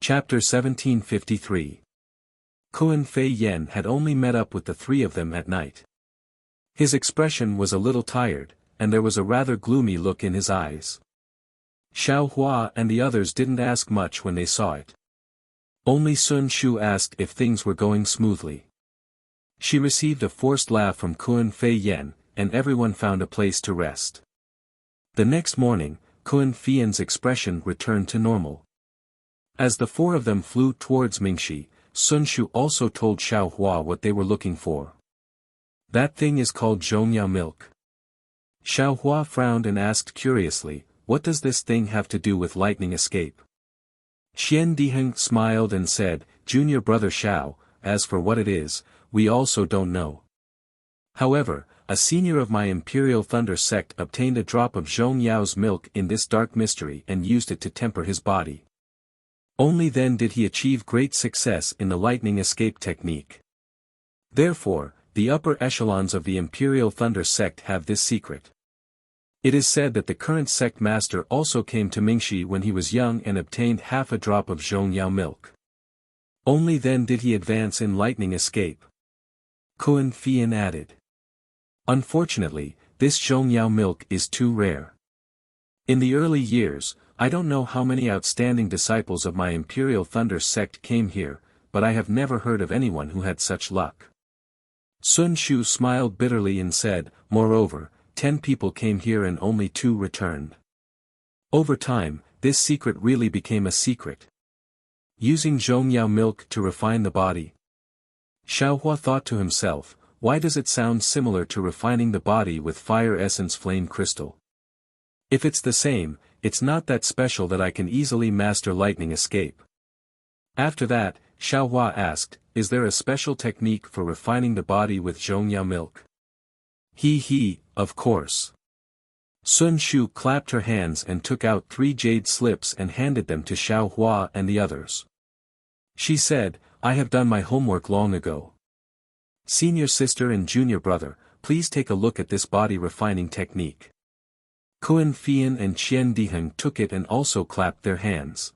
Chapter 1753. Kun Fei Yen had only met up with the three of them at night. His expression was a little tired, and there was a rather gloomy look in his eyes. Xiao Hua and the others didn't ask much when they saw it. Only Sun Shu asked if things were going smoothly. She received a forced laugh from Kun Fei Yen, and everyone found a place to rest. The next morning, Kun Fei Yen's expression returned to normal. As the four of them flew towards Mingxi, Sun Shu also told Xiao Hua what they were looking for. That thing is called Zhongyao milk. Xiao Hua frowned and asked curiously, what does this thing have to do with lightning escape? Xian Diheng smiled and said, Junior brother Xiao, as for what it is, we also don't know. However, a senior of my Imperial Thunder sect obtained a drop of Zhongyao's milk in this dark mystery and used it to temper his body. Only then did he achieve great success in the lightning escape technique. Therefore, the upper echelons of the Imperial Thunder sect have this secret. It is said that the current sect master also came to Mingxi when he was young and obtained half a drop of Zhongyao milk. Only then did he advance in lightning escape. Kun Fei Yen added. Unfortunately, this Zhongyao milk is too rare. In the early years, I don't know how many outstanding disciples of my Imperial Thunder sect came here, but I have never heard of anyone who had such luck. Sun Shu smiled bitterly and said, moreover, 10 people came here and only 2 returned. Over time, this secret really became a secret. Using Zhongyao milk to refine the body. Xiao Hua thought to himself, why does it sound similar to refining the body with fire essence flame crystal? If it's the same, it's not that special that I can easily master lightning escape. After that, Xiao Hua asked, is there a special technique for refining the body with Zhongyao milk? He, of course. Sun Shu clapped her hands and took out 3 jade slips and handed them to Xiao Hua and the others. She said, I have done my homework long ago. Senior sister and junior brother, please take a look at this body refining technique. Kun Fei Yen and Qian Diheng took it and also clapped their hands.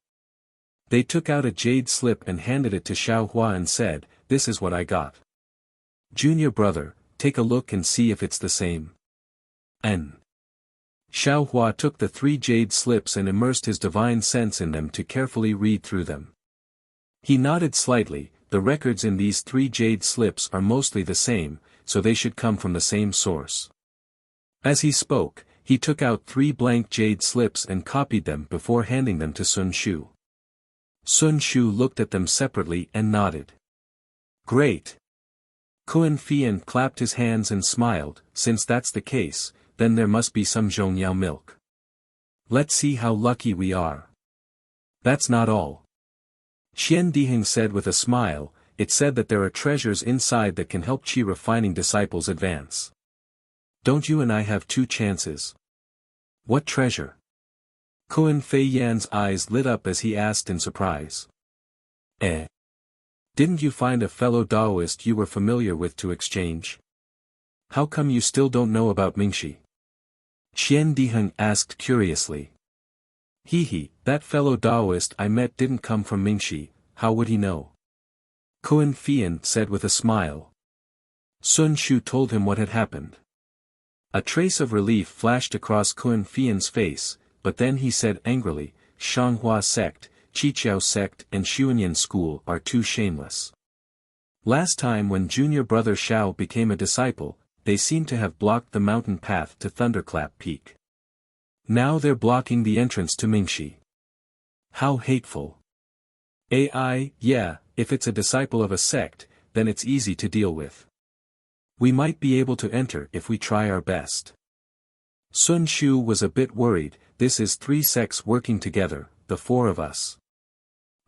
They took out a jade slip and handed it to Xiao Hua and said, this is what I got. Junior brother, take a look and see if it's the same. N. Xiao Hua took the 3 jade slips and immersed his divine sense in them to carefully read through them. He nodded slightly, the records in these 3 jade slips are mostly the same, so they should come from the same source. As he spoke, he took out 3 blank jade slips and copied them before handing them to Sun Shu. Sun Shu looked at them separately and nodded. Great. Kun Fei Yen clapped his hands and smiled, since that's the case, then there must be some Zhongyao milk. Let's see how lucky we are. That's not all. Qian Diheng said with a smile, it said that there are treasures inside that can help Qi refining disciples advance. Don't you and I have 2 chances? What treasure? Kun Fei Yen's eyes lit up as he asked in surprise. Didn't you find a fellow Daoist you were familiar with to exchange? How come you still don't know about Mingxi? Qian Diheng asked curiously. That fellow Daoist I met didn't come from Mingxi, how would he know? Kun Fei Yen said with a smile. Sun Shu told him what had happened. A trace of relief flashed across Kun Fei Yen's face, but then he said angrily, Shanghua sect, Qiqiao sect and Xuanyan school are too shameless. Last time when junior brother Xiao became a disciple, they seemed to have blocked the mountain path to Thunderclap Peak. Now they're blocking the entrance to Mingxi. How hateful. Yeah, if it's a disciple of a sect, then it's easy to deal with. We might be able to enter if we try our best. Sun Shu was a bit worried, this is 3 sects working together, the 4 of us.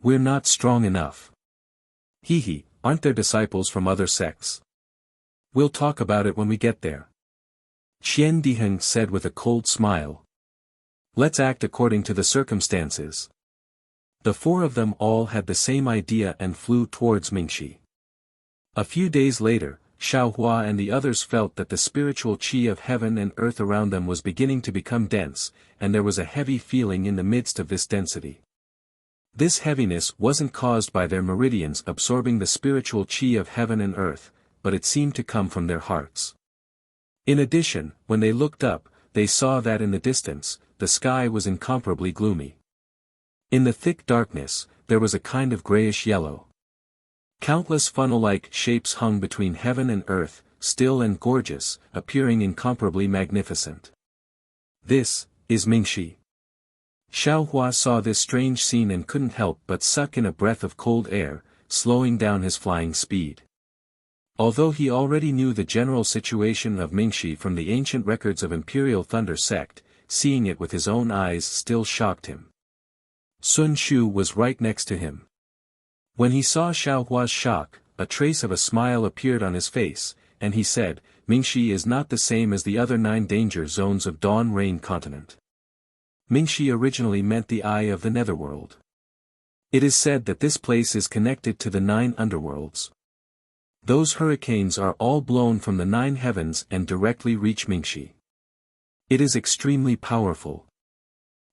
We're not strong enough. Aren't there disciples from other sects? We'll talk about it when we get there. Qian Diheng said with a cold smile. Let's act according to the circumstances. The 4 of them all had the same idea and flew towards Mingxi. A few days later, Xiao Hua and the others felt that the spiritual qi of heaven and earth around them was beginning to become dense, and there was a heavy feeling in the midst of this density. This heaviness wasn't caused by their meridians absorbing the spiritual chi of heaven and earth, but it seemed to come from their hearts. In addition, when they looked up, they saw that in the distance, the sky was incomparably gloomy. In the thick darkness, there was a kind of grayish yellow. Countless funnel-like shapes hung between heaven and earth, still and gorgeous, appearing incomparably magnificent. This is Mingxi. Xiaohua saw this strange scene and couldn't help but suck in a breath of cold air, slowing down his flying speed. Although he already knew the general situation of Mingxi from the ancient records of Imperial Thunder Sect, seeing it with his own eyes still shocked him. Sun Shu was right next to him. When he saw Xiaohua's shock, a trace of a smile appeared on his face, and he said, Mingxi is not the same as the other 9 danger zones of Dawn Rain Continent. Mingxi originally meant the Eye of the Netherworld. It is said that this place is connected to the 9 underworlds. Those hurricanes are all blown from the 9 heavens and directly reach Mingxi. It is extremely powerful.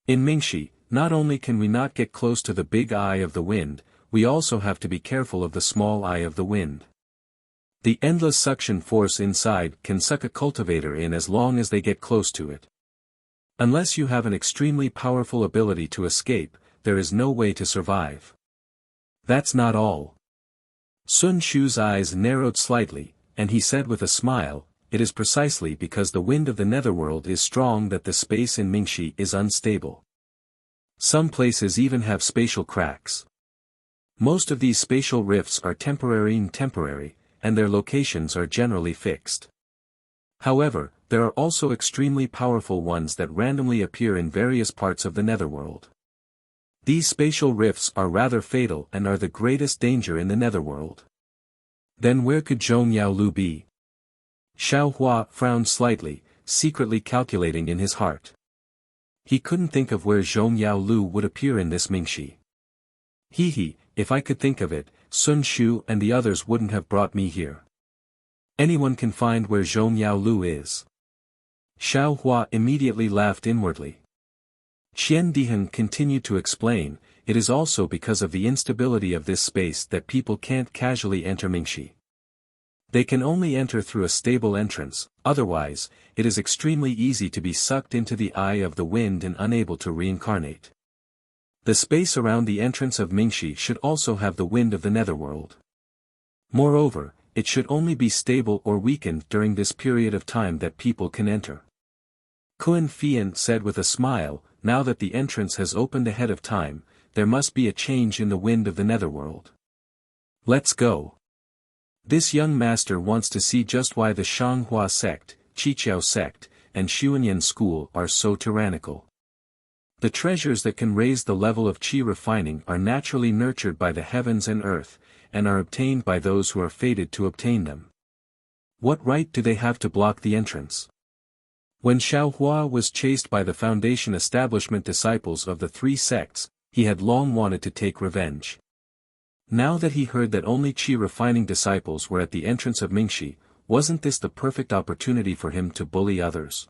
In Mingxi, not only can we not get close to the big eye of the wind, we also have to be careful of the small eye of the wind. The endless suction force inside can suck a cultivator in as long as they get close to it. Unless you have an extremely powerful ability to escape, there is no way to survive. That's not all. Sun Shu's eyes narrowed slightly, and he said with a smile, it is precisely because the wind of the netherworld is strong that the space in Mingxi is unstable. Some places even have spatial cracks. Most of these spatial rifts are temporary, and their locations are generally fixed. However, there are also extremely powerful ones that randomly appear in various parts of the netherworld. These spatial rifts are rather fatal and are the greatest danger in the netherworld. Then where could Zhong Yaolu be? Xiaohua frowned slightly, secretly calculating in his heart. He couldn't think of where Zhong Yaolu would appear in this Mingxi. If I could think of it, Sun Shu and the others wouldn't have brought me here. Anyone can find where Zhong Yaolu is. Xiaohua immediately laughed inwardly. Qian Dihan continued to explain, it is also because of the instability of this space that people can't casually enter Mingxi. They can only enter through a stable entrance, otherwise, it is extremely easy to be sucked into the eye of the wind and unable to reincarnate. The space around the entrance of Mingxi should also have the wind of the netherworld. Moreover, it should only be stable or weakened during this period of time that people can enter. Kun Fian said with a smile, now that the entrance has opened ahead of time, there must be a change in the wind of the netherworld. Let's go. This young master wants to see just why the Shanghua sect, Qiqiao sect, and Xuanyan school are so tyrannical. The treasures that can raise the level of qi refining are naturally nurtured by the heavens and earth, and are obtained by those who are fated to obtain them. What right do they have to block the entrance? When Xiaohua was chased by the Foundation establishment disciples of the 3 sects, he had long wanted to take revenge. Now that he heard that only qi-refining disciples were at the entrance of Mingxi, wasn't this the perfect opportunity for him to bully others?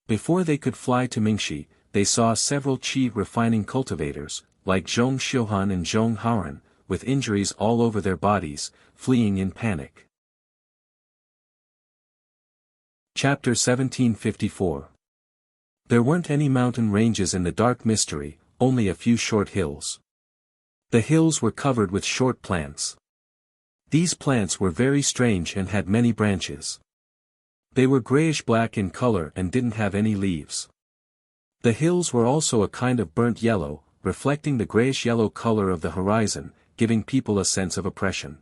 Before they could fly to Mingxi, they saw several qi-refining cultivators, like Zhong Xiuhan and Zhong Haoran, with injuries all over their bodies, fleeing in panic. Chapter 1754. There weren't any mountain ranges in the dark mystery, only a few short hills. The hills were covered with short plants. These plants were very strange and had many branches. They were grayish-black in color and didn't have any leaves. The hills were also a kind of burnt yellow, reflecting the grayish-yellow color of the horizon, giving people a sense of oppression.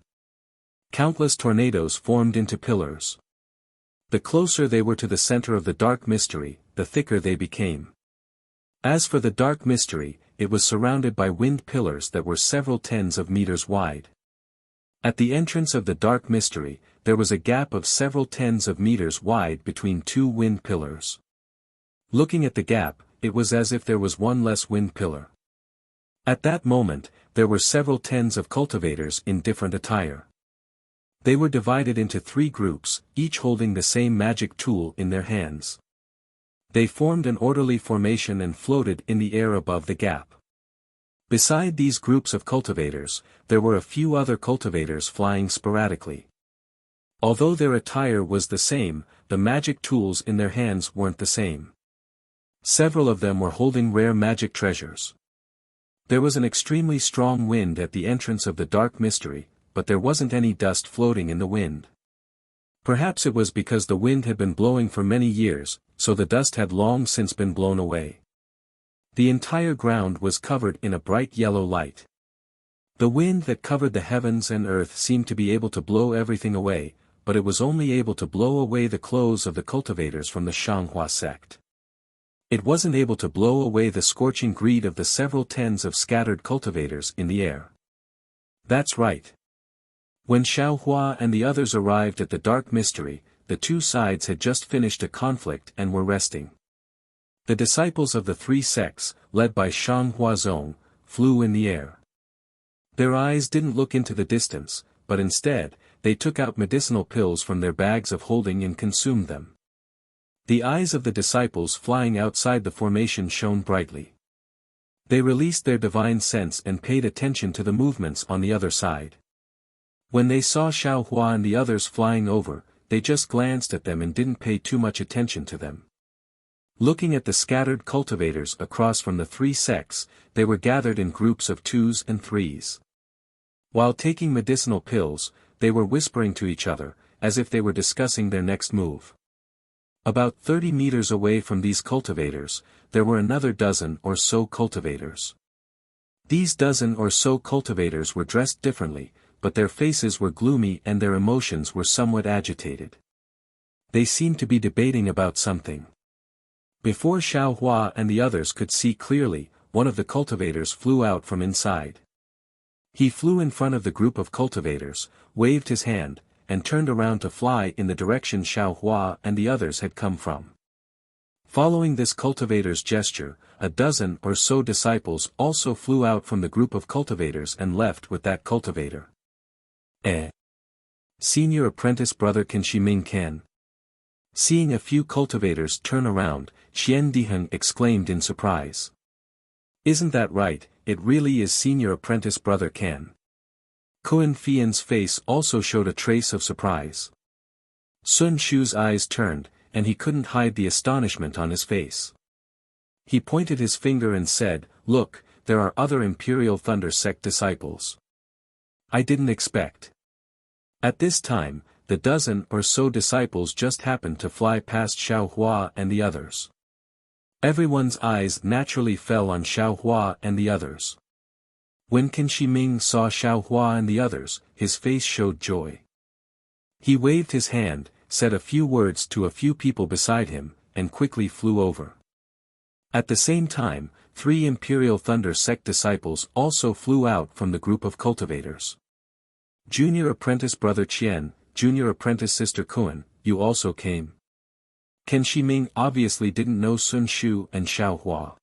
Countless tornadoes formed into pillars. The closer they were to the center of the dark mystery, the thicker they became. As for the dark mystery, it was surrounded by wind pillars that were several tens of meters wide. At the entrance of the dark mystery, there was a gap of several tens of meters wide between 2 wind pillars. Looking at the gap, it was as if there was one less wind pillar. At that moment, there were several tens of cultivators in different attire. They were divided into 3 groups, each holding the same magic tool in their hands. They formed an orderly formation and floated in the air above the gap. Beside these groups of cultivators, there were a few other cultivators flying sporadically. Although their attire was the same, the magic tools in their hands weren't the same. Several of them were holding rare magic treasures. There was an extremely strong wind at the entrance of the dark mystery, but there wasn't any dust floating in the wind. Perhaps it was because the wind had been blowing for many years, so the dust had long since been blown away. The entire ground was covered in a bright yellow light. The wind that covered the heavens and earth seemed to be able to blow everything away, but it was only able to blow away the clothes of the cultivators from the Shanghua sect. It wasn't able to blow away the scorching greed of the several tens of scattered cultivators in the air. That's right. When Xiaohua and the others arrived at the dark mystery, the two sides had just finished a conflict and were resting. The disciples of the three sects, led by Shanghua Zong, flew in the air. Their eyes didn't look into the distance, but instead, they took out medicinal pills from their bags of holding and consumed them. The eyes of the disciples flying outside the formation shone brightly. They released their divine sense and paid attention to the movements on the other side. When they saw Xiaohua and the others flying over, they just glanced at them and didn't pay too much attention to them. Looking at the scattered cultivators across from the three sects, they were gathered in groups of 2s and 3s. While taking medicinal pills, they were whispering to each other, as if they were discussing their next move. About 30 meters away from these cultivators, there were another dozen or so cultivators. These dozen or so cultivators were dressed differently, but their faces were gloomy and their emotions were somewhat agitated. They seemed to be debating about something. Before Xiaohua and the others could see clearly, one of the cultivators flew out from inside. He flew in front of the group of cultivators, waved his hand, and turned around to fly in the direction Xiaohua and the others had come from. Following this cultivator's gesture, a dozen or so disciples also flew out from the group of cultivators and left with that cultivator. Senior apprentice brother Qin Shiming can. Seeing a few cultivators turn around, Qian Diheng exclaimed in surprise. Isn't that right, it really is senior apprentice brother Can. Kuan Fian's face also showed a trace of surprise. Sun Shu's eyes turned, and he couldn't hide the astonishment on his face. He pointed his finger and said, "Look, there are other Imperial Thunder Sect disciples. I didn't expect." At this time, the dozen or so disciples just happened to fly past Xiaohua and the others. Everyone's eyes naturally fell on Xiaohua and the others. When Qin Shiming saw Xiaohua and the others, his face showed joy. He waved his hand, said a few words to a few people beside him, and quickly flew over. At the same time, 3 Imperial Thunder Sect disciples also flew out from the group of cultivators. Junior apprentice brother Qian, junior apprentice sister Kuan, you also came. Qin Shiming obviously didn't know Sun Shu and Xiaohua.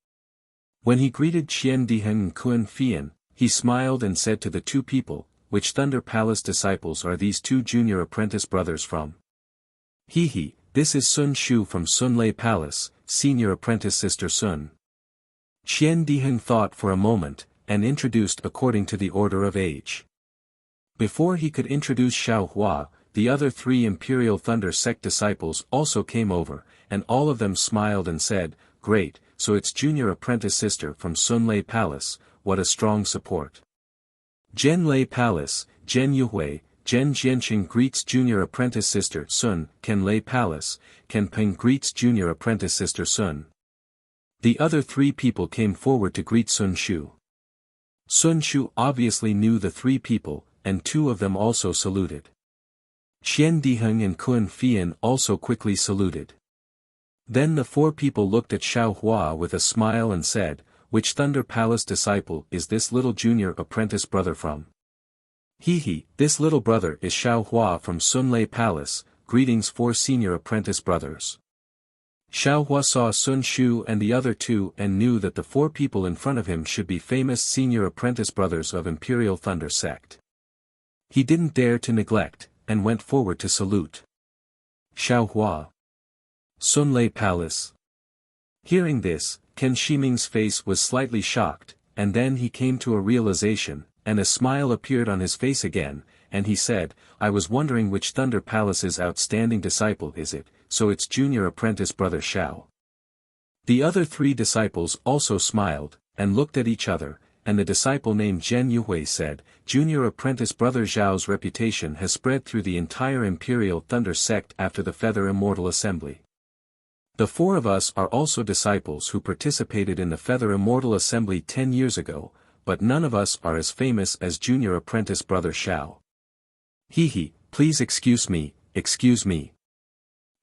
When he greeted Qian Diheng and Kuan Fian, he smiled and said to the two people, "Which Thunder Palace disciples are these 2 junior apprentice brothers from?" "He, this is Sun Shu from Sun Lei Palace, senior apprentice sister Sun." Qian Diheng thought for a moment, and introduced according to the order of age. Before he could introduce Xiaohua, the other 3 Imperial Thunder Sect disciples also came over, and all of them smiled and said, "Great, so it's junior apprentice sister from Sun Lei Palace, what a strong support." Zhen Lei Palace, Zhen Yuhui, Zhen Jianqing greets junior apprentice sister Sun, Ken Lei Palace, Ken Peng greets junior apprentice sister Sun. The other 3 people came forward to greet Sun Shu. Sun Shu obviously knew the 3 people, and 2 of them also saluted. Qian Diheng and Kuan Fian also quickly saluted. Then the 4 people looked at Xiaohua with a smile and said, "Which Thunder Palace disciple is this little junior apprentice brother from?" "He, this little brother is Xiaohua from Sun Lei Palace, greetings 4 senior apprentice brothers." Xiaohua saw Sun Shu and the other 2 and knew that the 4 people in front of him should be famous senior apprentice brothers of Imperial Thunder Sect. He didn't dare to neglect, and went forward to salute. "Xiaohua. Sun Lei Palace." Hearing this, Qin Shiming's face was slightly shocked, and then he came to a realization, and a smile appeared on his face again, and he said, I was wondering which Thunder Palace's outstanding disciple is it, so it's junior apprentice brother Xiao. The other 3 disciples also smiled, and looked at each other, and the disciple named Zhen Yuhui said, Junior apprentice brother Zhao's reputation has spread through the entire Imperial Thunder sect after the Feather Immortal Assembly. The 4 of us are also disciples who participated in the Feather Immortal Assembly 10 years ago, but none of us are as famous as junior apprentice brother Xiao. He, please excuse me, excuse me.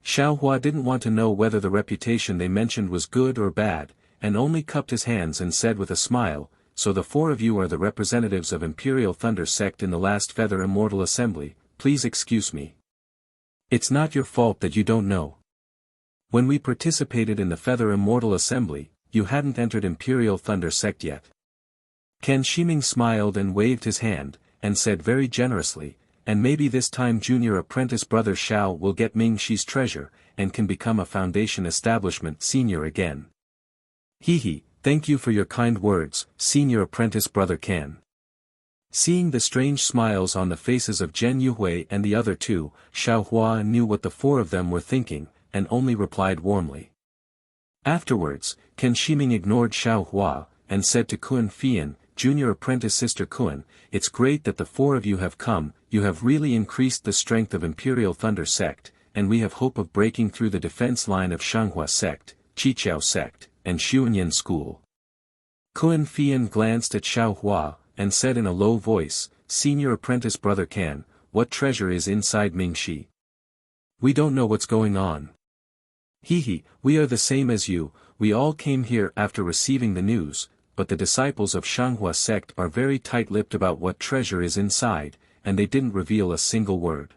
Xiao Hua didn't want to know whether the reputation they mentioned was good or bad, and only cupped his hands and said with a smile, so the 4 of you are the representatives of Imperial Thunder sect in the last Feather Immortal Assembly, please excuse me. It's not your fault that you don't know. When we participated in the Feather Immortal Assembly, you hadn't entered Imperial Thunder sect yet. Ken Shiming smiled and waved his hand, and said very generously, and maybe this time junior apprentice brother Xiao will get Ming Shi's treasure, and can become a Foundation Establishment senior again. Thank you for your kind words, senior apprentice brother Ken. Seeing the strange smiles on the faces of Zhen Yuhui and the other 2, Xiao Hua knew what the 4 of them were thinking, and only replied warmly. Afterwards, Ken Shiming ignored Xiao Hua, and said to Kun Fian, junior apprentice sister Kun, it's great that the 4 of you have come, you have really increased the strength of Imperial Thunder sect, and we have hope of breaking through the defense line of Shanghua sect, Qiqiao sect, and Xuanyan school. Kun Fian glanced at Xiao Hua, and said in a low voice, senior apprentice brother Can, what treasure is inside Ming Shi? We don't know what's going on. We are the same as you, we all came here after receiving the news, but the disciples of Shanghua sect are very tight-lipped about what treasure is inside, and they didn't reveal a single word.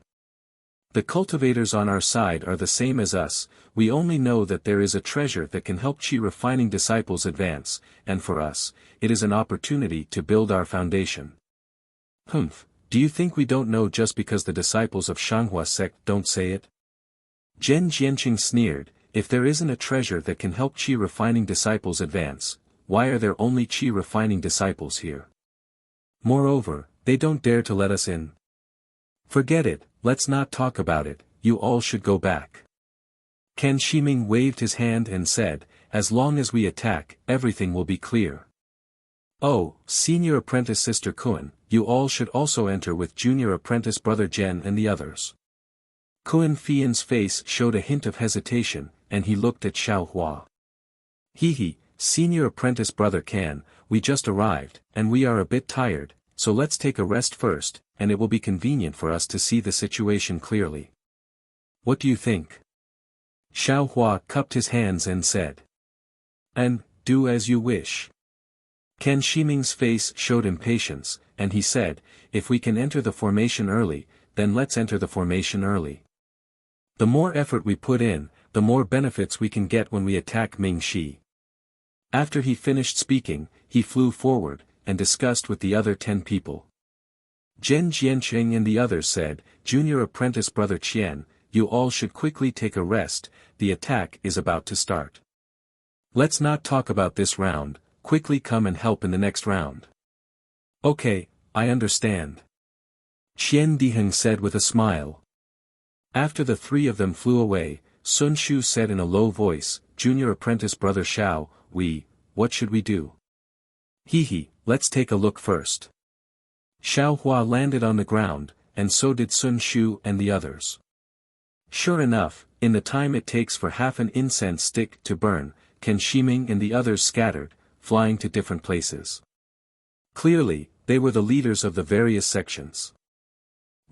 The cultivators on our side are the same as us, we only know that there is a treasure that can help Qi refining disciples advance, and for us, it is an opportunity to build our foundation. Do you think we don't know just because the disciples of Shanghua sect don't say it? Zhen Jianqing sneered, if there isn't a treasure that can help Qi refining disciples advance, why are there only Qi refining disciples here? Moreover, they don't dare to let us in. Forget it, let's not talk about it, you all should go back. Ken Shiming waved his hand and said, as long as we attack, everything will be clear. Oh, senior apprentice sister Kun, you all should also enter with junior apprentice brother Zhen and the others. Kun Fian's face showed a hint of hesitation, and he looked at Xiao Hua. Senior apprentice brother Can, we just arrived, and we are a bit tired, so let's take a rest first, and it will be convenient for us to see the situation clearly. What do you think? Xiao Hua cupped his hands and said. And, do as you wish. Ken Shiming's face showed impatience, and he said, if we can enter the formation early, then let's enter the formation early. The more effort we put in, the more benefits we can get when we attack Ming Shi. After he finished speaking, he flew forward, and discussed with the other 10 people. Zhen Jianqing and the others said, junior apprentice brother Qian, you all should quickly take a rest, the attack is about to start. Let's not talk about this round, quickly come and help in the next round. Okay, I understand. Qian Diheng said with a smile. After the 3 of them flew away, Sun Shu said in a low voice, junior apprentice brother Xiao, what should we do? Let's take a look first. Xiao Hua landed on the ground, and so did Sun Shu and the others. Sure enough, in the time it takes for half an incense stick to burn, Ken Shiming and the others scattered, flying to different places. Clearly, they were the leaders of the various sections.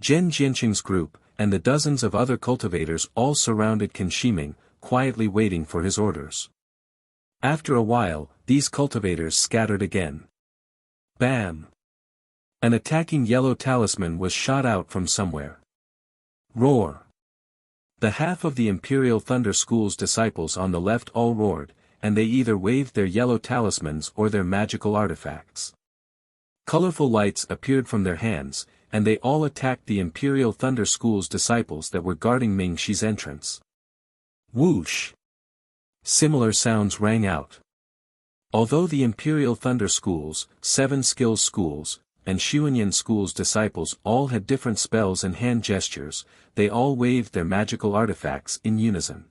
Zhen Jianqing's group, and the dozens of other cultivators all surrounded Ken Shiming, quietly waiting for his orders. After a while, these cultivators scattered again. Bam! An attacking yellow talisman was shot out from somewhere. Roar! The half of the Imperial Thunder School's disciples on the left all roared, and they either waved their yellow talismans or their magical artifacts. Colorful lights appeared from their hands, and they all attacked the Imperial Thunder School's disciples that were guarding Ming Shi's entrance. Whoosh! Similar sounds rang out. Although the Imperial Thunder Schools, 7 Skills Schools, and Xuanyan School's disciples all had different spells and hand gestures, they all waved their magical artifacts in unison.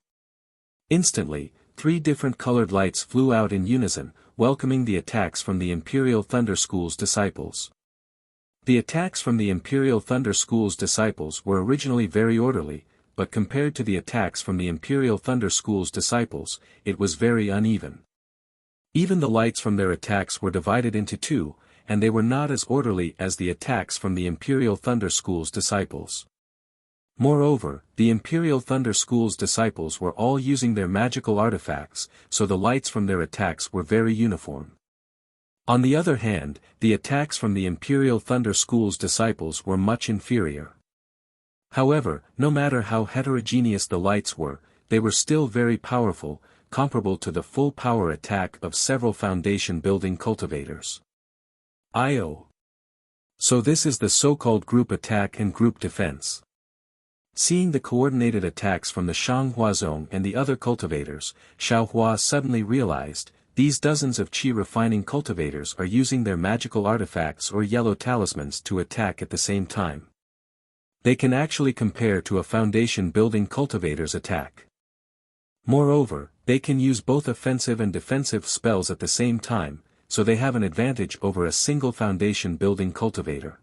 Instantly, 3 different colored lights flew out in unison, welcoming the attacks from the Imperial Thunder School's disciples. The attacks from the Imperial Thunder School's disciples were originally very orderly, but compared to the attacks from the Imperial Thunder School's disciples, it was very uneven. Even the lights from their attacks were divided into 2, and they were not as orderly as the attacks from the Imperial Thunder School's disciples. Moreover, the Imperial Thunder School's disciples were all using their magical artifacts, so the lights from their attacks were very uniform. On the other hand, the attacks from the Imperial Thunder School's disciples were much inferior. However, no matter how heterogeneous the lights were, they were still very powerful, comparable to the full power attack of several foundation-building cultivators. I.O. So this is the so-called group attack and group defense. Seeing the coordinated attacks from the Shanghuazong and the other cultivators, Xiaohua suddenly realized, these dozens of qi-refining cultivators are using their magical artifacts or yellow talismans to attack at the same time. They can actually compare to a foundation-building cultivator's attack. Moreover, they can use both offensive and defensive spells at the same time, so they have an advantage over a single foundation-building cultivator.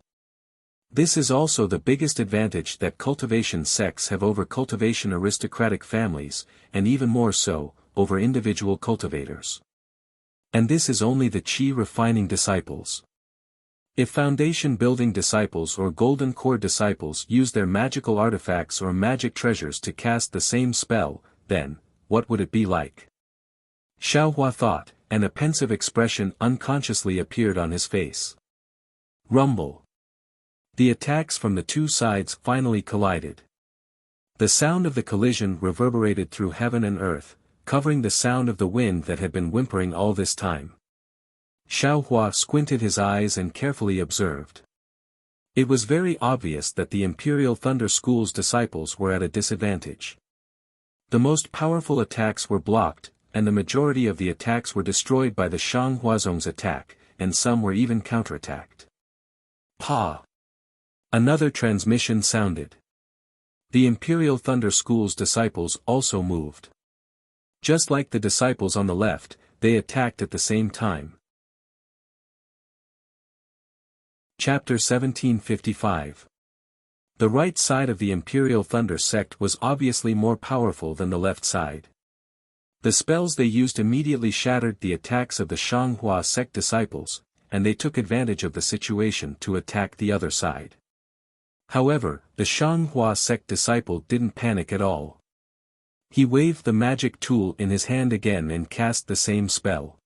This is also the biggest advantage that cultivation sects have over cultivation aristocratic families, and even more so, over individual cultivators. And this is only the qi-refining disciples. If foundation-building disciples or golden core disciples use their magical artifacts or magic treasures to cast the same spell, then, what would it be like? Xiaohua thought, and a pensive expression unconsciously appeared on his face. Rumble. The attacks from the 2 sides finally collided. The sound of the collision reverberated through heaven and earth, covering the sound of the wind that had been whimpering all this time. Xiaohua squinted his eyes and carefully observed. It was very obvious that the Imperial Thunder School's disciples were at a disadvantage. The most powerful attacks were blocked, and the majority of the attacks were destroyed by the Shanghuazong's attack, and some were even counterattacked. Pa! Another transmission sounded. The Imperial Thunder School's disciples also moved. Just like the disciples on the left, they attacked at the same time. Chapter 1755. The right side of the Imperial Thunder sect was obviously more powerful than the left side. The spells they used immediately shattered the attacks of the Shanghua sect disciples, and they took advantage of the situation to attack the other side. However, the Shanghua sect disciple didn't panic at all. He waved the magic tool in his hand again and cast the same spell.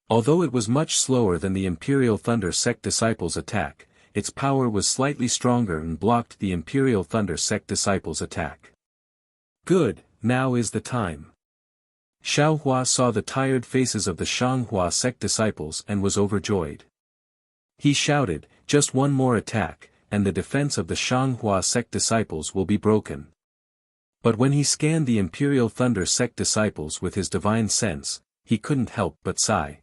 Although it was much slower than the Imperial Thunder sect disciple's attack, its power was slightly stronger and blocked the Imperial Thunder sect disciple's attack. Good, now is the time. Xiaohua saw the tired faces of the Shanghua sect disciples and was overjoyed. He shouted, just one more attack, and the defense of the Shanghua sect disciples will be broken. But when he scanned the Imperial Thunder sect disciples with his divine sense, he couldn't help but sigh.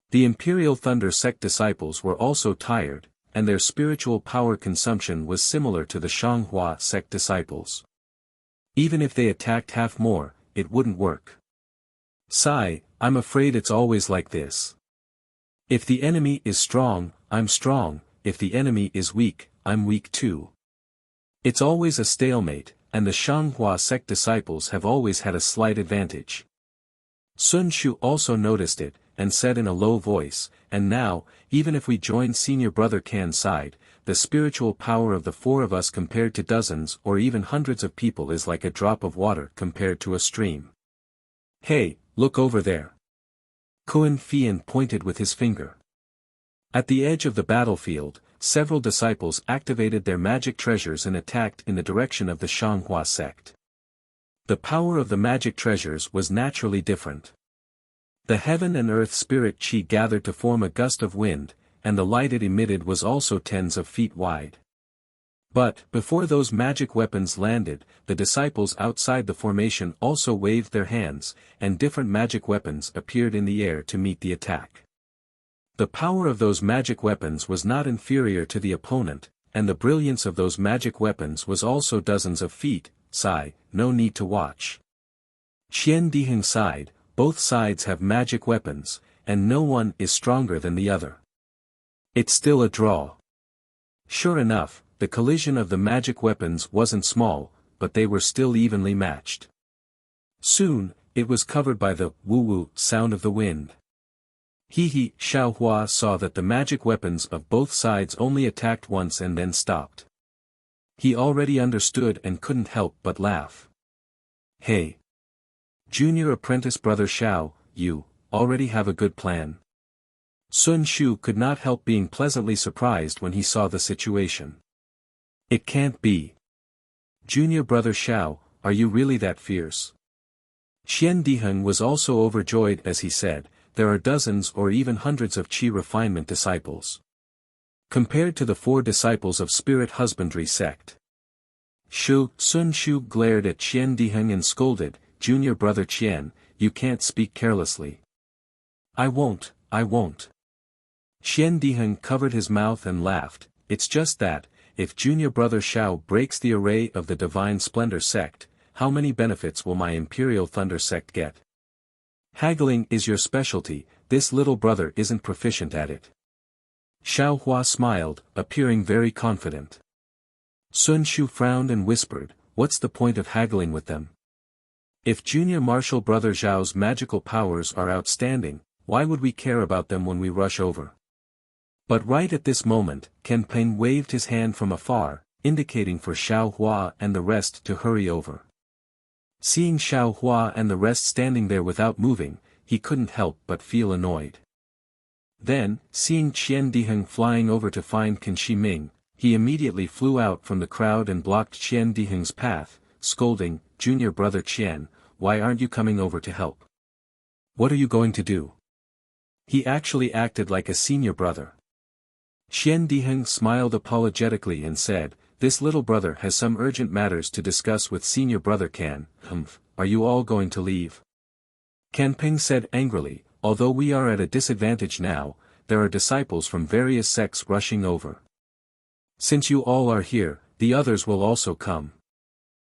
The Imperial Thunder sect disciples were also tired, and their spiritual power consumption was similar to the Shanghua sect disciples. Even if they attacked half more, it wouldn't work. Sigh, I'm afraid it's always like this. If the enemy is strong, I'm strong, if the enemy is weak, I'm weak too. It's always a stalemate, and the Shanghua sect disciples have always had a slight advantage. Sun Shu also noticed it, and said in a low voice, and now, even if we join senior brother Kan's side, the spiritual power of the 4 of us compared to dozens or even hundreds of people is like a drop of water compared to a stream. Hey, look over there. Kuan Fian pointed with his finger. At the edge of the battlefield, several disciples activated their magic treasures and attacked in the direction of the Shanghua sect. The power of the magic treasures was naturally different. The heaven and earth spirit qi gathered to form a gust of wind, and the light it emitted was also tens of feet wide. But, before those magic weapons landed, the disciples outside the formation also waved their hands, and different magic weapons appeared in the air to meet the attack. The power of those magic weapons was not inferior to the opponent, and the brilliance of those magic weapons was also dozens of feet. Sigh, no need to watch. Qian Diheng sighed, both sides have magic weapons, and no one is stronger than the other. It's still a draw. Sure enough, the collision of the magic weapons wasn't small, but they were still evenly matched. Soon, it was covered by the woo-woo sound of the wind. He Xiao Hua saw that the magic weapons of both sides only attacked once and then stopped. He already understood and couldn't help but laugh. Hey! Junior apprentice brother Xiao, you already have a good plan. Sun Shu could not help being pleasantly surprised when he saw the situation. It can't be. Junior brother Xiao, are you really that fierce? Qian Diheng was also overjoyed as he said, there are dozens or even hundreds of Qi refinement disciples. Compared to the 4 disciples of spirit husbandry sect. Sun Shu glared at Qian Diheng and scolded, Junior brother Qian, you can't speak carelessly. I won't. Qian Diheng covered his mouth and laughed, it's just that, if Junior brother Xiao breaks the array of the Divine Splendor sect, how many benefits will my Imperial Thunder sect get? Haggling is your specialty, this little brother isn't proficient at it. Xiao Hua smiled, appearing very confident. Sun Shu frowned and whispered, what's the point of haggling with them? If Junior Martial brother Zhao's magical powers are outstanding, why would we care about them when we rush over? But right at this moment, Ken Peng waved his hand from afar, indicating for Xiao Hua and the rest to hurry over. Seeing Xiao Hua and the rest standing there without moving, he couldn't help but feel annoyed. Then, seeing Qian Diheng flying over to find Qin Shi Ming, he immediately flew out from the crowd and blocked Qian Diheng's path, scolding, Junior brother Qian, why aren't you coming over to help? What are you going to do? He actually acted like a senior brother. Qian Diheng smiled apologetically and said, this little brother has some urgent matters to discuss with senior brother Can. Are you all going to leave? Can Ping said angrily, although we are at a disadvantage now, there are disciples from various sects rushing over. Since you all are here, the others will also come.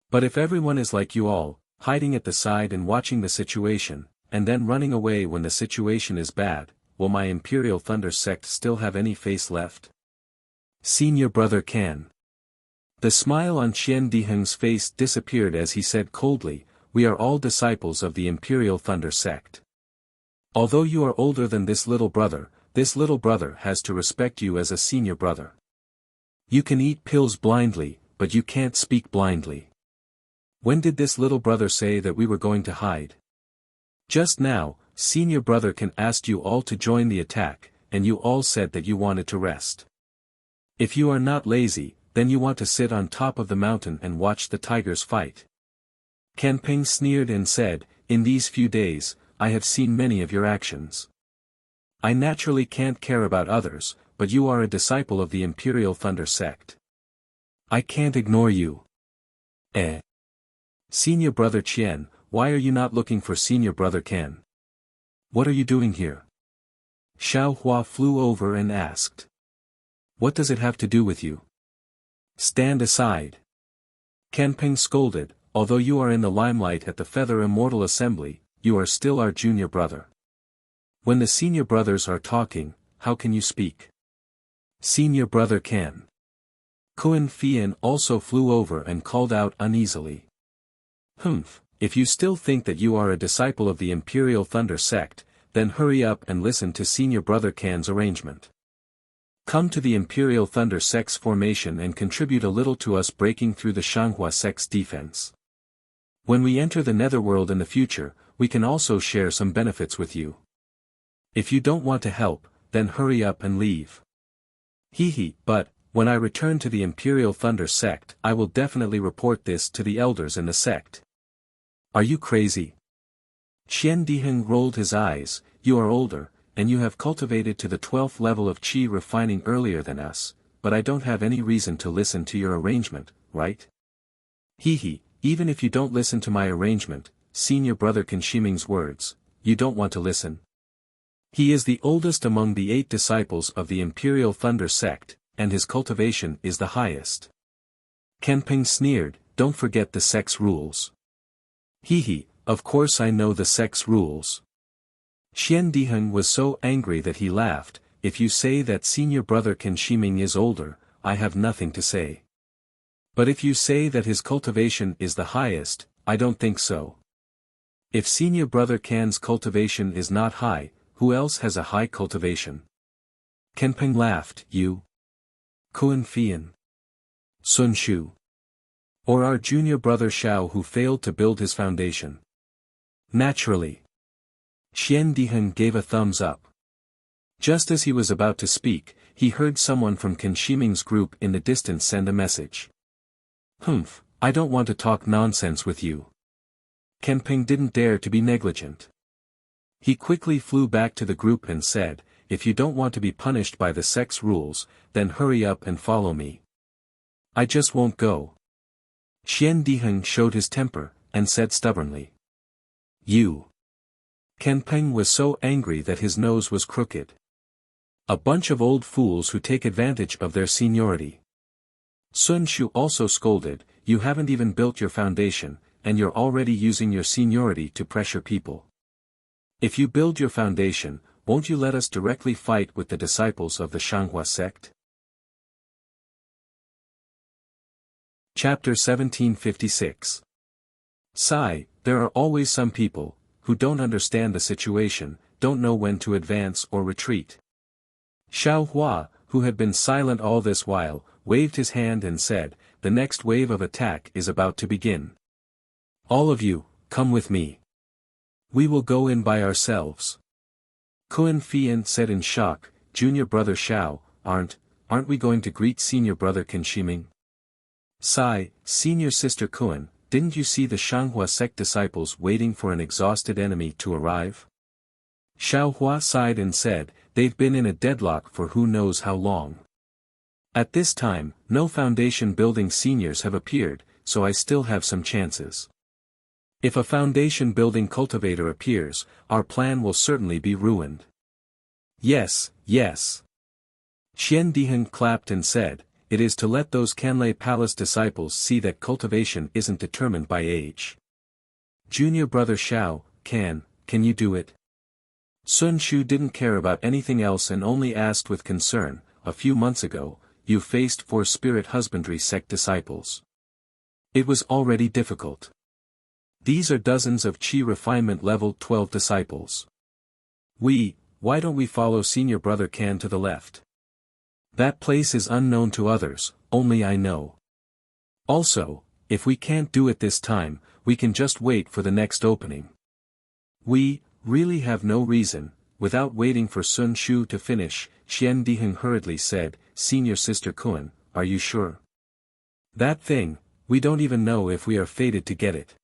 But if everyone is like you all, hiding at the side and watching the situation, and then running away when the situation is bad, will my Imperial Thunder sect still have any face left? Senior brother Can. The smile on Qian Diheng's face disappeared as he said coldly, we are all disciples of the Imperial Thunder sect. Although you are older than this little brother has to respect you as a senior brother. You can eat pills blindly, but you can't speak blindly. When did this little brother say that we were going to hide? Just now, senior brother Can asked you all to join the attack, and you all said that you wanted to rest. If you are not lazy, then you want to sit on top of the mountain and watch the tigers fight. Can Ping sneered and said, in these few days, I have seen many of your actions. I naturally can't care about others, but you are a disciple of the Imperial Thunder sect. I can't ignore you. Senior brother Qian, why are you not looking for senior brother Can? What are you doing here? Xiao Hua flew over and asked. What does it have to do with you? Stand aside. Can Ping scolded, although you are in the limelight at the Feather Immortal Assembly, you are still our junior brother. When the senior brothers are talking, how can you speak? Senior brother Can. Kuan Fian also flew over and called out uneasily. If you still think that you are a disciple of the Imperial Thunder sect, then hurry up and listen to senior brother Can's arrangement. Come to the Imperial Thunder sect's formation and contribute a little to us breaking through the Shanghua sect's defense. When we enter the netherworld in the future, we can also share some benefits with you. If you don't want to help, then hurry up and leave. But, when I return to the Imperial Thunder sect, I will definitely report this to the elders in the sect. Are you crazy? Qian Diheng rolled his eyes, you are older, and you have cultivated to the 12th level of Qi refining earlier than us, but I don't have any reason to listen to your arrangement, right? Even if you don't listen to my arrangement, senior brother Kenshiming's words, you don't want to listen. He is the oldest among the 8 disciples of the Imperial Thunder sect, and his cultivation is the highest. Kenping sneered, don't forget the sect's rules. Of course I know the sect's rules. Xian Diheng was so angry that he laughed. If you say that senior brother Kenshiming is older, I have nothing to say. But if you say that his cultivation is the highest, I don't think so. If senior brother Kan's cultivation is not high, who else has a high cultivation? Kenping laughed, you? Kuan Fian? Sun Shu? Or our junior brother Xiao who failed to build his foundation? Naturally. Xian Diheng gave a thumbs up. Just as he was about to speak, he heard someone from Kenshiming's group in the distance send a message. I don't want to talk nonsense with you. Kenping didn't dare to be negligent. He quickly flew back to the group and said, if you don't want to be punished by the sect's rules, then hurry up and follow me. I just won't go. Xian Diheng showed his temper, and said stubbornly. You. Kenping was so angry that his nose was crooked. A bunch of old fools who take advantage of their seniority. Sun Shu also scolded, you haven't even built your foundation, and you're already using your seniority to pressure people. If you build your foundation, won't you let us directly fight with the disciples of the Shanghua sect? Chapter 1756. There are always some people, who don't understand the situation, don't know when to advance or retreat. Xiao Hua, who had been silent all this while, waved his hand and said, the next wave of attack is about to begin. All of you, come with me. We will go in by ourselves. Kuan Fian said in shock, junior brother Xiao, aren't we going to greet senior brother Kenshiming? Senior sister Kuan, didn't you see the Shanghua sect disciples waiting for an exhausted enemy to arrive? Xiao Hua sighed and said, they've been in a deadlock for who knows how long. At this time, no foundation building seniors have appeared, so I still have some chances. If a foundation building cultivator appears, our plan will certainly be ruined. Yes. Xian Diheng clapped and said, it is to let those Canlei Palace disciples see that cultivation isn't determined by age. Junior brother Xiao, can you do it? Sun Shu didn't care about anything else and only asked with concern, a few months ago, you faced 4 spirit husbandry sect disciples. It was already difficult. These are dozens of Qi refinement level 12 disciples. Why don't we follow senior brother Kan to the left? That place is unknown to others, only I know. Also, if we can't do it this time, we can just wait for the next opening. We really have no reason. Without waiting for Sun Shu to finish, Xian Diheng hurriedly said, senior sister Kuan, are you sure? That thing, we don't even know if we are fated to get it.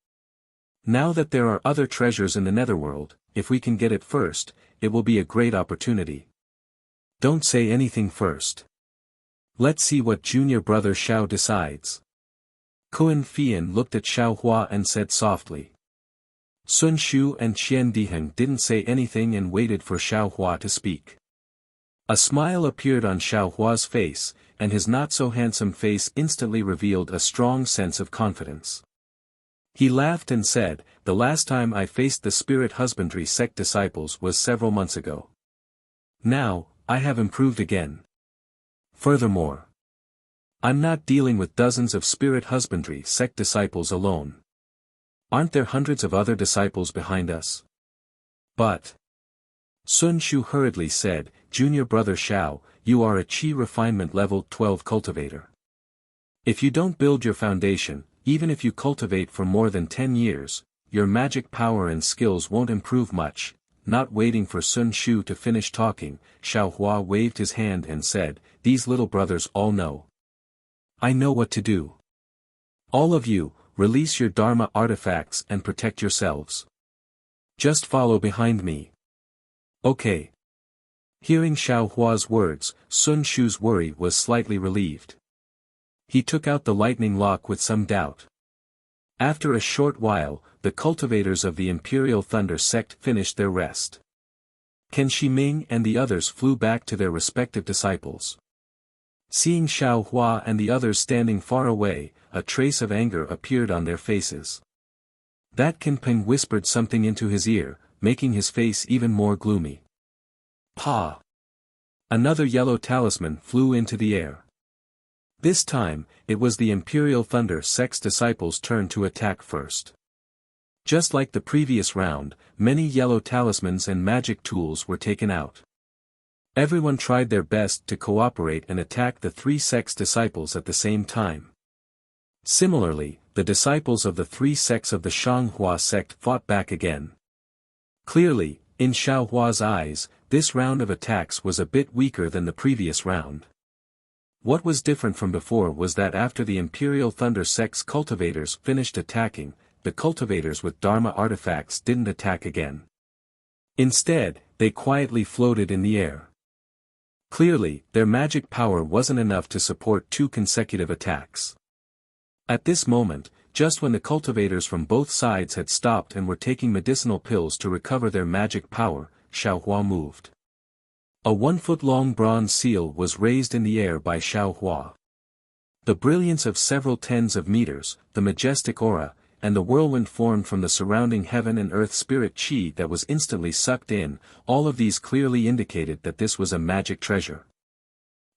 Now that there are other treasures in the netherworld, if we can get it first, it will be a great opportunity. Don't say anything first. Let's see what junior brother Xiao decides. Kuan Fian looked at Xiao Hua and said softly. Sun Shu and Xian Diheng didn't say anything and waited for Xiao Hua to speak. A smile appeared on Xiao Hua's face, and his not-so-handsome face instantly revealed a strong sense of confidence. He laughed and said, the last time I faced the spirit husbandry sect disciples was several months ago. Now, I have improved again. Furthermore, I'm not dealing with dozens of spirit husbandry sect disciples alone. Aren't there hundreds of other disciples behind us? But Sun Shu hurriedly said, junior brother Xiao, you are a Qi refinement level 12 cultivator. If you don't build your foundation, even if you cultivate for more than 10 years, your magic power and skills won't improve much. Not waiting for Sun Shu to finish talking, Xiao Hua waved his hand and said, these little brothers all know. I know what to do. All of you, release your Dharma artifacts and protect yourselves. Just follow behind me. Okay. Hearing Xiao Hua's words, Sun Shu's worry was slightly relieved. He took out the lightning lock with some doubt. After a short while, the cultivators of the Imperial Thunder sect finished their rest. Qin Shi Ming and the others flew back to their respective disciples. Seeing Xiao Hua and the others standing far away, a trace of anger appeared on their faces. That Qin Peng whispered something into his ear, making his face even more gloomy. Pa! Another yellow talisman flew into the air. This time, it was the Imperial Thunder sect's disciples' turn to attack first. Just like the previous round, many yellow talismans and magic tools were taken out. Everyone tried their best to cooperate and attack the three sects' disciples at the same time. Similarly, the disciples of the three sects of the Shanghua sect fought back again. Clearly, in Xiao Hua's eyes, this round of attacks was a bit weaker than the previous round. What was different from before was that after the Imperial Thunder sect's cultivators finished attacking, the cultivators with Dharma artifacts didn't attack again. Instead, they quietly floated in the air. Clearly, their magic power wasn't enough to support two consecutive attacks. At this moment, just when the cultivators from both sides had stopped and were taking medicinal pills to recover their magic power, Xiao Hua moved. A 1-foot-long bronze seal was raised in the air by Xiao Hua. The brilliance of several tens of meters, the majestic aura, and the whirlwind formed from the surrounding heaven and earth spirit chi that was instantly sucked in, all of these clearly indicated that this was a magic treasure.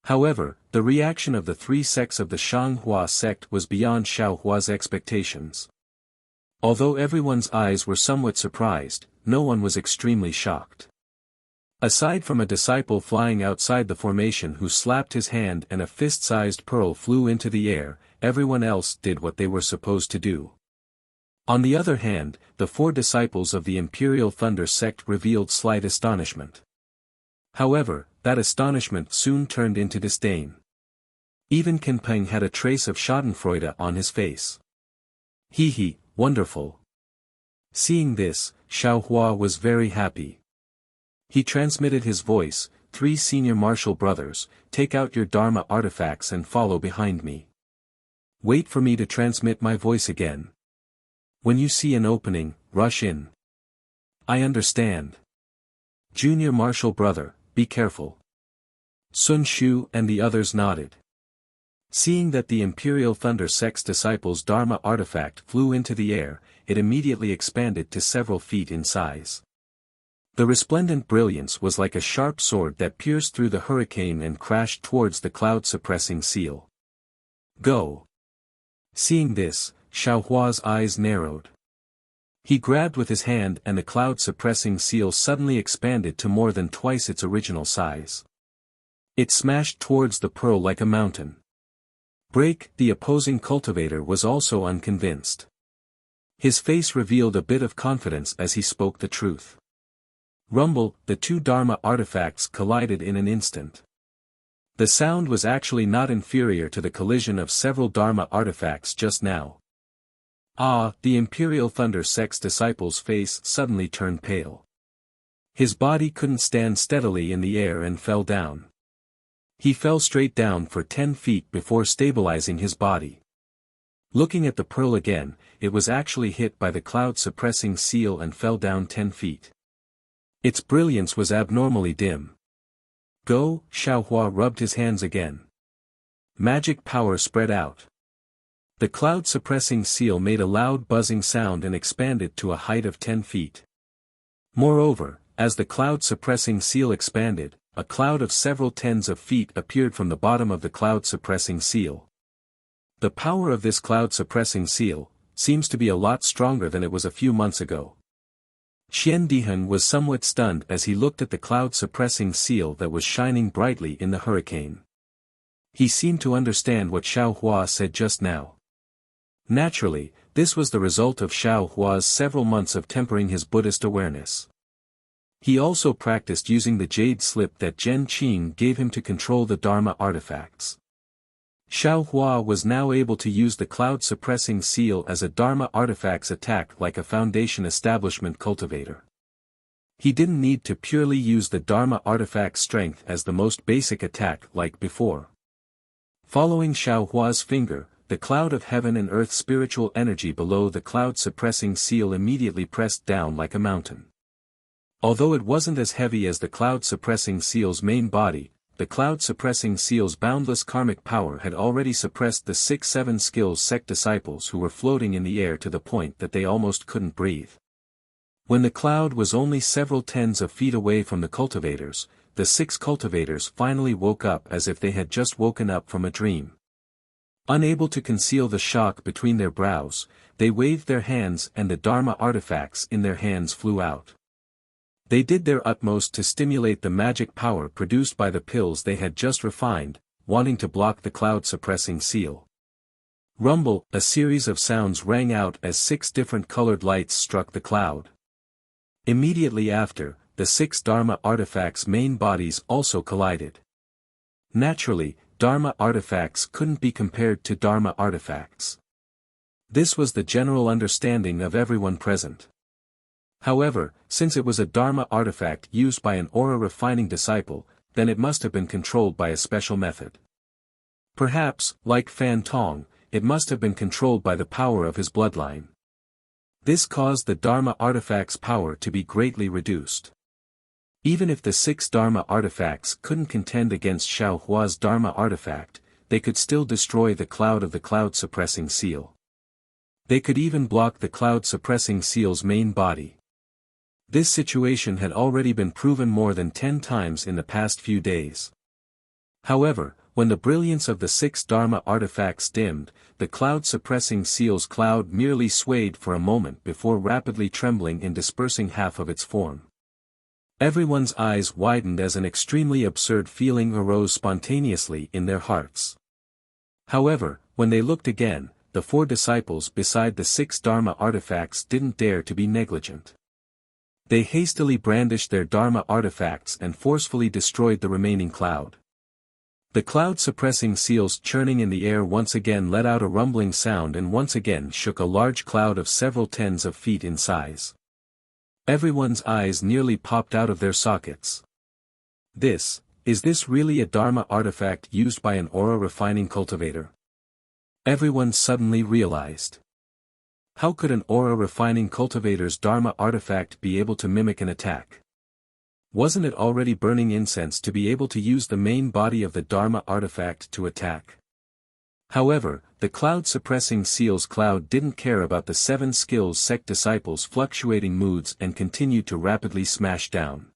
However, the reaction of the three sects of the Shanghua sect was beyond Xiao Hua's expectations. Although everyone's eyes were somewhat surprised, no one was extremely shocked. Aside from a disciple flying outside the formation who slapped his hand and a fist-sized pearl flew into the air, everyone else did what they were supposed to do. On the other hand, the four disciples of the Imperial Thunder sect revealed slight astonishment. However, that astonishment soon turned into disdain. Even Qin Peng had a trace of schadenfreude on his face. Hee, wonderful. Seeing this, Xiao Hua was very happy. He transmitted his voice, "Three senior martial brothers, take out your Dharma artifacts and follow behind me. Wait for me to transmit my voice again. When you see an opening, rush in." "I understand. Junior martial brother, be careful." Sun Shu and the others nodded. Seeing that the Imperial Thunder sect's disciples' Dharma artifact flew into the air, it immediately expanded to several feet in size. The resplendent brilliance was like a sharp sword that pierced through the hurricane and crashed towards the cloud-suppressing seal. "Go!" Seeing this, Xiao Hua's eyes narrowed. He grabbed with his hand and the cloud-suppressing seal suddenly expanded to more than twice its original size. It smashed towards the pearl like a mountain. Break, the opposing cultivator was also unconvinced. His face revealed a bit of confidence as he spoke the truth. Rumble, the two Dharma artifacts collided in an instant. The sound was actually not inferior to the collision of several Dharma artifacts just now. The Imperial Thunder sect's disciple's face suddenly turned pale. His body couldn't stand steadily in the air and fell down. He fell straight down for 10 feet before stabilizing his body. Looking at the pearl again, it was actually hit by the cloud-suppressing seal and fell down 10 feet. Its brilliance was abnormally dim. "Go!" Xiao Hua rubbed his hands again. Magic power spread out. The cloud-suppressing seal made a loud buzzing sound and expanded to a height of 10 feet. Moreover, as the cloud-suppressing seal expanded, a cloud of several tens of feet appeared from the bottom of the cloud-suppressing seal. The power of this cloud-suppressing seal seems to be a lot stronger than it was a few months ago. Xian Dihan was somewhat stunned as he looked at the cloud-suppressing seal that was shining brightly in the hurricane. He seemed to understand what Xiao Hua said just now. Naturally, this was the result of Xiao Hua's several months of tempering his Buddhist awareness. He also practiced using the jade slip that Zhen Qing gave him to control the Dharma artifacts. Xiao Hua was now able to use the cloud-suppressing seal as a Dharma artifacts attack like a Foundation establishment cultivator. He didn't need to purely use the Dharma artifact's strength as the most basic attack like before. Following Xiao Hua's finger, the cloud of heaven and earth spiritual energy below the cloud-suppressing seal immediately pressed down like a mountain. Although it wasn't as heavy as the cloud-suppressing seal's main body, the cloud-suppressing seal's boundless karmic power had already suppressed the 6-7 skills sect disciples who were floating in the air to the point that they almost couldn't breathe. When the cloud was only several tens of feet away from the cultivators, the 6 cultivators finally woke up as if they had just woken up from a dream. Unable to conceal the shock between their brows, they waved their hands and the Dharma artifacts in their hands flew out. They did their utmost to stimulate the magic power produced by the pills they had just refined, wanting to block the cloud-suppressing seal. Rumble, a series of sounds rang out as 6 different colored lights struck the cloud. Immediately after, the 6 Dharma artifacts' main bodies also collided. Naturally, Dharma artifacts couldn't be compared to Dharma artifacts. This was the general understanding of everyone present. However, since it was a Dharma artifact used by an aura-refining disciple, then it must have been controlled by a special method. Perhaps, like Fan Tong, it must have been controlled by the power of his bloodline. This caused the Dharma artifact's power to be greatly reduced. Even if the 6 Dharma artifacts couldn't contend against Xiao Hua's Dharma artifact, they could still destroy the cloud of the cloud-suppressing seal. They could even block the cloud-suppressing seal's main body. This situation had already been proven more than 10 times in the past few days. However, when the brilliance of the 6 Dharma artifacts dimmed, the cloud-suppressing seal's cloud merely swayed for a moment before rapidly trembling and dispersing half of its form. Everyone's eyes widened as an extremely absurd feeling arose spontaneously in their hearts. However, when they looked again, the 4 disciples beside the 6 Dharma artifacts didn't dare to be negligent. They hastily brandished their Dharma artifacts and forcefully destroyed the remaining cloud. The cloud-suppressing seals churning in the air once again let out a rumbling sound and once again shook a large cloud of several tens of feet in size. Everyone's eyes nearly popped out of their sockets. Is this really a Dharma artifact used by an aura-refining cultivator? Everyone suddenly realized. How could an aura-refining cultivator's Dharma artifact be able to mimic an attack? Wasn't it already burning incense to be able to use the main body of the Dharma artifact to attack? However, the cloud-suppressing seal's cloud didn't care about the 7 skills sect disciples' fluctuating moods and continued to rapidly smash down.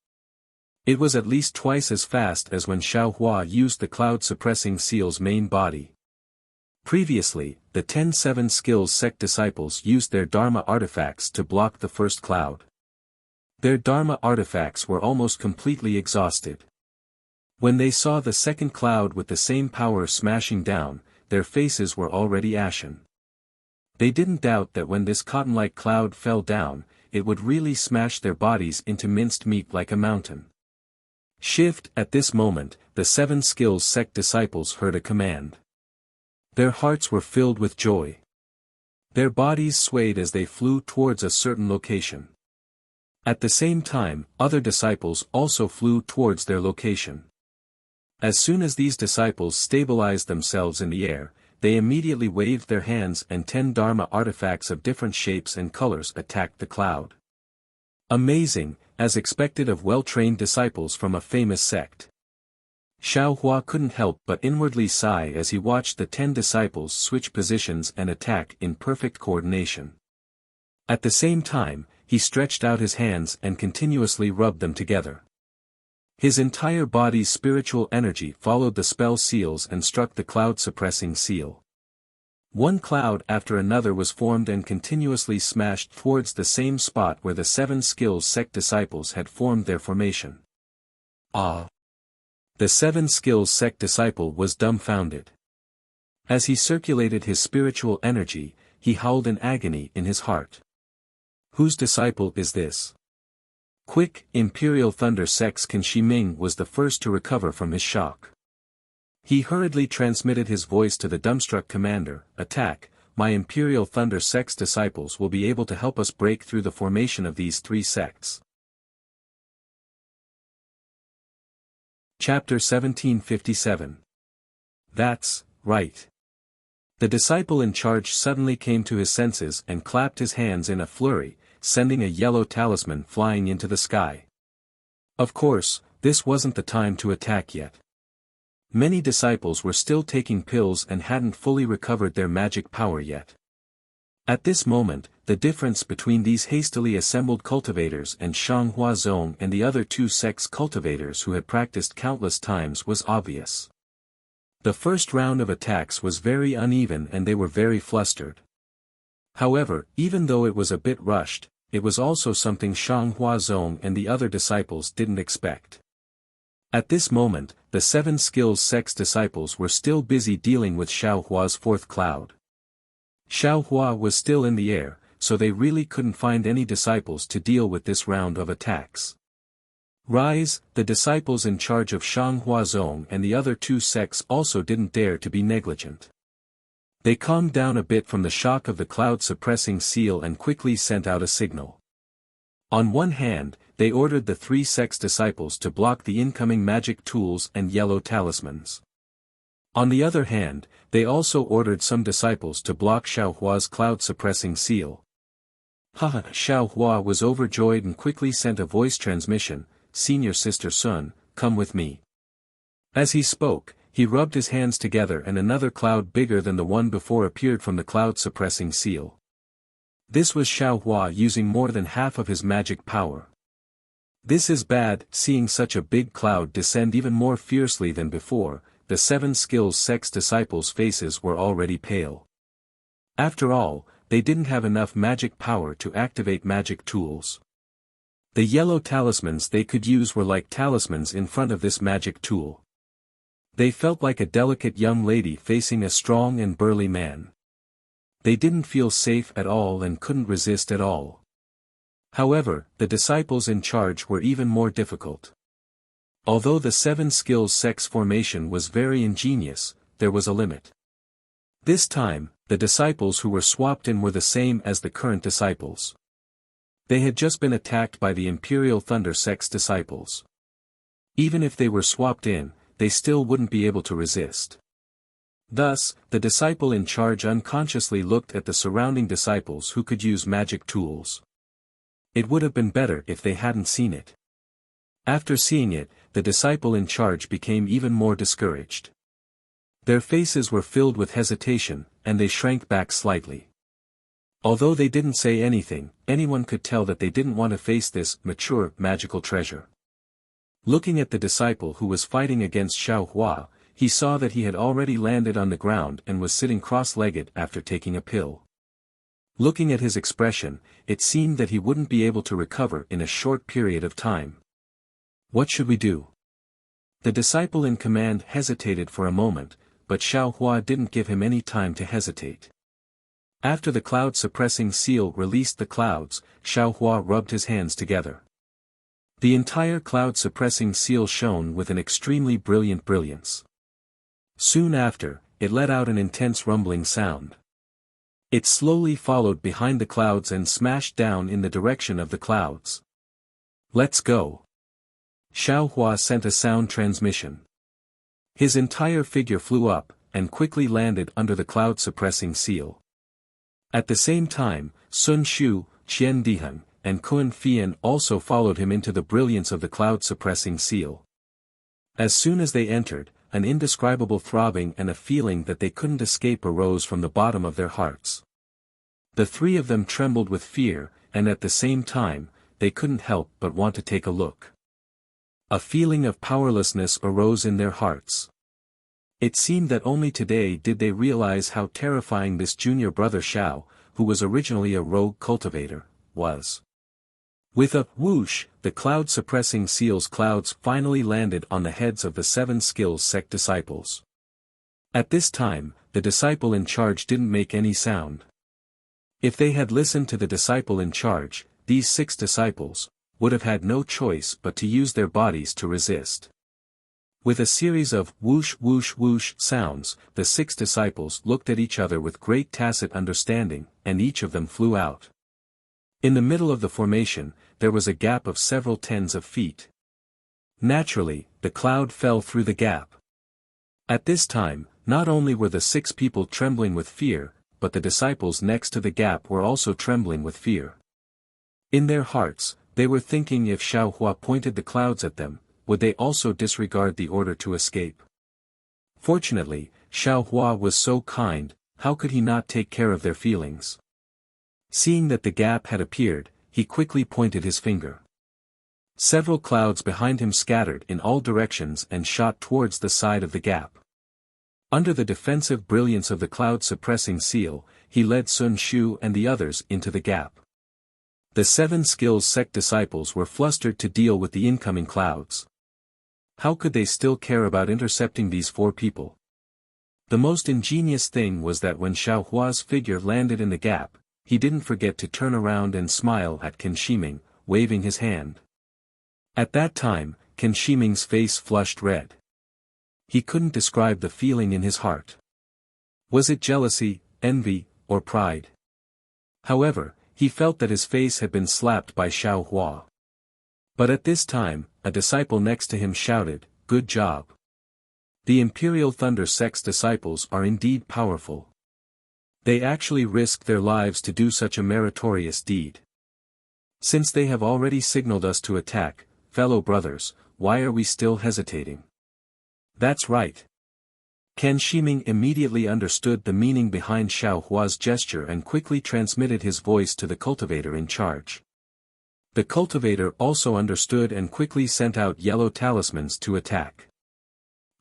It was at least twice as fast as when Xiao Hua used the cloud-suppressing seal's main body. Previously, the 10-7 skills sect disciples used their Dharma artifacts to block the first cloud. Their Dharma artifacts were almost completely exhausted. When they saw the second cloud with the same power smashing down, their faces were already ashen. They didn't doubt that when this cotton-like cloud fell down, it would really smash their bodies into minced meat like a mountain. Shift. At this moment, the 7 skills sect disciples heard a command. Their hearts were filled with joy. Their bodies swayed as they flew towards a certain location. At the same time, other disciples also flew towards their location. As soon as these disciples stabilized themselves in the air, they immediately waved their hands and 10 Dharma artifacts of different shapes and colors attacked the cloud. Amazing, as expected of well-trained disciples from a famous sect. Xiao Hua couldn't help but inwardly sigh as he watched the 10 disciples switch positions and attack in perfect coordination. At the same time, he stretched out his hands and continuously rubbed them together. His entire body's spiritual energy followed the spell seals and struck the cloud-suppressing seal. One cloud after another was formed and continuously smashed towards the same spot where the 7 skills sect disciples had formed their formation. Ah! The 7 skills sect disciple was dumbfounded. As he circulated his spiritual energy, he howled in agony in his heart. Whose disciple is this? Quick, Imperial Thunder Sect's Qin Shi Ming was the first to recover from his shock. He hurriedly transmitted his voice to the dumbstruck commander. Attack, my Imperial Thunder Sect's disciples will be able to help us break through the formation of these 3 sects. Chapter 1757. That's right. The disciple in charge suddenly came to his senses and clapped his hands in a flurry, sending a yellow talisman flying into the sky. Of course, this wasn't the time to attack yet. Many disciples were still taking pills and hadn't fully recovered their magic power yet. At this moment, the difference between these hastily assembled cultivators and Shanghua Zong and the other two sects cultivators who had practiced countless times was obvious. The first round of attacks was very uneven and they were very flustered. However, even though it was a bit rushed, it was also something Shanghua Zong and the other disciples didn't expect. At this moment, the 7 skills sect's disciples were still busy dealing with Xiaohua's fourth cloud. Xiaohua was still in the air, so they really couldn't find any disciples to deal with this round of attacks. Rise, the disciples in charge of Shanghua Zong and the other two sects also didn't dare to be negligent. They calmed down a bit from the shock of the cloud-suppressing seal and quickly sent out a signal. On one hand, they ordered the 3 sects disciples to block the incoming magic tools and yellow talismans. On the other hand, they also ordered some disciples to block Xiaohua's cloud-suppressing seal. Xiaohua was overjoyed and quickly sent a voice transmission, "Senior Sister Sun, come with me." As he spoke, he rubbed his hands together and another cloud bigger than the one before appeared from the cloud-suppressing seal. This was Xiaohua using more than half of his magic power. This is bad. Seeing such a big cloud descend even more fiercely than before, the 7 skills sect's disciples' faces were already pale. After all, they didn't have enough magic power to activate magic tools. The yellow talismans they could use were like talismans in front of this magic tool. They felt like a delicate young lady facing a strong and burly man. They didn't feel safe at all and couldn't resist at all. However, the disciples in charge were even more difficult. Although the 7 skills sect's formation was very ingenious, there was a limit. This time, the disciples who were swapped in were the same as the current disciples. They had just been attacked by the Imperial Thunder sect's disciples. Even if they were swapped in, they still wouldn't be able to resist. Thus, the disciple in charge unconsciously looked at the surrounding disciples who could use magic tools. It would have been better if they hadn't seen it. After seeing it, the disciple in charge became even more discouraged. Their faces were filled with hesitation, and they shrank back slightly. Although they didn't say anything, anyone could tell that they didn't want to face this mature, magical treasure. Looking at the disciple who was fighting against Xiaohua, he saw that he had already landed on the ground and was sitting cross-legged after taking a pill. Looking at his expression, it seemed that he wouldn't be able to recover in a short period of time. What should we do? The disciple in command hesitated for a moment, but Xiaohua didn't give him any time to hesitate. After the cloud-suppressing seal released the clouds, Xiaohua rubbed his hands together. The entire cloud-suppressing seal shone with an extremely brilliant brilliance. Soon after, it let out an intense rumbling sound. It slowly followed behind the clouds and smashed down in the direction of the clouds. "Let's go." Xiaohua sent a sound transmission. His entire figure flew up, and quickly landed under the cloud-suppressing seal. At the same time, Sun Shu, Qian Dihan, and Kun Fian also followed him into the brilliance of the cloud-suppressing seal. As soon as they entered, an indescribable throbbing and a feeling that they couldn't escape arose from the bottom of their hearts. The 3 of them trembled with fear, and at the same time, they couldn't help but want to take a look. A feeling of powerlessness arose in their hearts. It seemed that only today did they realize how terrifying this junior brother Xiao, who was originally a rogue cultivator, was. With a whoosh, the cloud-suppressing seal's clouds finally landed on the heads of the 7 skills sect disciples. At this time, the disciple in charge didn't make any sound. If they had listened to the disciple in charge, these 6 disciples would have had no choice but to use their bodies to resist. With a series of whoosh whoosh whoosh sounds, the 6 disciples looked at each other with great tacit understanding, and each of them flew out. In the middle of the formation, there was a gap of several tens of feet. Naturally, the cloud fell through the gap. At this time, not only were the 6 people trembling with fear, but the disciples next to the gap were also trembling with fear. In their hearts, they were thinking if Xiaohua pointed the clouds at them, would they also disregard the order to escape? Fortunately, Xiaohua was so kind, how could he not take care of their feelings? Seeing that the gap had appeared, he quickly pointed his finger. Several clouds behind him scattered in all directions and shot towards the side of the gap. Under the defensive brilliance of the cloud-suppressing seal, he led Sun Shu and the others into the gap. The 7 skills sect disciples were flustered to deal with the incoming clouds. How could they still care about intercepting these 4 people? The most ingenious thing was that when Xiaohua's figure landed in the gap, he didn't forget to turn around and smile at Qin Shiming, waving his hand. At that time, Qin Shiming's face flushed red. He couldn't describe the feeling in his heart. Was it jealousy, envy, or pride? However, he felt that his face had been slapped by Xiaohua. But at this time, a disciple next to him shouted, "Good job. The Imperial Thunder Sect's disciples are indeed powerful. They actually risked their lives to do such a meritorious deed. Since they have already signaled us to attack, fellow brothers, why are we still hesitating?" That's right. Qin Shiming immediately understood the meaning behind Xiaohua's gesture and quickly transmitted his voice to the cultivator in charge. The cultivator also understood and quickly sent out yellow talismans to attack.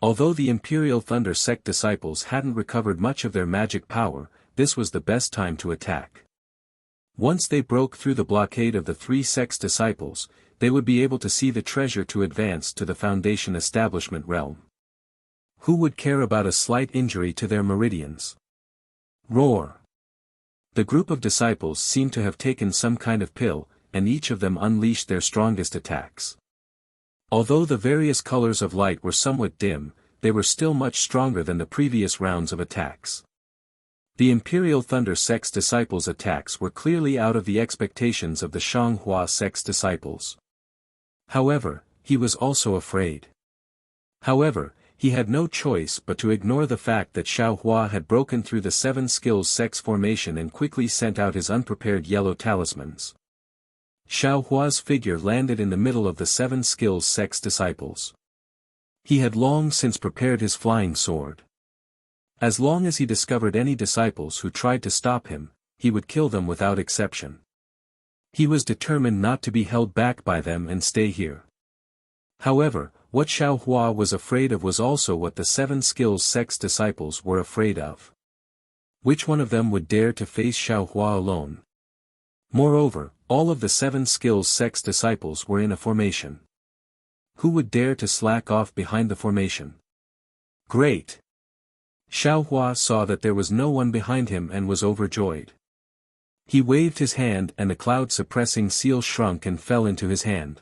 Although the Imperial Thunder Sect disciples hadn't recovered much of their magic power, this was the best time to attack. Once they broke through the blockade of the 3 sects disciples, they would be able to see the treasure to advance to the Foundation establishment realm. Who would care about a slight injury to their meridians? Roar! The group of disciples seemed to have taken some kind of pill, and each of them unleashed their strongest attacks. Although the various colors of light were somewhat dim, they were still much stronger than the previous rounds of attacks. The Imperial Thunder Sect's disciples' attacks were clearly out of the expectations of the Shanghua Sect's disciples. However, he was also afraid. However, he had no choice but to ignore the fact that Xiaohua had broken through the 7 skills sect's formation and quickly sent out his unprepared yellow talismans. Xiaohua's figure landed in the middle of the 7 skills sect's disciples. He had long since prepared his flying sword. As long as he discovered any disciples who tried to stop him, he would kill them without exception. He was determined not to be held back by them and stay here. However, what Xiaohua was afraid of was also what the 7 skills sect's disciples were afraid of. Which one of them would dare to face Xiaohua alone? Moreover, all of the 7 skills sect's disciples were in a formation. Who would dare to slack off behind the formation? Great! Xiaohua saw that there was no one behind him and was overjoyed. He waved his hand and the cloud-suppressing seal shrunk and fell into his hand.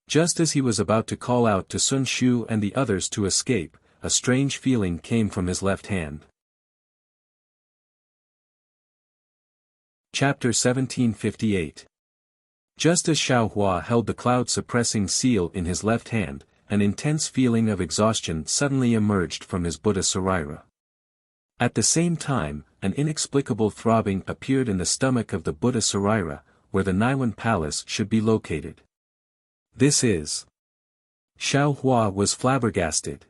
Just as he was about to call out to Sun Shu and the others to escape, a strange feeling came from his left hand. Chapter 1758. Just as Xiaohua held the cloud-suppressing seal in his left hand, an intense feeling of exhaustion suddenly emerged from his Buddha Sarira. At the same time, an inexplicable throbbing appeared in the stomach of the Buddha Sarira, where the Naiwan Palace should be located. This is... Xiaohua was flabbergasted.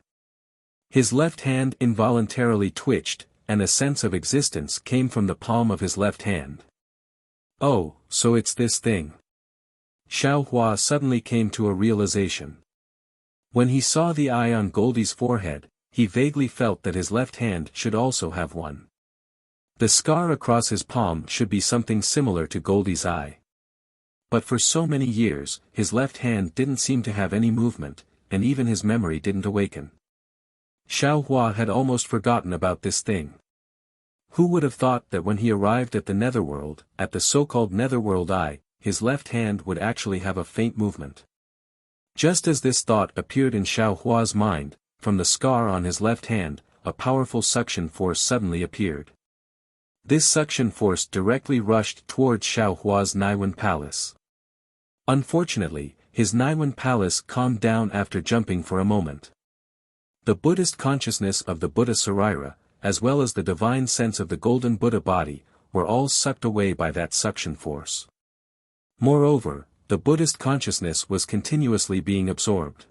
His left hand involuntarily twitched, and a sense of existence came from the palm of his left hand. Oh, so it's this thing. Xiaohua suddenly came to a realization. When he saw the eye on Goldie's forehead, he vaguely felt that his left hand should also have one. The scar across his palm should be something similar to Goldie's eye. But for so many years, his left hand didn't seem to have any movement, and even his memory didn't awaken. Xiaohua had almost forgotten about this thing. Who would have thought that when he arrived at the Netherworld, at the so-called Netherworld Eye, his left hand would actually have a faint movement? Just as this thought appeared in Xiaohua's mind, from the scar on his left hand, a powerful suction force suddenly appeared. This suction force directly rushed towards Xiaohua's Naiwan Palace. Unfortunately, his Naiwan palace calmed down after jumping for a moment. The Buddhist consciousness of the Buddha Sarira, as well as the divine sense of the golden Buddha body, were all sucked away by that suction force. Moreover, the Buddhist consciousness was continuously being absorbed.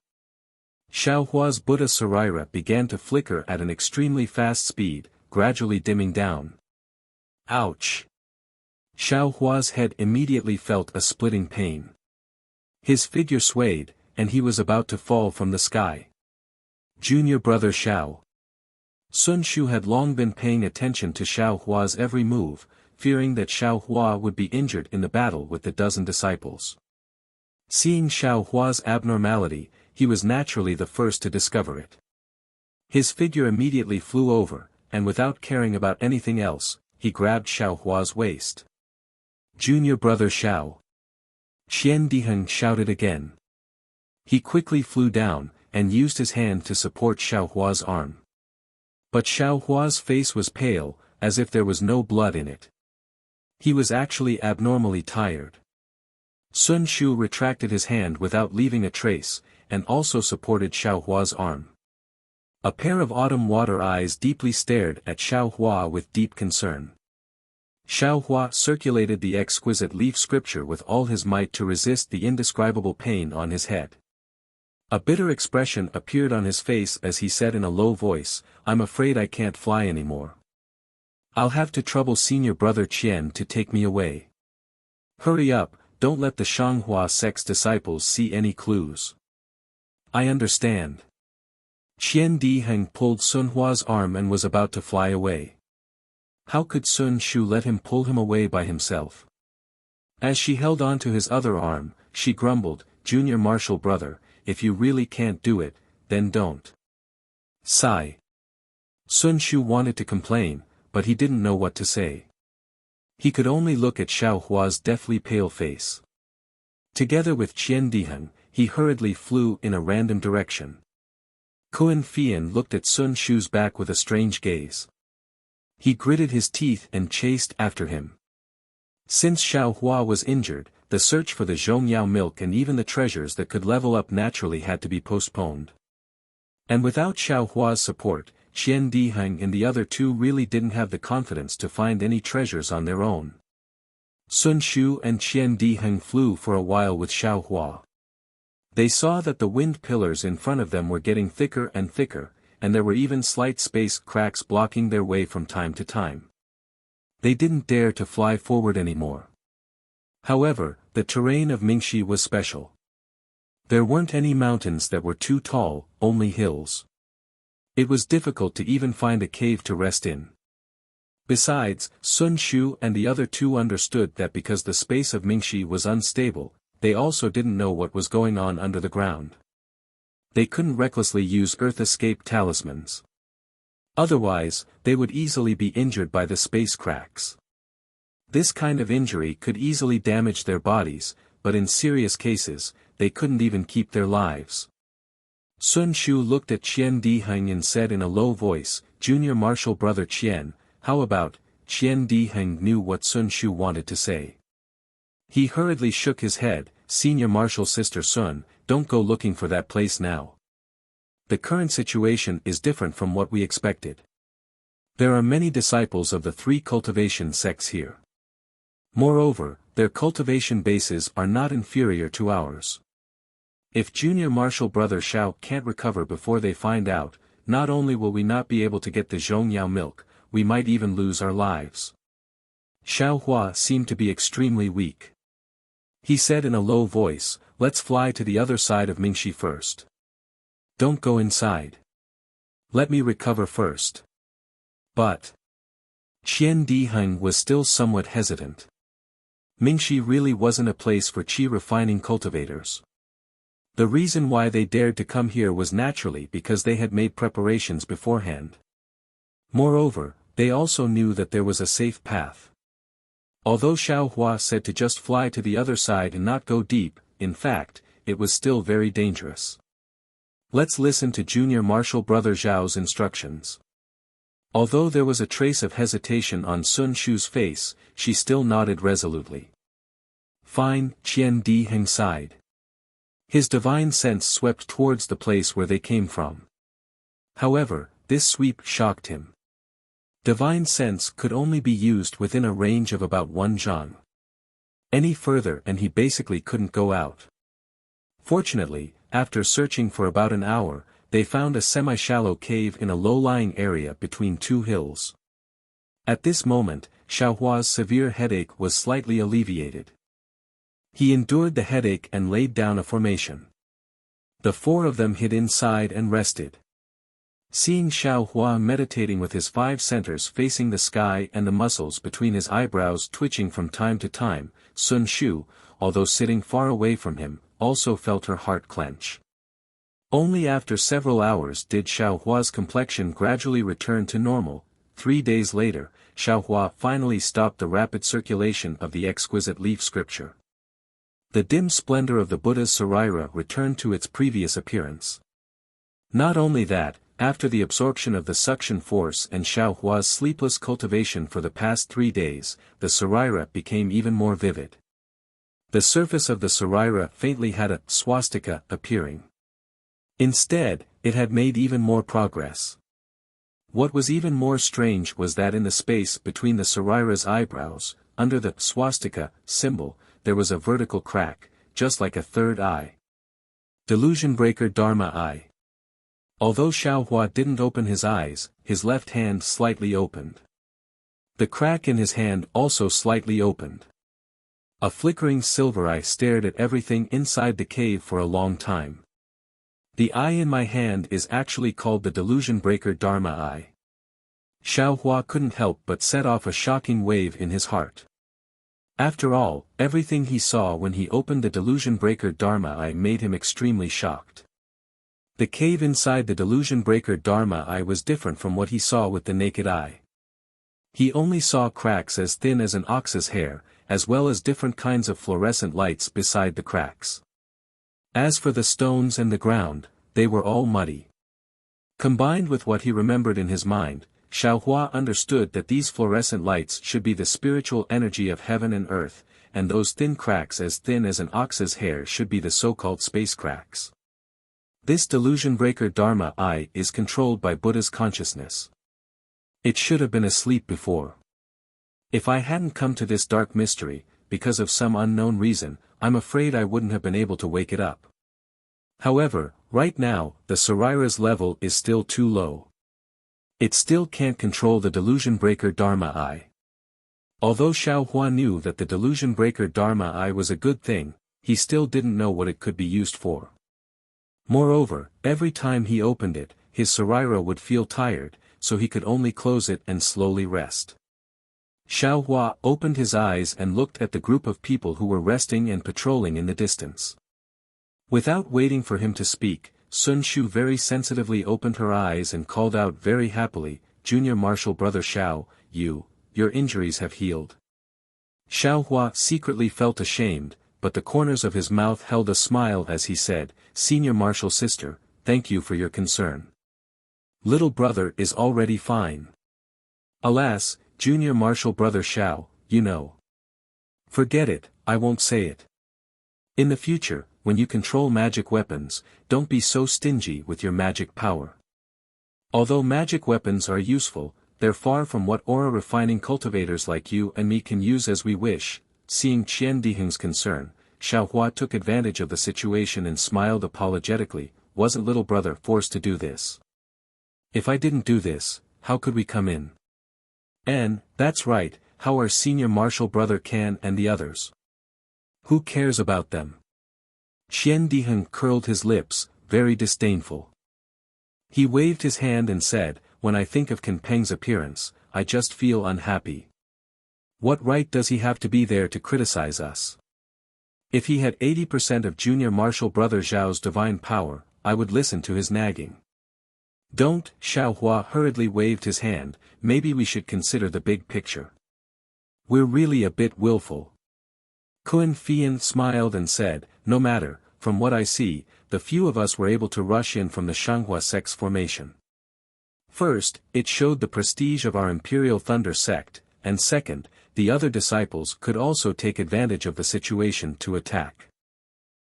Xiaohua's Buddha Sarira began to flicker at an extremely fast speed, gradually dimming down. Ouch! Xiaohua's head immediately felt a splitting pain. His figure swayed, and he was about to fall from the sky. Junior brother Xiao. Sun Shu had long been paying attention to Xiaohua's every move, fearing that Xiaohua would be injured in the battle with the dozen disciples. Seeing Xiaohua's abnormality, he was naturally the first to discover it. His figure immediately flew over, and without caring about anything else, he grabbed Xiaohua's waist. Junior brother Xiao. Qian Diheng shouted again. He quickly flew down, and used his hand to support Xiaohua's arm. But Xiaohua's face was pale, as if there was no blood in it. He was actually abnormally tired. Sun Shu retracted his hand without leaving a trace, and also supported Xiaohua's arm. A pair of autumn water eyes deeply stared at Xiaohua with deep concern. Xiaohua circulated the exquisite leaf scripture with all his might to resist the indescribable pain on his head. A bitter expression appeared on his face as he said in a low voice, "I'm afraid I can't fly anymore. I'll have to trouble senior brother Qian to take me away. Hurry up, don't let the Shanghua sect's disciples see any clues." "I understand." Qian Diheng pulled Sun Hua's arm and was about to fly away. How could Sun Shu let him pull him away by himself? As she held on to his other arm, she grumbled, "Junior martial brother, if you really can't do it, then don't." Sigh. Sun Shu wanted to complain, but he didn't know what to say. He could only look at Xiaohua's deathly pale face. Together with Qian Diheng, he hurriedly flew in a random direction. Kuan Fian looked at Sun Shu's back with a strange gaze. He gritted his teeth and chased after him. Since Xiaohua was injured, the search for the Zhongyao milk and even the treasures that could level up naturally had to be postponed. And without Xiaohua's support, Qian Diheng and the other two really didn't have the confidence to find any treasures on their own. Sun Shu and Qian Diheng flew for a while with Xiaohua. They saw that the wind pillars in front of them were getting thicker and thicker, and there were even slight space cracks blocking their way from time to time. They didn't dare to fly forward anymore. However, the terrain of Mingxi was special. There weren't any mountains that were too tall, only hills. It was difficult to even find a cave to rest in. Besides, Sun Shu and the other two understood that because the space of Mingxi was unstable, they also didn't know what was going on under the ground. They couldn't recklessly use earth escape talismans. Otherwise, they would easily be injured by the space cracks. This kind of injury could easily damage their bodies, but in serious cases, they couldn't even keep their lives. Sun Shu looked at Qian Diheng and said in a low voice, "Junior martial brother Qian, how about?" Qian Diheng knew what Sun Shu wanted to say. He hurriedly shook his head, "Senior martial sister Sun, don't go looking for that place now. The current situation is different from what we expected. There are many disciples of the three cultivation sects here. Moreover, their cultivation bases are not inferior to ours. If junior martial brother Xiao can't recover before they find out, not only will we not be able to get the Zhongyao milk, we might even lose our lives." Xiaohua seemed to be extremely weak. He said in a low voice, "Let's fly to the other side of Mingxi first. Don't go inside. Let me recover first." But Qian Diheng was still somewhat hesitant. Mingxi really wasn't a place for qi refining cultivators. The reason why they dared to come here was naturally because they had made preparations beforehand. Moreover, they also knew that there was a safe path. Although Xiaohua said to just fly to the other side and not go deep, in fact, it was still very dangerous. Let's listen to junior martial brother Zhao's instructions. Although there was a trace of hesitation on Sun Shu's face, she still nodded resolutely. Fine, Qian Diheng sighed. His divine sense swept towards the place where they came from. However, this sweep shocked him. Divine sense could only be used within a range of about 1 zhang. Any further and he basically couldn't go out. Fortunately, after searching for about an hour, they found a semi-shallow cave in a low-lying area between 2 hills. At this moment, Xiaohua's severe headache was slightly alleviated. He endured the headache and laid down a formation. The 4 of them hid inside and rested. Seeing Xiaohua meditating with his 5 centers facing the sky and the muscles between his eyebrows twitching from time to time, Sun Shu, although sitting far away from him, also felt her heart clench. Only after several hours did Xiaohua's complexion gradually return to normal. 3 days later, Xiaohua finally stopped the rapid circulation of the exquisite leaf scripture. The dim splendor of the Buddha's saraira returned to its previous appearance. Not only that, after the absorption of the suction force and Xiaohua's sleepless cultivation for the past 3 days, the saraira became even more vivid. The surface of the saraira faintly had a swastika appearing. Instead, it had made even more progress. What was even more strange was that in the space between the saraira's eyebrows, under the swastika symbol, there was a vertical crack, just like a third eye. Delusion breaker Dharma eye. Although Xiaohua didn't open his eyes, his left hand slightly opened. The crack in his hand also slightly opened. A flickering silver eye stared at everything inside the cave for a long time. The eye in my hand is actually called the delusion breaker Dharma eye. Xiaohua couldn't help but set off a shocking wave in his heart. After all, everything he saw when he opened the delusion breaker Dharma eye made him extremely shocked. The cave inside the delusion breaker Dharma eye was different from what he saw with the naked eye. He only saw cracks as thin as an ox's hair, as well as different kinds of fluorescent lights beside the cracks. As for the stones and the ground, they were all muddy. Combined with what he remembered in his mind, Xiaohua understood that these fluorescent lights should be the spiritual energy of heaven and earth, and those thin cracks as thin as an ox's hair should be the so-called space cracks. This delusion breaker Dharma eye is controlled by Buddha's consciousness. It should have been asleep before. If I hadn't come to this dark mystery, because of some unknown reason, I'm afraid I wouldn't have been able to wake it up. However, right now, the saraira's level is still too low. It still can't control the delusion breaker Dharma eye. Although Xiaohua knew that the delusion breaker Dharma eye was a good thing, he still didn't know what it could be used for. Moreover, every time he opened it, his saraira would feel tired, so he could only close it and slowly rest. Xiaohua opened his eyes and looked at the group of people who were resting and patrolling in the distance. Without waiting for him to speak, Sun Shu very sensitively opened her eyes and called out very happily, "Junior Marshal Brother Xiao, your injuries have healed." Xiaohua secretly felt ashamed, but the corners of his mouth held a smile as he said, "Senior Marshal Sister, thank you for your concern. Little brother is already fine. Alas, Junior Marshal Brother Xiao, you know. Forget it, I won't say it. In the future, when you control magic weapons, don't be so stingy with your magic power. Although magic weapons are useful, they're far from what aura-refining cultivators like you and me can use as we wish." Seeing Qian Diheng's concern, Xiaohua took advantage of the situation and smiled apologetically. "Wasn't little brother forced to do this? If I didn't do this, how could we come in? And, that's right, how are Senior Marshal Brother Can and the others? Who cares about them?" Qian Diheng curled his lips, very disdainful. He waved his hand and said, "When I think of Can Peng's appearance, I just feel unhappy. What right does he have to be there to criticize us? If he had 80% of Junior Marshal Brother Zhao's divine power, I would listen to his nagging." "Don't," Xiaohua hurriedly waved his hand, "maybe we should consider the big picture. We're really a bit willful." Kun Fian smiled and said, "No matter, from what I see, the few of us were able to rush in from the Shanghua sect's formation. First, it showed the prestige of our Imperial Thunder sect, and second, the other disciples could also take advantage of the situation to attack.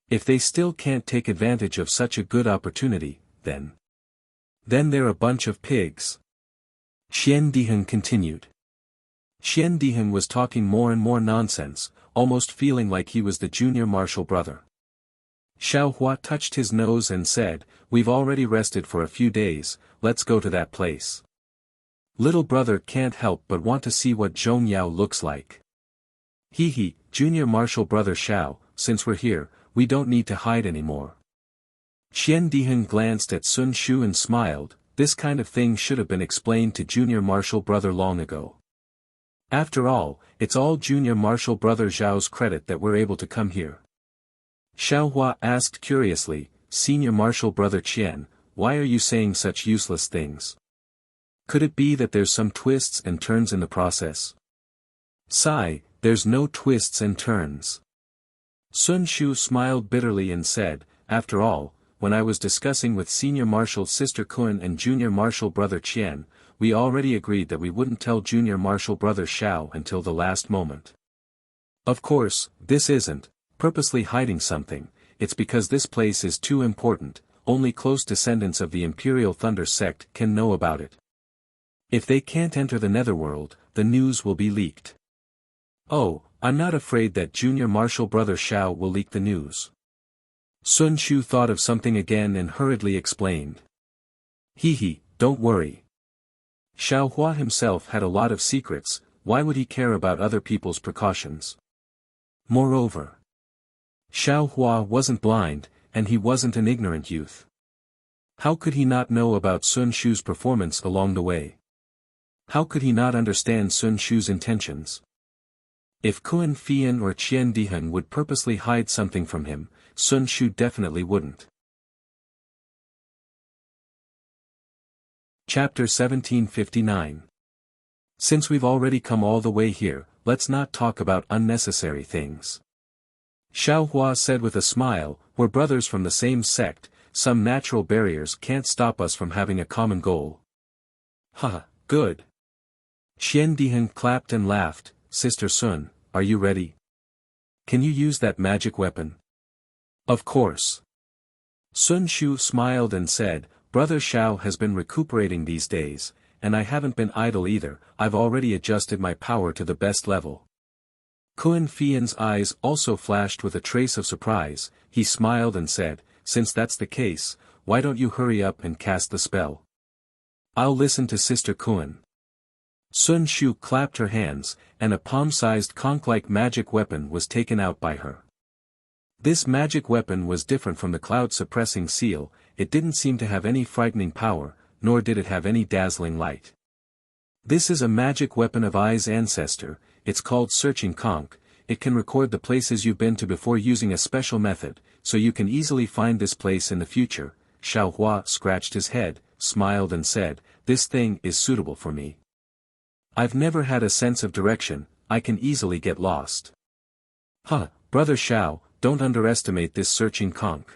If they still can't take advantage of such a good opportunity, then they're a bunch of pigs. Xian Diheng continued. Xian Diheng was talking more and more nonsense, almost feeling like he was the junior martial brother. Xiao Hua touched his nose and said, "We've already rested for a few days, let's go to that place." Little brother can't help but want to see what Zhong Yao looks like. Hee, junior martial brother Xiao, since we're here, we don't need to hide anymore. Xian Diheng glanced at Sun Shu and smiled. This kind of thing should have been explained to junior martial brother long ago. After all, it's all junior martial brother Zhao's credit that we're able to come here. Xiao Hua asked curiously, "Senior martial brother Qian, why are you saying such useless things? Could it be that there's some twists and turns in the process?" "Sigh, there's no twists and turns." Sun Shu smiled bitterly and said, "After all, when I was discussing with senior martial sister Kun and junior martial brother Qian, we already agreed that we wouldn't tell junior martial brother Xiao until the last moment. Of course, this isn't purposely hiding something, it's because this place is too important, only close descendants of the Imperial Thunder sect can know about it. If they can't enter the netherworld, the news will be leaked." "Oh, I'm not afraid that junior martial brother Xiao will leak the news." Sun Shu thought of something again and hurriedly explained. Hee, don't worry. Xiao Hua himself had a lot of secrets, why would he care about other people's precautions? Moreover, Xiao Hua wasn't blind, and he wasn't an ignorant youth. How could he not know about Sun Shu's performance along the way? How could he not understand Sun Shu's intentions? If Kun Fian or Qian Diheng would purposely hide something from him, Sun Shu definitely wouldn't. Chapter 1759. Since we've already come all the way here, let's not talk about unnecessary things. Xiao Hua said with a smile, "We're brothers from the same sect, some natural barriers can't stop us from having a common goal." "Ha, good." Qian Diheng clapped and laughed. "Sister Sun, are you ready? Can you use that magic weapon?" "Of course." Sun Shu smiled and said, "Brother Xiao has been recuperating these days, and I haven't been idle either, I've already adjusted my power to the best level." Kun Fian's eyes also flashed with a trace of surprise, he smiled and said, "Since that's the case, why don't you hurry up and cast the spell? I'll listen to Sister Kun." Sun Shu clapped her hands, and a palm-sized conch-like magic weapon was taken out by her. This magic weapon was different from the cloud-suppressing seal, it didn't seem to have any frightening power, nor did it have any dazzling light. This is a magic weapon of Ai's ancestor, it's called Searching Conch, it can record the places you've been to before using a special method, so you can easily find this place in the future. Xiao Hua scratched his head, smiled and said, "This thing is suitable for me. I've never had a sense of direction, I can easily get lost." "Huh, Brother Xiao, don't underestimate this Searching Conch."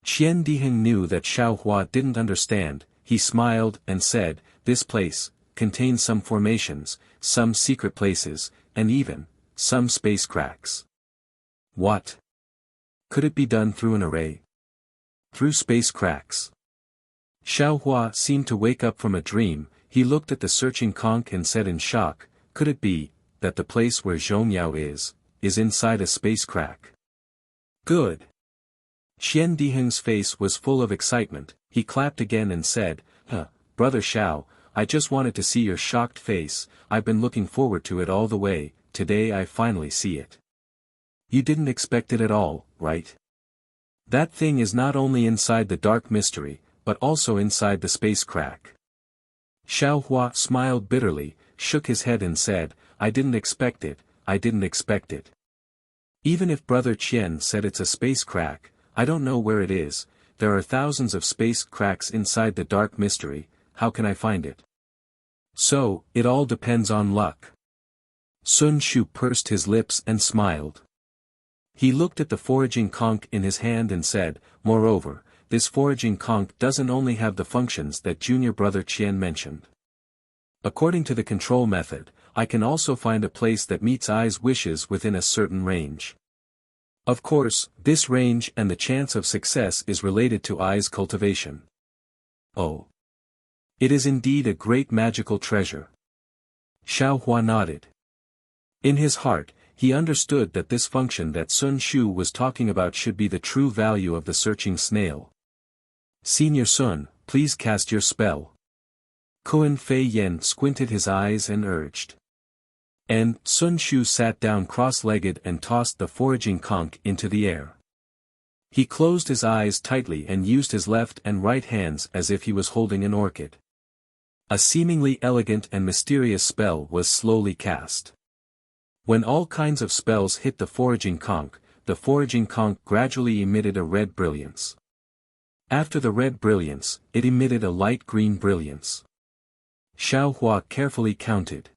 Qian Diheng knew that Xiao Hua didn't understand, he smiled and said, "This place contains some formations, some secret places, and even some space cracks." "What? Could it be done through an array? Through space cracks?" Xiao Hua seemed to wake up from a dream, he looked at the Searching Conch and said in shock, "Could it be that the place where Zhong Yao is inside a space crack?" "Good." Qian Diheng's face was full of excitement, he clapped again and said, Brother Xiao, I just wanted to see your shocked face, I've been looking forward to it all the way, today I finally see it." "You didn't expect it at all, right? That thing is not only inside the dark mystery, but also inside the space crack." Xiao Hua smiled bitterly, shook his head and said, "I didn't expect it, I didn't expect it. Even if Brother Qian said it's a space crack, I don't know where it is, there are thousands of space cracks inside the dark mystery, how can I find it? So, it all depends on luck." Sun Shu pursed his lips and smiled. He looked at the foraging conch in his hand and said, "Moreover, this foraging conch doesn't only have the functions that junior brother Qian mentioned. According to the control method, I can also find a place that meets Ai's wishes within a certain range. Of course, this range and the chance of success is related to Ai's cultivation. Oh. It is indeed a great magical treasure. Xiao Hua nodded. In his heart, he understood that this function that Sun Shu was talking about should be the true value of the searching snail. Senior Sun, please cast your spell. Kun Fei Yen squinted his eyes and urged. And Sun Shu sat down cross-legged and tossed the foraging conch into the air. He closed his eyes tightly and used his left and right hands as if he was holding an orchid. A seemingly elegant and mysterious spell was slowly cast. When all kinds of spells hit the foraging conch gradually emitted a red brilliance. After the red brilliance, it emitted a light green brilliance. Xiao Hua carefully counted.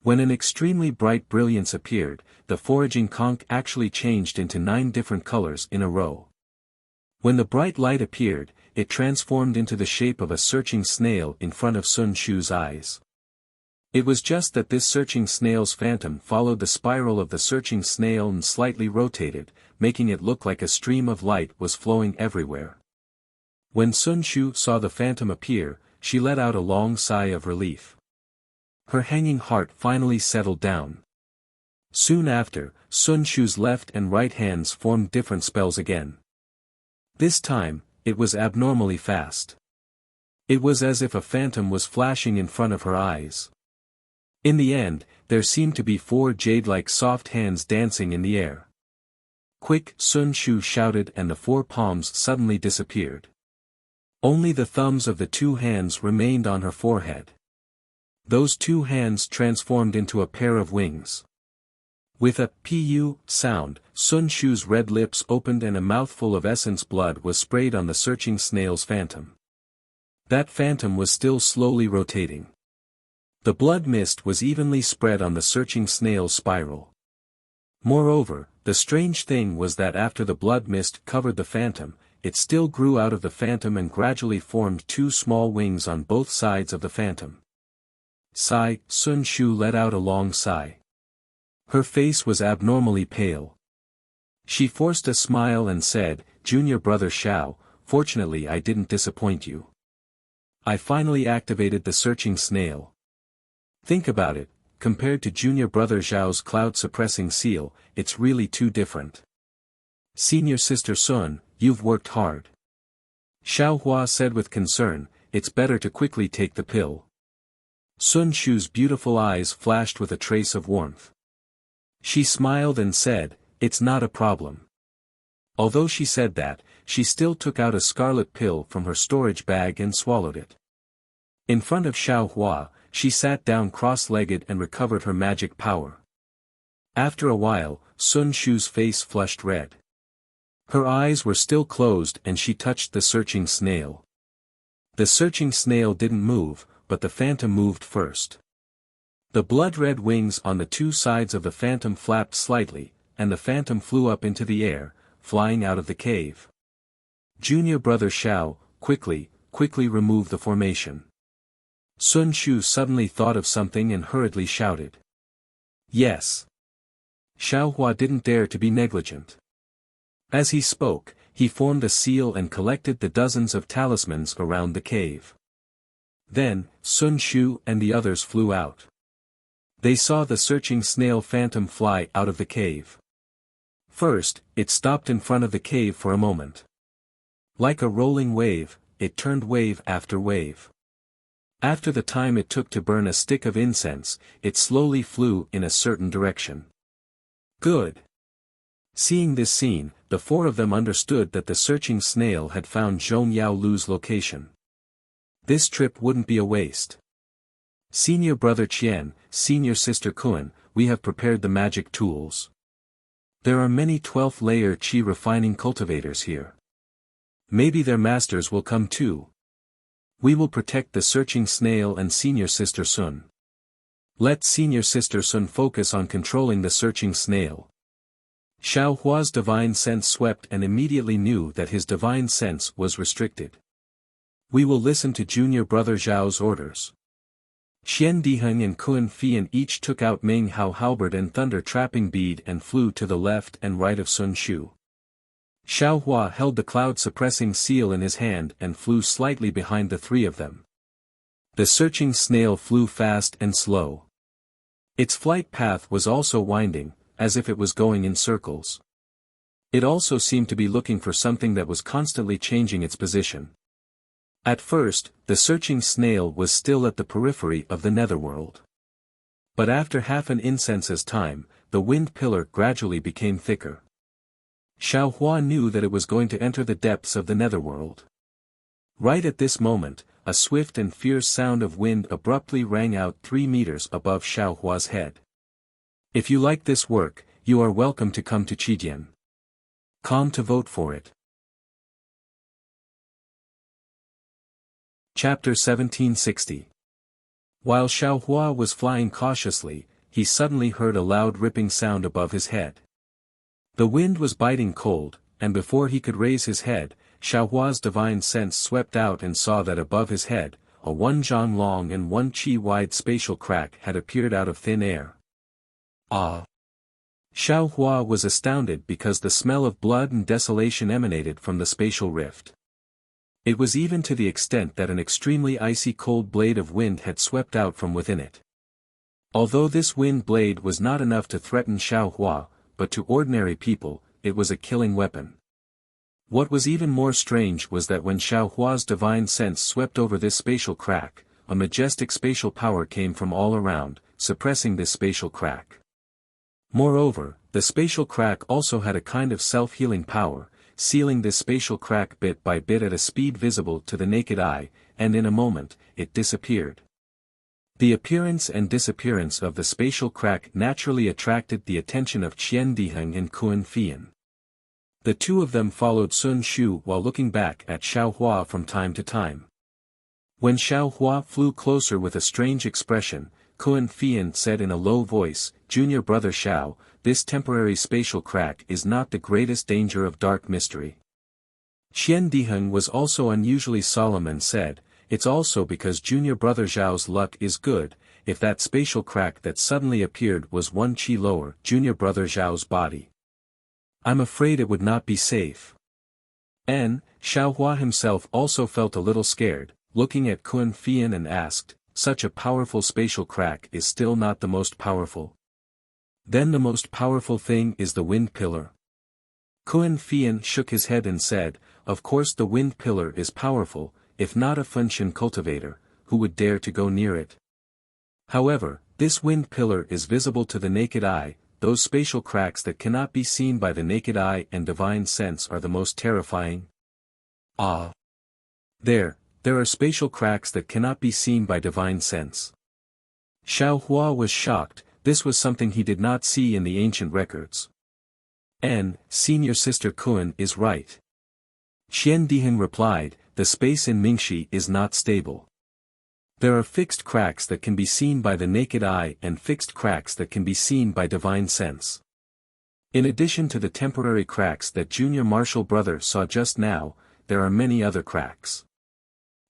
When an extremely bright brilliance appeared, the foraging conch actually changed into 9 different colors in a row. When the bright light appeared, it transformed into the shape of a searching snail in front of Sun Shu's eyes. It was just that this searching snail's phantom followed the spiral of the searching snail and slightly rotated, making it look like a stream of light was flowing everywhere. When Sun Shu saw the phantom appear, she let out a long sigh of relief. Her hanging heart finally settled down. Soon after, Sun Shu's left and right hands formed different spells again. This time, it was abnormally fast. It was as if a phantom was flashing in front of her eyes. In the end, there seemed to be 4 jade-like soft hands dancing in the air. Quick, Sun Shu shouted, and the 4 palms suddenly disappeared. Only the thumbs of the 2 hands remained on her forehead. Those 2 hands transformed into a pair of wings. With a "pu" sound, Sun Shu's red lips opened and a mouthful of essence blood was sprayed on the searching snail's phantom. That phantom was still slowly rotating. The blood mist was evenly spread on the searching snail's spiral. Moreover, the strange thing was that after the blood mist covered the phantom, it still grew out of the phantom and gradually formed 2 small wings on both sides of the phantom. Sigh, Sun Shu let out a long sigh. Her face was abnormally pale. She forced a smile and said, "Junior brother Xiao, fortunately I didn't disappoint you. I finally activated the searching snail. Think about it, compared to junior brother Zhao's cloud-suppressing seal, it's really too different. Senior sister Sun, you've worked hard." Xiao Hua said with concern, "It's better to quickly take the pill." Sun Shu's beautiful eyes flashed with a trace of warmth. She smiled and said, "It's not a problem." Although she said that, she still took out a scarlet pill from her storage bag and swallowed it. In front of Xiao Hua, she sat down cross-legged and recovered her magic power. After a while, Sun Shu's face flushed red. Her eyes were still closed and she touched the searching snail. The searching snail didn't move, but the phantom moved first. The blood-red wings on the 2 sides of the phantom flapped slightly, and the phantom flew up into the air, flying out of the cave. Junior brother Xiao, quickly remove the formation. Sun Shu suddenly thought of something and hurriedly shouted. Yes. Xiao Hua didn't dare to be negligent. As he spoke, he formed a seal and collected the dozens of talismans around the cave. Then, Sun Shu and the others flew out. They saw the searching snail phantom fly out of the cave. First, it stopped in front of the cave for a moment. Like a rolling wave, it turned wave after wave. After the time it took to burn a stick of incense, it slowly flew in a certain direction. Good. Seeing this scene, the 4 of them understood that the searching snail had found Zhong Yao Lu's location. This trip wouldn't be a waste. Senior brother Qian, senior sister Kun, we have prepared the magic tools. There are many 12th layer qi refining cultivators here. Maybe their masters will come too. We will protect the searching snail and senior sister Sun. Let senior sister Sun focus on controlling the searching snail. Xiao Hua's divine sense swept and immediately knew that his divine sense was restricted. We will listen to junior brother Zhao's orders. Xian Diheng and Kun Fian each took out Ming Hao halberd and thunder trapping bead and flew to the left and right of Sun Shu. Xiao Hua held the cloud-suppressing seal in his hand and flew slightly behind the three of them. The searching snail flew fast and slow. Its flight path was also winding, as if it was going in circles. It also seemed to be looking for something that was constantly changing its position. At first, the searching snail was still at the periphery of the netherworld. But after half an incense's time, the wind pillar gradually became thicker. Xiao Hua knew that it was going to enter the depths of the netherworld. Right at this moment, a swift and fierce sound of wind abruptly rang out 3 meters above Xiao Hua's head. If you like this work, you are welcome to come to Qidian. Come to vote for it. Chapter 1760. While Xiao Hua was flying cautiously, he suddenly heard a loud ripping sound above his head. The wind was biting cold, and before he could raise his head, Xiao Hua's divine sense swept out and saw that above his head, a 1 zhang long and 1 qi wide spatial crack had appeared out of thin air. Ah! Xiao Hua was astounded because the smell of blood and desolation emanated from the spatial rift. It was even to the extent that an extremely icy cold blade of wind had swept out from within it. Although this wind blade was not enough to threaten Xiao Hua, but to ordinary people, it was a killing weapon. What was even more strange was that when Xiao Hua's divine sense swept over this spatial crack, a majestic spatial power came from all around, suppressing this spatial crack. Moreover, the spatial crack also had a kind of self-healing power, sealing this spatial crack bit by bit at a speed visible to the naked eye, and in a moment, it disappeared. The appearance and disappearance of the spatial crack naturally attracted the attention of Qian Diheng and Kun Fian. The two of them followed Sun Shu while looking back at Xiao Hua from time to time. When Xiao Hua flew closer with a strange expression, Kun Fian said in a low voice, "Junior brother Xiao, this temporary spatial crack is not the greatest danger of dark mystery." Qian Diheng was also unusually solemn and said, "It's also because junior brother Zhao's luck is good. If that spatial crack that suddenly appeared was 1 qi lower, junior brother Zhao's body, I'm afraid it would not be safe." Xiao Hua himself also felt a little scared, looking at Kun Fian and asked, "Such a powerful spatial crack is still not the most powerful? Then the most powerful thing is the wind pillar?" Kun Fian shook his head and said, "Of course the wind pillar is powerful, if not a Funshan cultivator, who would dare to go near it? However, this wind pillar is visible to the naked eye. Those spatial cracks that cannot be seen by the naked eye and divine sense are the most terrifying." Ah! There are spatial cracks that cannot be seen by divine sense. Xiao Hua was shocked. This was something he did not see in the ancient records. Senior sister Kun is right. Qian Diheng replied, "The space in Mingxi is not stable. There are fixed cracks that can be seen by the naked eye and fixed cracks that can be seen by divine sense. In addition to the temporary cracks that junior martial brother saw just now, there are many other cracks.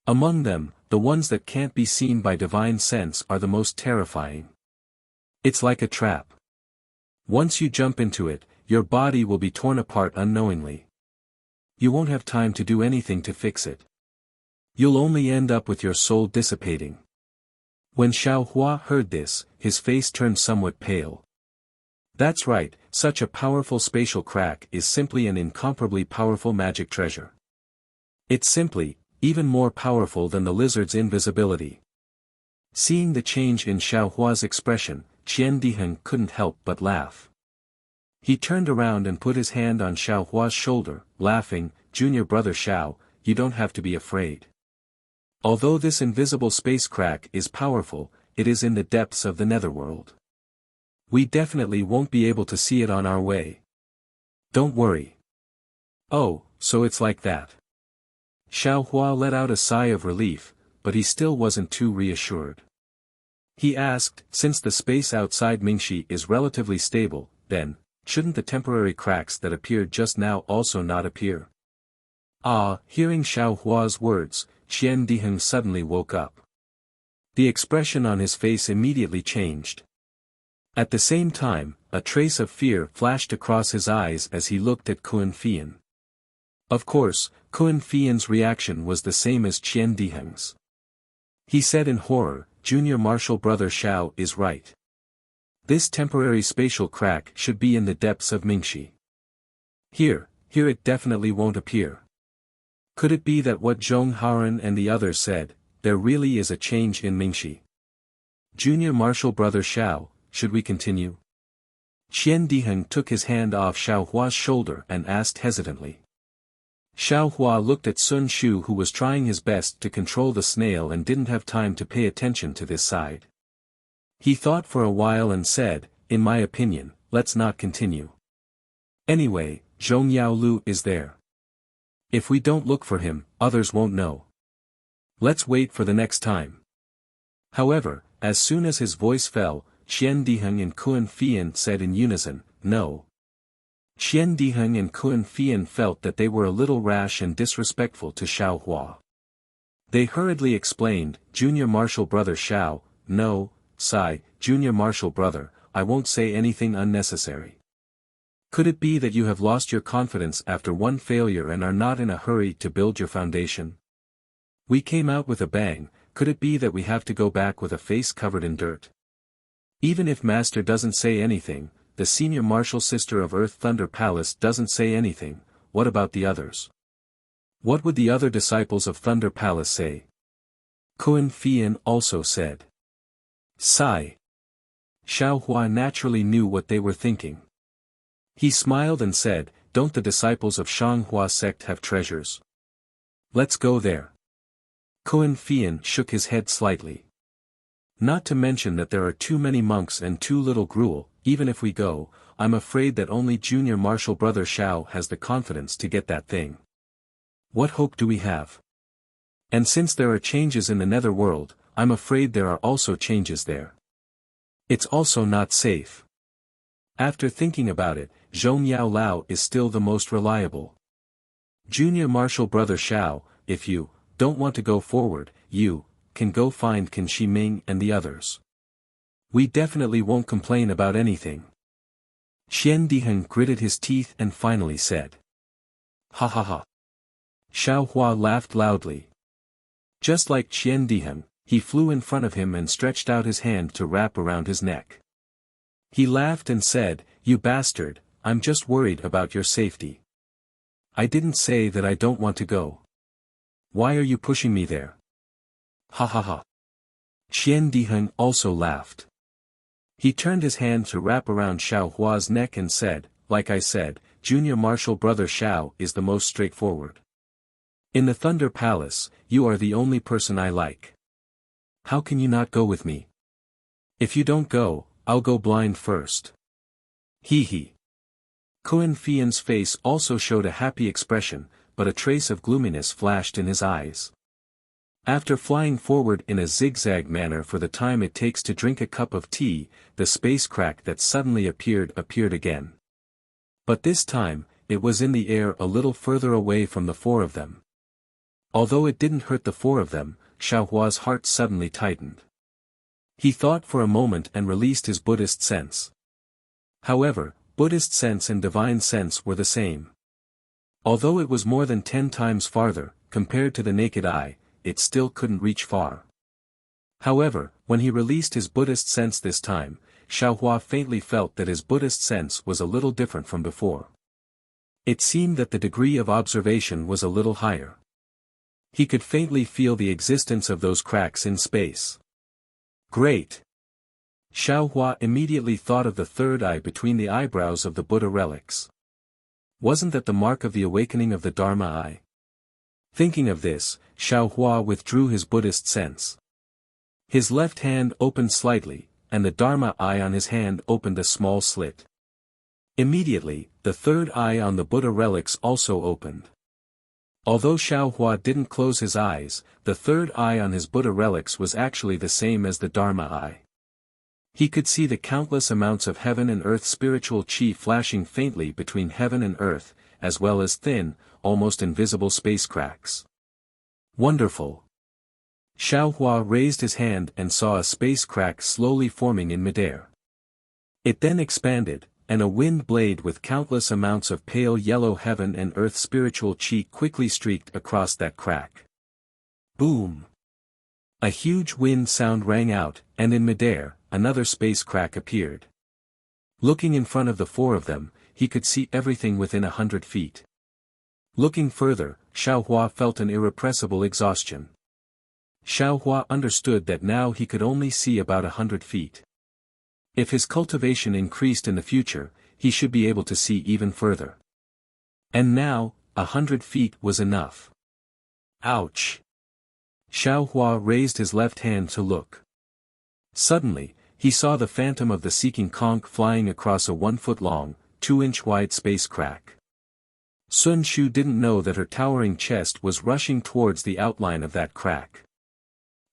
Among them, the ones that can't be seen by divine sense are the most terrifying. It's like a trap. Once you jump into it, your body will be torn apart unknowingly. You won't have time to do anything to fix it. You'll only end up with your soul dissipating." When Xiao Hua heard this, his face turned somewhat pale. That's right, such a powerful spatial crack is simply an incomparably powerful magic treasure. It's simply, even more powerful than the lizard's invisibility. Seeing the change in Xiao Hua's expression, Qian Diheng couldn't help but laugh. He turned around and put his hand on Xiao Hua's shoulder, laughing, "Junior brother Xiao, you don't have to be afraid. Although this invisible space crack is powerful, it is in the depths of the netherworld. We definitely won't be able to see it on our way. Don't worry." "Oh, so it's like that." Xiao Hua let out a sigh of relief, but he still wasn't too reassured. He asked, "Since the space outside Mingxi is relatively stable, then, shouldn't the temporary cracks that appeared just now also not appear?" Hearing Xiao Hua's words, Qian Diheng suddenly woke up. The expression on his face immediately changed. At the same time, a trace of fear flashed across his eyes as he looked at Kun Fian. Of course, Kun Fian's reaction was the same as Qian Diheng's. He said in horror, "Junior Marshal Brother Xiao is right. This temporary spatial crack should be in the depths of Mingxi. Here it definitely won't appear. Could it be that what Zhong Haoren and the others said, there really is a change in Mingxi? Junior Marshal Brother Xiao, should we continue?" Qian Diheng took his hand off Xiao Hua's shoulder and asked hesitantly. Xiao Hua looked at Sun Shu, who was trying his best to control the snail and didn't have time to pay attention to this side. He thought for a while and said, "In my opinion, let's not continue. Anyway, Zhong Yaolu is there. If we don't look for him, others won't know. Let's wait for the next time." However, as soon as his voice fell, Qian Diheng and Kun Fian said in unison, "No." Qian Diheng and Kun Fian felt that they were a little rash and disrespectful to Xiao Hua. They hurriedly explained, "Junior Marshal Brother Xiao, no, sigh, Junior Marshal Brother, I won't say anything unnecessary. Could it be that you have lost your confidence after one failure and are not in a hurry to build your foundation? We came out with a bang, could it be that we have to go back with a face covered in dirt? Even if Master doesn't say anything, the senior martial sister of Earth Thunder Palace doesn't say anything, what about the others? What would the other disciples of Thunder Palace say?" Kun Fian also said. Sigh. Xiao Hua naturally knew what they were thinking. He smiled and said, "Don't the disciples of Shanghua sect have treasures? Let's go there." Kun Fian shook his head slightly. "Not to mention that there are too many monks and too little gruel. Even if we go, I'm afraid that only Junior Marshal Brother Xiao has the confidence to get that thing. What hope do we have? And since there are changes in the nether world, I'm afraid there are also changes there. It's also not safe. After thinking about it, Zhong Yaolao is still the most reliable. Junior Marshal Brother Xiao, if you don't want to go forward, you can go find Qin Shi Ming and the others. We definitely won't complain about anything." Qian Diheng gritted his teeth and finally said. "Ha ha ha." Xiao Hua laughed loudly. Just like Qian Diheng, he flew in front of him and stretched out his hand to wrap around his neck. He laughed and said, "You bastard, I'm just worried about your safety. I didn't say that I don't want to go. Why are you pushing me there?" Ha ha ha. Qian Diheng also laughed. He turned his hand to wrap around Xiao Hua's neck and said, "Like I said, Junior Marshal Brother Xiao is the most straightforward. In the Thunder Palace, you are the only person I like. How can you not go with me? If you don't go, I'll go blind first." Hee hee. Kun Fian's face also showed a happy expression, but a trace of gloominess flashed in his eyes. After flying forward in a zigzag manner for the time it takes to drink a cup of tea, the space crack that suddenly appeared again. But this time, it was in the air a little further away from the four of them. Although it didn't hurt the four of them, Xiao Hua's heart suddenly tightened. He thought for a moment and released his Buddhist sense. However, Buddhist sense and divine sense were the same. Although it was more than 10 times farther, compared to the naked eye, it still couldn't reach far. However, when he released his Buddhist sense this time, Xiao Hua faintly felt that his Buddhist sense was a little different from before. It seemed that the degree of observation was a little higher. He could faintly feel the existence of those cracks in space. Great! Xiao Hua immediately thought of the third eye between the eyebrows of the Buddha relics. Wasn't that the mark of the awakening of the Dharma eye? Thinking of this, Xiao Hua withdrew his Buddhist sense. His left hand opened slightly, and the Dharma eye on his hand opened a small slit. Immediately, the third eye on the Buddha relics also opened. Although Xiao Hua didn't close his eyes, the third eye on his Buddha relics was actually the same as the Dharma eye. He could see the countless amounts of heaven and earth spiritual chi flashing faintly between heaven and earth, as well as thin, almost invisible space cracks. Wonderful! Xiaohua raised his hand and saw a space crack slowly forming in midair. It then expanded, and a wind blade with countless amounts of pale yellow heaven and earth spiritual chi quickly streaked across that crack. Boom! A huge wind sound rang out, and in midair, another space crack appeared. Looking in front of the four of them, he could see everything within 100 feet. Looking further, Xiaohua felt an irrepressible exhaustion. Xiaohua understood that now he could only see about 100 feet. If his cultivation increased in the future, he should be able to see even further. And now, 100 feet was enough. Ouch! Xiaohua raised his left hand to look. Suddenly, he saw the phantom of the seeking conch flying across a 1-foot-long, 2-inch-wide space crack. Sun Shu didn't know that her towering chest was rushing towards the outline of that crack.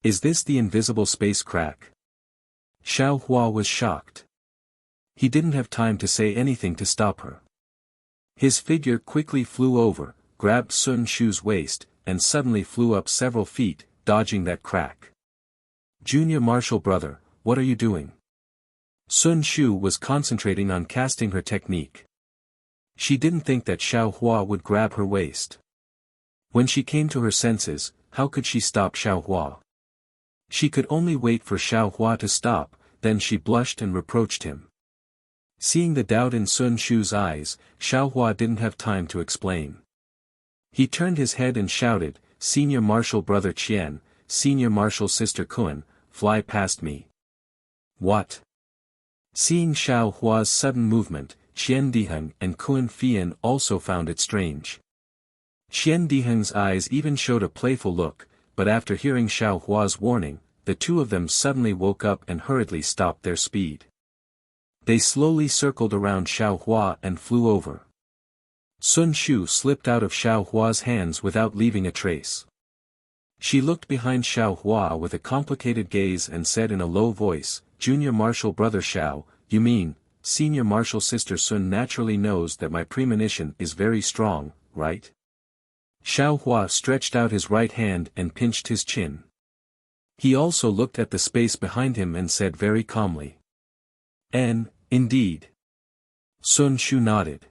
Is this the invisible space crack? Xiaohua was shocked. He didn't have time to say anything to stop her. His figure quickly flew over, grabbed Sun Shu's waist, and suddenly flew up several feet, dodging that crack. Junior Martial Brother, what are you doing? Sun Shu was concentrating on casting her technique. She didn't think that Xiaohua would grab her waist. When she came to her senses, how could she stop Xiaohua? She could only wait for Xiaohua to stop, then she blushed and reproached him. Seeing the doubt in Sun Shu's eyes, Xiaohua didn't have time to explain. He turned his head and shouted, Senior Martial Brother Qian, Senior Martial Sister Kun, fly past me. What? Seeing Xiaohua's sudden movement, Qian Diheng and Kun Fian also found it strange. Qian Diheng's eyes even showed a playful look, but after hearing Xiaohua's warning, the two of them suddenly woke up and hurriedly stopped their speed. They slowly circled around Xiaohua and flew over. Sun Shu slipped out of Xiaohua's hands without leaving a trace. She looked behind Xiaohua with a complicated gaze and said in a low voice, Junior Martial Brother Xiao, you mean, Senior Martial Sister Sun naturally knows that my premonition is very strong, right? Xiaohua stretched out his right hand and pinched his chin. He also looked at the space behind him and said very calmly. Indeed. Sun Shu nodded.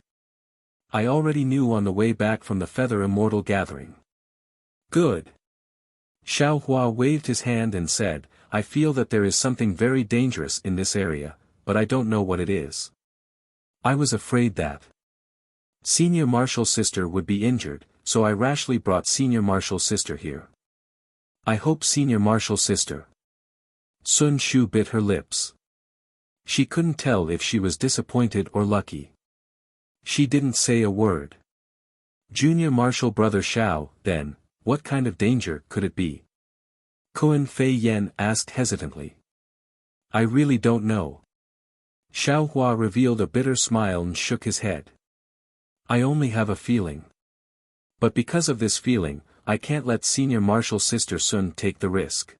I already knew on the way back from the Feather Immortal gathering. Good. Xiaohua waved his hand and said, I feel that there is something very dangerous in this area, but I don't know what it is. I was afraid that Senior Martial Sister would be injured, so I rashly brought Senior Martial Sister here. I hope Senior Martial Sister. Sun Shu bit her lips. She couldn't tell if she was disappointed or lucky. She didn't say a word. Junior Martial Brother Xiao, then, what kind of danger could it be? Kun Fei Yen asked hesitantly. I really don't know. Xiaohua revealed a bitter smile and shook his head. I only have a feeling. But because of this feeling, I can't let Senior Martial Sister Sun take the risk.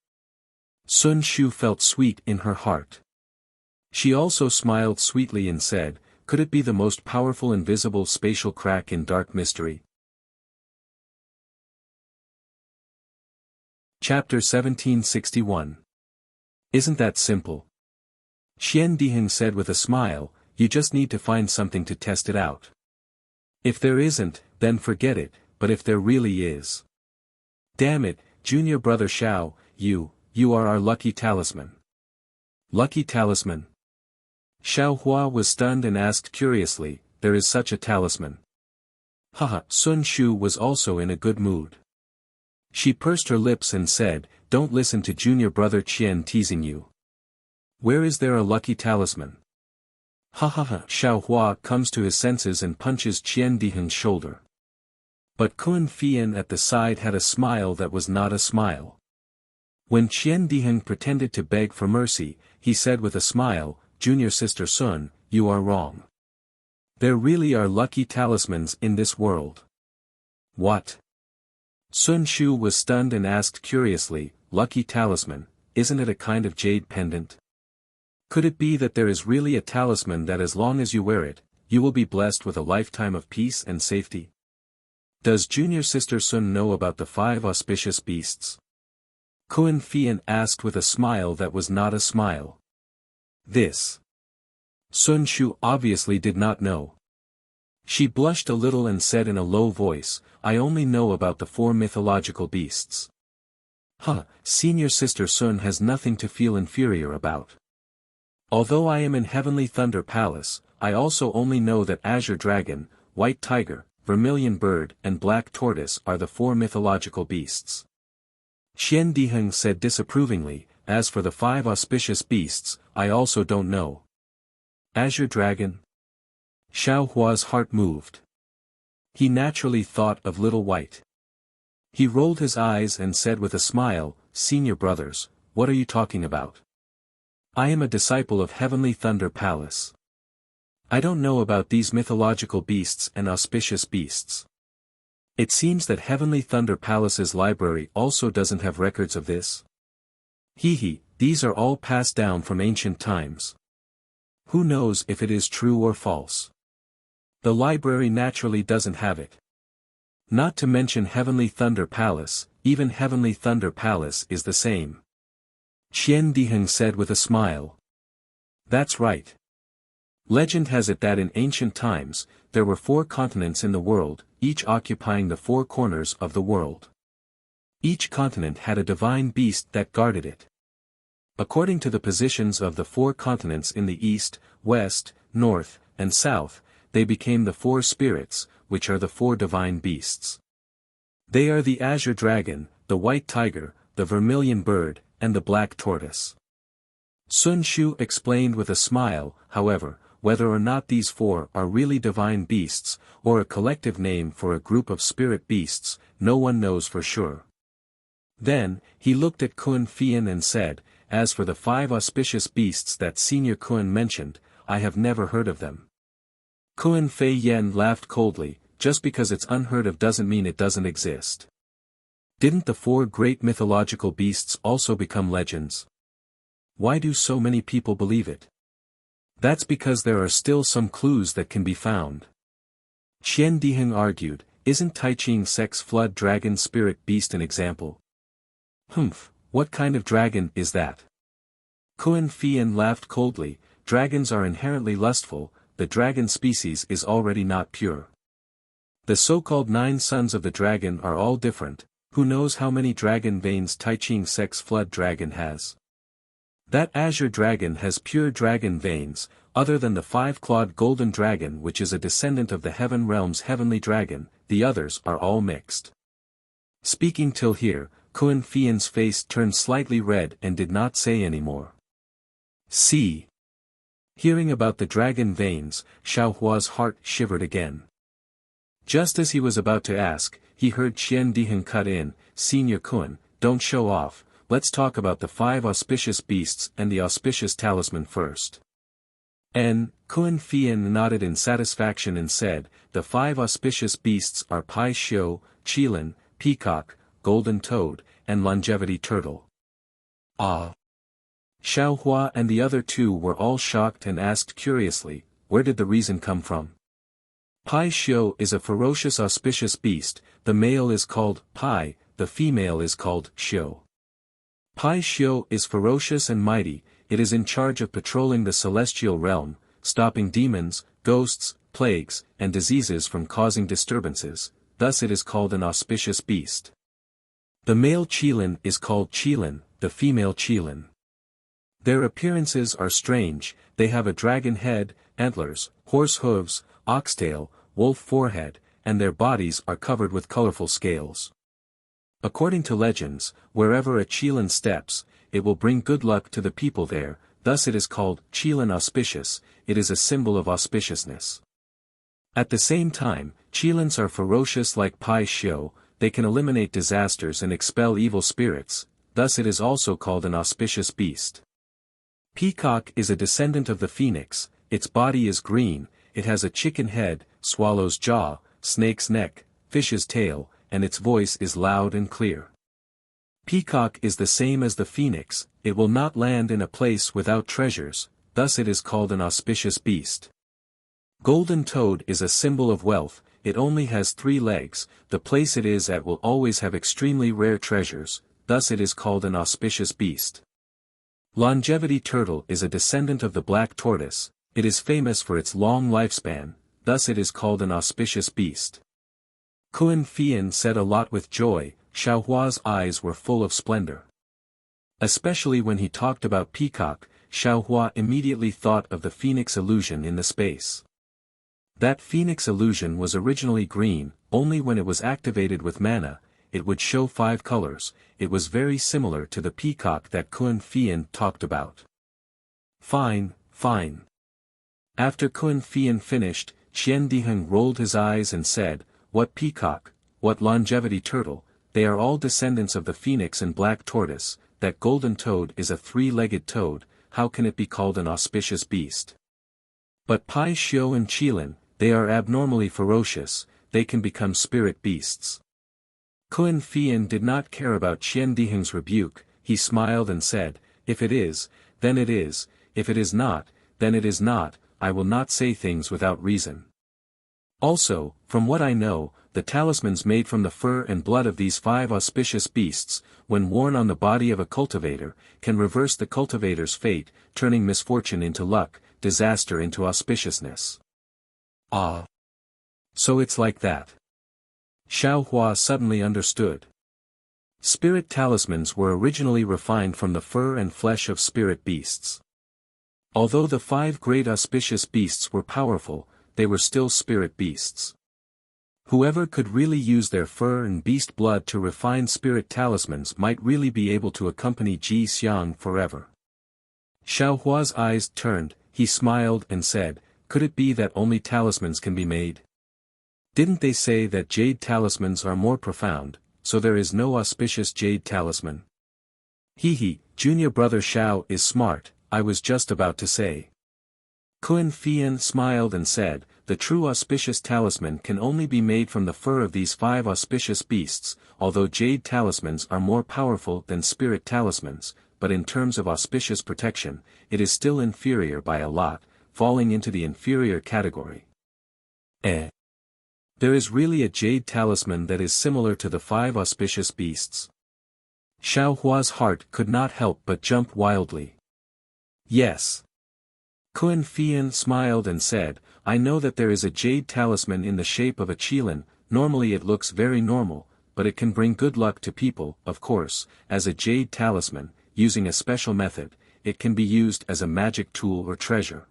Sun Shu felt sweet in her heart. She also smiled sweetly and said, could it be the most powerful invisible spatial crack in dark mystery? Chapter 1761. Isn't that simple? Qian Diheng said with a smile, you just need to find something to test it out. If there isn't, then forget it, but if there really is. Damn it, Junior Brother Xiao, you are our lucky talisman. Lucky talisman? Xiaohua was stunned and asked curiously, there is such a talisman? Haha, Sun Shu was also in a good mood. She pursed her lips and said, don't listen to Junior Brother Qian teasing you. Where is there a lucky talisman? Ha ha ha. Xiaohua comes to his senses and punches Qian Diheng's shoulder. But Kun Fian at the side had a smile that was not a smile. When Qian Diheng pretended to beg for mercy, he said with a smile, Junior Sister Sun, you are wrong. There really are lucky talismans in this world. What? Sun Shu was stunned and asked curiously, lucky talisman, isn't it a kind of jade pendant? Could it be that there is really a talisman that as long as you wear it, you will be blessed with a lifetime of peace and safety? Does Junior Sister Sun know about the 5 auspicious beasts? Kun Fian asked with a smile that was not a smile. This. Sun Shu obviously did not know. She blushed a little and said in a low voice, I only know about the 4 mythological beasts. Senior sister Sun has nothing to feel inferior about. Although I am in Heavenly Thunder Palace, I also only know that Azure Dragon, White Tiger, Vermilion Bird and Black Tortoise are the 4 mythological beasts. Xian Diheng said disapprovingly, as for the 5 auspicious beasts, I also don't know. Azure Dragon? Xiao Hua's heart moved. He naturally thought of Little White. He rolled his eyes and said with a smile, Senior brothers, what are you talking about? I am a disciple of Heavenly Thunder Palace. I don't know about these mythological beasts and auspicious beasts. It seems that Heavenly Thunder Palace's library also doesn't have records of this. These are all passed down from ancient times. Who knows if it is true or false? The library naturally doesn't have it. Not to mention Heavenly Thunder Palace, even Heavenly Thunder Palace is the same. Qian Diheng said with a smile. That's right. Legend has it that in ancient times, there were 4 continents in the world, each occupying the 4 corners of the world. Each continent had a divine beast that guarded it. According to the positions of the 4 continents in the east, west, north, and south, they became the 4 spirits, which are the 4 divine beasts. They are the Azure Dragon, the White Tiger, the Vermilion Bird, and the Black Tortoise. Sun Shu explained with a smile, however, whether or not these 4 are really divine beasts, or a collective name for a group of spirit beasts, no one knows for sure. Then, he looked at Kun Fian and said, as for the 5 auspicious beasts that Senior Kun mentioned, I have never heard of them. Kun Fei Yen laughed coldly, just because it's unheard of doesn't mean it doesn't exist. Didn't the 4 great mythological beasts also become legends? Why do so many people believe it? That's because there are still some clues that can be found. Qian Diheng argued, isn't Tai Ching Sek's flood dragon spirit beast an example? What kind of dragon is that? Kun Fian laughed coldly, dragons are inherently lustful, the dragon species is already not pure. The so-called 9 sons of the dragon are all different, who knows how many dragon veins Tai Ching Sek's flood dragon has. That Azure Dragon has pure dragon veins, other than the 5-clawed golden dragon which is a descendant of the Heaven Realm's heavenly dragon, the others are all mixed. Speaking till here, Kun Fian's face turned slightly red and did not say any more. See. Hearing about the dragon veins, Xiao Hua's heart shivered again. Just as he was about to ask, he heard Qian Diheng cut in, Senior Kun, don't show off, let's talk about the 5 auspicious beasts and the auspicious talisman first. Kun Fian nodded in satisfaction and said, the 5 auspicious beasts are Pai Xiu, Qilin, Peacock, Golden Toad, and Longevity Turtle. Ah! Xiao Hua and the other 2 were all shocked and asked curiously, where did the reason come from? Pai Xiu is a ferocious auspicious beast, the male is called Pai, the female is called Xiu. Pai Xiu is ferocious and mighty, it is in charge of patrolling the celestial realm, stopping demons, ghosts, plagues, and diseases from causing disturbances, thus it is called an auspicious beast. The male Qilin is called Qilin, the female Qilin. Their appearances are strange, they have a dragon head, antlers, horse hooves, oxtail, wolf forehead, and their bodies are covered with colorful scales. According to legends, wherever a Qilin steps, it will bring good luck to the people there, thus it is called Qilin auspicious, it is a symbol of auspiciousness. At the same time, Qilins are ferocious like Pai Xiu, they can eliminate disasters and expel evil spirits, thus it is also called an auspicious beast. Peacock is a descendant of the phoenix, its body is green, it has a chicken head, swallow's jaw, snake's neck, fish's tail, and its voice is loud and clear. Peacock is the same as the phoenix, it will not land in a place without treasures, thus it is called an auspicious beast. Golden Toad is a symbol of wealth, it only has 3 legs, the place it is at will always have extremely rare treasures, thus it is called an auspicious beast. Longevity turtle is a descendant of the black tortoise, it is famous for its long lifespan, thus it is called an auspicious beast. Kun Fian said a lot with joy. Xiaohua's eyes were full of splendor. Especially when he talked about peacock, Xiaohua immediately thought of the phoenix illusion in the space. That phoenix illusion was originally green, only when it was activated with mana, it would show 5 colors. It was very similar to the peacock that Kun Fian talked about. Fine, fine. After Kun Fian finished, Qian Diheng rolled his eyes and said, what peacock, what longevity turtle, they are all descendants of the phoenix and black tortoise, that golden toad is a 3-legged toad, how can it be called an auspicious beast? But Pai Xiu and Qilin, they are abnormally ferocious, they can become spirit beasts. Kun Fian did not care about Qian Diheng's rebuke, he smiled and said, if it is, then it is, if it is not, then it is not, I will not say things without reason. Also, from what I know, the talismans made from the fur and blood of these 5 auspicious beasts, when worn on the body of a cultivator, can reverse the cultivator's fate, turning misfortune into luck, disaster into auspiciousness. Ah. So it's like that. Xiaohua suddenly understood. Spirit talismans were originally refined from the fur and flesh of spirit beasts. Although the 5 great auspicious beasts were powerful, they were still spirit beasts. Whoever could really use their fur and beast blood to refine spirit talismans might really be able to accompany Ji Xiang forever. Xiaohua's eyes turned, he smiled and said, could it be that only talismans can be made? Didn't they say that jade talismans are more profound, so there is no auspicious jade talisman? He, junior brother Xiao is smart, I was just about to say. Kun Fian smiled and said, the true auspicious talisman can only be made from the fur of these 5 auspicious beasts, although jade talismans are more powerful than spirit talismans, but in terms of auspicious protection, it is still inferior by a lot, falling into the inferior category. There is really a jade talisman that is similar to the 5 auspicious beasts. Xiaohua's heart could not help but jump wildly. Yes. Kun Fian smiled and said, I know that there is a jade talisman in the shape of a qilin, normally it looks very normal, but it can bring good luck to people, of course, as a jade talisman, using a special method, it can be used as a magic tool or treasure.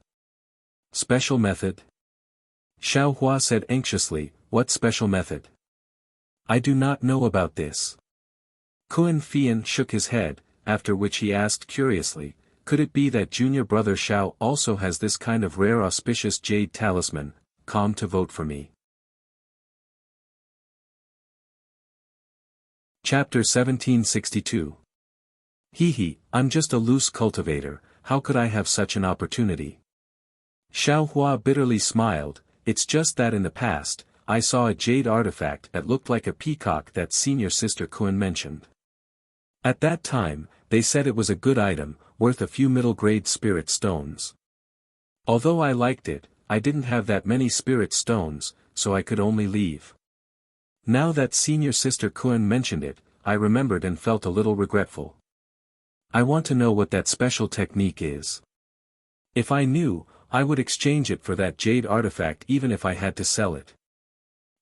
Special method? Xiaohua said anxiously, what special method? I do not know about this. Kun Fian shook his head, after which he asked curiously, could it be that junior brother Xiao also has this kind of rare auspicious jade talisman? Come to vote for me. Chapter 1762. I'm just a loose cultivator, how could I have such an opportunity? Xiaohua bitterly smiled, it's just that in the past, I saw a jade artifact that looked like a peacock that senior sister Kun mentioned. At that time, they said it was a good item, worth a few middle-grade spirit stones. Although I liked it, I didn't have that many spirit stones, so I could only leave. Now that senior sister Kun mentioned it, I remembered and felt a little regretful. I want to know what that special technique is. If I knew, I would exchange it for that jade artifact even if I had to sell it.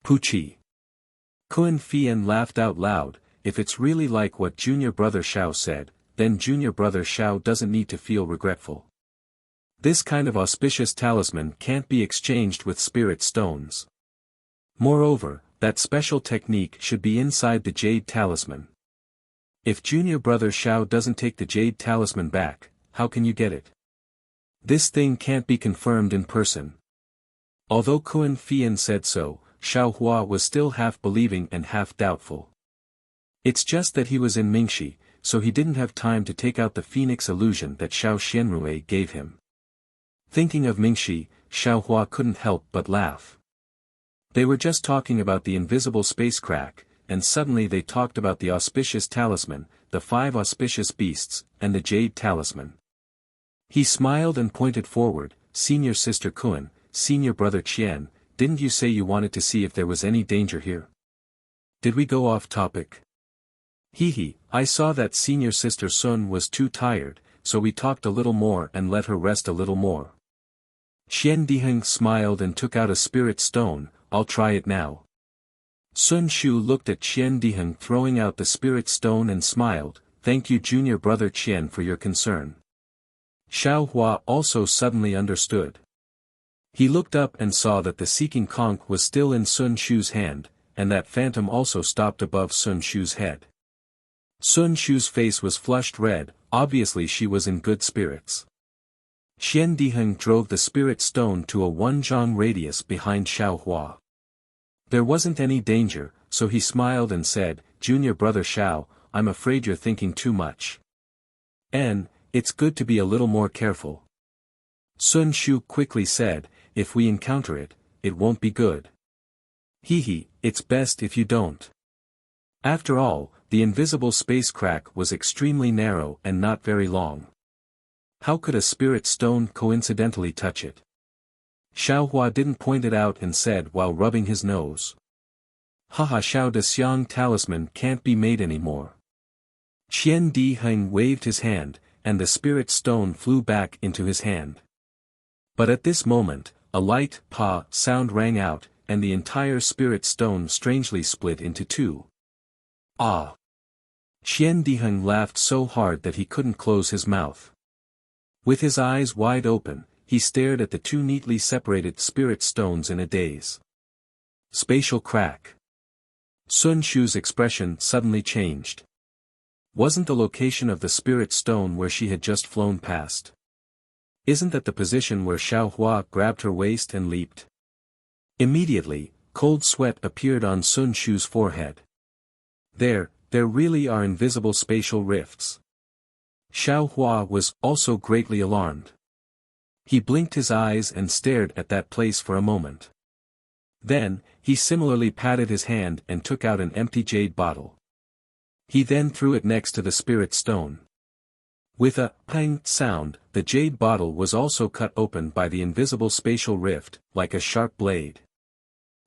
Puchi. Kun Fian laughed out loud, if it's really like what junior brother Xiao said, then junior brother Xiao doesn't need to feel regretful. This kind of auspicious talisman can't be exchanged with spirit stones. Moreover, that special technique should be inside the jade talisman. If junior brother Xiao doesn't take the jade talisman back, how can you get it? This thing can't be confirmed in person. Although Kun Fian said so, Xiaohua was still half believing and half doubtful. It's just that he was in Mingxi, so he didn't have time to take out the phoenix illusion that Xiao Xianrui gave him. Thinking of Mingxi, Xiaohua couldn't help but laugh. They were just talking about the invisible space crack, and suddenly they talked about the auspicious talisman, the 5 auspicious beasts, and the jade talisman. He smiled and pointed forward, senior sister Kun, senior brother Qian, didn't you say you wanted to see if there was any danger here? Did we go off topic? I saw that senior sister Sun was too tired, so we talked a little more and let her rest a little more. Qian Diheng smiled and took out a spirit stone. I'll try it now. Sun Shu looked at Qian Diheng throwing out the spirit stone and smiled. Thank you junior brother Qian for your concern. Xiao Hua also suddenly understood. He looked up and saw that the seeking conch was still in Sun Shu's hand, and that phantom also stopped above Sun Shu's head. Sun Shu's face was flushed red, obviously she was in good spirits. Qian Diheng drove the spirit stone to a 1 zhang radius behind Xiao Hua. There wasn't any danger, so he smiled and said, Junior brother Xiao, I'm afraid you're thinking too much. It's good to be a little more careful. Sun Shu quickly said, if we encounter it, it won't be good. Hehe, it's best if you don't. After all, the invisible space crack was extremely narrow and not very long. How could a spirit stone coincidentally touch it? Xiao Hua didn't point it out and said while rubbing his nose. Haha, Xiao De Xiang talisman can't be made anymore. Qian Diheng waved his hand, and the spirit stone flew back into his hand. But at this moment, a light pa sound rang out, and the entire spirit stone strangely split into two. Ah! Qian Diheng laughed so hard that he couldn't close his mouth. With his eyes wide open, he stared at the two neatly separated spirit stones in a daze. Spatial crack. Sun Shu's expression suddenly changed. Wasn't the location of the spirit stone where she had just flown past? Isn't that the position where Xiao Hua grabbed her waist and leaped? Immediately, cold sweat appeared on Sun Shu's forehead. There really are invisible spatial rifts. Xiao Hua was also greatly alarmed. He blinked his eyes and stared at that place for a moment. Then, he similarly patted his hand and took out an empty jade bottle. He then threw it next to the spirit stone. With a pang sound, the jade bottle was also cut open by the invisible spatial rift, like a sharp blade.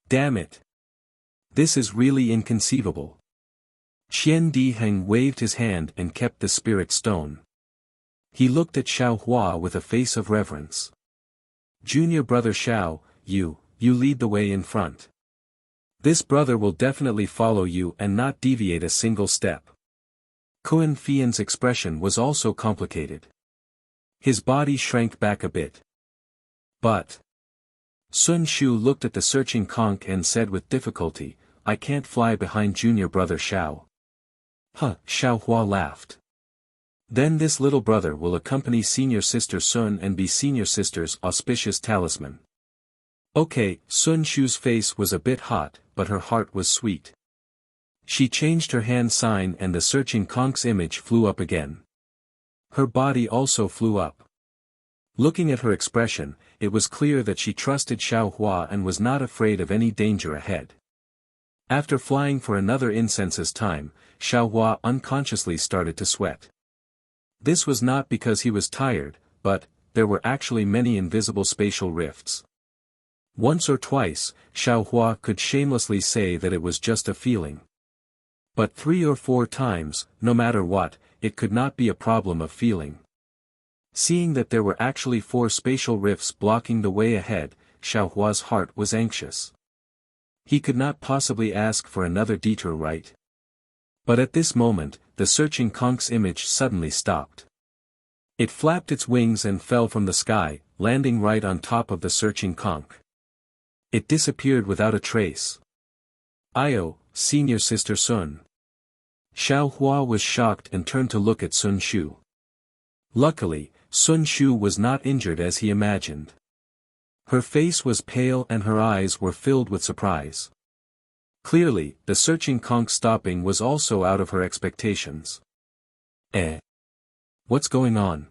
Damn it! This is really inconceivable. Qian Diheng waved his hand and kept the spirit stone. He looked at Xiao Hua with a face of reverence. Junior brother Xiao, you lead the way in front. This brother will definitely follow you and not deviate a single step. Kuan Fian's expression was also complicated. His body shrank back a bit. But Sun Shu looked at the searching conch and said with difficulty, I can't fly behind junior brother Xiao. Huh, Xiao Hua laughed. Then this little brother will accompany senior sister Sun and be senior sister's auspicious talisman. Okay, Sun Shu's face was a bit hot, but her heart was sweet. She changed her hand sign and the searching conch's image flew up again. Her body also flew up. Looking at her expression, it was clear that she trusted Xiao Hua and was not afraid of any danger ahead. After flying for another incense's time, Xiao Hua unconsciously started to sweat. This was not because he was tired, but there were actually many invisible spatial rifts. Once or twice, Xiao Hua could shamelessly say that it was just a feeling. But 3 or 4 times, no matter what, it could not be a problem of feeling. Seeing that there were actually 4 spatial rifts blocking the way ahead, Xiao Hua's heart was anxious. He could not possibly ask for another detour, right? But at this moment, the searching conch's image suddenly stopped. It flapped its wings and fell from the sky, landing right on top of the searching conch. It disappeared without a trace. Io, senior sister Sun. Xiao Hua was shocked and turned to look at Sun Shu. Luckily, Sun Shu was not injured as he imagined. Her face was pale and her eyes were filled with surprise. Clearly, the searching conch stopping was also out of her expectations. What's going on?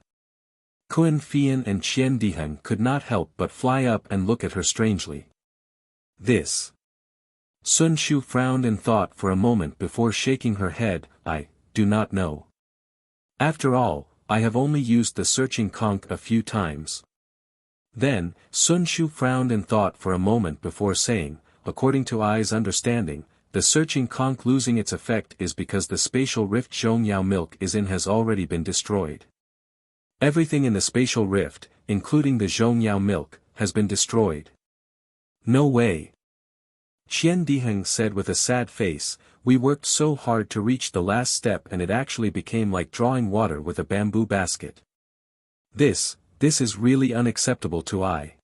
Kuan Fian and Qian Diheng could not help but fly up and look at her strangely. This. Sun Shu frowned and thought for a moment before shaking her head, I do not know. After all, I have only used the searching conch a few times. Then, Sun Shu frowned and thought for a moment before saying, according to I's understanding, the searching conch losing its effect is because the spatial rift Zhongyao milk is in has already been destroyed. Everything in the spatial rift, including the Zhongyao milk, has been destroyed. No way. Qian Diheng said with a sad face, we worked so hard to reach the last step and it actually became like drawing water with a bamboo basket. This is really unacceptable to I.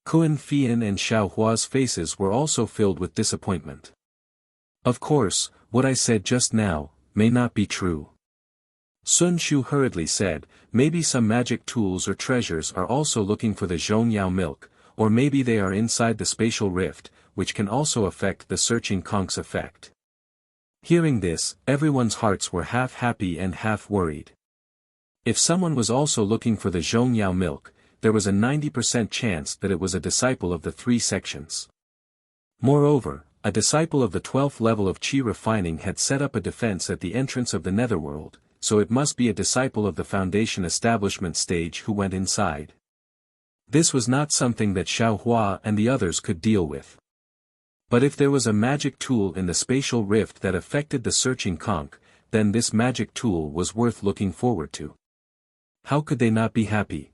Kun Fian and Xiao Hua's faces were also filled with disappointment. Of course, what I said just now may not be true. Sun Shu hurriedly said, maybe some magic tools or treasures are also looking for the Zhongyao milk, or maybe they are inside the spatial rift, which can also affect the searching conch's effect. Hearing this, everyone's hearts were half happy and half worried. If someone was also looking for the Zhongyao milk, there was a 90% chance that it was a disciple of the 3 sections. Moreover, a disciple of the 12th level of Qi refining had set up a defense at the entrance of the netherworld, so it must be a disciple of the foundation establishment stage who went inside. This was not something that Xiao Hua and the others could deal with. But if there was a magic tool in the spatial rift that affected the searching conch, then this magic tool was worth looking forward to. How could they not be happy?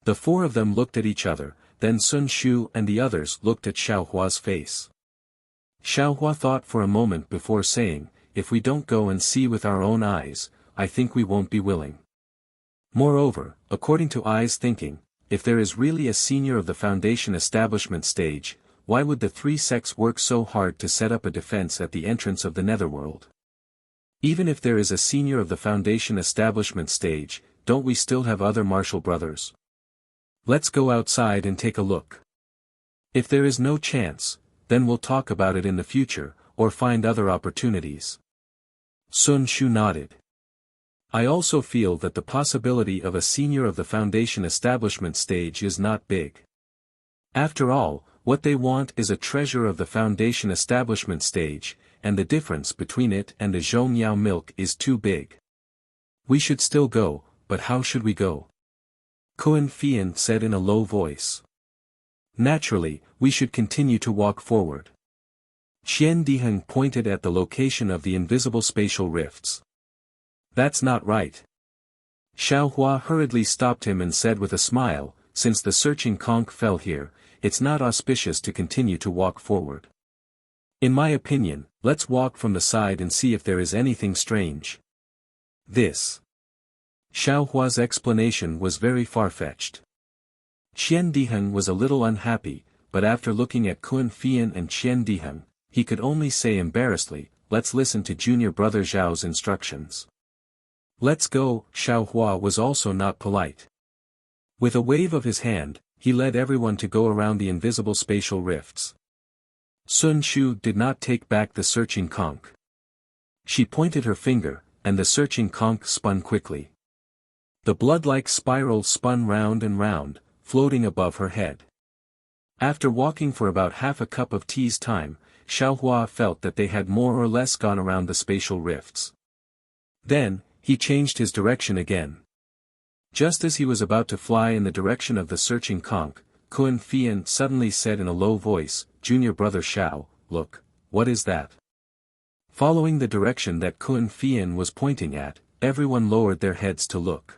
The 4 of them looked at each other, then Sun Shu and the others looked at Xiao Hua's face. Xiao Hua thought for a moment before saying, if we don't go and see with our own eyes, I think we won't be willing. Moreover, according to I's thinking, if there is really a senior of the foundation establishment stage, why would the 3 sects work so hard to set up a defense at the entrance of the netherworld? Even if there is a senior of the foundation establishment stage, don't we still have other martial brothers? Let's go outside and take a look. If there is no chance, then we'll talk about it in the future, or find other opportunities. Sun Shu nodded. I also feel that the possibility of a senior of the foundation establishment stage is not big. After all, what they want is a treasure of the foundation establishment stage, and the difference between it and the Zhongyao milk is too big. We should still go, but how should we go? Kun Fian said in a low voice. Naturally, we should continue to walk forward. Qian Diheng pointed at the location of the invisible spatial rifts. That's not right. Xiao Hua hurriedly stopped him and said with a smile, since the searching conch fell here, it's not auspicious to continue to walk forward. In my opinion, let's walk from the side and see if there is anything strange. This. Xiao Hua's explanation was very far-fetched. Qian Diheng was a little unhappy, but after looking at Kun Fian and Qian Diheng, he could only say embarrassedly, let's listen to junior brother Zhao's instructions. Let's go. Xiao Hua was also not polite. With a wave of his hand, he led everyone to go around the invisible spatial rifts. Sun Shu did not take back the searching conch. She pointed her finger, and the searching conch spun quickly. The blood-like spiral spun round and round, floating above her head. After walking for about half a cup of tea's time, Xiao Hua felt that they had more or less gone around the spatial rifts. Then, he changed his direction again. Just as he was about to fly in the direction of the searching conch, Kun Fian suddenly said in a low voice, Junior brother Xiao, look, what is that? Following the direction that Kun Fian was pointing at, everyone lowered their heads to look.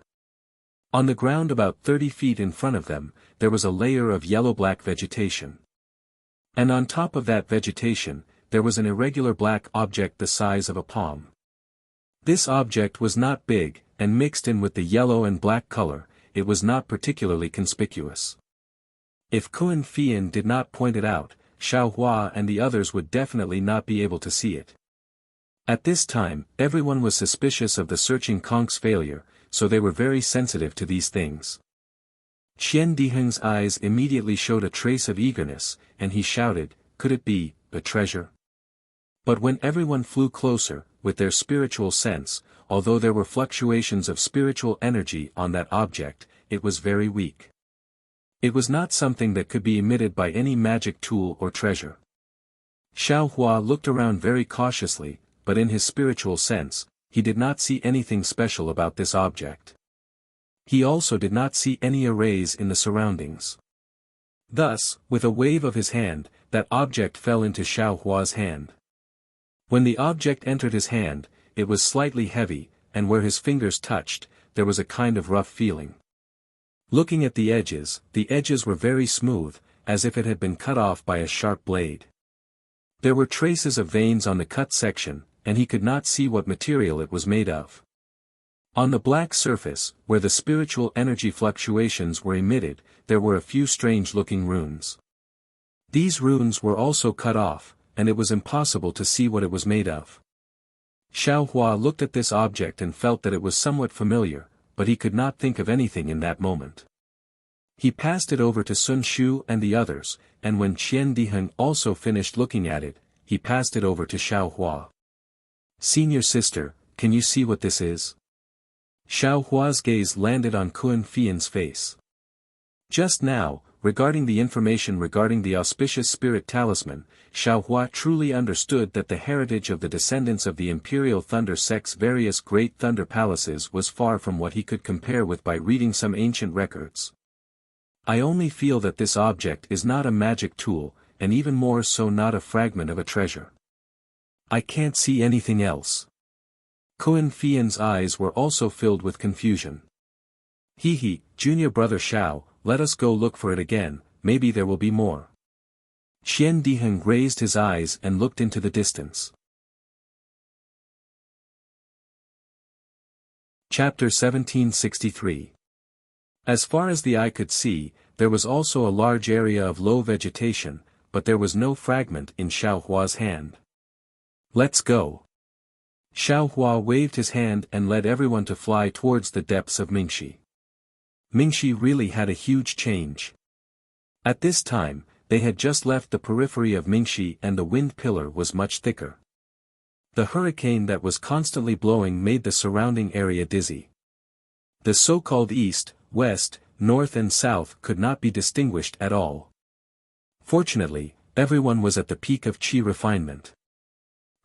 On the ground about 30 feet in front of them, there was a layer of yellow-black vegetation. And on top of that vegetation, there was an irregular black object the size of a palm. This object was not big, and mixed in with the yellow and black color, it was not particularly conspicuous. If Kun Fian did not point it out, Xiao Hua and the others would definitely not be able to see it. At this time, everyone was suspicious of the searching conch's failure, so they were very sensitive to these things. Qian Diheng's eyes immediately showed a trace of eagerness, and he shouted, could it be a treasure? But when everyone flew closer, with their spiritual sense, although there were fluctuations of spiritual energy on that object, it was very weak. It was not something that could be emitted by any magic tool or treasure. Xiao Hua looked around very cautiously, but in his spiritual sense, he did not see anything special about this object. He also did not see any arrays in the surroundings. Thus, with a wave of his hand, that object fell into Xiao Hua's hand. When the object entered his hand, it was slightly heavy, and where his fingers touched, there was a kind of rough feeling. Looking at the edges were very smooth, as if it had been cut off by a sharp blade. There were traces of veins on the cut section, and he could not see what material it was made of. On the black surface, where the spiritual energy fluctuations were emitted, there were a few strange-looking runes. These runes were also cut off, and it was impossible to see what it was made of. Xiao Hua looked at this object and felt that it was somewhat familiar, but he could not think of anything in that moment. He passed it over to Sun Shu and the others, and when Qian Diheng also finished looking at it, he passed it over to Xiao Hua. "Senior sister, can you see what this is?" Xiao Hua's gaze landed on Kun Fian's face. Just now, regarding the information regarding the auspicious spirit talisman, Xiao Hua truly understood that the heritage of the descendants of the Imperial Thunder Sect's various great thunder palaces was far from what he could compare with by reading some ancient records. "I only feel that this object is not a magic tool, and even more so not a fragment of a treasure. I can't see anything else." Kun Fian's eyes were also filled with confusion. "He, junior brother Xiao, let us go look for it again, maybe there will be more." Qian Diheng raised his eyes and looked into the distance. Chapter 1763. As far as the eye could see, there was also a large area of low vegetation, but there was no fragment in Xiao Hua's hand. "Let's go." Xiao Hua waved his hand and led everyone to fly towards the depths of Mingxi. Mingxi really had a huge change. At this time, they had just left the periphery of Mingxi and the wind pillar was much thicker. The hurricane that was constantly blowing made the surrounding area dizzy. The so-called east, west, north and south could not be distinguished at all. Fortunately, everyone was at the peak of qi refinement.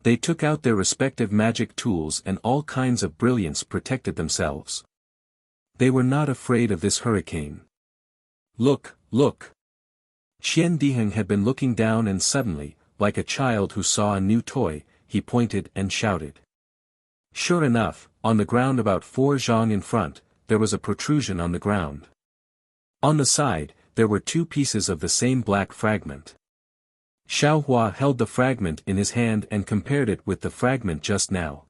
They took out their respective magic tools and all kinds of brilliance protected themselves. They were not afraid of this hurricane. "Look, look!" Qian Diheng had been looking down and suddenly, like a child who saw a new toy, he pointed and shouted. Sure enough, on the ground about 4 zhang in front, there was a protrusion on the ground. On the side, there were 2 pieces of the same black fragment. Xiao Hua held the fragment in his hand and compared it with the fragment just now.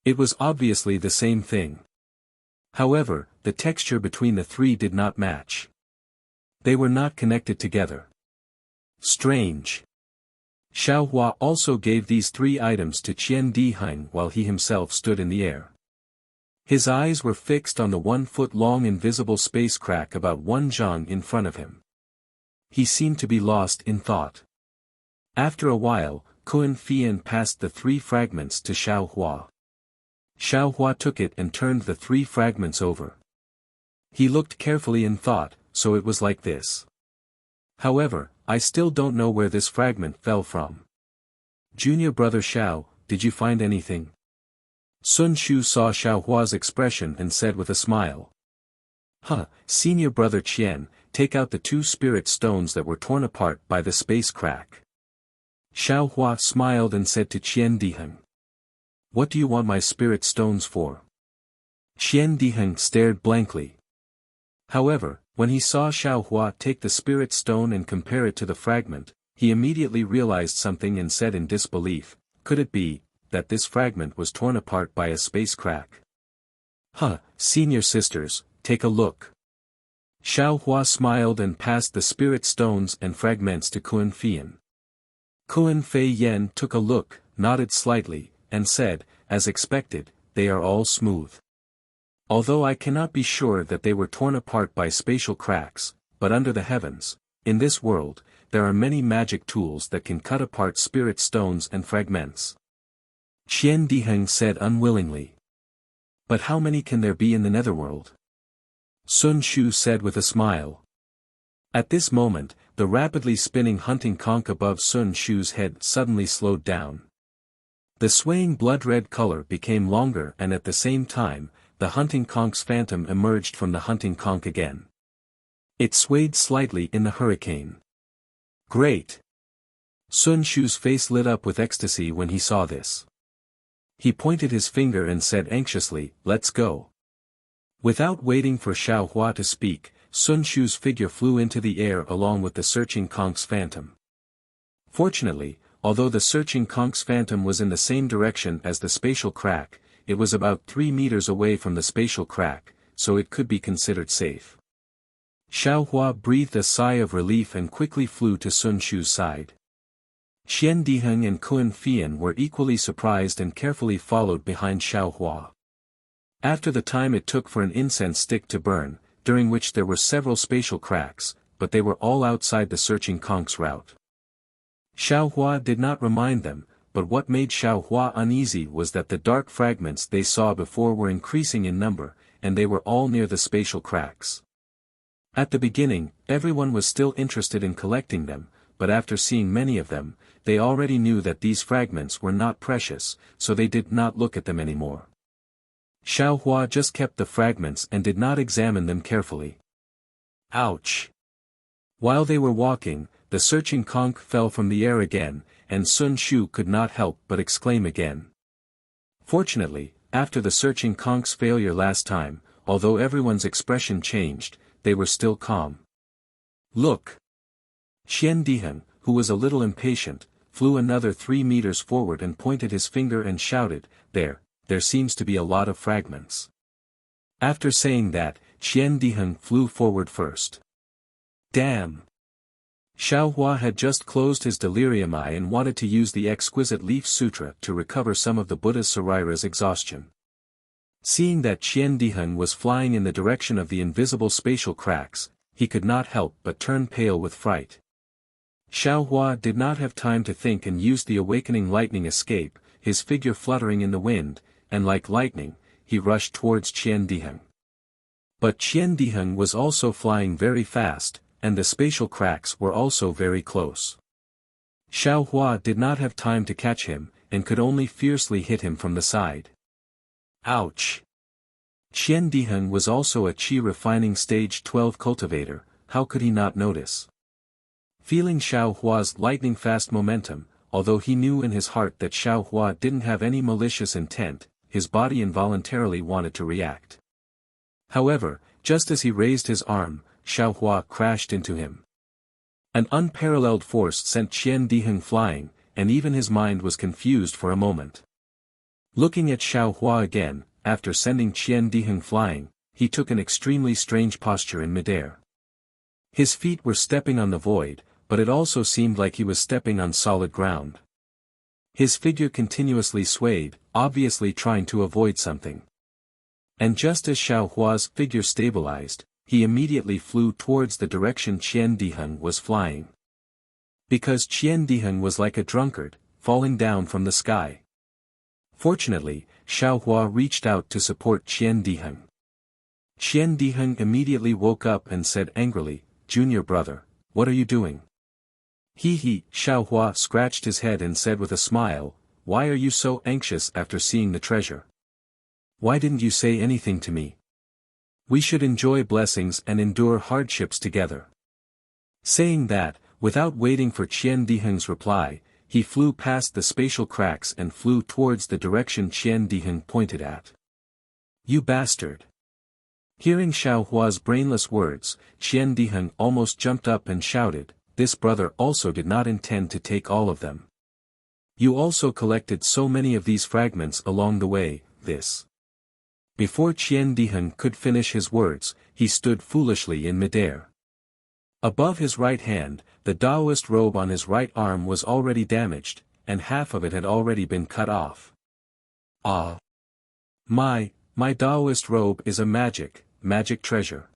It was obviously the same thing. However, the texture between the 3 did not match. They were not connected together. Strange. Xiao Hua also gave these 3 items to Qian Diheng while he himself stood in the air. His eyes were fixed on the 1-foot-long invisible space crack about 1 zhang in front of him. He seemed to be lost in thought. After a while, Kun Fian passed the 3 fragments to Xiao Hua. Xiao Hua took it and turned the 3 fragments over. He looked carefully and thought, so it was like this. However, I still don't know where this fragment fell from. Junior brother Xiao, did you find anything? Sun Shu saw Xiao Hua's expression and said with a smile. Senior brother Qian, take out the 2 spirit stones that were torn apart by the space crack. Xiao Hua smiled and said to Qian Diheng. What do you want my spirit stones for? Qian Diheng stared blankly. However, when he saw Xiao Hua take the spirit stone and compare it to the fragment, he immediately realized something and said in disbelief, could it be, that this fragment was torn apart by a space crack? Senior sisters, take a look. Xiao Hua smiled and passed the spirit stones and fragments to Kun Fian. Kun Fei Yen took a look, nodded slightly, and said, as expected, they are all smooth. Although I cannot be sure that they were torn apart by spatial cracks, but under the heavens, in this world, there are many magic tools that can cut apart spirit stones and fragments. Qian Diheng said unwillingly. But how many can there be in the netherworld? Sun Shu said with a smile. At this moment, the rapidly spinning hunting conch above Sun Shu's head suddenly slowed down. The swaying blood-red color became longer and at the same time, the hunting conch's phantom emerged from the hunting conch again. It swayed slightly in the hurricane. Great! Sun Shu's face lit up with ecstasy when he saw this. He pointed his finger and said anxiously, "Let's go." Without waiting for Xiao Hua to speak, Sun Shu's figure flew into the air along with the searching conch's phantom. Fortunately, although the searching conch's phantom was in the same direction as the spatial crack, it was about 3 meters away from the spatial crack, so it could be considered safe. Xiao Hua breathed a sigh of relief and quickly flew to Sun Shu's side. Qian Diheng and Kun Fian were equally surprised and carefully followed behind Xiao Hua. After the time it took for an incense stick to burn, during which there were several spatial cracks, but they were all outside the searching conch's route. Xiao Hua did not remind them, but what made Xiao Hua uneasy was that the dark fragments they saw before were increasing in number, and they were all near the spatial cracks. At the beginning, everyone was still interested in collecting them, but after seeing many of them, they already knew that these fragments were not precious, so they did not look at them anymore. Xiao Hua just kept the fragments and did not examine them carefully. Ouch! While they were walking, the searching conch fell from the air again, and Sun Shu could not help but exclaim again. Fortunately, after the searching conch's failure last time, although everyone's expression changed, they were still calm. Look! Qian Diheng, who was a little impatient, flew another 3 meters forward and pointed his finger and shouted, There seems to be a lot of fragments." After saying that, Qian Diheng flew forward first. Damn! Xiao Hua had just closed his delirium eye and wanted to use the exquisite leaf sutra to recover some of the Buddha's Sarira's exhaustion. Seeing that Qian Diheng was flying in the direction of the invisible spatial cracks, he could not help but turn pale with fright. Xiao Hua did not have time to think and used the awakening lightning escape, his figure fluttering in the wind, and like lightning, he rushed towards Qian Diheng. But Qian Diheng was also flying very fast, and the spatial cracks were also very close. Xiao Hua did not have time to catch him, and could only fiercely hit him from the side. Ouch! Qian Diheng was also a Qi refining stage 12 cultivator, how could he not notice? Feeling Xiao Hua's lightning-fast momentum, although he knew in his heart that Xiao Hua didn't have any malicious intent, his body involuntarily wanted to react. However, just as he raised his arm, Xiao Hua crashed into him. An unparalleled force sent Qian Diheng flying, and even his mind was confused for a moment. Looking at Xiao Hua again, after sending Qian Diheng flying, he took an extremely strange posture in midair. His feet were stepping on the void, but it also seemed like he was stepping on solid ground. His figure continuously swayed, obviously trying to avoid something. And just as Xiao Hua's figure stabilized, he immediately flew towards the direction Qian Diheng was flying. Because Qian Diheng was like a drunkard, falling down from the sky. Fortunately, Xiao Hua reached out to support Qian Diheng. Qian Diheng immediately woke up and said angrily, "Junior brother, what are you doing?" Xiao Hua scratched his head and said with a smile, "Why are you so anxious after seeing the treasure? Why didn't you say anything to me? We should enjoy blessings and endure hardships together." Saying that, without waiting for Qian Diheng's reply, he flew past the spatial cracks and flew towards the direction Qian Diheng pointed at. "You bastard!" Hearing Xiao Hua's brainless words, Qian Diheng almost jumped up and shouted, "This brother also did not intend to take all of them. You also collected so many of these fragments along the way, this." Before Qian Diheng could finish his words, he stood foolishly in midair. Above his right hand, the Taoist robe on his right arm was already damaged, and half of it had already been cut off. Ah! My Taoist robe is a magic treasure.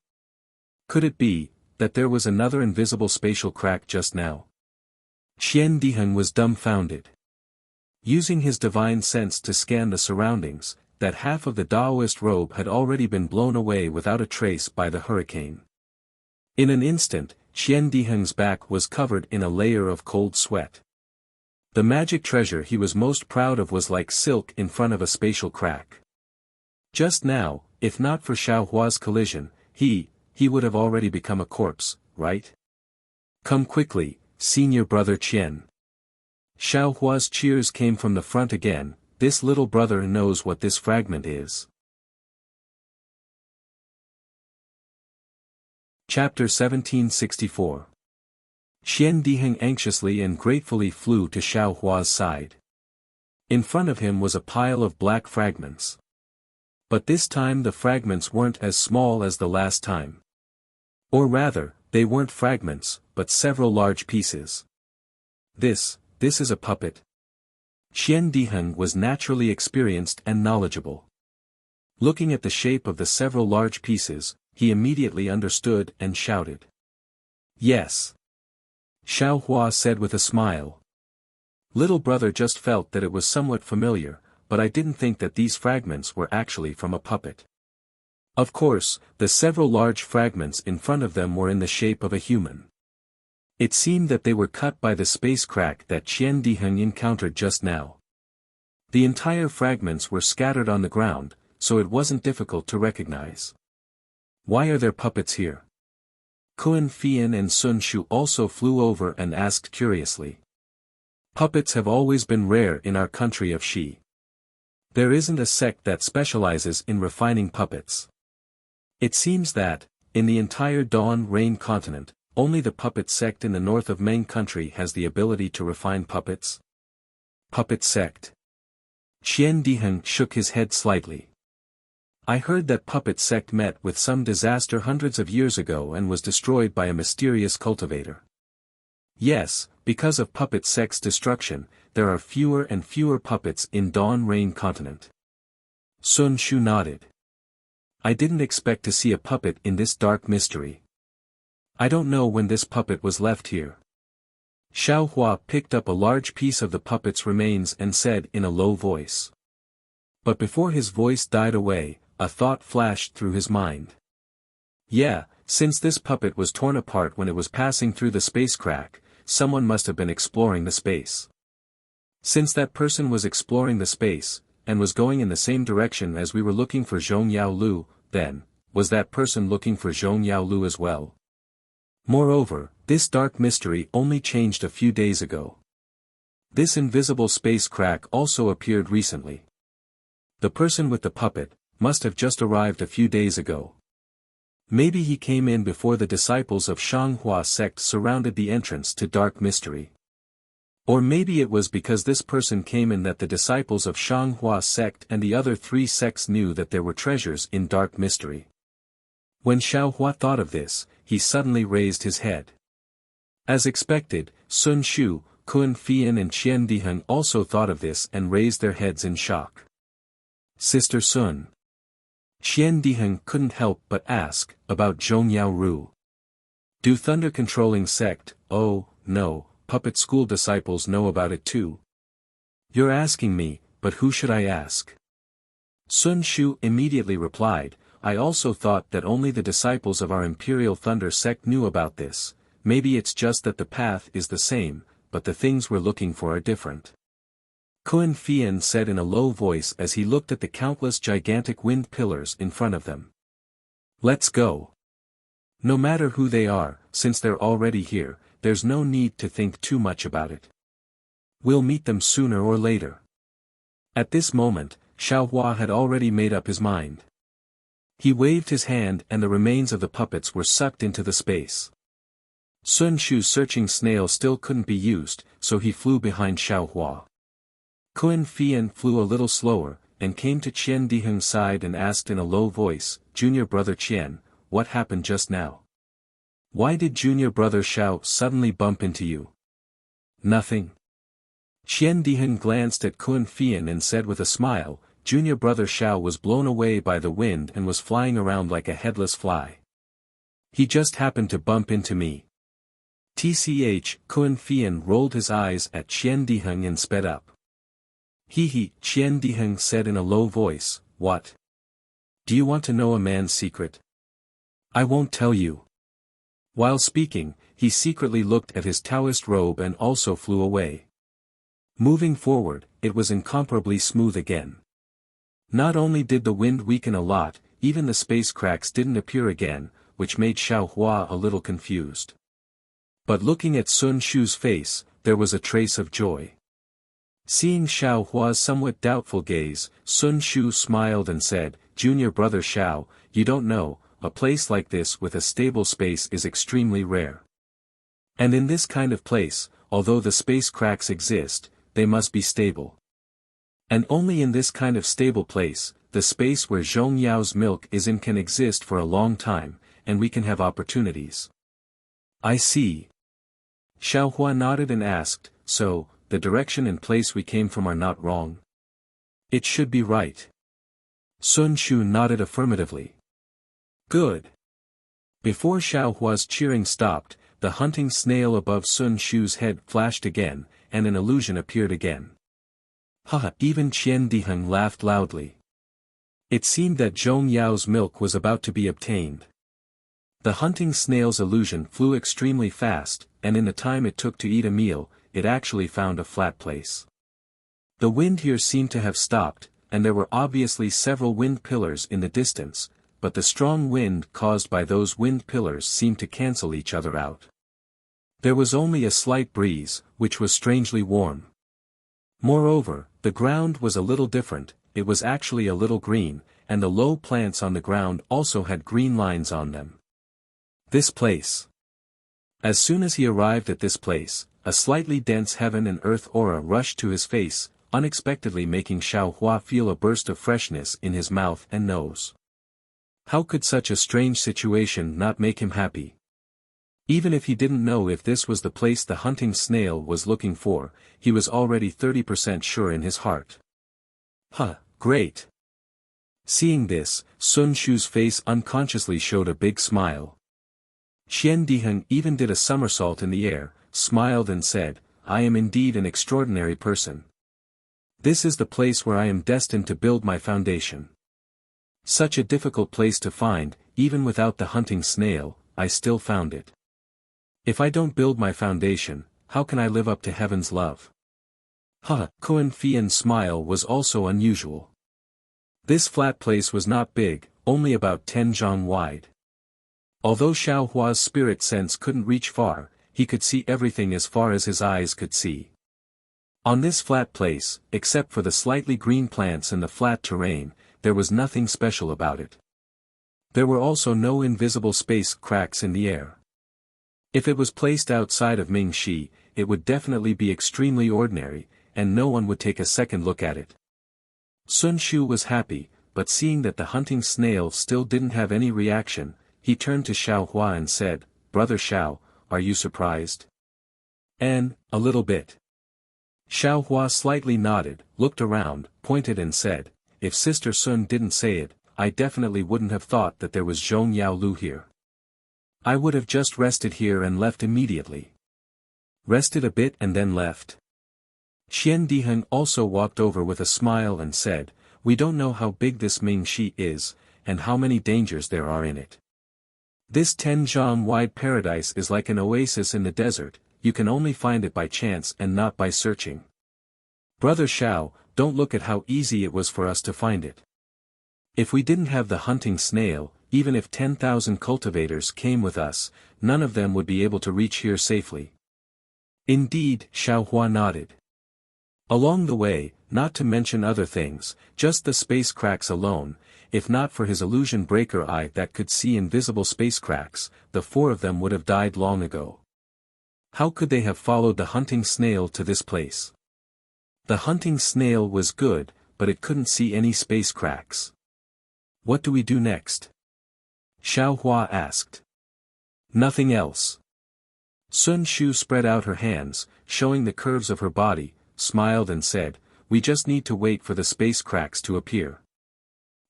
Could it be that there was another invisible spatial crack just now? Qian Diheng was dumbfounded. Using his divine sense to scan the surroundings, that half of the Taoist robe had already been blown away without a trace by the hurricane. In an instant, Qian Diheng's back was covered in a layer of cold sweat. The magic treasure he was most proud of was like silk in front of a spatial crack. Just now, if not for Xiao Hua's collision, he would have already become a corpse, right? "Come quickly, senior brother Qian." Xiao Hua's cheers came from the front again. This little brother knows what this fragment is. Chapter 1764. Qian Diheng anxiously and gratefully flew to Xiao Hua's side. In front of him was a pile of black fragments. But this time the fragments weren't as small as the last time. Or rather, they weren't fragments, but several large pieces. This is a puppet. Qian Diheng was naturally experienced and knowledgeable. Looking at the shape of the several large pieces, he immediately understood and shouted. Yes. Xiao Hua said with a smile. Little brother just felt that it was somewhat familiar, but I didn't think that these fragments were actually from a puppet. Of course, the several large fragments in front of them were in the shape of a human. It seemed that they were cut by the space crack that Qian Diheng encountered just now. The entire fragments were scattered on the ground, so it wasn't difficult to recognize. Why are there puppets here? Kun Fian and Sun Shu also flew over and asked curiously. Puppets have always been rare in our country of Shi. There isn't a sect that specializes in refining puppets. It seems that, in the entire Dawn Rain continent, only the puppet sect in the north of Meng country has the ability to refine puppets. Puppet sect. Qian Diheng shook his head slightly. I heard that puppet sect met with some disaster hundreds of years ago and was destroyed by a mysterious cultivator. Yes, because of puppet sect's destruction, there are fewer and fewer puppets in Dawn Rain continent. Sun Shu nodded. I didn't expect to see a puppet in this dark mystery. I don't know when this puppet was left here. Xiao Hua picked up a large piece of the puppet's remains and said in a low voice. But before his voice died away, a thought flashed through his mind. Yeah, since this puppet was torn apart when it was passing through the space crack, someone must have been exploring the space. Since that person was exploring the space, and was going in the same direction as we were looking for Zhong Yao Lu, then, was that person looking for Zhong Yao Lu as well? Moreover, this dark mystery only changed a few days ago. This invisible space crack also appeared recently. The person with the puppet must have just arrived a few days ago. Maybe he came in before the disciples of Shanghua sect surrounded the entrance to dark mystery. Or maybe it was because this person came in that the disciples of Shanghua sect and the other three sects knew that there were treasures in dark mystery. When Xiao Hua thought of this, he suddenly raised his head. As expected, Sun Shu, Kun Fian and Qian Diheng also thought of this and raised their heads in shock. Sister Sun. Qian Diheng couldn't help but ask, about Zhong Yao Ru. Do thunder-controlling sect, oh, no, puppet school disciples know about it too? You're asking me, but who should I ask? Sun Shu immediately replied, I also thought that only the disciples of our Imperial Thunder sect knew about this. Maybe it's just that the path is the same, but the things we're looking for are different. Kun Fian said in a low voice as he looked at the countless gigantic wind pillars in front of them. Let's go. No matter who they are, since they're already here, there's no need to think too much about it. We'll meet them sooner or later. At this moment, Xiao Hua had already made up his mind. He waved his hand and the remains of the puppets were sucked into the space. Sun Shu's searching snail still couldn't be used, so he flew behind Xiao Hua. Kun Fian flew a little slower, and came to Qian Diheng's side and asked in a low voice, Junior brother Qian, what happened just now? Why did junior brother Xiao suddenly bump into you? Nothing. Qian Diheng glanced at Kun Fian and said with a smile, junior brother Xiao was blown away by the wind and was flying around like a headless fly. He just happened to bump into me. Tch, Kun Fian rolled his eyes at Qian Diheng and sped up. Qian Diheng said in a low voice, what? Do you want to know a man's secret? I won't tell you. While speaking, he secretly looked at his Taoist robe and also flew away. Moving forward, it was incomparably smooth again. Not only did the wind weaken a lot, even the space cracks didn't appear again, which made Xiao Hua a little confused. But looking at Sun Shu's face, there was a trace of joy. Seeing Xiao Hua's somewhat doubtful gaze, Sun Shu smiled and said, "Junior brother Xiao, you don't know, a place like this with a stable space is extremely rare. And in this kind of place, although the space cracks exist, they must be stable. And only in this kind of stable place, the space where Zhong Yao's milk is in can exist for a long time, and we can have opportunities." "I see." Xiao Hua nodded and asked, "So, the direction and place we came from are not wrong?" "It should be right." Sun Shu nodded affirmatively. "Good." Before Xiao Hua's cheering stopped, the hunting snail above Sun Shu's head flashed again, and an illusion appeared again. Haha! Even Qian Diheng laughed loudly. It seemed that Zhong Yao's milk was about to be obtained. The hunting snail's illusion flew extremely fast, and in the time it took to eat a meal, it actually found a flat place. The wind here seemed to have stopped, and there were obviously several wind pillars in the distance, but the strong wind caused by those wind pillars seemed to cancel each other out. There was only a slight breeze, which was strangely warm. Moreover, the ground was a little different, it was actually a little green, and the low plants on the ground also had green lines on them. This place. As soon as he arrived at this place, a slightly dense heaven and earth aura rushed to his face, unexpectedly making Xiao Hua feel a burst of freshness in his mouth and nose. How could such a strange situation not make him happy? Even if he didn't know if this was the place the hunting snail was looking for, he was already 30% sure in his heart. Huh, great. Seeing this, Sun Shu's face unconsciously showed a big smile. Qian Diheng even did a somersault in the air, smiled and said, "I am indeed an extraordinary person. This is the place where I am destined to build my foundation. Such a difficult place to find, even without the hunting snail, I still found it. If I don't build my foundation, how can I live up to heaven's love?" Kuan Fian's smile was also unusual. This flat place was not big, only about 10 zhang wide. Although Xiao Hua's spirit sense couldn't reach far, he could see everything as far as his eyes could see. On this flat place, except for the slightly green plants and the flat terrain, there was nothing special about it. There were also no invisible space cracks in the air. If it was placed outside of Mingxi, it would definitely be extremely ordinary, and no one would take a second look at it. Sun Shu was happy, but seeing that the hunting snail still didn't have any reaction, he turned to Xiao Hua and said, "Brother Xiao, are you surprised?" "A little bit." Xiao Hua slightly nodded, looked around, pointed and said, "If Sister Sun didn't say it, I definitely wouldn't have thought that there was Zhong Yao Lu here. I would have just rested here and left immediately." "Rested a bit and then left?" Qian Diheng also walked over with a smile and said, "We don't know how big this Mingxi is, and how many dangers there are in it. This 10 zhang wide paradise is like an oasis in the desert, you can only find it by chance and not by searching. Brother Xiao, don't look at how easy it was for us to find it. If we didn't have the hunting snail, even if 10,000 cultivators came with us, none of them would be able to reach here safely." "Indeed," Xiao Hua nodded. Along the way, not to mention other things, just the space cracks alone, if not for his illusion breaker eye that could see invisible space cracks, the 4 of them would have died long ago. How could they have followed the hunting snail to this place? The hunting snail was good, but it couldn't see any space cracks. "What do we do next?" Xiao Hua asked. "Nothing else." Sun Shu spread out her hands, showing the curves of her body, smiled and said, "We just need to wait for the space cracks to appear.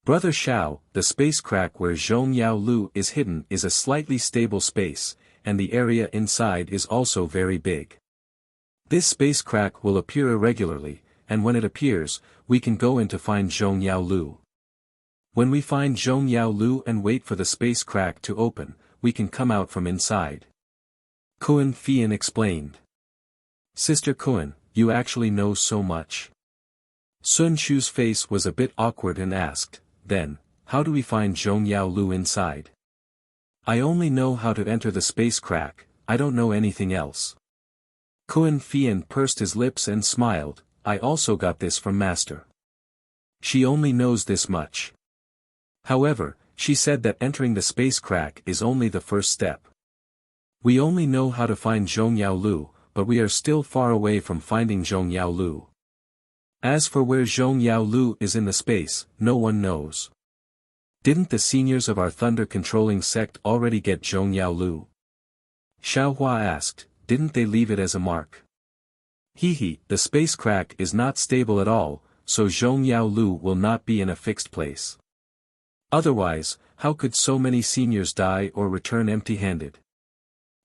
Brother Xiao, the space crack where Zhong Yao Lu is hidden is a slightly stable space, and the area inside is also very big. This space crack will appear irregularly, and when it appears, we can go in to find Zhong Yao Lu. When we find Zhong Yao Lu and wait for the space crack to open, we can come out from inside." Kuan Fian explained. "Sister Kuan, you actually know so much?" Sun Shu's face was a bit awkward and asked, "Then, how do we find Zhong Yao Lu inside?" "I only know how to enter the space crack, I don't know anything else." Kuan Fian pursed his lips and smiled, I also got this from Master. She only knows this much. However, she said that entering the space crack is only the first step. We only know how to find Zhongyao Lu, but we are still far away from finding Zhongyao Lu. As for where Zhongyao Lu is in the space, no one knows. Didn't the seniors of our thunder-controlling sect already get Zhongyao Lu? Xiaohua asked, didn't they leave it as a mark? Hehe, the space crack is not stable at all, so Zhongyao Lu will not be in a fixed place. Otherwise, how could so many seniors die or return empty-handed?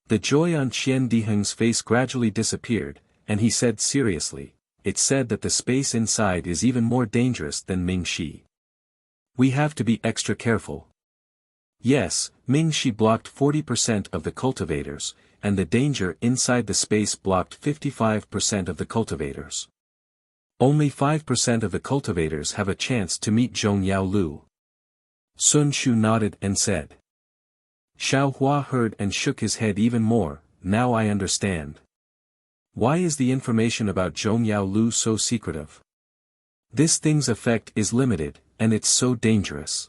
The joy on Qian Diheng's face gradually disappeared, and he said seriously, it's said that the space inside is even more dangerous than Mingxi. We have to be extra careful. Yes, Mingxi blocked 40% of the cultivators, and the danger inside the space blocked 55% of the cultivators. Only 5% of the cultivators have a chance to meet Zhongyao Lu. Sun Shu nodded and said. Xiaohua heard and shook his head even more, now I understand. Why is the information about Zhongyao Lu so secretive? This thing's effect is limited, and it's so dangerous.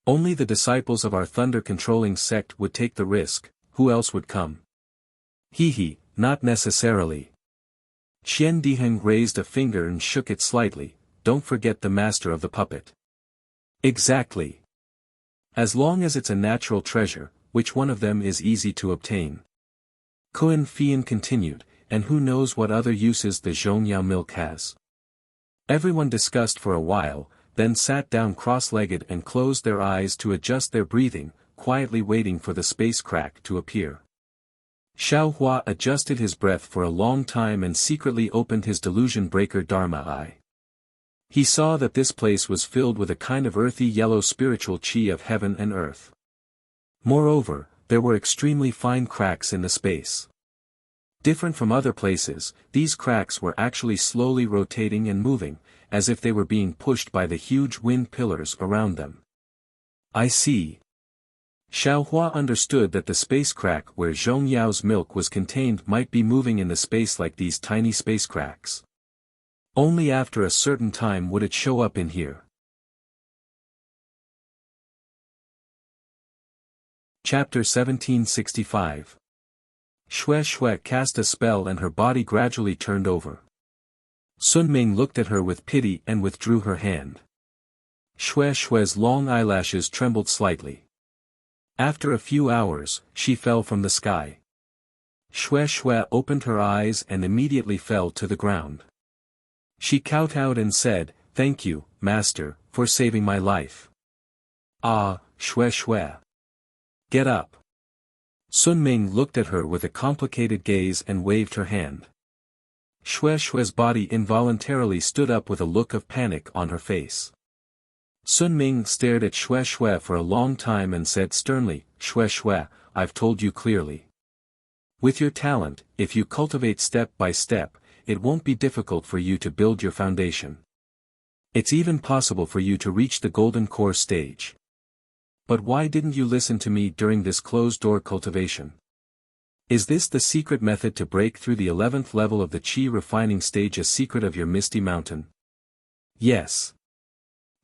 Only the disciples of our thunder-controlling sect would take the risk, who else would come? Hehe, not necessarily. Qian Diheng raised a finger and shook it slightly, don't forget the master of the puppet. Exactly. As long as it's a natural treasure, which one of them is easy to obtain? Kuan Fian continued, and who knows what other uses the Zhongyao milk has. Everyone discussed for a while, then sat down cross-legged and closed their eyes to adjust their breathing, quietly waiting for the space crack to appear. Xiaohua adjusted his breath for a long time and secretly opened his delusion breaker Dharma eye. He saw that this place was filled with a kind of earthy yellow spiritual qi of heaven and earth. Moreover, there were extremely fine cracks in the space. Different from other places, these cracks were actually slowly rotating and moving, as if they were being pushed by the huge wind pillars around them. I see. Xiaohua understood that the space crack where Zhongyao's milk was contained might be moving in the space like these tiny space cracks. Only after a certain time would it show up in here. Chapter 1765. Xue cast a spell and her body gradually turned over. Sun Ming looked at her with pity and withdrew her hand. Xue's long eyelashes trembled slightly. After a few hours, she fell from the sky. Xue opened her eyes and immediately fell to the ground. She kowtowed and said, "Thank you, Master, for saving my life." "Ah, Xue. Get up." Sun Ming looked at her with a complicated gaze and waved her hand. Xue's body involuntarily stood up with a look of panic on her face. Sun Ming stared at Xue for a long time and said sternly, "Xue, I've told you clearly. With your talent, if you cultivate step by step, it won't be difficult for you to build your foundation. It's even possible for you to reach the golden core stage. But why didn't you listen to me during this closed-door cultivation? Is this the secret method to break through the 11th level of the Qi refining stage, a secret of your Misty Mountain?" "Yes."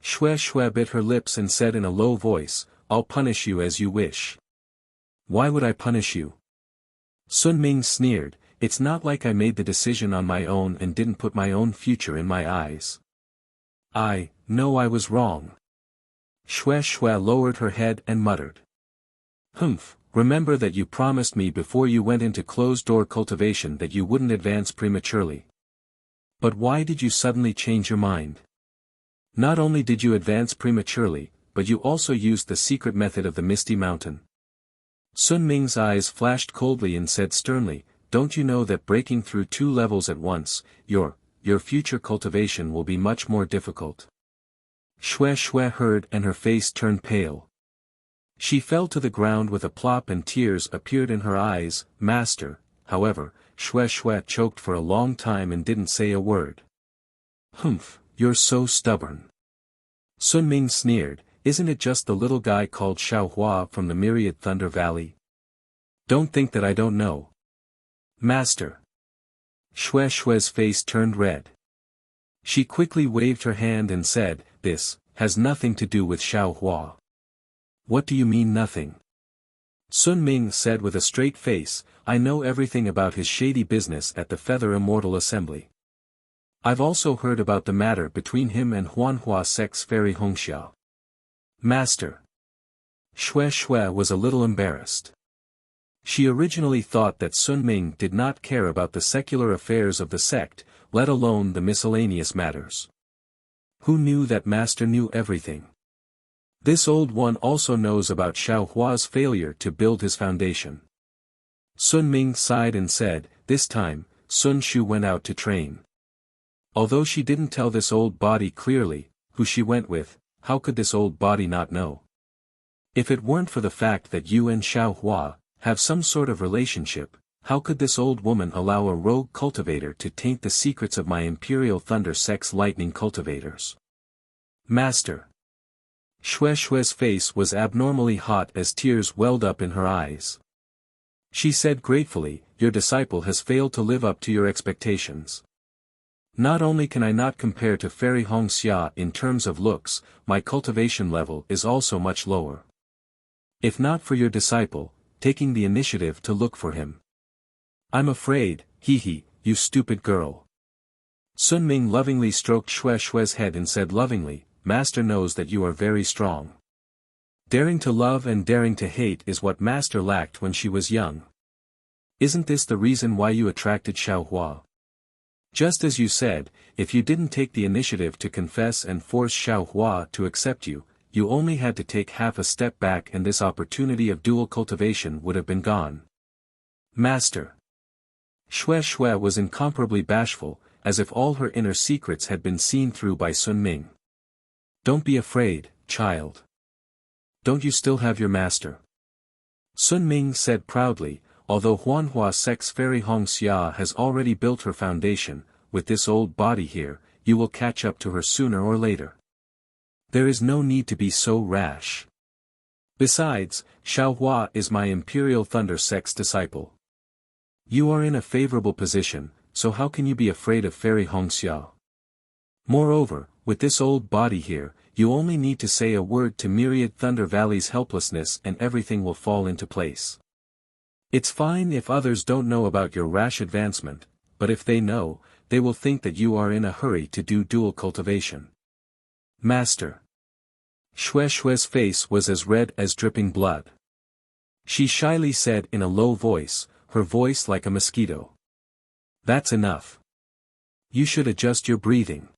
Xue bit her lips and said in a low voice, "I'll punish you as you wish." "Why would I punish you?" Sun Ming sneered, "It's not like I made the decision on my own and didn't put my own future in my eyes. I know I was wrong." Xue lowered her head and muttered. "Humph, remember that you promised me before you went into closed-door cultivation that you wouldn't advance prematurely. But why did you suddenly change your mind? Not only did you advance prematurely, but you also used the secret method of the Misty Mountain." Sun Ming's eyes flashed coldly and said sternly, "Don't you know that breaking through 2 levels at once, your future cultivation will be much more difficult?" Xue heard and her face turned pale. She fell to the ground with a plop and tears appeared in her eyes. "Master," however, Xue choked for a long time and didn't say a word. "Humph, you're so stubborn." Sun Ming sneered, "Isn't it just the little guy called Xiaohua from the Myriad Thunder Valley? Don't think that I don't know." "Master." Xue's face turned red. She quickly waved her hand and said, "This has nothing to do with Xiao Hua." "What do you mean nothing?" Sun Ming said with a straight face, "I know everything about his shady business at the Feather Immortal Assembly. I've also heard about the matter between him and Huanhua Sect's fairy Hongxia." "Master." Xue Xue was a little embarrassed. She originally thought that Sun Ming did not care about the secular affairs of the sect, let alone the miscellaneous matters. Who knew that Master knew everything? This old one also knows about Xiao Hua's failure to build his foundation. Sun Ming sighed and said, "This time, Sun Shu went out to train." Although she didn't tell this old body clearly who she went with, how could this old body not know? If it weren't for the fact that you and Xiao Hua have some sort of relationship, how could this old woman allow a rogue cultivator to taint the secrets of my Imperial Thunder Sect's lightning cultivators? "Master." Xue Xue's face was abnormally hot as tears welled up in her eyes. She said gratefully, "Your disciple has failed to live up to your expectations. Not only can I not compare to Fairy Hongxia in terms of looks, my cultivation level is also much lower. If not for your disciple, taking the initiative to look for him. I'm afraid, you stupid girl." Sun Ming lovingly stroked Xue Xue's head and said lovingly, "Master knows that you are very strong. Daring to love and daring to hate is what Master lacked when she was young. Isn't this the reason why you attracted Xiao Hua? Just as you said, if you didn't take the initiative to confess and force Xiao Hua to accept you, you only had to take half a step back and this opportunity of dual cultivation would have been gone." "Master." Xue Xue was incomparably bashful, as if all her inner secrets had been seen through by Sun Ming. "Don't be afraid, child. Don't you still have your master?" Sun Ming said proudly, "Although Huanhua Sect's fairy Hongxia has already built her foundation, with this old body here, you will catch up to her sooner or later. There is no need to be so rash. Besides, Xiao Hua is my Imperial Thunder Sect's disciple. You are in a favorable position, so how can you be afraid of fairy Hongxia? Moreover, with this old body here, you only need to say a word to Myriad Thunder Valley's helplessness and everything will fall into place. It's fine if others don't know about your rash advancement, but if they know, they will think that you are in a hurry to do dual cultivation." "Master." Xue Xue's face was as red as dripping blood. She shyly said in a low voice, her voice like a mosquito, "That's enough. You should adjust your breathing."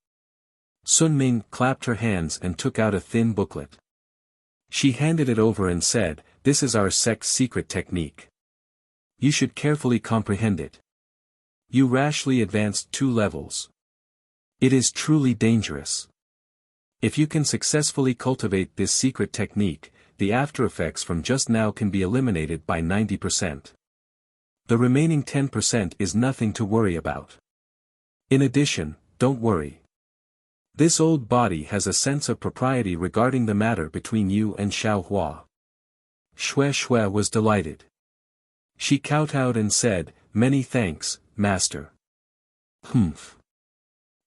Sun Ming clapped her hands and took out a thin booklet. She handed it over and said, "This is our sect's secret technique. You should carefully comprehend it. You rashly advanced 2 levels. It is truly dangerous. If you can successfully cultivate this secret technique, the aftereffects from just now can be eliminated by 90%. The remaining 10% is nothing to worry about. In addition, don't worry. This old body has a sense of propriety regarding the matter between you and Xiao Hua." Xue Xue was delighted. She kowtowed and said, "Many thanks, Master." "Humph.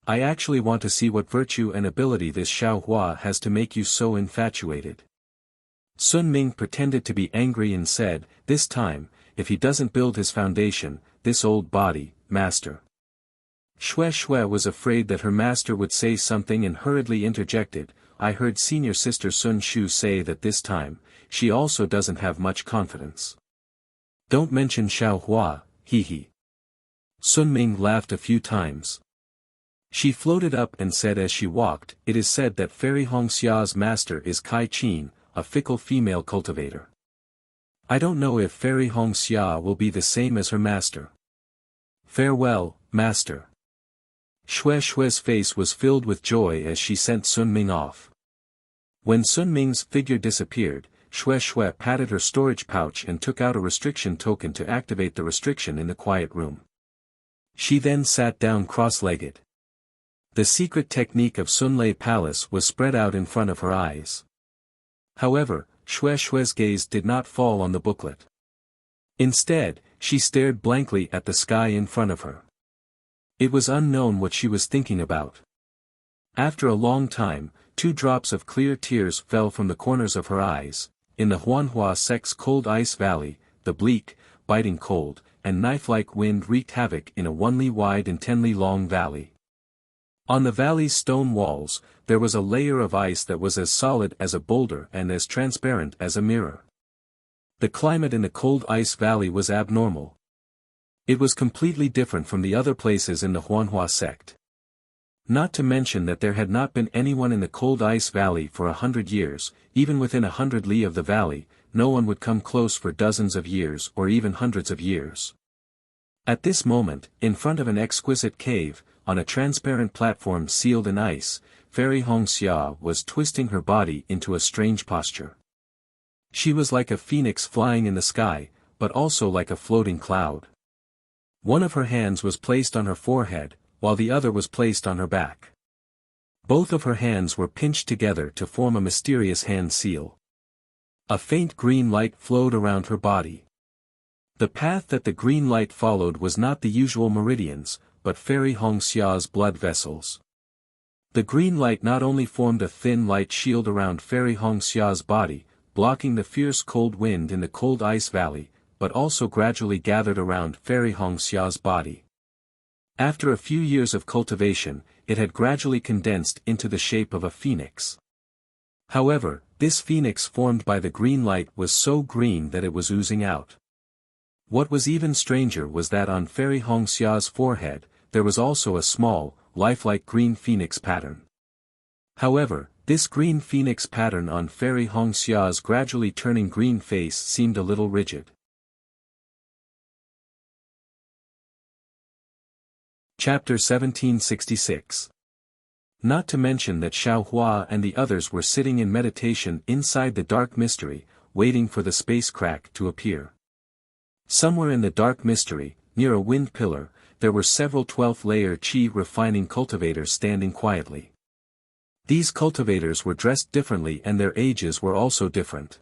I actually want to see what virtue and ability this Xiao Hua has to make you so infatuated." Sun Ming pretended to be angry and said, "This time, if he doesn't build his foundation, this old body, Master." Xue Xue was afraid that her master would say something and hurriedly interjected, "I heard senior sister Sun Shu say that this time, she also doesn't have much confidence." "Don't mention Xiao Hua, Sun Ming laughed a few times. She floated up and said as she walked, "It is said that Fairy Hongxia's master is Kai Qin, a fickle female cultivator. I don't know if Fairy Hongxia will be the same as her master. Farewell, Master." Xue Xue's face was filled with joy as she sent Sun Ming off. When Sun Ming's figure disappeared, Xue Xue patted her storage pouch and took out a restriction token to activate the restriction in the quiet room. She then sat down cross-legged. The secret technique of Sunlei Palace was spread out in front of her eyes. However, Xue Xue's gaze did not fall on the booklet. Instead, she stared blankly at the sky in front of her. It was unknown what she was thinking about. After a long time, 2 drops of clear tears fell from the corners of her eyes. In the Huanhua sect's cold ice valley, the bleak, biting cold, and knife-like wind wreaked havoc in a 1 li wide and 10 li long valley. On the valley's stone walls, there was a layer of ice that was as solid as a boulder and as transparent as a mirror. The climate in the cold ice valley was abnormal. It was completely different from the other places in the Huanhua sect. Not to mention that there had not been anyone in the cold ice valley for 100 years, even within 100 li of the valley, no one would come close for dozens of years or even hundreds of years. At this moment, in front of an exquisite cave, on a transparent platform sealed in ice, Fairy Hongxia was twisting her body into a strange posture. She was like a phoenix flying in the sky, but also like a floating cloud. One of her hands was placed on her forehead, while the other was placed on her back. Both of her hands were pinched together to form a mysterious hand seal. A faint green light flowed around her body. The path that the green light followed was not the usual meridians, but Fairy Hongxia's blood vessels. The green light not only formed a thin light shield around Fairy Hongxia's body, blocking the fierce cold wind in the cold ice valley, but also gradually gathered around Fairy Hongxia's body. After a few years of cultivation, it had gradually condensed into the shape of a phoenix. However, this phoenix formed by the green light was so green that it was oozing out. What was even stranger was that on Fairy Hongxia's forehead, there was also a small, lifelike green phoenix pattern. However, this green phoenix pattern on Fairy Hongxia's gradually turning green face seemed a little rigid. Chapter 1766. Not to mention that Xiao Hua and the others were sitting in meditation inside the dark mystery, waiting for the space crack to appear. Somewhere in the dark mystery, near a wind pillar, there were several 12th-layer Qi refining cultivators standing quietly. These cultivators were dressed differently and their ages were also different.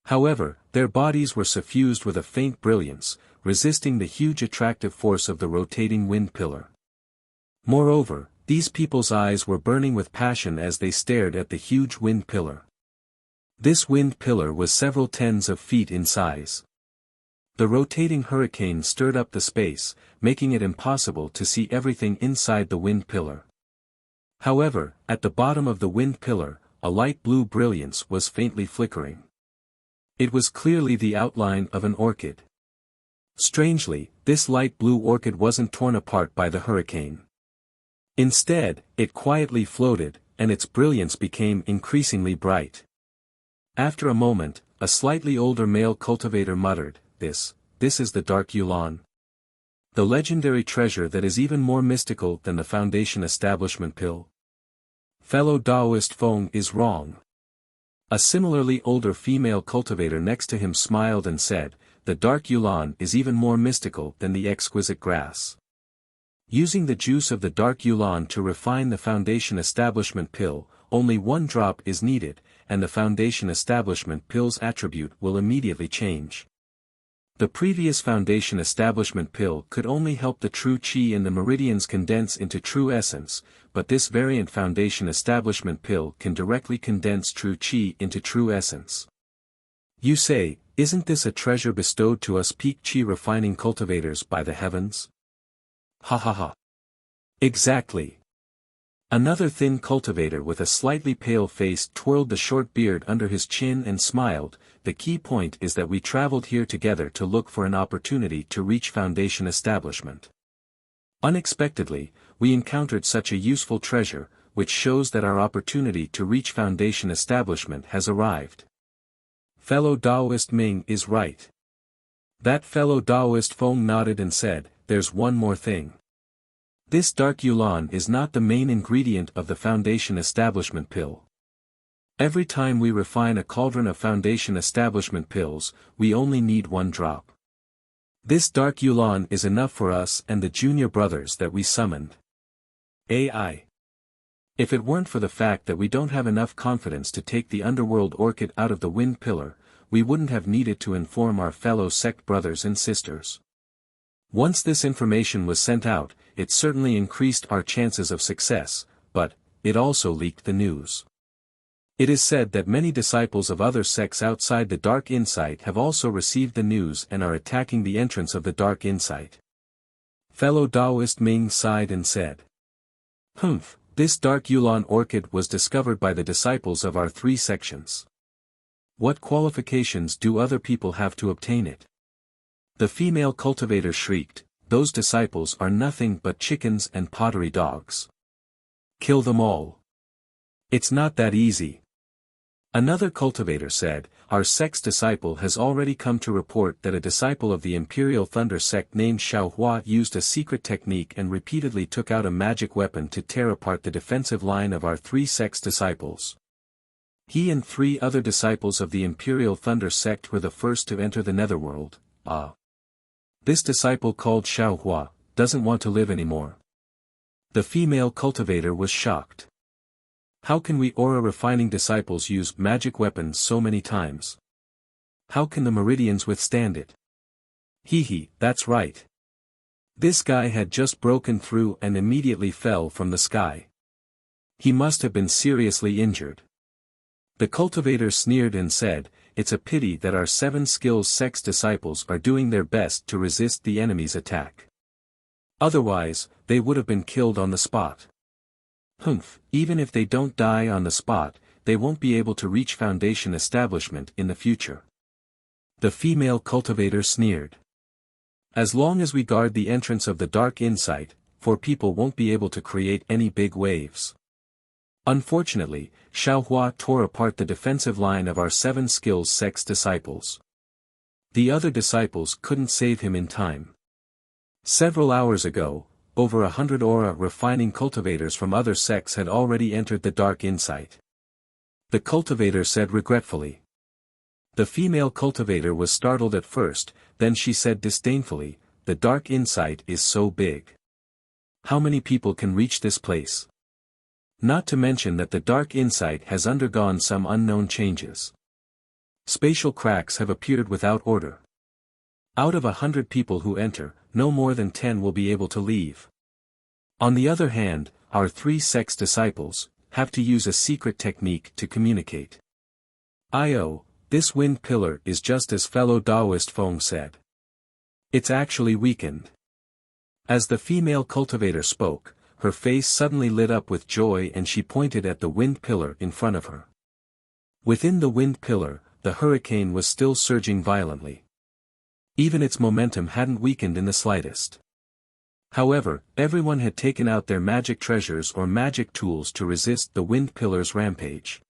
However, their bodies were suffused with a faint brilliance, resisting the huge attractive force of the rotating wind pillar. Moreover, these people's eyes were burning with passion as they stared at the huge wind pillar. This wind pillar was several tens of feet in size. The rotating hurricane stirred up the space, making it impossible to see everything inside the wind pillar. However, at the bottom of the wind pillar, a light blue brilliance was faintly flickering. It was clearly the outline of an orchid. Strangely, this light blue orchid wasn't torn apart by the hurricane. Instead, it quietly floated, and its brilliance became increasingly bright. After a moment, a slightly older male cultivator muttered, This is the Dark Yulan. The legendary treasure that is even more mystical than the Foundation Establishment Pill. Fellow Taoist Feng is wrong. A similarly older female cultivator next to him smiled and said, The Dark Yulan is even more mystical than the exquisite grass. Using the juice of the Dark Yulan to refine the Foundation Establishment Pill, only 1 drop is needed, and the Foundation Establishment Pill's attribute will immediately change. The previous Foundation Establishment Pill could only help the true Qi in the meridians condense into true essence, but this variant Foundation Establishment Pill can directly condense true Qi into true essence. You say, isn't this a treasure bestowed to us peak Qi refining cultivators by the heavens? Ha ha ha. Exactly. Another thin cultivator with a slightly pale face twirled the short beard under his chin and smiled. The key point is that we traveled here together to look for an opportunity to reach Foundation Establishment. Unexpectedly, we encountered such a useful treasure, which shows that our opportunity to reach Foundation Establishment has arrived. Fellow Taoist Ming is right. That fellow Taoist Feng nodded and said, There's one more thing. This Dark Yulan is not the main ingredient of the Foundation Establishment Pill. Every time we refine a cauldron of Foundation Establishment Pills, we only need 1 drop. This Dark Yulan is enough for us and the junior brothers that we summoned. AI. If it weren't for the fact that we don't have enough confidence to take the underworld orchid out of the wind pillar, we wouldn't have needed to inform our fellow sect brothers and sisters. Once this information was sent out, it certainly increased our chances of success, but, it also leaked the news. It is said that many disciples of other sects outside the Dark Insight have also received the news and are attacking the entrance of the Dark Insight. Fellow Taoist Ming sighed and said, "Humph, this dark Yulon orchid was discovered by the disciples of our 3 sections. What qualifications do other people have to obtain it?" The female cultivator shrieked, "Those disciples are nothing but chickens and pottery dogs. Kill them all. It's not that easy." Another cultivator said, "Our sect's disciple has already come to report that a disciple of the Imperial Thunder sect named Xiaohua used a secret technique and repeatedly took out a magic weapon to tear apart the defensive line of our 3 sects' disciples. He and 3 other disciples of the Imperial Thunder sect were the first to enter the netherworld. This disciple called Xiaohua doesn't want to live anymore." The female cultivator was shocked. "How can we aura refining disciples use magic weapons so many times? How can the meridians withstand it?" "Hee, that's right. This guy had just broken through and immediately fell from the sky. He must have been seriously injured." The cultivator sneered and said, "It's a pity that our 7 skills sect's disciples are doing their best to resist the enemy's attack. Otherwise, they would have been killed on the spot. Humph, even if they don't die on the spot, they won't be able to reach Foundation establishment in the future." The female cultivator sneered. "As long as we guard the entrance of the Dark Insight, 4 people won't be able to create any big waves." Unfortunately, Xiaohua tore apart the defensive line of our 7 skills sect's disciples. The other disciples couldn't save him in time. Several hours ago, over 100 aura refining cultivators from other sects had already entered the Dark Insight. The cultivator said regretfully. The female cultivator was startled at first, then she said disdainfully, "The Dark Insight is so big. How many people can reach this place? Not to mention that the Dark Insight has undergone some unknown changes. Spatial cracks have appeared without order. Out of 100 people who enter, no more than 10 will be able to leave. On the other hand, our 3 sects disciples have to use a secret technique to communicate. This wind pillar is just as fellow Taoist Feng said. It's actually weakened." As the female cultivator spoke, her face suddenly lit up with joy and she pointed at the wind pillar in front of her. Within the wind pillar, the hurricane was still surging violently. Even its momentum hadn't weakened in the slightest. However, everyone had taken out their magic treasures or magic tools to resist the wind pillar's rampage.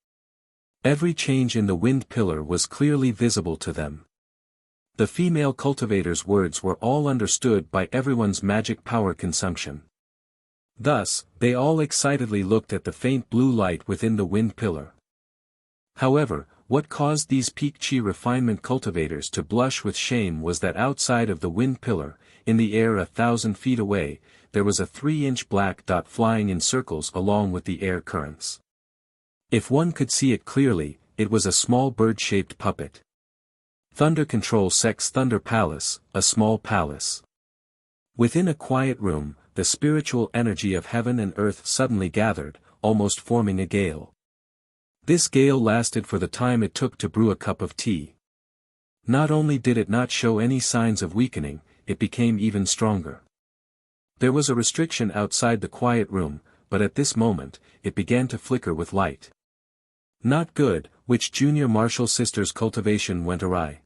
Every change in the wind pillar was clearly visible to them. The female cultivator's words were all understood by everyone's magic power consumption. Thus, they all excitedly looked at the faint blue light within the wind pillar. However, what caused these peak chi refinement cultivators to blush with shame was that outside of the wind pillar, in the air 1,000 feet away, there was a 3-inch black dot flying in circles along with the air currents. If one could see it clearly, it was a small bird-shaped puppet. Thunder Control Sect's Thunder Palace, a small palace. Within a quiet room, the spiritual energy of heaven and earth suddenly gathered, almost forming a gale. This gale lasted for the time it took to brew a cup of tea. Not only did it not show any signs of weakening, it became even stronger. There was a restriction outside the quiet room, but at this moment, it began to flicker with light. Not good, which junior martial sister's cultivation went awry.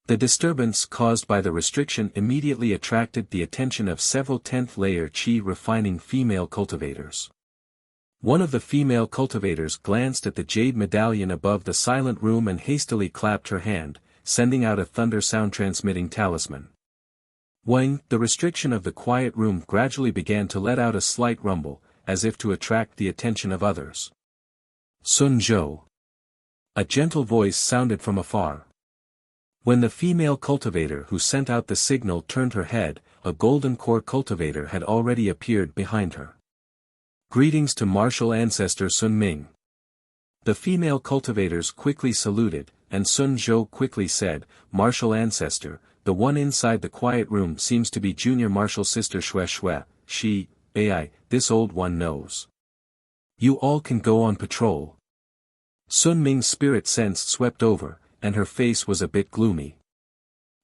The disturbance caused by the restriction immediately attracted the attention of several 10th layer chi refining female cultivators. One of the female cultivators glanced at the jade medallion above the silent room and hastily clapped her hand, sending out a thunder sound transmitting talisman. When the restriction of the quiet room gradually began to let out a slight rumble, as if to attract the attention of others. "Sun Zhou." A gentle voice sounded from afar. When the female cultivator who sent out the signal turned her head, a golden core cultivator had already appeared behind her. "Greetings to martial ancestor Sun Ming." The female cultivators quickly saluted, and Sun Zhou quickly said, "Martial ancestor, the one inside the quiet room seems to be junior martial sister Xue Xue, this old one knows." You all can go on patrol. Sun Ming's spirit sense swept over, and her face was a bit gloomy.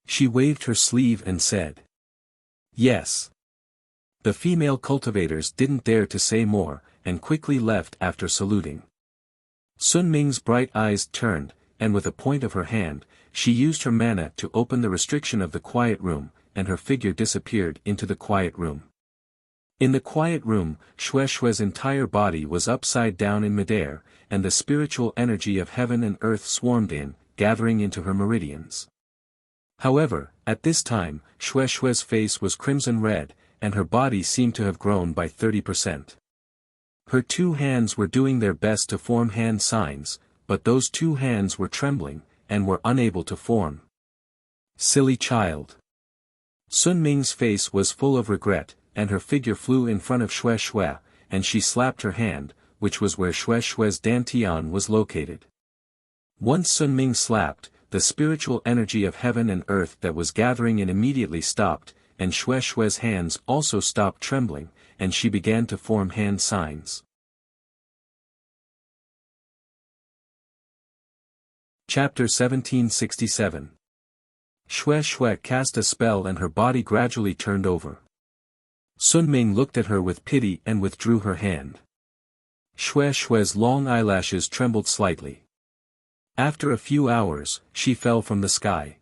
She waved her sleeve and said, "Yes." The female cultivators didn't dare to say more, and quickly left after saluting. Sun Ming's bright eyes turned, and with a point of her hand, she used her mana to open the restriction of the quiet room, and her figure disappeared into the quiet room. In the quiet room, Shue's entire body was upside down in midair, and the spiritual energy of heaven and earth swarmed in, gathering into her meridians. However, at this time, Shue's face was crimson red, and her body seemed to have grown by 30%. Her two hands were doing their best to form hand signs, but those two hands were trembling, and were unable to form. Silly child. Sun Ming's face was full of regret, and her figure flew in front of Shui, and she slapped her hand, which was where Shui's dantian was located. Once Sun Ming slapped, the spiritual energy of heaven and earth that was gathering in immediately stopped, and Shui's hands also stopped trembling, and she began to form hand signs. Chapter 1767. Shui cast a spell and her body gradually turned over. Sun Ming looked at her with pity and withdrew her hand. Shui's long eyelashes trembled slightly. After a few hours, she fell from the sky.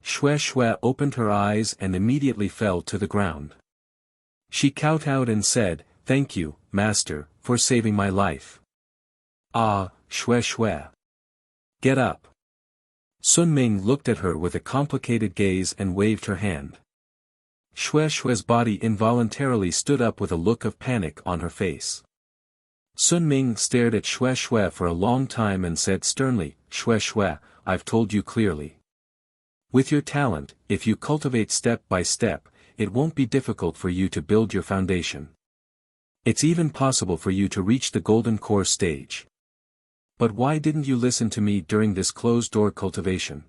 Shui opened her eyes and immediately fell to the ground. She kowtowed and said, "Thank you, Master, for saving my life." "Ah, Shui. Get up." Sun Ming looked at her with a complicated gaze and waved her hand. Shui's body involuntarily stood up with a look of panic on her face. Sun Ming stared at Shui for a long time and said sternly, "Shui, I've told you clearly. With your talent, if you cultivate step by step, it won't be difficult for you to build your foundation. It's even possible for you to reach the golden core stage. But why didn't you listen to me during this closed-door cultivation?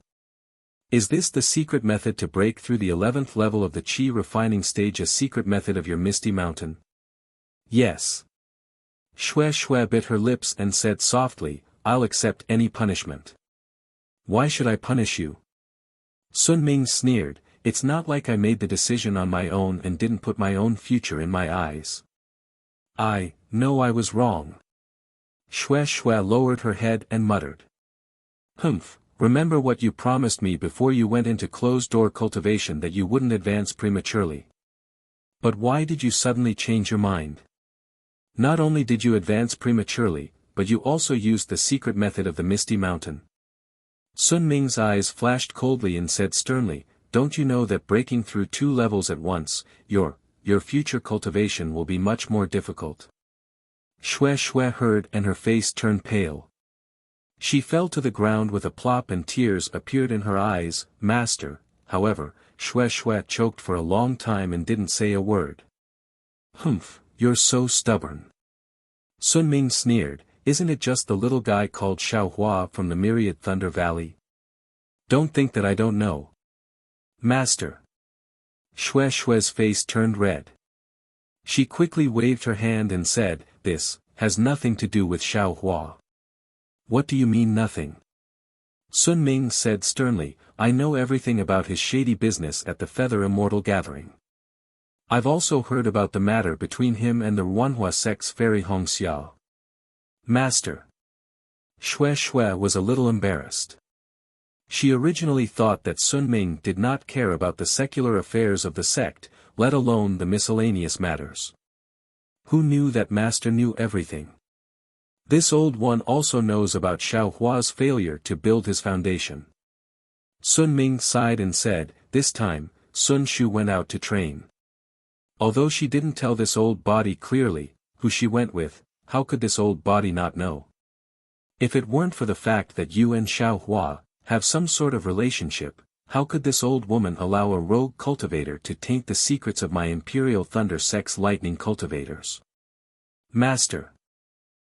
Is this the secret method to break through the 11th level of the Qi refining stage, a secret method of your Misty Mountain?" "Yes." Shui bit her lips and said softly, "I'll accept any punishment." "Why should I punish you?" Sun Ming sneered, "It's not like I made the decision on my own and didn't put my own future in my eyes. I know I was wrong." Shui lowered her head and muttered. "Humph. Remember what you promised me before you went into closed-door cultivation, that you wouldn't advance prematurely. But why did you suddenly change your mind? Not only did you advance prematurely, but you also used the secret method of the Misty Mountain." Sun Ming's eyes flashed coldly and said sternly, "Don't you know that breaking through 2 levels at once, your future cultivation will be much more difficult?" Shui heard and her face turned pale. She fell to the ground with a plop and tears appeared in her eyes. "Master," however, Shui choked for a long time and didn't say a word. "Humph, you're so stubborn." Sun Ming sneered, "Isn't it just the little guy called Xiaohua from the Myriad Thunder Valley? Don't think that I don't know." "Master." Shui's face turned red. She quickly waved her hand and said, "This has nothing to do with Xiaohua." "What do you mean nothing?" Sun Ming said sternly, "I know everything about his shady business at the Feather Immortal Gathering. I've also heard about the matter between him and the Ruanhua sect's fairy Hongxiao." "Master." Shui was a little embarrassed. She originally thought that Sun Ming did not care about the secular affairs of the sect, let alone the miscellaneous matters. Who knew that Master knew everything? This old one also knows about Xiaohua's failure to build his foundation. Sun Ming sighed and said, "This time, Sun Shu went out to train." Although she didn't tell this old body clearly who she went with, how could this old body not know? If it weren't for the fact that you and Xiaohua have some sort of relationship, how could this old woman allow a rogue cultivator to taint the secrets of my Imperial Thunder Sect's lightning cultivators? "Master."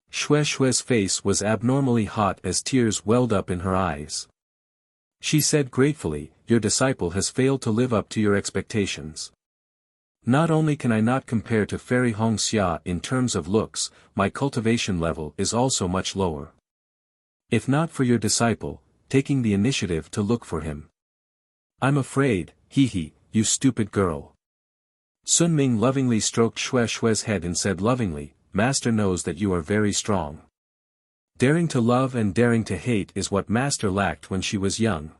Shui's face was abnormally hot as tears welled up in her eyes. She said gratefully, "Your disciple has failed to live up to your expectations. Not only can I not compare to Fairy Hongxia in terms of looks, my cultivation level is also much lower. If not for your disciple, taking the initiative to look for him. I'm afraid, you stupid girl. Sun Ming lovingly stroked Xue Xue's head and said lovingly, Master knows that you are very strong. Daring to love and daring to hate is what Master lacked when she was young.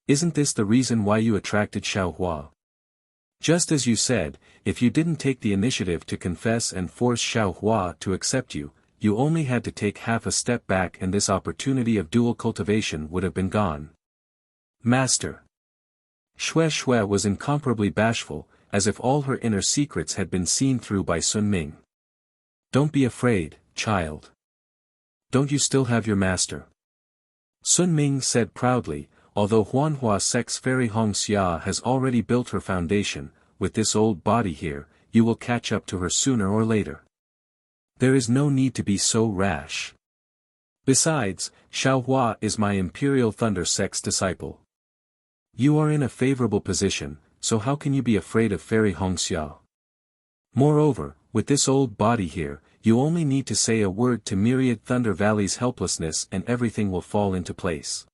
Isn't this the reason why you attracted Xiaohua? Just as you said, if you didn't take the initiative to confess and force Xiaohua to accept you, you only had to take half a step back and this opportunity of dual cultivation would have been gone. Master. Xue Xue was incomparably bashful, as if all her inner secrets had been seen through by Sun Ming. Don't be afraid, child. Don't you still have your master? Sun Ming said proudly, although Huanhua Sect's Fairy Hongxia has already built her foundation, with this old body here, you will catch up to her sooner or later. There is no need to be so rash. Besides, Xiaohua is my Imperial Thunder Sect's disciple. You are in a favorable position, so how can you be afraid of Fairy Hongxia? Moreover, with this old body here, you only need to say a word to Myriad Thunder Valley's helplessness and everything will fall into place.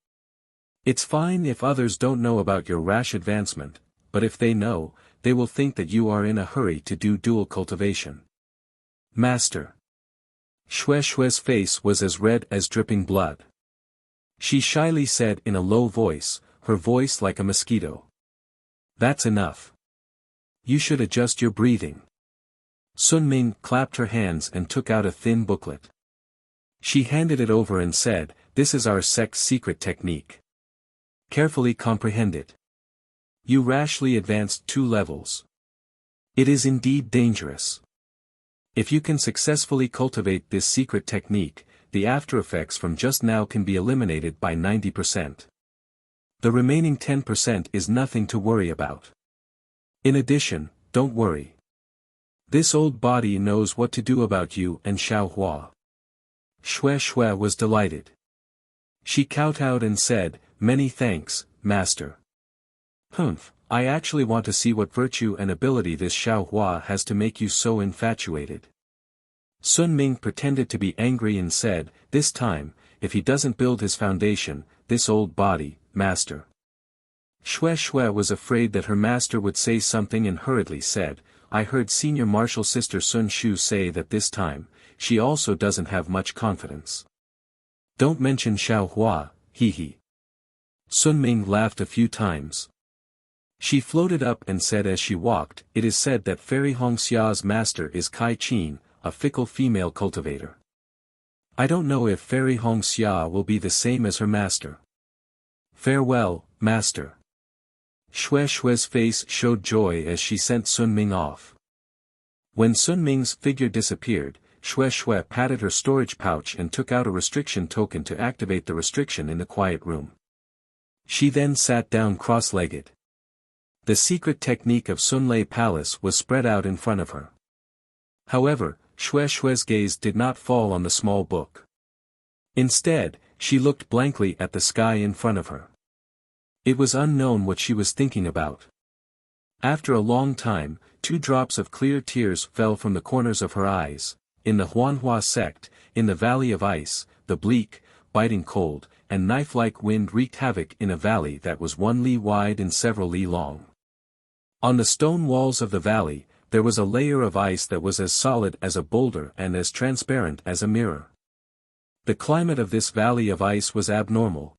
It's fine if others don't know about your rash advancement, but if they know, they will think that you are in a hurry to do dual cultivation. Master. Xue Xue's face was as red as dripping blood. She shyly said in a low voice, her voice like a mosquito. That's enough. You should adjust your breathing. Sun Ming clapped her hands and took out a thin booklet. She handed it over and said, This is our sect's secret technique. Carefully comprehend it. You rashly advanced 2 levels. It is indeed dangerous. If you can successfully cultivate this secret technique, the aftereffects from just now can be eliminated by 90%. The remaining 10% is nothing to worry about. In addition, don't worry. This old body knows what to do about you and Xiaohua. Xue Xue was delighted. She kowtowed and said, Many thanks, Master. Humph, I actually want to see what virtue and ability this Xiaohua has to make you so infatuated. Sun Ming pretended to be angry and said, This time, if he doesn't build his foundation, this old body, Master. Xue Xue was afraid that her master would say something and hurriedly said, I heard Senior Marshal Sister Sun Shu say that this time, she also doesn't have much confidence. Don't mention Xiaohua, Sun Ming laughed a few times. She floated up and said as she walked, It is said that Fairy Hongxia's master is Kai Qin, a fickle female cultivator. I don't know if Fairy Hongxia will be the same as her master. Farewell, Master. Xue Xue's face showed joy as she sent Sun Ming off. When Sun Ming's figure disappeared, Xue Xue patted her storage pouch and took out a restriction token to activate the restriction in the quiet room. She then sat down cross-legged. The secret technique of Sunlei Palace was spread out in front of her. However, Xue Xue's gaze did not fall on the small book. Instead, she looked blankly at the sky in front of her. It was unknown what she was thinking about. After a long time, 2 drops of clear tears fell from the corners of her eyes. In the Huanhua sect, in the Valley of Ice, the bleak, biting cold, and knife-like wind wreaked havoc in a valley that was 1 li wide and several li long. On the stone walls of the valley, there was a layer of ice that was as solid as a boulder and as transparent as a mirror. The climate of this Valley of Ice was abnormal.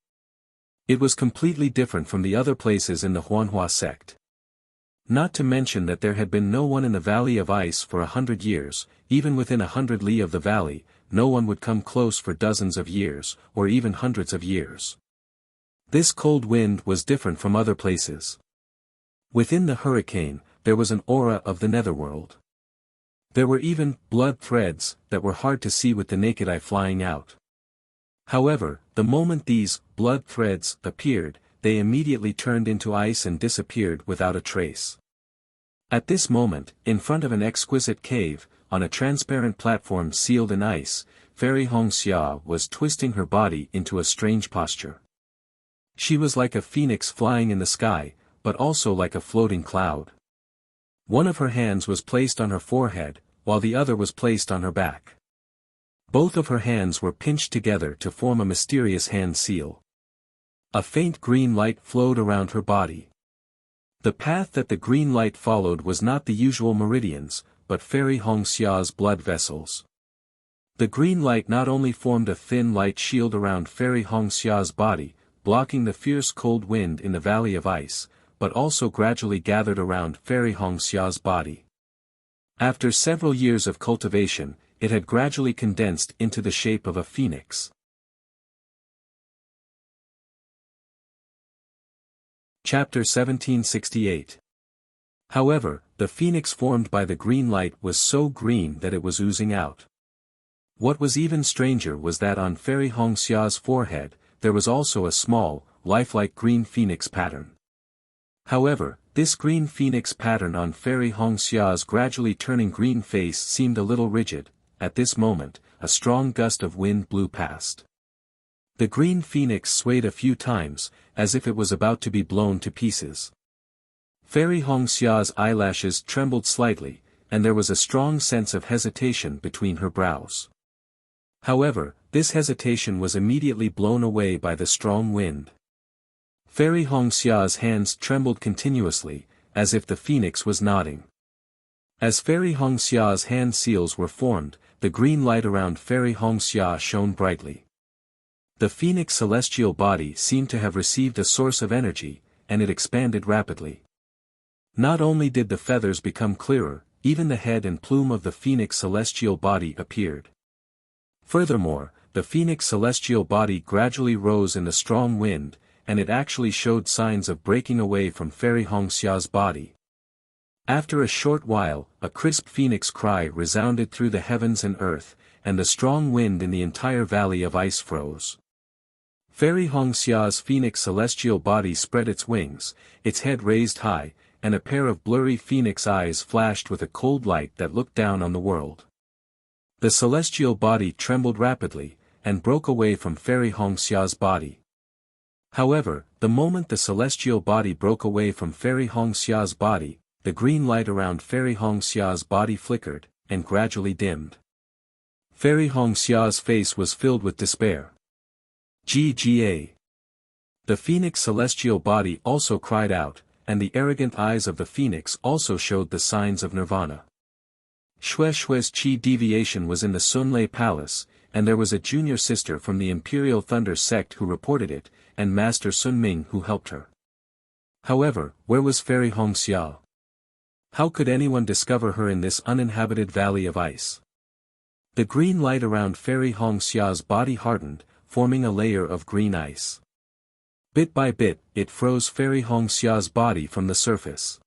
It was completely different from the other places in the Huanhua sect. Not to mention that there had been no one in the Valley of Ice for 100 years, even within 100 li of the valley, no one would come close for dozens of years, or even hundreds of years. This cold wind was different from other places. Within the hurricane, there was an aura of the netherworld. There were even blood threads that were hard to see with the naked eye flying out. However, the moment these blood threads appeared, they immediately turned into ice and disappeared without a trace. At this moment, in front of an exquisite cave, on a transparent platform sealed in ice, Fairy Hongxia was twisting her body into a strange posture. She was like a phoenix flying in the sky, but also like a floating cloud. One of her hands was placed on her forehead, while the other was placed on her back. Both of her hands were pinched together to form a mysterious hand seal. A faint green light flowed around her body. The path that the green light followed was not the usual meridians, but Fairy Hongxia's blood vessels. The green light not only formed a thin light shield around Fairy Hongxia's body, blocking the fierce cold wind in the Valley of Ice, but also gradually gathered around Fairy Hongxia's body. After several years of cultivation, it had gradually condensed into the shape of a phoenix. Chapter 1768. However, the phoenix formed by the green light was so green that it was oozing out. What was even stranger was that on Fairy Hongxia's forehead, there was also a small, lifelike green phoenix pattern. However, this green phoenix pattern on Fairy Hongxia's gradually turning green face seemed a little rigid. At this moment, a strong gust of wind blew past. The green phoenix swayed a few times, as if it was about to be blown to pieces. Fairy Hongxia's eyelashes trembled slightly, and there was a strong sense of hesitation between her brows. However, this hesitation was immediately blown away by the strong wind. Fairy Hongxia's hands trembled continuously, as if the phoenix was nodding. As Fairy Hongxia's hand seals were formed, the green light around Fairy Hongxia shone brightly. The phoenix celestial body seemed to have received a source of energy, and it expanded rapidly. Not only did the feathers become clearer, even the head and plume of the phoenix celestial body appeared. Furthermore, the phoenix celestial body gradually rose in the strong wind, and it actually showed signs of breaking away from Fairy Hongxia's body. After a short while, a crisp phoenix cry resounded through the heavens and earth, and the strong wind in the entire Valley of Ice froze. Fairy Hongxia's phoenix celestial body spread its wings, its head raised high, and a pair of blurry phoenix eyes flashed with a cold light that looked down on the world. The celestial body trembled rapidly, and broke away from Fairy Hongxia's body. However, the moment the celestial body broke away from Fairy Hongxia's body, the green light around Fairy Hongxia's body flickered, and gradually dimmed. Fairy Hongxia's face was filled with despair. GGA. The phoenix celestial body also cried out, and the arrogant eyes of the phoenix also showed the signs of nirvana. Xue Xue's chi deviation was in the Sunlei Palace, and there was a junior sister from the Imperial Thunder sect who reported it, and Master Sun Ming who helped her. However, where was Fairy Hongxia? How could anyone discover her in this uninhabited Valley of Ice? The green light around Fairy Hongxia's body hardened, forming a layer of green ice. Bit by bit, it froze Fairy Hongxia's body from the surface.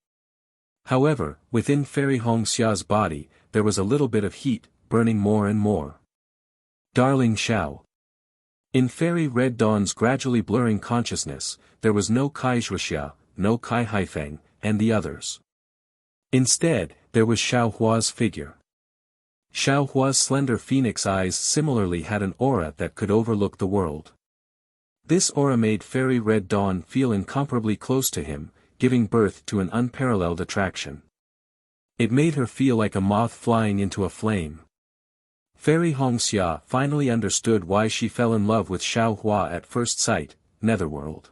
However, within Fairy Hongxia's body, there was a little bit of heat, burning more and more. Darling Xiao. In Fairy Red Dawn's gradually blurring consciousness, there was no Kai Zhuxia, no Kai Haifeng, and the others. Instead, there was Xiao Hua's figure. Xiao Hua's slender phoenix eyes similarly had an aura that could overlook the world. This aura made Fairy Red Dawn feel incomparably close to him, giving birth to an unparalleled attraction. It made her feel like a moth flying into a flame. Fairy Hongxia finally understood why she fell in love with Xiao Hua at first sight, Netherworld.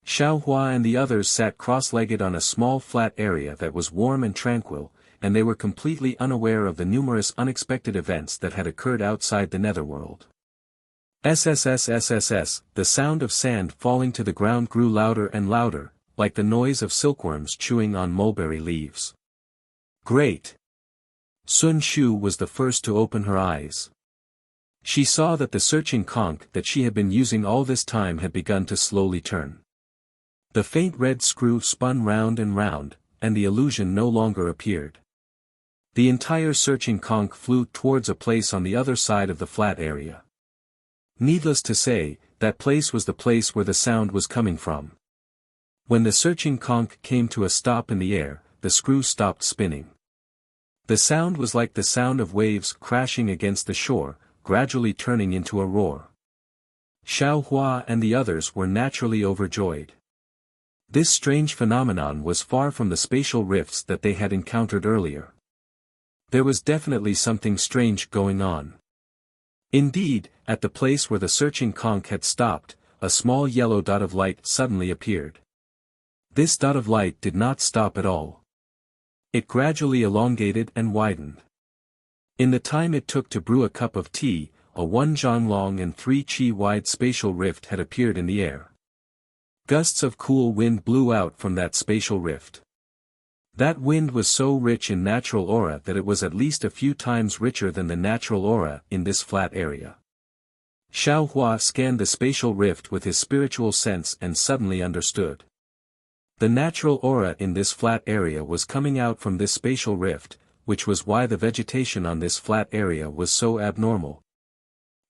Xiao Hua and the others sat cross-legged on a small flat area that was warm and tranquil, and they were completely unaware of the numerous unexpected events that had occurred outside the Netherworld. SSSSSS, the sound of sand falling to the ground grew louder and louder, like the noise of silkworms chewing on mulberry leaves. Great! Sun Shu was the first to open her eyes. She saw that the searching conch that she had been using all this time had begun to slowly turn. The faint red screw spun round and round, and the illusion no longer appeared. The entire searching conch flew towards a place on the other side of the flat area. Needless to say, that place was the place where the sound was coming from. When the searching conch came to a stop in the air, the screw stopped spinning. The sound was like the sound of waves crashing against the shore, gradually turning into a roar. Xiao Hua and the others were naturally overjoyed. This strange phenomenon was far from the spatial rifts that they had encountered earlier. There was definitely something strange going on. Indeed, at the place where the searching conch had stopped, a small yellow dot of light suddenly appeared. This dot of light did not stop at all. It gradually elongated and widened. In the time it took to brew a cup of tea, a 1 zhang long and 3 qi wide spatial rift had appeared in the air. Gusts of cool wind blew out from that spatial rift. That wind was so rich in natural aura that it was at least a few times richer than the natural aura in this flat area. Xiao Hua scanned the spatial rift with his spiritual sense and suddenly understood. The natural aura in this flat area was coming out from this spatial rift, which was why the vegetation on this flat area was so abnormal.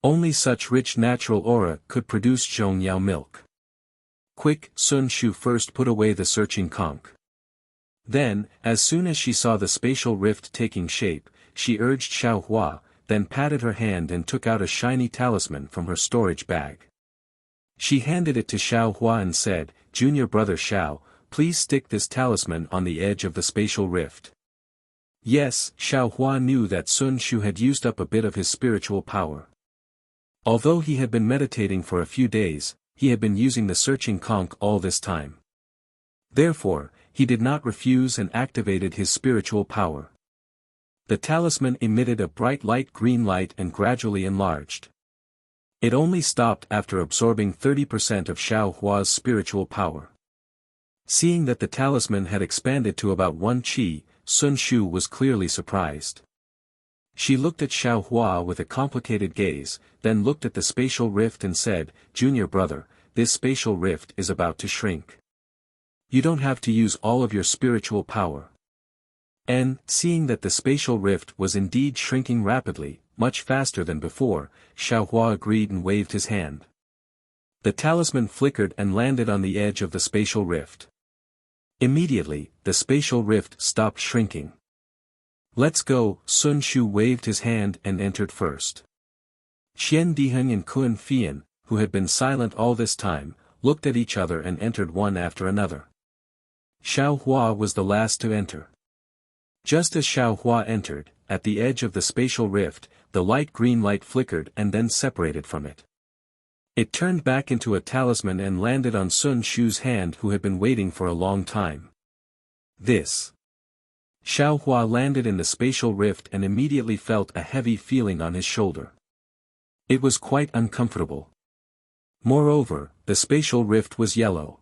Only such rich natural aura could produce Zhongyao milk. Quick, Sun Shu first put away the searching conch. Then, as soon as she saw the spatial rift taking shape, she urged Xiao Hua, then patted her hand and took out a shiny talisman from her storage bag. She handed it to Xiao Hua and said, "Junior brother Xiao, please stick this talisman on the edge of the spatial rift." Yes, Xiao Hua knew that Sun Shu had used up a bit of his spiritual power. Although he had been meditating for a few days, he had been using the searching conch all this time. Therefore, he did not refuse and activated his spiritual power. The talisman emitted a bright light green light and gradually enlarged. It only stopped after absorbing 30% of Xiao Hua's spiritual power. Seeing that the talisman had expanded to about 1 qi, Sun Shu was clearly surprised. She looked at Xiao Hua with a complicated gaze, then looked at the spatial rift and said, "Junior brother, this spatial rift is about to shrink. You don't have to use all of your spiritual power." And, seeing that the spatial rift was indeed shrinking rapidly, much faster than before, Xiao Hua agreed and waved his hand. The talisman flickered and landed on the edge of the spatial rift. Immediately, the spatial rift stopped shrinking. "Let's go," Sun Shu waved his hand and entered first. Qian Diheng and Kun Fian, who had been silent all this time, looked at each other and entered one after another. Xiao Hua was the last to enter. Just as Xiao Hua entered, at the edge of the spatial rift, the light green light flickered and then separated from it. It turned back into a talisman and landed on Sun Shu's hand, who had been waiting for a long time. This. Xiao Hua landed in the spatial rift and immediately felt a heavy feeling on his shoulder. It was quite uncomfortable. Moreover, the spatial rift was yellow.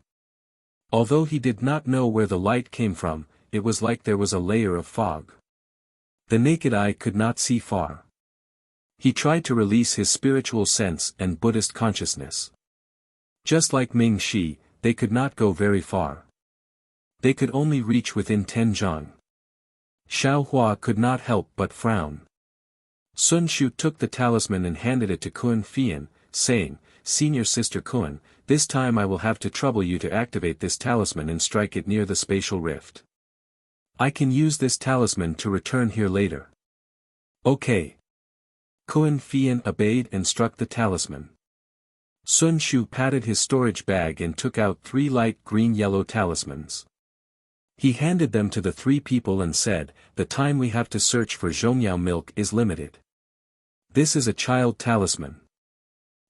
Although he did not know where the light came from, it was like there was a layer of fog. The naked eye could not see far. He tried to release his spiritual sense and Buddhist consciousness. Just like Ming Shi, they could not go very far. They could only reach within 10 zhang. Xiao Hua could not help but frown. Sun Shu took the talisman and handed it to Kun Fian, saying, "Senior sister Kun, this time I will have to trouble you to activate this talisman and strike it near the spatial rift. I can use this talisman to return here later." "Okay." Kun Fian obeyed and struck the talisman. Sun Shu patted his storage bag and took out 3 light green-yellow talismans. He handed them to the 3 people and said, "The time we have to search for Zhongyao milk is limited. This is a child talisman.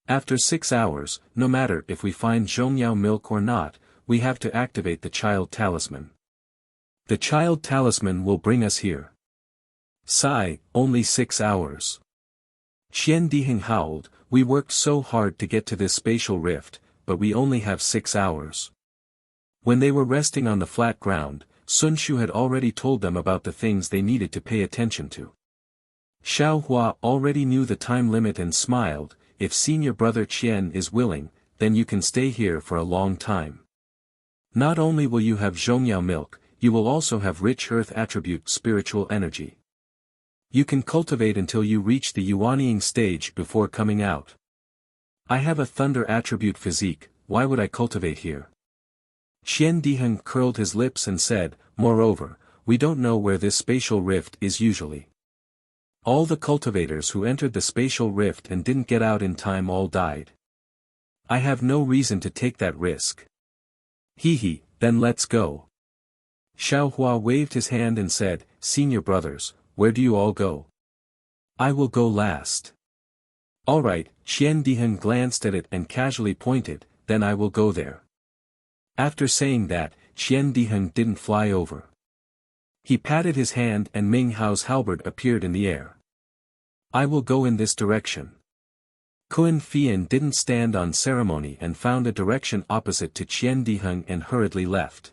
After 6 hours, no matter if we find Zhongyao milk or not, we have to activate the child talisman. The child talisman will bring us here." Sigh, only 6 hours. Qian Diheng howled, "We worked so hard to get to this spatial rift, but we only have 6 hours. When they were resting on the flat ground, Sun Shu had already told them about the things they needed to pay attention to. Xiao Hua already knew the time limit and smiled, "If senior brother Qian is willing, then you can stay here for a long time. Not only will you have Zhongyao milk, you will also have rich earth attribute spiritual energy. You can cultivate until you reach the Yuanying stage before coming out. I have a thunder attribute physique, why would I cultivate here?" Qian Diheng curled his lips and said, "Moreover, we don't know where this spatial rift is usually. All the cultivators who entered the spatial rift and didn't get out in time all died. I have no reason to take that risk." "Hee hee," Then let's go. Xiaohua waved his hand and said, Senior brothers, where do you all go? I will go last. Alright, Qian Diheng glanced at it and casually pointed, then I will go there. After saying that, Qian Diheng didn't fly over. He patted his hand and Ming Hao's halberd appeared in the air. I will go in this direction. Kun Fian didn't stand on ceremony and found a direction opposite to Qian Diheng and hurriedly left.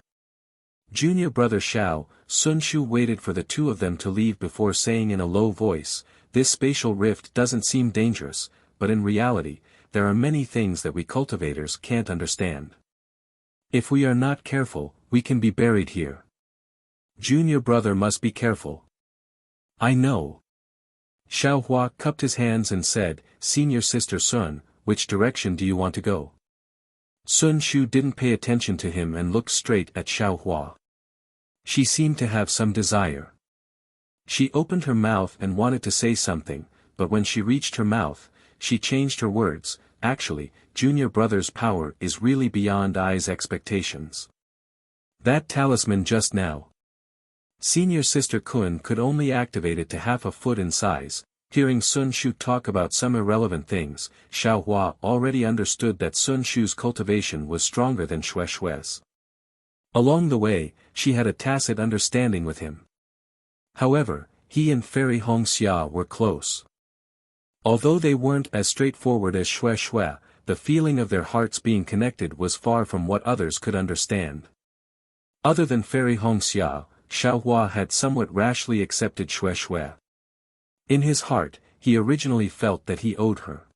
Junior brother Xiao, Sun Shu waited for the two of them to leave before saying in a low voice, this spatial rift doesn't seem dangerous, but in reality, there are many things that we cultivators can't understand. If we are not careful, we can be buried here. Junior brother must be careful. I know. Xiaohua cupped his hands and said, Senior sister Sun, which direction do you want to go? Sun Shu didn't pay attention to him and looked straight at Xiaohua. She seemed to have some desire. She opened her mouth and wanted to say something, but when she reached her mouth, she changed her words. Actually, junior brother's power is really beyond I's expectations. That talisman just now. Senior sister Kun could only activate it to half a foot in size. Hearing Sun Shu talk about some irrelevant things, Xiaohua already understood that Sun Shu's cultivation was stronger than Shue's. Along the way, she had a tacit understanding with him. However, he and Fairy Hongxia were close. Although they weren't as straightforward as Shui, the feeling of their hearts being connected was far from what others could understand. Other than Fairy Hongxia, Xiaohua had somewhat rashly accepted Shui. In his heart, he originally felt that he owed her.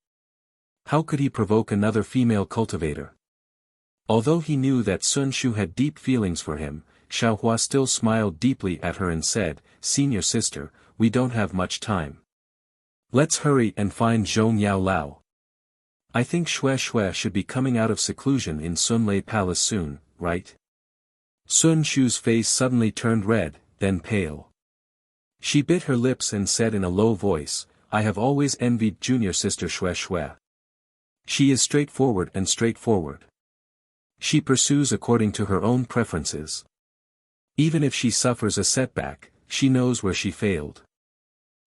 How could he provoke another female cultivator? Although he knew that Sun Shu had deep feelings for him, Xiaohua still smiled deeply at her and said, Senior sister, we don't have much time. Let's hurry and find Zhong Yao Lao. I think Shui should be coming out of seclusion in Sunlei Palace soon, right? Sun Shu's face suddenly turned red, then pale. She bit her lips and said in a low voice, I have always envied junior sister Shui. She is straightforward and straightforward. She pursues according to her own preferences. Even if she suffers a setback, she knows where she failed.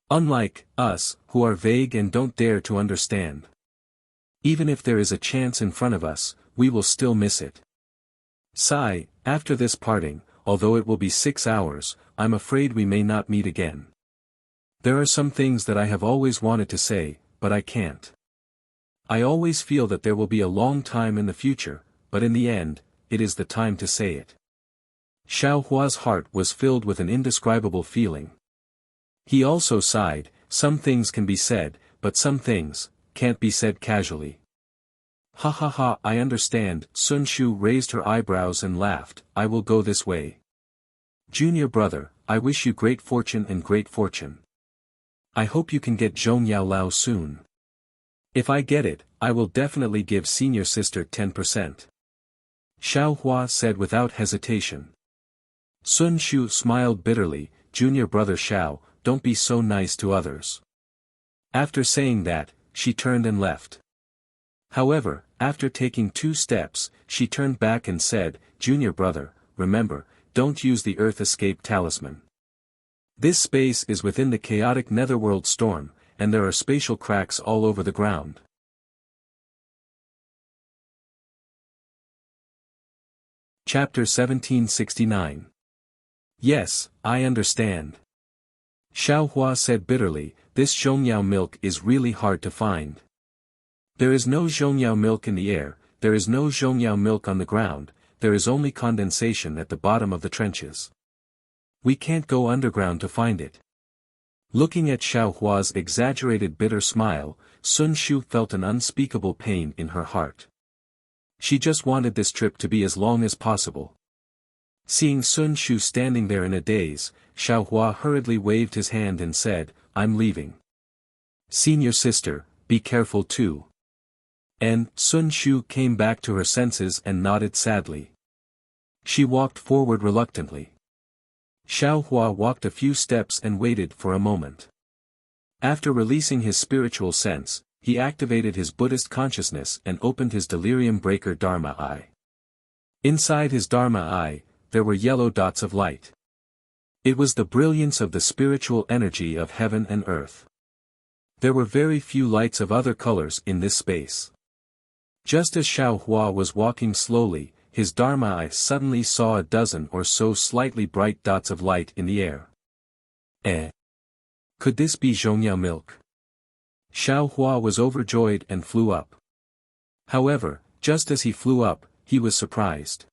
Unlike us, who are vague and don't dare to understand. Even if there is a chance in front of us, we will still miss it. Sigh, after this parting, although it will be 6 hours, I'm afraid we may not meet again. There are some things that I have always wanted to say, but I can't. I always feel that there will be a long time in the future, but in the end, it is the time to say it. Xiaohua's heart was filled with an indescribable feeling. He also sighed, some things can be said, but some things can't be said casually. Ha ha ha, I understand. Sun Shu raised her eyebrows and laughed, I will go this way. Junior brother, I wish you great fortune and great fortune. I hope you can get Zhong Yao Lao soon. If I get it, I will definitely give senior sister 10%. Xiaohua said without hesitation. Sun Shu smiled bitterly, Junior brother Xiao, don't be so nice to others. After saying that, she turned and left. However, after taking 2 steps, she turned back and said, Junior brother, remember, don't use the Earth Escape Talisman. This space is within the chaotic netherworld storm, and there are spatial cracks all over the ground. Chapter 1769. Yes, I understand. Xiaohua said bitterly, this Zhongyao milk is really hard to find. There is no Zhongyao milk in the air, there is no Zhongyao milk on the ground, there is only condensation at the bottom of the trenches. We can't go underground to find it. Looking at Xiaohua's exaggerated bitter smile, Sun Shu felt an unspeakable pain in her heart. She just wanted this trip to be as long as possible. Seeing Sun Shu standing there in a daze, Xiaohua hurriedly waved his hand and said, I'm leaving. Senior sister, be careful too. And Sun Shu came back to her senses and nodded sadly. She walked forward reluctantly. Xiaohua walked a few steps and waited for a moment. After releasing his spiritual sense, he activated his Buddhist consciousness and opened his delirium breaker Dharma eye. Inside his Dharma eye, there were yellow dots of light. It was the brilliance of the spiritual energy of heaven and earth. There were very few lights of other colors in this space. Just as Xiao Hua was walking slowly, his Dharma eye suddenly saw a dozen or so slightly bright dots of light in the air. Could this be Zhongyao milk? Xiao Hua was overjoyed and flew up. However, just as he flew up, he was surprised.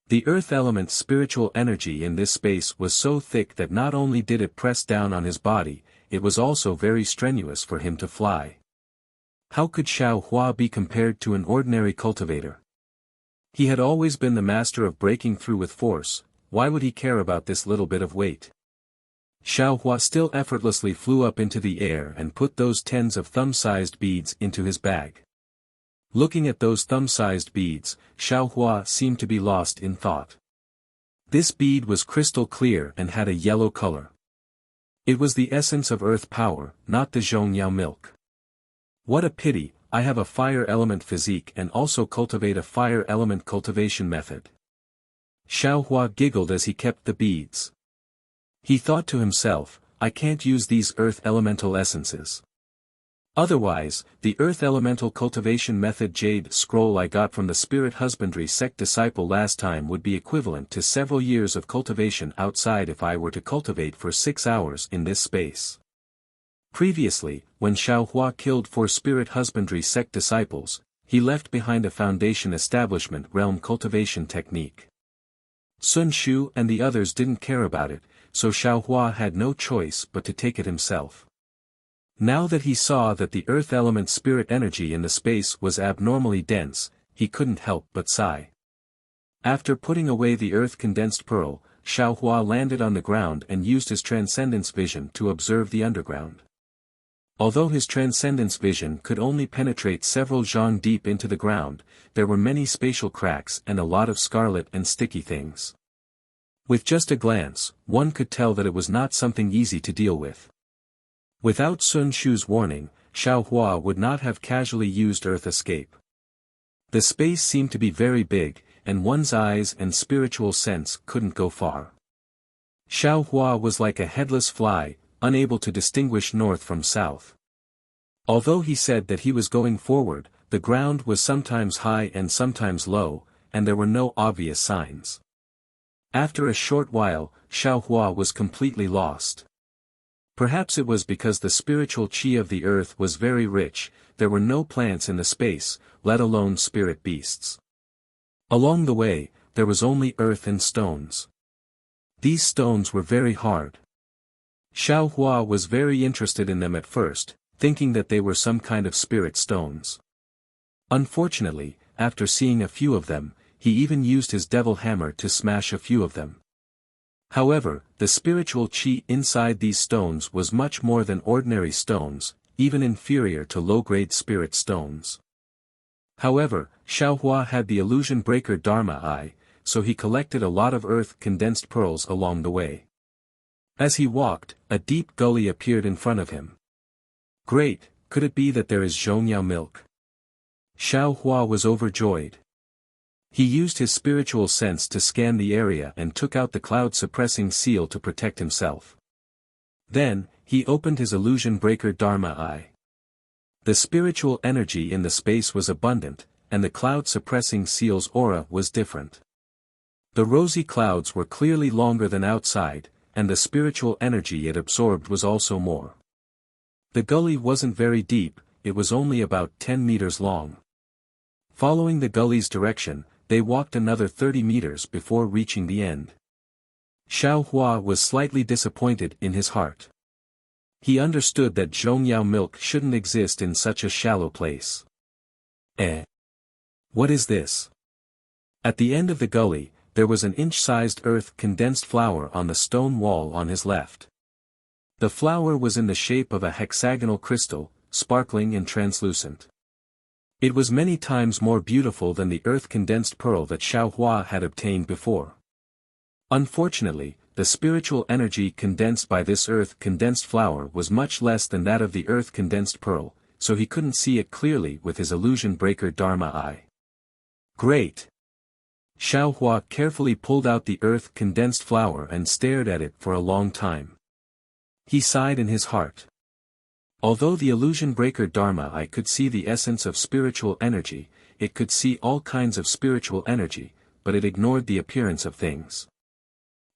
The earth element's spiritual energy in this space was so thick that not only did it press down on his body, it was also very strenuous for him to fly. How could Xiao Hua be compared to an ordinary cultivator? He had always been the master of breaking through with force, why would he care about this little bit of weight? Xiao Hua still effortlessly flew up into the air and put those tens of thumb-sized beads into his bag. Looking at those thumb-sized beads, Xiao Hua seemed to be lost in thought. This bead was crystal clear and had a yellow color. It was the essence of earth power, not the Zhongyao milk. What a pity, I have a fire element physique and also cultivate a fire element cultivation method. Xiao Hua giggled as he kept the beads. He thought to himself, I can't use these earth elemental essences. Otherwise, the earth elemental cultivation method jade scroll I got from the spirit husbandry sect disciple last time would be equivalent to several years of cultivation outside if I were to cultivate for 6 hours in this space. Previously, when Xiao Hua killed 4 spirit husbandry sect disciples, he left behind a foundation establishment realm cultivation technique. Sun Shu and the others didn't care about it, so Xiao Hua had no choice but to take it himself. Now that he saw that the earth element spirit energy in the space was abnormally dense, he couldn't help but sigh. After putting away the earth condensed pearl, Xiao Hua landed on the ground and used his transcendence vision to observe the underground. Although his transcendence vision could only penetrate several zhang deep into the ground, there were many spatial cracks and a lot of scarlet and sticky things. With just a glance, one could tell that it was not something easy to deal with. Without Sun Shu's warning, Xiao Hua would not have casually used Earth Escape. The space seemed to be very big, and one's eyes and spiritual sense couldn't go far. Xiao Hua was like a headless fly, unable to distinguish north from south. Although he said that he was going forward, the ground was sometimes high and sometimes low, and there were no obvious signs. After a short while, Xiao Hua was completely lost. Perhaps it was because the spiritual qi of the earth was very rich, there were no plants in the space, let alone spirit beasts. Along the way, there was only earth and stones. These stones were very hard. Xiao Hua was very interested in them at first, thinking that they were some kind of spirit stones. Unfortunately, after seeing a few of them, he even used his devil hammer to smash a few of them. However, the spiritual qi inside these stones was much more than ordinary stones, even inferior to low-grade spirit stones. However, Xiao Hua had the illusion breaker Dharma eye, so he collected a lot of earth condensed pearls along the way. As he walked, a deep gully appeared in front of him. Great, could it be that there is Zhongyao milk? Xiao Hua was overjoyed. He used his spiritual sense to scan the area and took out the cloud-suppressing seal to protect himself. Then, he opened his illusion breaker Dharma eye. The spiritual energy in the space was abundant, and the cloud-suppressing seal's aura was different. The rosy clouds were clearly longer than outside, and the spiritual energy it absorbed was also more. The gully wasn't very deep, it was only about 10 meters long. Following the gully's direction, they walked another 30 meters before reaching the end. Xiao Hua was slightly disappointed in his heart. He understood that Zhongyao milk shouldn't exist in such a shallow place. What is this? At the end of the gully, there was an inch-sized earth-condensed flower on the stone wall on his left. The flower was in the shape of a hexagonal crystal, sparkling and translucent. It was many times more beautiful than the earth-condensed pearl that Xiao Hua had obtained before. Unfortunately, the spiritual energy condensed by this earth-condensed flower was much less than that of the earth-condensed pearl, so he couldn't see it clearly with his illusion breaker Dharma eye. Great! Xiao Hua carefully pulled out the earth-condensed flower and stared at it for a long time. He sighed in his heart. Although the illusion breaker Dharma Eye could see the essence of spiritual energy, it could see all kinds of spiritual energy, but it ignored the appearance of things.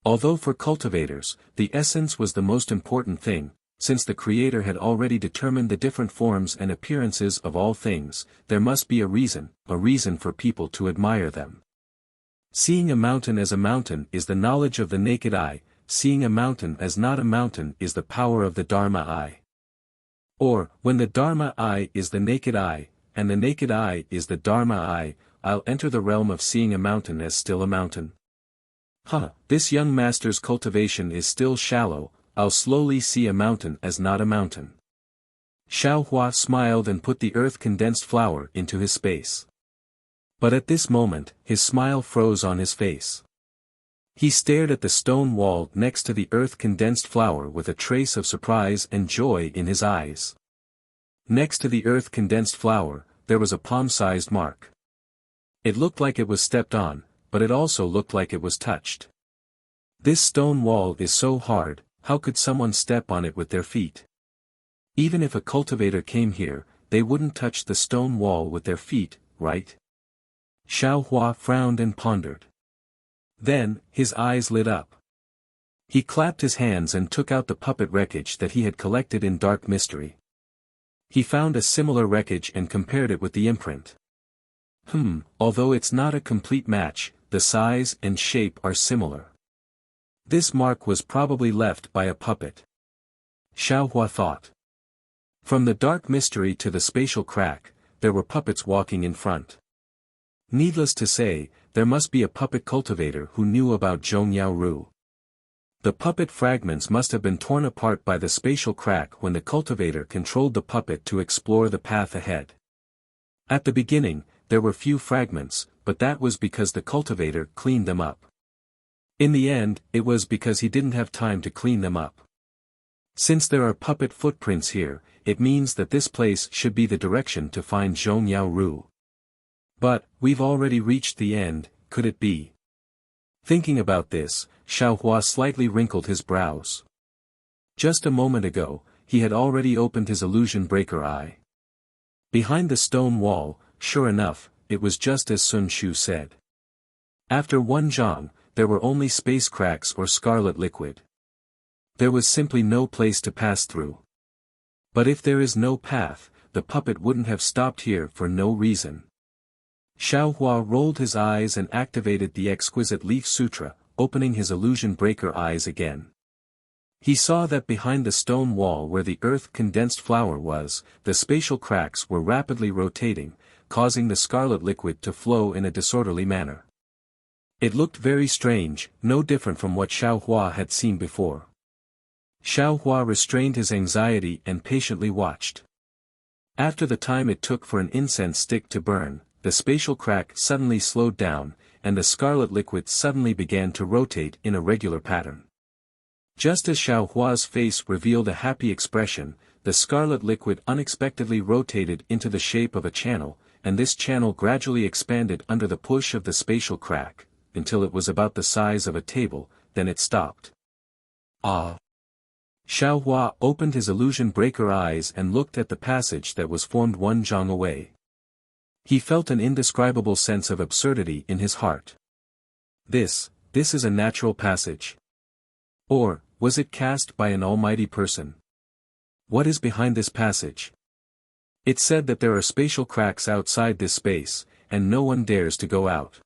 Although for cultivators, the essence was the most important thing, since the Creator had already determined the different forms and appearances of all things, there must be a reason for people to admire them. Seeing a mountain as a mountain is the knowledge of the naked eye, seeing a mountain as not a mountain is the power of the Dharma Eye. Or, when the Dharma Eye is the naked eye, and the naked eye is the Dharma Eye, I'll enter the realm of seeing a mountain as still a mountain. This young master's cultivation is still shallow, I'll slowly see a mountain as not a mountain. Xiao Hua smiled and put the earth-condensed flower into his space. But at this moment, his smile froze on his face. He stared at the stone wall next to the earth-condensed flower with a trace of surprise and joy in his eyes. Next to the earth-condensed flower, there was a palm-sized mark. It looked like it was stepped on, but it also looked like it was touched. This stone wall is so hard, how could someone step on it with their feet? Even if a cultivator came here, they wouldn't touch the stone wall with their feet, right? Xiao Hua frowned and pondered. Then, his eyes lit up. He clapped his hands and took out the puppet wreckage that he had collected in dark mystery. He found a similar wreckage and compared it with the imprint. Although it's not a complete match, the size and shape are similar. This mark was probably left by a puppet. Xiao Hua thought. From the dark mystery to the spatial crack, there were puppets walking in front. Needless to say, there must be a puppet cultivator who knew about Zhongyao Ru. The puppet fragments must have been torn apart by the spatial crack when the cultivator controlled the puppet to explore the path ahead. At the beginning, there were few fragments, but that was because the cultivator cleaned them up. In the end, it was because he didn't have time to clean them up. Since there are puppet footprints here, it means that this place should be the direction to find Zhongyao Ru. But, we've already reached the end, could it be? Thinking about this, Xiao Hua slightly wrinkled his brows. Just a moment ago, he had already opened his illusion breaker eye. Behind the stone wall, sure enough, it was just as Sun Shu said. After one zhang, there were only space cracks or scarlet liquid. There was simply no place to pass through. But if there is no path, the puppet wouldn't have stopped here for no reason. Xiao Hua rolled his eyes and activated the exquisite leaf sutra, opening his illusion breaker eyes again. He saw that behind the stone wall where the earth-condensed flower was, the spatial cracks were rapidly rotating, causing the scarlet liquid to flow in a disorderly manner. It looked very strange, no different from what Xiao Hua had seen before. Xiao Hua restrained his anxiety and patiently watched. After the time it took for an incense stick to burn, the spatial crack suddenly slowed down, and the scarlet liquid suddenly began to rotate in a regular pattern. Just as Xiao Hua's face revealed a happy expression, the scarlet liquid unexpectedly rotated into the shape of a channel, and this channel gradually expanded under the push of the spatial crack, until it was about the size of a table, then it stopped. Ah! Xiao Hua opened his illusion breaker eyes and looked at the passage that was formed one zhang away. He felt an indescribable sense of absurdity in his heart. This is a natural passage. Or, was it cast by an almighty person? What is behind this passage? It said that there are spatial cracks outside this space, and no one dares to go out.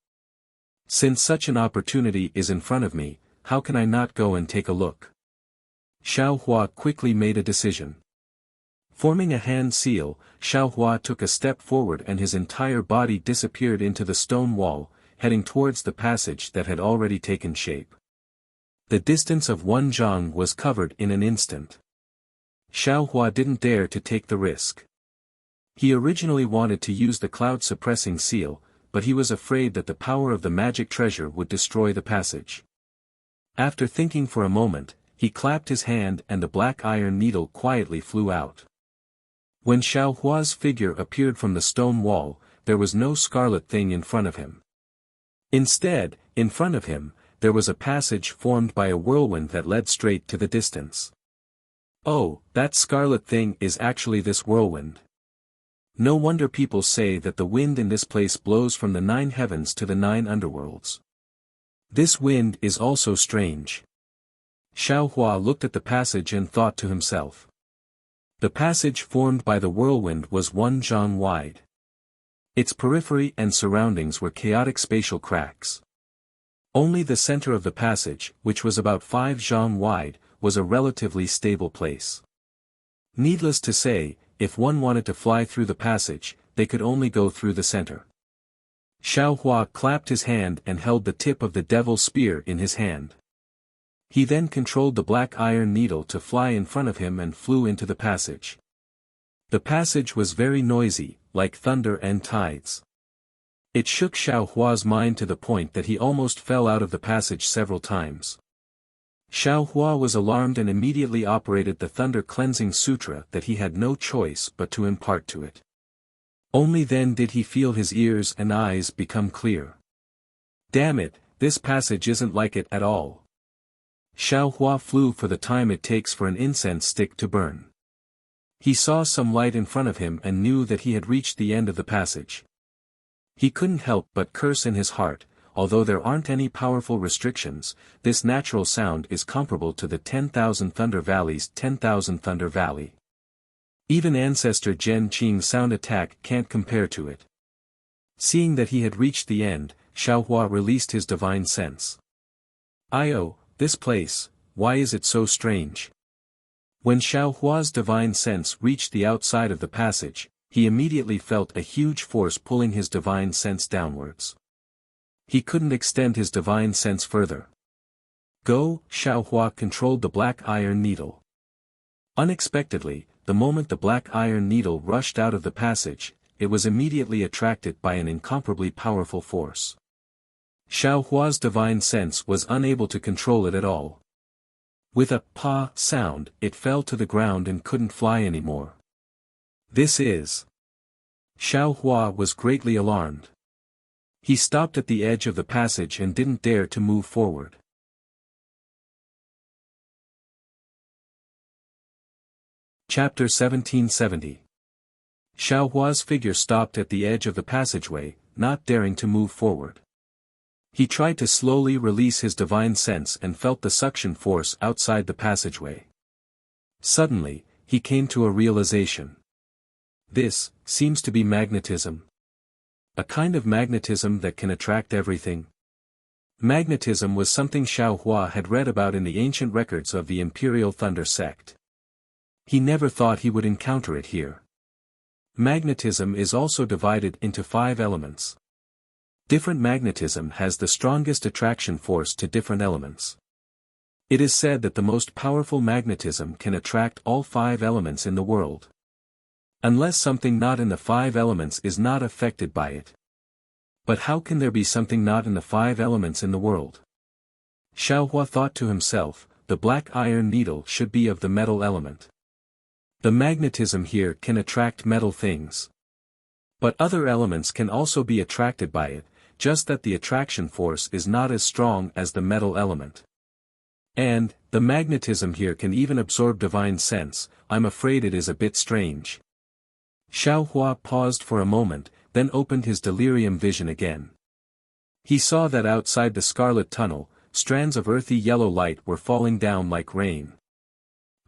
Since such an opportunity is in front of me, how can I not go and take a look? Xiao Hua quickly made a decision. Forming a hand seal, Xiao Hua took a step forward and his entire body disappeared into the stone wall, heading towards the passage that had already taken shape. The distance of one zhang was covered in an instant. Xiao Hua didn't dare to take the risk. He originally wanted to use the cloud-suppressing seal, but he was afraid that the power of the magic treasure would destroy the passage. After thinking for a moment, he clapped his hand and the black iron needle quietly flew out. When Xiao Hua's figure appeared from the stone wall, there was no scarlet thing in front of him. Instead, in front of him, there was a passage formed by a whirlwind that led straight to the distance. Oh, that scarlet thing is actually this whirlwind. No wonder people say that the wind in this place blows from the 9 heavens to the 9 underworlds. This wind is also strange. Xiao Hua looked at the passage and thought to himself. The passage formed by the whirlwind was 1 zhang wide. Its periphery and surroundings were chaotic spatial cracks. Only the center of the passage, which was about 5 zhang wide, was a relatively stable place. Needless to say, if one wanted to fly through the passage, they could only go through the center. Xiao Hua clapped his hand and held the tip of the devil's spear in his hand. He then controlled the black iron needle to fly in front of him and flew into the passage. The passage was very noisy, like thunder and tides. It shook Xiao Hua's mind to the point that he almost fell out of the passage several times. Xiao Hua was alarmed and immediately operated the Thunder Cleansing Sutra that he had no choice but to impart to it. Only then did he feel his ears and eyes become clear. Damn it, this passage isn't like it at all. Xiao Hua flew for the time it takes for an incense stick to burn. He saw some light in front of him and knew that he had reached the end of the passage. He couldn't help but curse in his heart. Although there aren't any powerful restrictions, this natural sound is comparable to the 10,000 Thunder Valley's 10,000 Thunder Valley. Even Ancestor Zhen Qing's sound attack can't compare to it. Seeing that he had reached the end, Xiao Hua released his divine sense. "Io, this place, why is it so strange?" When Xiao Hua's divine sense reached the outside of the passage, he immediately felt a huge force pulling his divine sense downwards. He couldn't extend his divine sense further. Go, Xiao Hua controlled the black iron needle. Unexpectedly, the moment the black iron needle rushed out of the passage, it was immediately attracted by an incomparably powerful force. Xiao Hua's divine sense was unable to control it at all. With a pa sound, it fell to the ground and couldn't fly anymore. This is... Xiao Hua was greatly alarmed. He stopped at the edge of the passage and didn't dare to move forward. Chapter 1770. Xiao Hua's figure stopped at the edge of the passageway, not daring to move forward. He tried to slowly release his divine sense and felt the suction force outside the passageway. Suddenly, he came to a realization. This seems to be magnetism. A kind of magnetism that can attract everything. Magnetism was something Xiao Hua had read about in the ancient records of the Imperial Thunder sect. He never thought he would encounter it here. Magnetism is also divided into 5 elements. Different magnetism has the strongest attraction force to different elements. It is said that the most powerful magnetism can attract all 5 elements in the world. Unless something not in the 5 elements is not affected by it. But how can there be something not in the 5 elements in the world? Xiao Hua thought to himself, the black iron needle should be of the metal element. The magnetism here can attract metal things. But other elements can also be attracted by it, just that the attraction force is not as strong as the metal element. And, the magnetism here can even absorb divine sense. I'm afraid it is a bit strange. Xiao Hua paused for a moment, then opened his delirium vision again. He saw that outside the scarlet tunnel, strands of earthy yellow light were falling down like rain.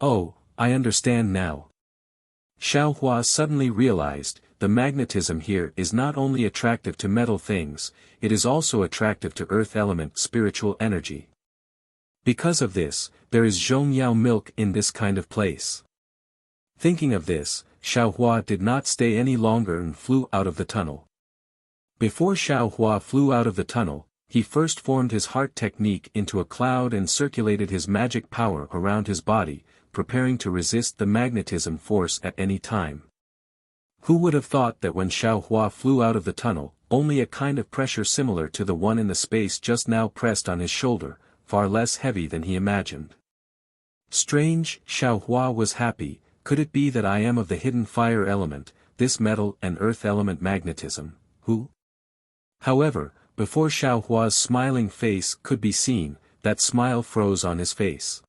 Oh, I understand now. Xiao Hua suddenly realized, the magnetism here is not only attractive to metal things, it is also attractive to earth element spiritual energy. Because of this, there is Zhongyao milk in this kind of place. Thinking of this, Xiao Hua did not stay any longer and flew out of the tunnel. Before Xiao Hua flew out of the tunnel, he first formed his heart technique into a cloud and circulated his magic power around his body, preparing to resist the magnetism force at any time. Who would have thought that when Xiao Hua flew out of the tunnel, only a kind of pressure similar to the one in the space just now pressed on his shoulder, far less heavy than he imagined. Strange, Xiao Hua was happy. Could it be that I am of the hidden fire element, this metal and earth element magnetism, who? However, before Xiao Hua's smiling face could be seen, that smile froze on his face.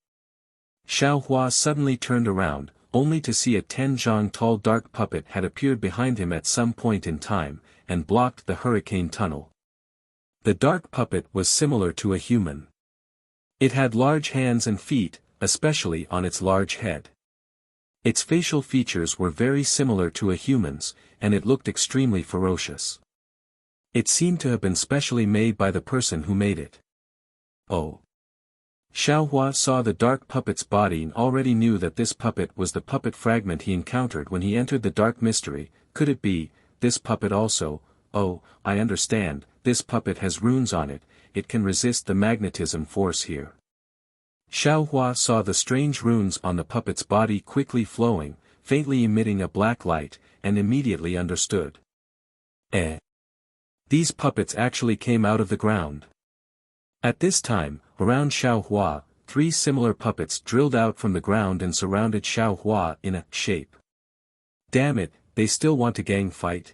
Xiao Hua suddenly turned around, only to see a 10 zhang tall dark puppet had appeared behind him at some point in time, and blocked the hurricane tunnel. The dark puppet was similar to a human. It had large hands and feet, especially on its large head. Its facial features were very similar to a human's, and it looked extremely ferocious. It seemed to have been specially made by the person who made it. Oh! Xiao Hua saw the dark puppet's body and already knew that this puppet was the puppet fragment he encountered when he entered the dark mystery. Could it be, this puppet also? Oh, I understand, this puppet has runes on it, it can resist the magnetism force here. Xiao Hua saw the strange runes on the puppet's body quickly flowing, faintly emitting a black light, and immediately understood. These puppets actually came out of the ground. At this time, around Xiao Hua, 3 similar puppets drilled out from the ground and surrounded Xiao Hua in a shape. Damn it, they still want to gang fight?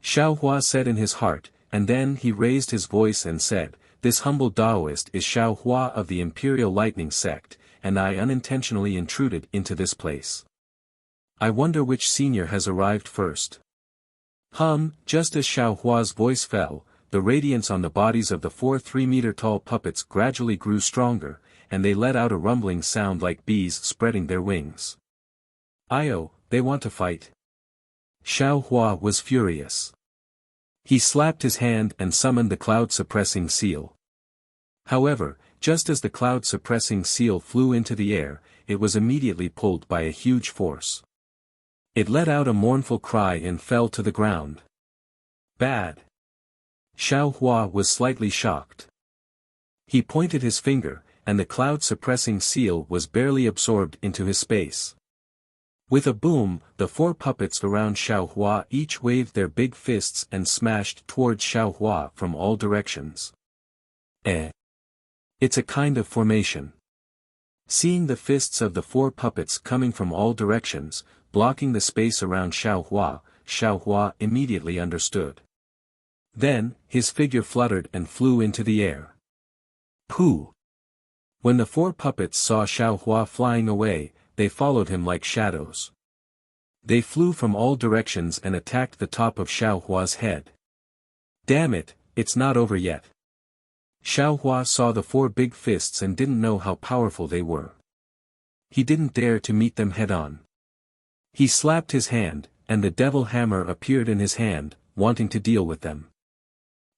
Xiao Hua said in his heart, and then he raised his voice and said, this humble Taoist is Xiao Hua of the Imperial Lightning Sect, and I unintentionally intruded into this place. I wonder which senior has arrived first. Just as Xiao Hua's voice fell, the radiance on the bodies of the 4 3-meter-tall puppets gradually grew stronger, and they let out a rumbling sound like bees spreading their wings. Io, they want to fight. Xiao Hua was furious. He slapped his hand and summoned the cloud-suppressing seal. However, just as the cloud-suppressing seal flew into the air, it was immediately pulled by a huge force. It let out a mournful cry and fell to the ground. Bad. Xiao Hua was slightly shocked. He pointed his finger, and the cloud-suppressing seal was barely absorbed into his space. With a boom, the 4 puppets around Xiao Hua each waved their big fists and smashed towards Xiao Hua from all directions. It's a kind of formation. Seeing the fists of the 4 puppets coming from all directions, blocking the space around Xiao Hua immediately understood. Then, his figure fluttered and flew into the air. Pooh! When the 4 puppets saw Xiao Hua flying away, they followed him like shadows. They flew from all directions and attacked the top of Xiao Hua's head. Damn it, it's not over yet. Xiao Hua saw the 4 big fists and didn't know how powerful they were. He didn't dare to meet them head-on. He slapped his hand, and the devil hammer appeared in his hand, wanting to deal with them.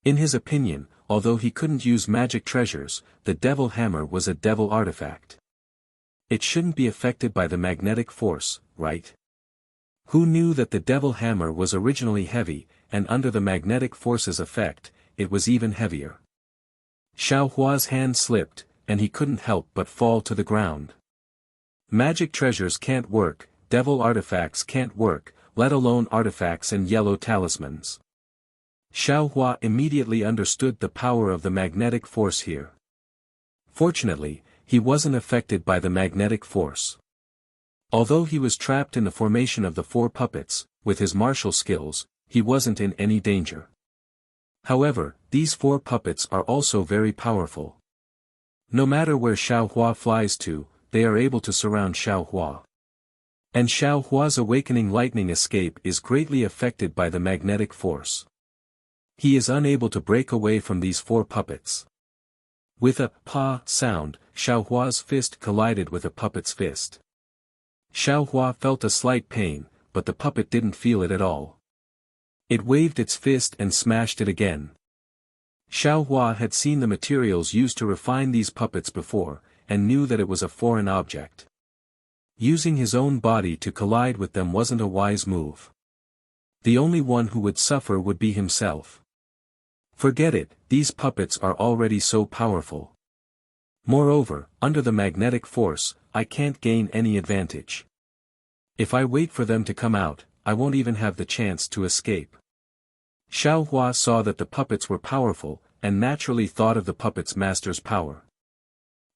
In his opinion, although he couldn't use magic treasures, the devil hammer was a devil artifact. It shouldn't be affected by the magnetic force, right? Who knew that the devil hammer was originally heavy, and under the magnetic force's effect, it was even heavier? Xiao Hua's hand slipped, and he couldn't help but fall to the ground. Magic treasures can't work, devil artifacts can't work, let alone artifacts and yellow talismans. Xiao Hua immediately understood the power of the magnetic force here. Fortunately, he wasn't affected by the magnetic force. Although he was trapped in the formation of the 4 puppets, with his martial skills, he wasn't in any danger. However, these 4 puppets are also very powerful. No matter where Xiao Hua flies to, they are able to surround Xiao Hua. And Xiao Hua's awakening lightning escape is greatly affected by the magnetic force. He is unable to break away from these 4 puppets. With a "pa" sound, Xiao Hua's fist collided with a puppet's fist. Xiao Hua felt a slight pain, but the puppet didn't feel it at all. It waved its fist and smashed it again. Xiao Hua had seen the materials used to refine these puppets before, and knew that it was a foreign object. Using his own body to collide with them wasn't a wise move. The only one who would suffer would be himself. Forget it, these puppets are already so powerful. Moreover, under the magnetic force, I can't gain any advantage. If I wait for them to come out, I won't even have the chance to escape. Xiao Hua saw that the puppets were powerful, and naturally thought of the puppets' master's power.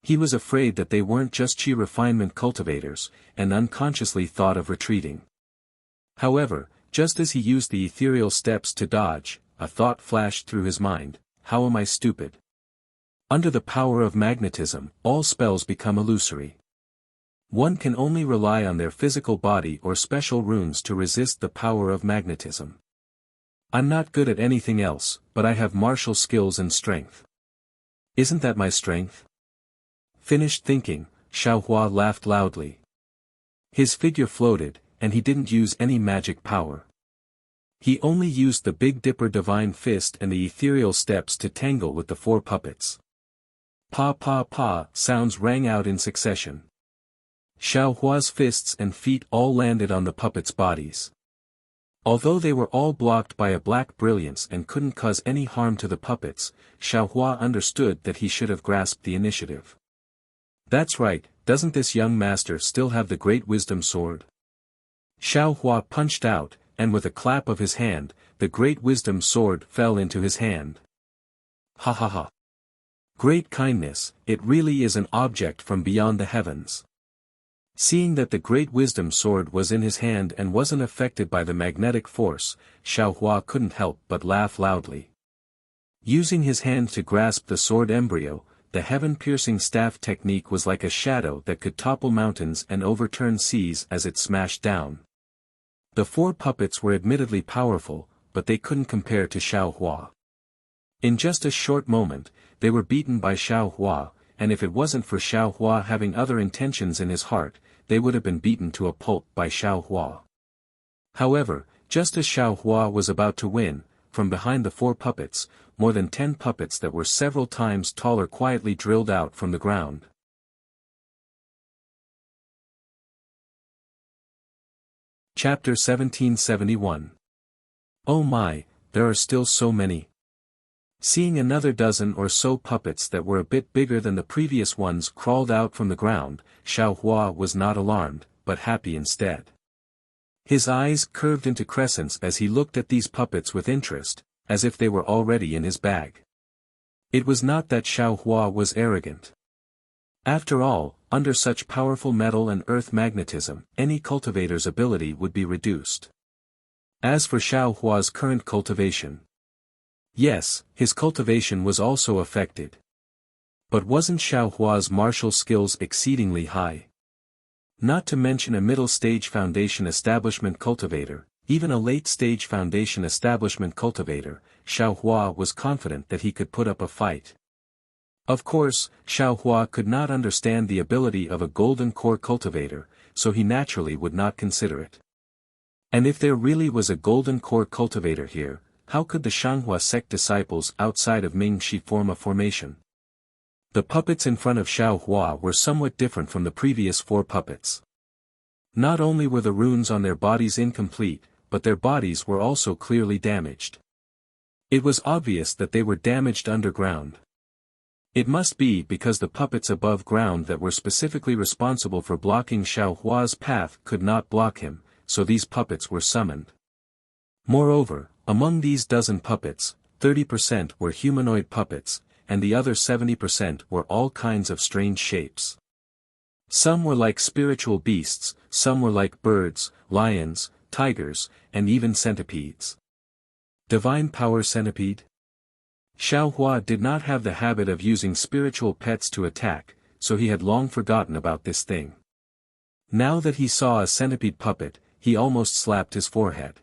He was afraid that they weren't just chi refinement cultivators, and unconsciously thought of retreating. However, just as he used the ethereal steps to dodge, a thought flashed through his mind: how am I stupid? Under the power of magnetism, all spells become illusory. One can only rely on their physical body or special runes to resist the power of magnetism. I'm not good at anything else, but I have martial skills and strength. Isn't that my strength? Finished thinking, Xiaohua laughed loudly. His figure floated, and he didn't use any magic power. He only used the Big Dipper Divine Fist and the ethereal steps to tangle with the 4 puppets. Pa pa pa sounds rang out in succession. Xiaohua's fists and feet all landed on the puppets' bodies. Although they were all blocked by a black brilliance and couldn't cause any harm to the puppets, Xiaohua understood that he should have grasped the initiative. That's right, doesn't this young master still have the Great Wisdom Sword? Xiaohua punched out, and with a clap of his hand, the Great Wisdom Sword fell into his hand. Ha ha ha. Great kindness, it really is an object from beyond the heavens. Seeing that the Great Wisdom Sword was in his hand and wasn't affected by the magnetic force, Xiaohua couldn't help but laugh loudly. Using his hand to grasp the sword embryo, the heaven-piercing staff technique was like a shadow that could topple mountains and overturn seas as it smashed down. The 4 puppets were admittedly powerful, but they couldn't compare to Xiaohua. In just a short moment, they were beaten by Xiaohua, and if it wasn't for Xiaohua having other intentions in his heart, they would have been beaten to a pulp by Xiaohua. However, just as Xiaohua was about to win, from behind the 4 puppets, more than 10 puppets that were several times taller quietly drilled out from the ground. Chapter 1771. Oh my, there are still so many. Seeing another dozen or so puppets that were a bit bigger than the previous ones crawled out from the ground, Xiaohua was not alarmed, but happy instead. His eyes curved into crescents as he looked at these puppets with interest, as if they were already in his bag. It was not that Xiaohua was arrogant. After all, under such powerful metal and earth magnetism, any cultivator's ability would be reduced. As for Xiaohua's current cultivation, yes, his cultivation was also affected. But wasn't Xiaohua's martial skills exceedingly high? Not to mention a middle-stage foundation establishment cultivator, even a late-stage foundation establishment cultivator, Xiaohua was confident that he could put up a fight. Of course, Xiaohua could not understand the ability of a golden core cultivator, so he naturally would not consider it. And if there really was a golden core cultivator here, how could the Shanghua sect disciples outside of Mingxi form a formation? The puppets in front of Xiaohua were somewhat different from the previous 4 puppets. Not only were the runes on their bodies incomplete, but their bodies were also clearly damaged. It was obvious that they were damaged underground. It must be because the puppets above ground that were specifically responsible for blocking Xiaohua's path could not block him, so these puppets were summoned. Moreover, among these dozen puppets, 30% were humanoid puppets, and the other 70% were all kinds of strange shapes. Some were like spiritual beasts, some were like birds, lions, tigers, and even centipedes. Divine Power Centipede? Xiaohua did not have the habit of using spiritual pets to attack, so he had long forgotten about this thing. Now that he saw a centipede puppet, he almost slapped his forehead.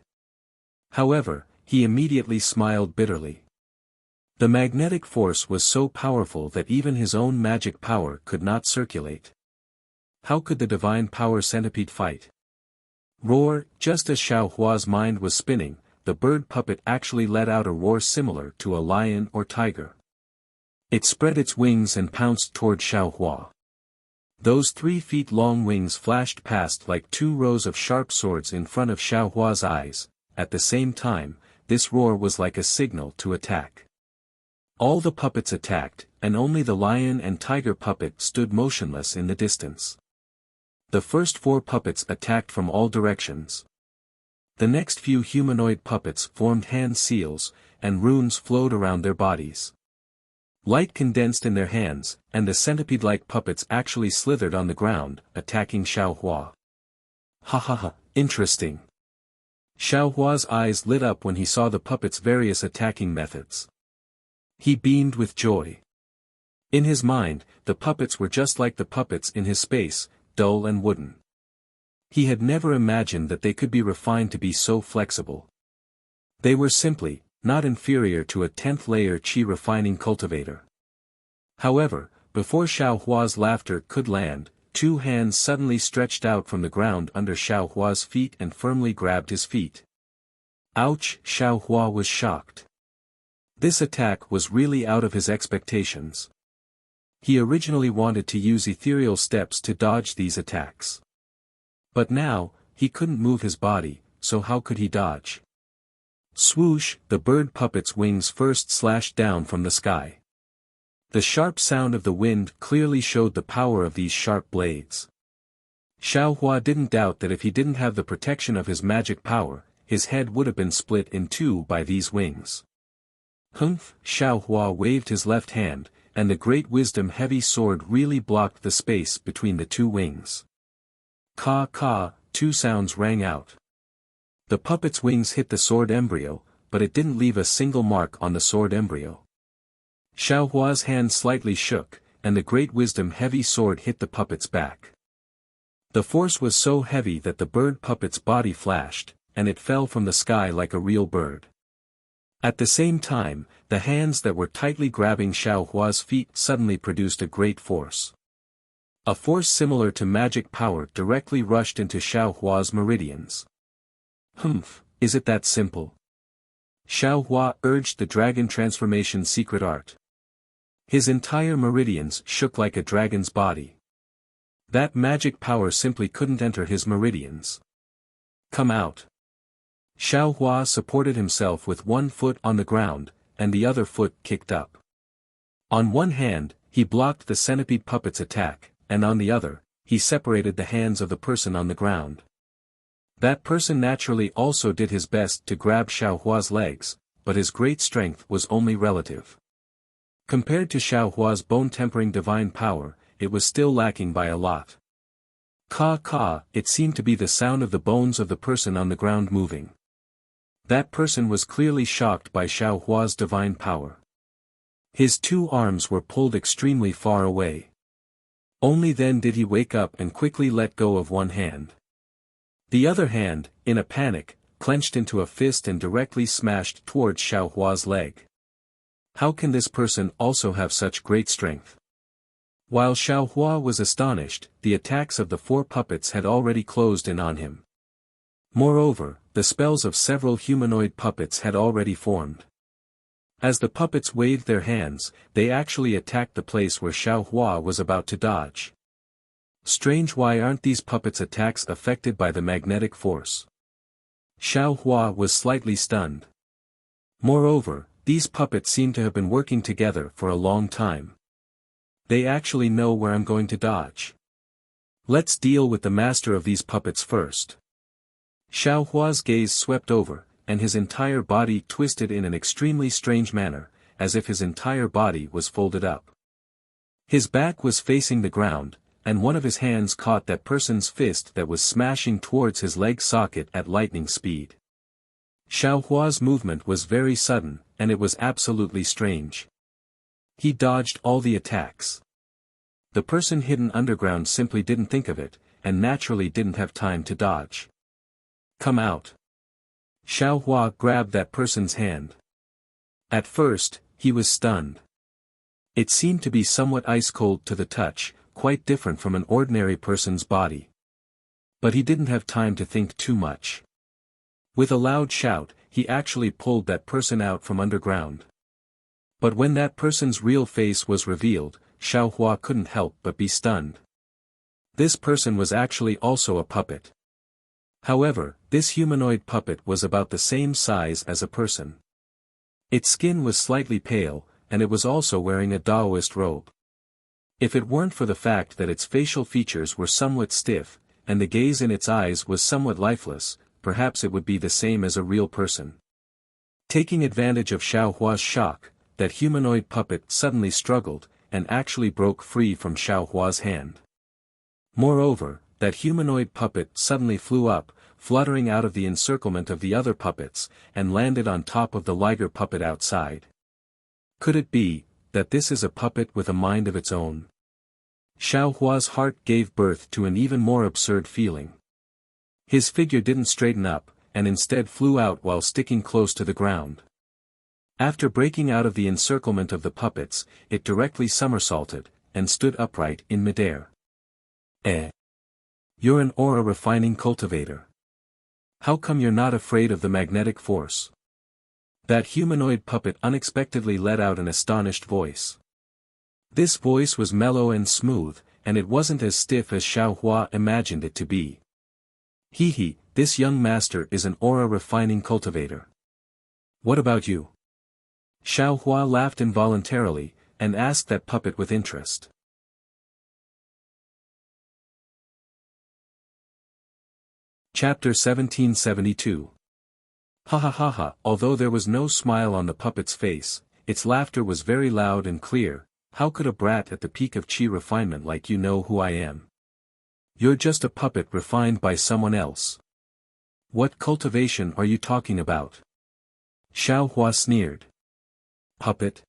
However, he immediately smiled bitterly. The magnetic force was so powerful that even his own magic power could not circulate. How could the Divine Power Centipede fight? Roar! Just as Xiaohua's mind was spinning, the bird puppet actually let out a roar similar to a lion or tiger. It spread its wings and pounced toward Xiaohua. Those 3 feet long wings flashed past like 2 rows of sharp swords in front of Xiaohua's eyes. At the same time, this roar was like a signal to attack. All the puppets attacked, and only the lion and tiger puppet stood motionless in the distance. The first 4 puppets attacked from all directions. The next few humanoid puppets formed hand seals, and runes flowed around their bodies. Light condensed in their hands, and the centipede-like puppets actually slithered on the ground, attacking Xiaohua. Ha ha ha, interesting. Xiao Hua's eyes lit up when he saw the puppet's various attacking methods. He beamed with joy. In his mind, the puppets were just like the puppets in his space, dull and wooden. He had never imagined that they could be refined to be so flexible. They were simply, not inferior to a 10th layer qi refining cultivator. However, before Xiao Hua's laughter could land, 2 hands suddenly stretched out from the ground under Xiao Hua's feet and firmly grabbed his feet. Ouch! Xiao Hua was shocked. This attack was really out of his expectations. He originally wanted to use ethereal steps to dodge these attacks. But now, he couldn't move his body, so how could he dodge? Swoosh! The bird puppet's wings first slashed down from the sky. The sharp sound of the wind clearly showed the power of these sharp blades. Xiao Hua didn't doubt that if he didn't have the protection of his magic power, his head would have been split in 2 by these wings. Humph! Xiao Hua waved his left hand, and the great wisdom heavy sword really blocked the space between the 2 wings. Ka ka, 2 sounds rang out. The puppet's wings hit the sword embryo, but it didn't leave a single mark on the sword embryo. Xiao Hua's hand slightly shook, and the great wisdom heavy sword hit the puppet's back. The force was so heavy that the bird puppet's body flashed, and it fell from the sky like a real bird. At the same time, the hands that were tightly grabbing Xiao Hua's feet suddenly produced a great force. A force similar to magic power directly rushed into Xiao Hua's meridians. Humph, is it that simple? Xiao Hua urged the dragon transformation secret art. His entire meridians shook like a dragon's body. That magic power simply couldn't enter his meridians. Come out. Xiao Hua supported himself with 1 foot on the ground, and the other foot kicked up. On one hand, he blocked the centipede puppet's attack, and on the other, he separated the hands of the person on the ground. That person naturally also did his best to grab Xiao Hua's legs, but his great strength was only relative. Compared to Xiao Hua's bone-tempering divine power, it was still lacking by a lot. Ka ka, it seemed to be the sound of the bones of the person on the ground moving. That person was clearly shocked by Xiao Hua's divine power. His 2 arms were pulled extremely far away. Only then did he wake up and quickly let go of one hand. The other hand, in a panic, clenched into a fist and directly smashed towards Xiao Hua's leg. How can this person also have such great strength? While Xiao Hua was astonished, the attacks of the 4 puppets had already closed in on him. Moreover, the spells of several humanoid puppets had already formed. As the puppets waved their hands, they actually attacked the place where Xiao Hua was about to dodge. Strange, why aren't these puppets' attacks affected by the magnetic force? Xiao Hua was slightly stunned. Moreover, these puppets seem to have been working together for a long time. They actually know where I'm going to dodge. Let's deal with the master of these puppets first. Xiao Hua's gaze swept over, and his entire body twisted in an extremely strange manner, as if his entire body was folded up. His back was facing the ground, and one of his hands caught that person's fist that was smashing towards his leg socket at lightning speed. Xiao Hua's movement was very sudden, and it was absolutely strange. He dodged all the attacks. The person hidden underground simply didn't think of it, and naturally didn't have time to dodge. Come out. Xiao Hua grabbed that person's hand. At first, he was stunned. It seemed to be somewhat ice-cold to the touch, quite different from an ordinary person's body. But he didn't have time to think too much. With a loud shout, he actually pulled that person out from underground. But when that person's real face was revealed, Xiao Hua couldn't help but be stunned. This person was actually also a puppet. However, this humanoid puppet was about the same size as a person. Its skin was slightly pale, and it was also wearing a Taoist robe. If it weren't for the fact that its facial features were somewhat stiff, and the gaze in its eyes was somewhat lifeless, perhaps it would be the same as a real person. Taking advantage of Xiao Hua's shock, that humanoid puppet suddenly struggled, and actually broke free from Xiao Hua's hand. Moreover, that humanoid puppet suddenly flew up, fluttering out of the encirclement of the other puppets, and landed on top of the liger puppet outside. Could it be, that this is a puppet with a mind of its own? Xiao Hua's heart gave birth to an even more absurd feeling. His figure didn't straighten up, and instead flew out while sticking close to the ground. After breaking out of the encirclement of the puppets, it directly somersaulted, and stood upright in midair. You're an aura refining cultivator. How come you're not afraid of the magnetic force? That humanoid puppet unexpectedly let out an astonished voice. This voice was mellow and smooth, and it wasn't as stiff as Xiao Hua imagined it to be. This young master is an aura refining cultivator. What about you? Xiao Hua laughed involuntarily, and asked that puppet with interest. Chapter 1772. Ha ha ha ha. Although there was no smile on the puppet's face, its laughter was very loud and clear. How could a brat at the peak of chi refinement like you know who I am? You're just a puppet refined by someone else. What cultivation are you talking about? Xiao Hua sneered. Puppet?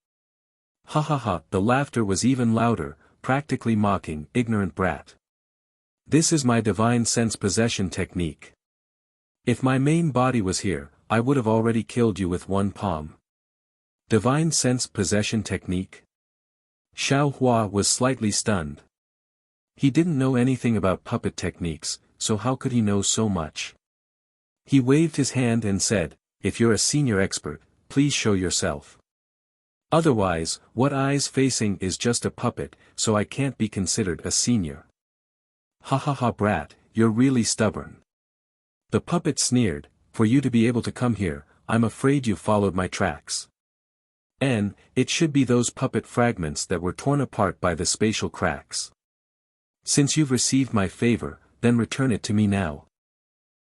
Ha ha ha. The laughter was even louder, practically mocking, ignorant brat. This is my divine sense possession technique. If my main body was here, I would have already killed you with one palm. Divine sense possession technique? Xiao Hua was slightly stunned. He didn't know anything about puppet techniques, so how could he know so much? He waved his hand and said, if you're a senior expert, please show yourself. Otherwise, what eyes facing is just a puppet, so I can't be considered a senior. Ha ha ha brat, you're really stubborn. The puppet sneered, for you to be able to come here, I'm afraid you followed my tracks. It should be those puppet fragments that were torn apart by the spatial cracks. Since you've received my favor, then return it to me now.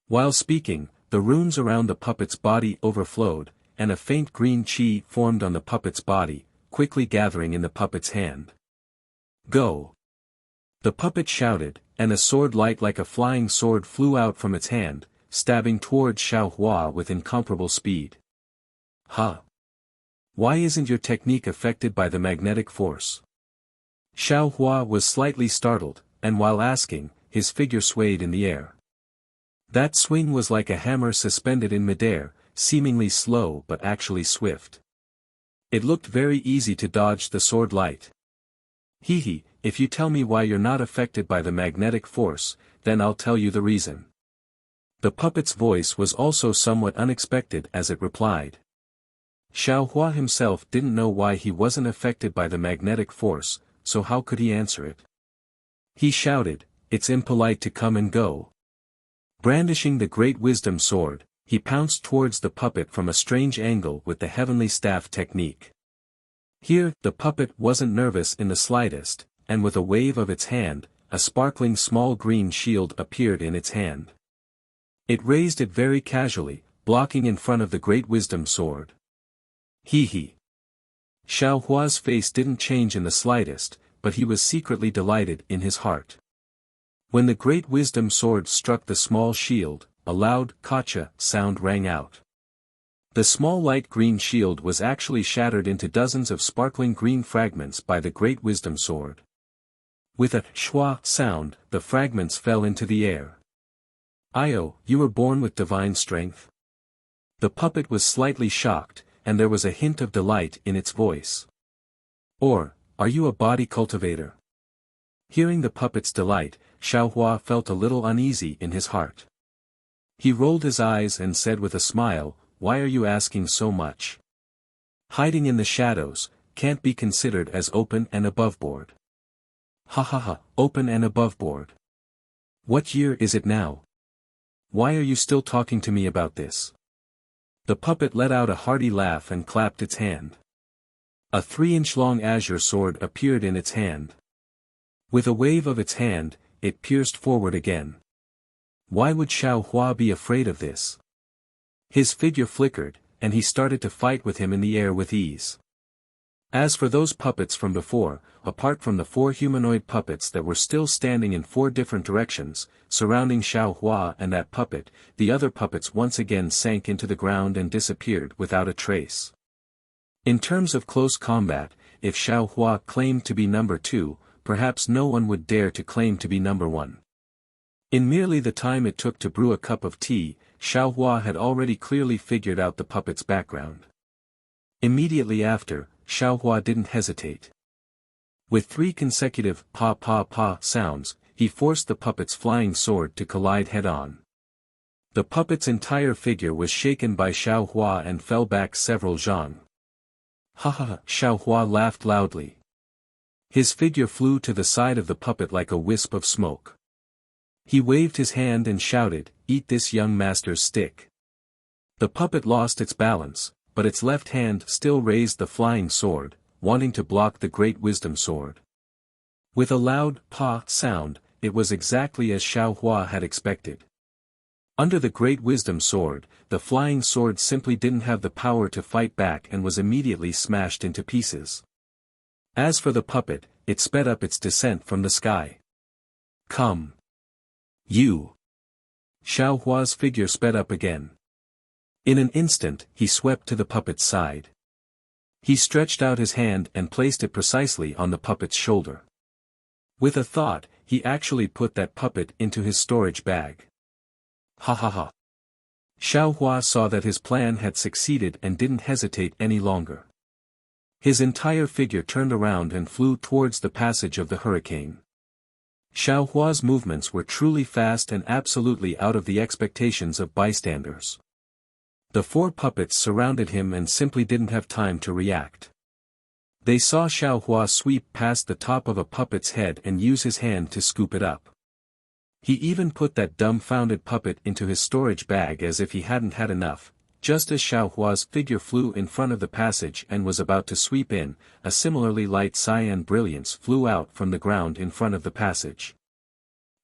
While speaking, the runes around the puppet's body overflowed, and a faint green chi formed on the puppet's body, quickly gathering in the puppet's hand. Go! The puppet shouted, and a sword light like a flying sword flew out from its hand, stabbing towards Xiao Hua with incomparable speed. Huh! Why isn't your technique affected by the magnetic force? Xiao Hua was slightly startled, and while asking, his figure swayed in the air. That swing was like a hammer suspended in midair, seemingly slow but actually swift. It looked very easy to dodge the sword light. If you tell me why you're not affected by the magnetic force, then I'll tell you the reason. The puppet's voice was also somewhat unexpected as it replied. Xiao Hua himself didn't know why he wasn't affected by the magnetic force, so how could he answer it? He shouted, it's impolite to come and go. Brandishing the great wisdom sword, he pounced towards the puppet from a strange angle with the heavenly staff technique. Here, the puppet wasn't nervous in the slightest, and with a wave of its hand, a sparkling small green shield appeared in its hand. It raised it very casually, blocking in front of the great wisdom sword. Xiao Hua's face didn't change in the slightest, but he was secretly delighted in his heart. When the great wisdom sword struck the small shield, a loud "Kacha" sound rang out. The small light green shield was actually shattered into dozens of sparkling green fragments by the great wisdom sword. With a "shwa" sound, the fragments fell into the air. Io, you were born with divine strength? The puppet was slightly shocked, and there was a hint of delight in its voice. Or, are you a body cultivator? Hearing the puppet's delight, Xiao Hua felt a little uneasy in his heart. He rolled his eyes and said with a smile, why are you asking so much? Hiding in the shadows, can't be considered as open and aboveboard. Ha ha ha, open and aboveboard. What year is it now? Why are you still talking to me about this? The puppet let out a hearty laugh and clapped its hand. A 3-inch-long azure sword appeared in its hand. With a wave of its hand, it pierced forward again. Why would Xiao Hua be afraid of this? His figure flickered, and he started to fight with him in the air with ease. As for those puppets from before, apart from the 4 humanoid puppets that were still standing in 4 different directions, surrounding Xiao Hua and that puppet, the other puppets once again sank into the ground and disappeared without a trace. In terms of close combat, if Xiao Hua claimed to be number 2, perhaps no one would dare to claim to be number 1. In merely the time it took to brew a cup of tea, Xiao Hua had already clearly figured out the puppet's background. Immediately after, Xiao Hua didn't hesitate. With 3 consecutive pa-pa-pa sounds, he forced the puppet's flying sword to collide head-on. The puppet's entire figure was shaken by Xiao Hua and fell back several zhang. Ha ha ha! Xiao Hua laughed loudly. His figure flew to the side of the puppet like a wisp of smoke. He waved his hand and shouted, "Eat this young master's stick." The puppet lost its balance, but its left hand still raised the flying sword, wanting to block the great wisdom sword. With a loud pa sound, it was exactly as Xiao Hua had expected. Under the great wisdom sword, the flying sword simply didn't have the power to fight back and was immediately smashed into pieces. As for the puppet, it sped up its descent from the sky. "Come. You." Xiao Hua's figure sped up again. In an instant, he swept to the puppet's side. He stretched out his hand and placed it precisely on the puppet's shoulder. With a thought, he actually put that puppet into his storage bag. Ha ha ha. Xiao Hua saw that his plan had succeeded and didn't hesitate any longer. His entire figure turned around and flew towards the passage of the hurricane. Xiao Hua's movements were truly fast and absolutely out of the expectations of bystanders. The 4 puppets surrounded him and simply didn't have time to react. They saw Xiao Hua sweep past the top of a puppet's head and use his hand to scoop it up. He even put that dumbfounded puppet into his storage bag as if he hadn't had enough. Just as Xiao Hua's figure flew in front of the passage and was about to sweep in, a similarly light cyan brilliance flew out from the ground in front of the passage.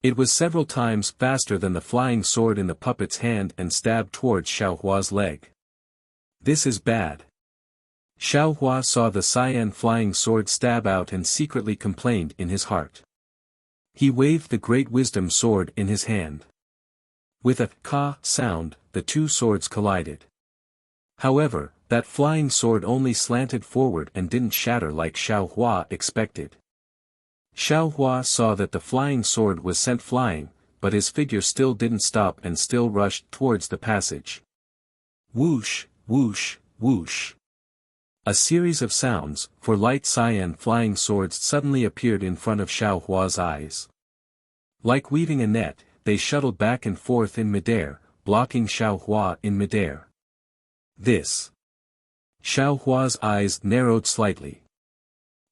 It was several times faster than the flying sword in the puppet's hand and stabbed towards Xiao Hua's leg. "This is bad." Xiao Hua saw the cyan flying sword stab out and secretly complained in his heart. He waved the great wisdom sword in his hand. With a ka sound, the 2 swords collided. However, that flying sword only slanted forward and didn't shatter like Xiao Hua expected. Xiao Hua saw that the flying sword was sent flying, but his figure still didn't stop and still rushed towards the passage. Whoosh, whoosh, whoosh. A series of sounds, for light cyan flying swords suddenly appeared in front of Xiao Hua's eyes. Like weaving a net, they shuttled back and forth in midair, blocking Xiao Hua in midair. This. Xiao Hua's eyes narrowed slightly.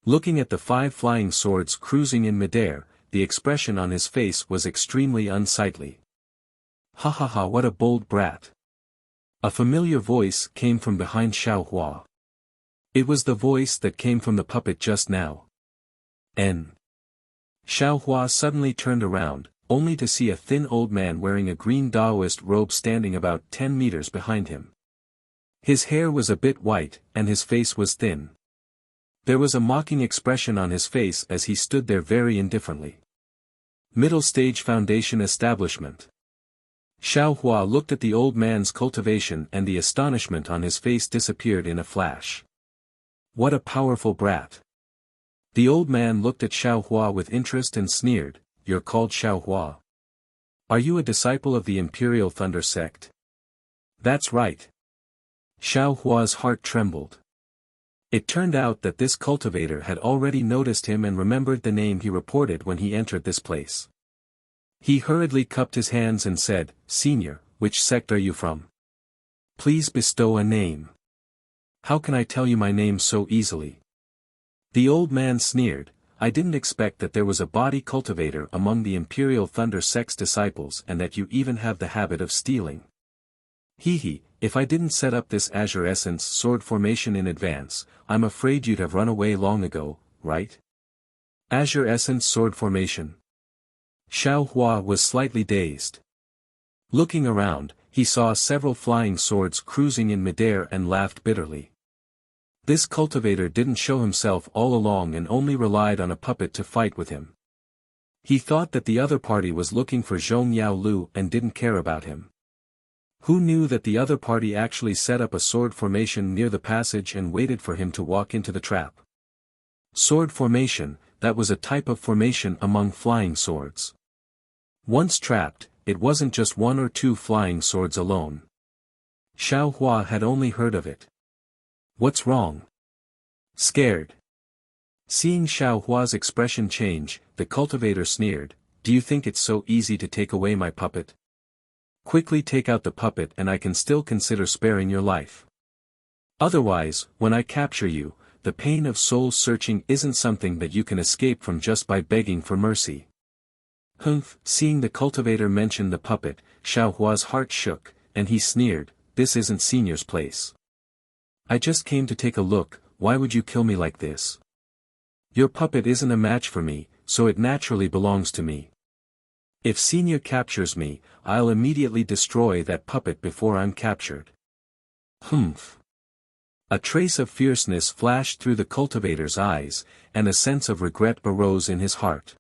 Looking at the 5 flying swords cruising in midair, the expression on his face was extremely unsightly. Ha ha ha! What a bold brat! A familiar voice came from behind Xiao Hua. It was the voice that came from the puppet just now. N. Xiao Hua suddenly turned around, only to see a thin old man wearing a green Taoist robe standing about 10 meters behind him. His hair was a bit white, and his face was thin. There was a mocking expression on his face as he stood there very indifferently. Middle Stage Foundation Establishment. Xiao Hua looked at the old man's cultivation and the astonishment on his face disappeared in a flash. What a powerful brat! The old man looked at Xiao Hua with interest and sneered, "You're called Xiao Hua. Are you a disciple of the Imperial Thunder sect?" "That's right." Xiao Hua's heart trembled. It turned out that this cultivator had already noticed him and remembered the name he reported when he entered this place. He hurriedly cupped his hands and said, "Senior, which sect are you from? Please bestow a name." "How can I tell you my name so easily?" The old man sneered, "I didn't expect that there was a body cultivator among the Imperial Thunder sect's disciples and that you even have the habit of stealing. Hee, if I didn't set up this Azure Essence sword formation in advance, I'm afraid you'd have run away long ago, right?" Azure Essence sword formation. Xiao Hua was slightly dazed. Looking around, he saw several flying swords cruising in midair and laughed bitterly. This cultivator didn't show himself all along and only relied on a puppet to fight with him. He thought that the other party was looking for Zhong Yaolu and didn't care about him. Who knew that the other party actually set up a sword formation near the passage and waited for him to walk into the trap? Sword formation, that was a type of formation among flying swords. Once trapped, it wasn't just one or two flying swords alone. Xiao Hua had only heard of it. What's wrong? Scared. Seeing Xiao Hua's expression change, the cultivator sneered, "Do you think it's so easy to take away my puppet? Quickly take out the puppet and I can still consider sparing your life. Otherwise, when I capture you, the pain of soul searching isn't something that you can escape from just by begging for mercy." Humph! Seeing the cultivator mention the puppet, Xiao Hua's heart shook, and he sneered, "This isn't Senior's place. I just came to take a look, why would you kill me like this? Your puppet isn't a match for me, so it naturally belongs to me. If Senior captures me, I'll immediately destroy that puppet before I'm captured." Humph! A trace of fierceness flashed through the cultivator's eyes, and a sense of regret arose in his heart.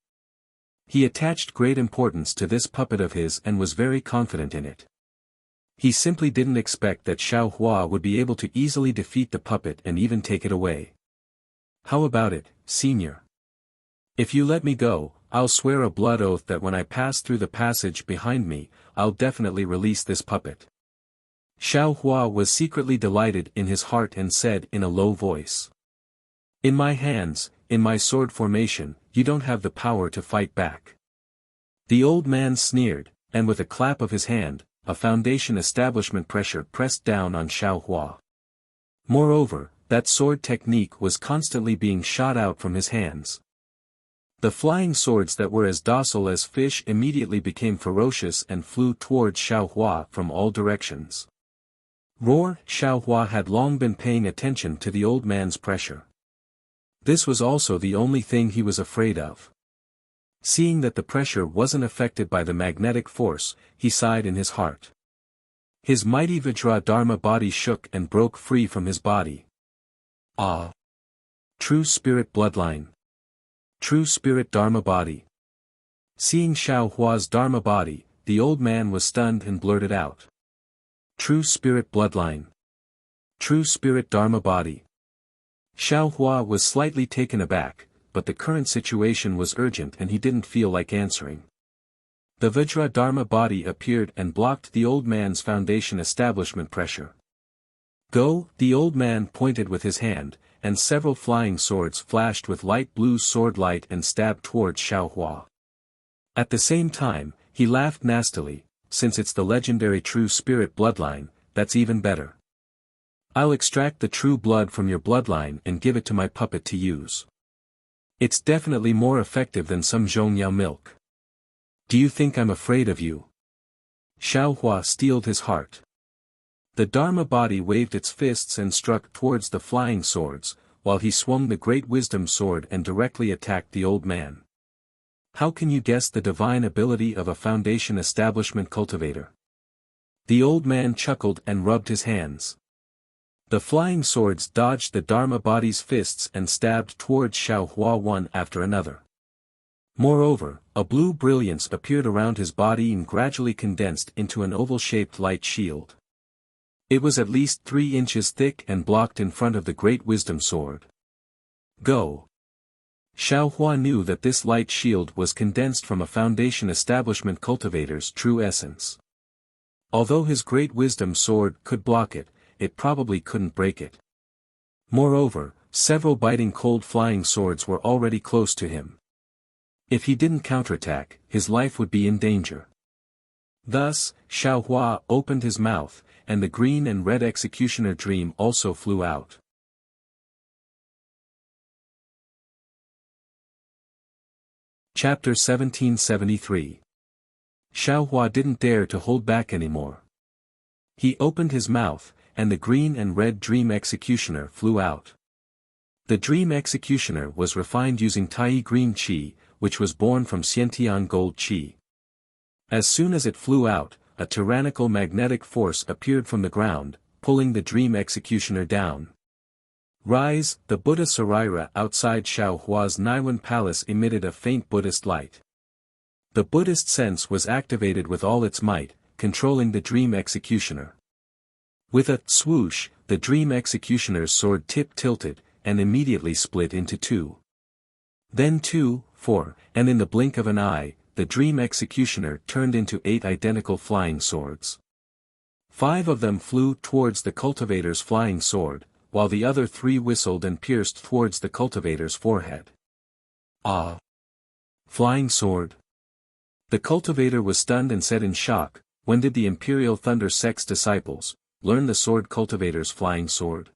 He attached great importance to this puppet of his and was very confident in it. He simply didn't expect that Xiao Hua would be able to easily defeat the puppet and even take it away. "How about it, Senior? If you let me go, I'll swear a blood oath that when I pass through the passage behind me, I'll definitely release this puppet." Xiao Hua was secretly delighted in his heart and said in a low voice, "In my hands, in my sword formation, you don't have the power to fight back." The old man sneered, and with a clap of his hand, a foundation establishment pressure pressed down on Xiao Hua. Moreover, that sword technique was constantly being shot out from his hands. The flying swords that were as docile as fish immediately became ferocious and flew towards Xiao Hua from all directions. Roar! Xiao Hua had long been paying attention to the old man's pressure. This was also the only thing he was afraid of. Seeing that the pressure wasn't affected by the magnetic force, he sighed in his heart. His mighty Vajra Dharma body shook and broke free from his body. Ah! True spirit bloodline. True spirit Dharma body. Seeing Xiao Hua's Dharma body, the old man was stunned and blurted out. True spirit bloodline. True spirit Dharma body. Xiao Hua was slightly taken aback, but the current situation was urgent and he didn't feel like answering. The Vajra Dharma body appeared and blocked the old man's foundation establishment pressure. Go! The old man pointed with his hand, and several flying swords flashed with light blue sword light and stabbed towards Xiao Hua. At the same time, he laughed nastily, "Since it's the legendary true spirit bloodline, that's even better. I'll extract the true blood from your bloodline and give it to my puppet to use. It's definitely more effective than some Zhongyao milk. Do you think I'm afraid of you?" Xiao Hua steeled his heart. The Dharma body waved its fists and struck towards the flying swords, while he swung the great wisdom sword and directly attacked the old man. How can you guess the divine ability of a foundation establishment cultivator? The old man chuckled and rubbed his hands. The flying swords dodged the Dharma body's fists and stabbed towards Xiao Hua one after another. Moreover, a blue brilliance appeared around his body and gradually condensed into an oval-shaped light shield. It was at least 3 inches thick and blocked in front of the great wisdom sword. Go! Xiao Hua knew that this light shield was condensed from a foundation establishment cultivator's true essence. Although his great wisdom sword could block it, it probably couldn't break it. Moreover, several biting cold flying swords were already close to him. If he didn't counterattack, his life would be in danger. Thus, Xiao Hua opened his mouth, and the green and red executioner dream also flew out. Chapter 1773. Xiao Hua didn't dare to hold back anymore. He opened his mouth, and the green and red dream executioner flew out. The dream executioner was refined using Tai green qi, which was born from Xiantian gold qi. As soon as it flew out, a tyrannical magnetic force appeared from the ground, pulling the dream executioner down. Rise, the Buddha Saraira outside Xiao Hua's Naiwan palace emitted a faint Buddhist light. The Buddhist sense was activated with all its might, controlling the dream executioner. With a swoosh, the dream executioner's sword tip tilted, and immediately split into two. Then 2, 4, and in the blink of an eye, the dream executioner turned into 8 identical flying swords. 5 of them flew towards the cultivator's flying sword, while the other 3 whistled and pierced towards the cultivator's forehead. Ah! Flying sword! The cultivator was stunned and said in shock, "When did the Imperial Thunder Sect's disciples learn the sword cultivator's flying sword?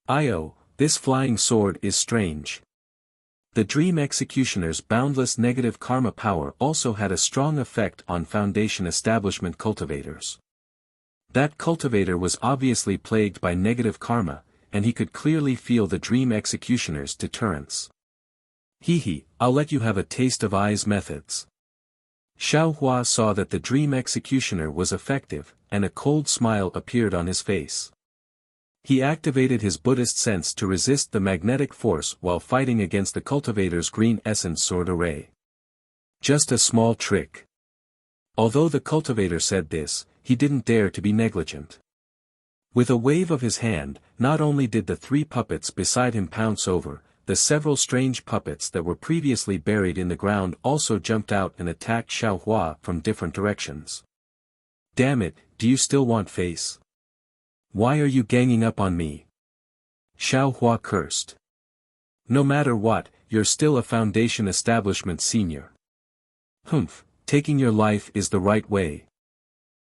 Io, this flying sword is strange." The dream executioner's boundless negative karma power also had a strong effect on Foundation establishment cultivators. That cultivator was obviously plagued by negative karma, and he could clearly feel the dream executioner's deterrence. "Hee, I'll let you have a taste of I's methods." Xiao Hua saw that the dream executioner was effective, and a cold smile appeared on his face. He activated his Buddhist sense to resist the magnetic force while fighting against the cultivator's green essence sword array. Just a small trick. Although the cultivator said this, he didn't dare to be negligent. With a wave of his hand, not only did the 3 puppets beside him pounce over, the several strange puppets that were previously buried in the ground also jumped out and attacked Xiao Hua from different directions. "Damn it, do you still want face? Why are you ganging up on me?" Xiao Hua cursed. "No matter what, you're still a Foundation establishment senior. Humph, taking your life is the right way."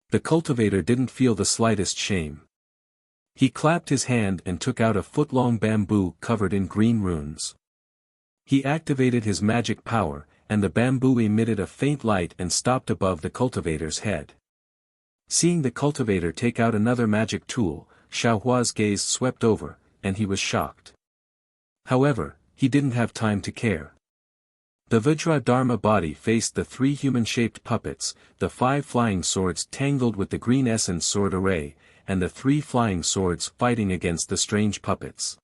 The cultivator didn't feel the slightest shame. He clapped his hand and took out a foot-long bamboo covered in green runes. He activated his magic power, and the bamboo emitted a faint light and stopped above the cultivator's head. Seeing the cultivator take out another magic tool, Xiao Hua's gaze swept over, and he was shocked. However, he didn't have time to care. The Vajra Dharma body faced the 3 human-shaped puppets, the 5 flying swords tangled with the green essence sword array, and the 3 flying swords fighting against the strange puppets.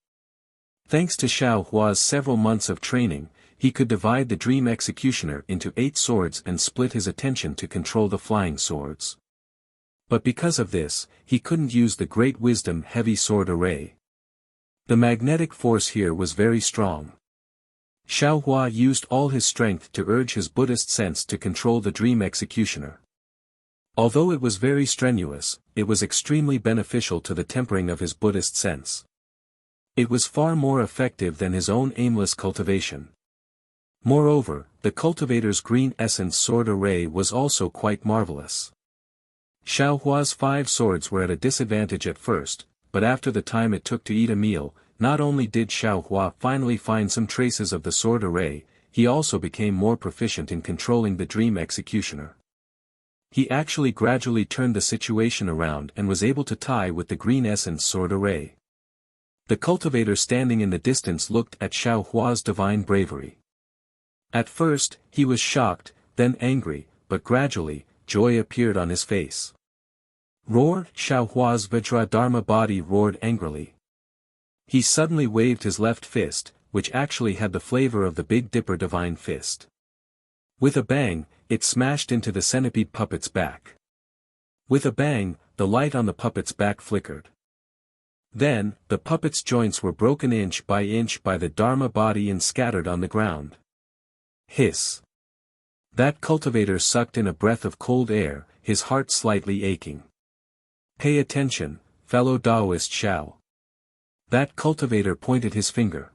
Thanks to Xiao Hua's several months of training, he could divide the dream executioner into 8 swords and split his attention to control the flying swords. But because of this, he couldn't use the Great Wisdom heavy sword array. The magnetic force here was very strong. Xiao Hua used all his strength to urge his Buddhist sense to control the dream executioner. Although it was very strenuous, it was extremely beneficial to the tempering of his Buddhist sense. It was far more effective than his own aimless cultivation. Moreover, the cultivator's green essence sword array was also quite marvelous. Xiao Hua's 5 swords were at a disadvantage at first, but after the time it took to eat a meal, not only did Xiao Hua finally find some traces of the sword array, he also became more proficient in controlling the dream executioner. He actually gradually turned the situation around and was able to tie with the green essence sword array. The cultivator standing in the distance looked at Xiao Hua's divine bravery. At first, he was shocked, then angry, but gradually, joy appeared on his face. "Roar!" Xiao Hua's Vajra Dharma body roared angrily. He suddenly waved his left fist, which actually had the flavor of the Big Dipper divine fist. With a bang, it smashed into the centipede puppet's back. With a bang, the light on the puppet's back flickered. Then, the puppet's joints were broken inch by the Dharma body and scattered on the ground. Hiss! That cultivator sucked in a breath of cold air, his heart slightly aching. "Pay attention, fellow Taoist Xiao." That cultivator pointed his finger.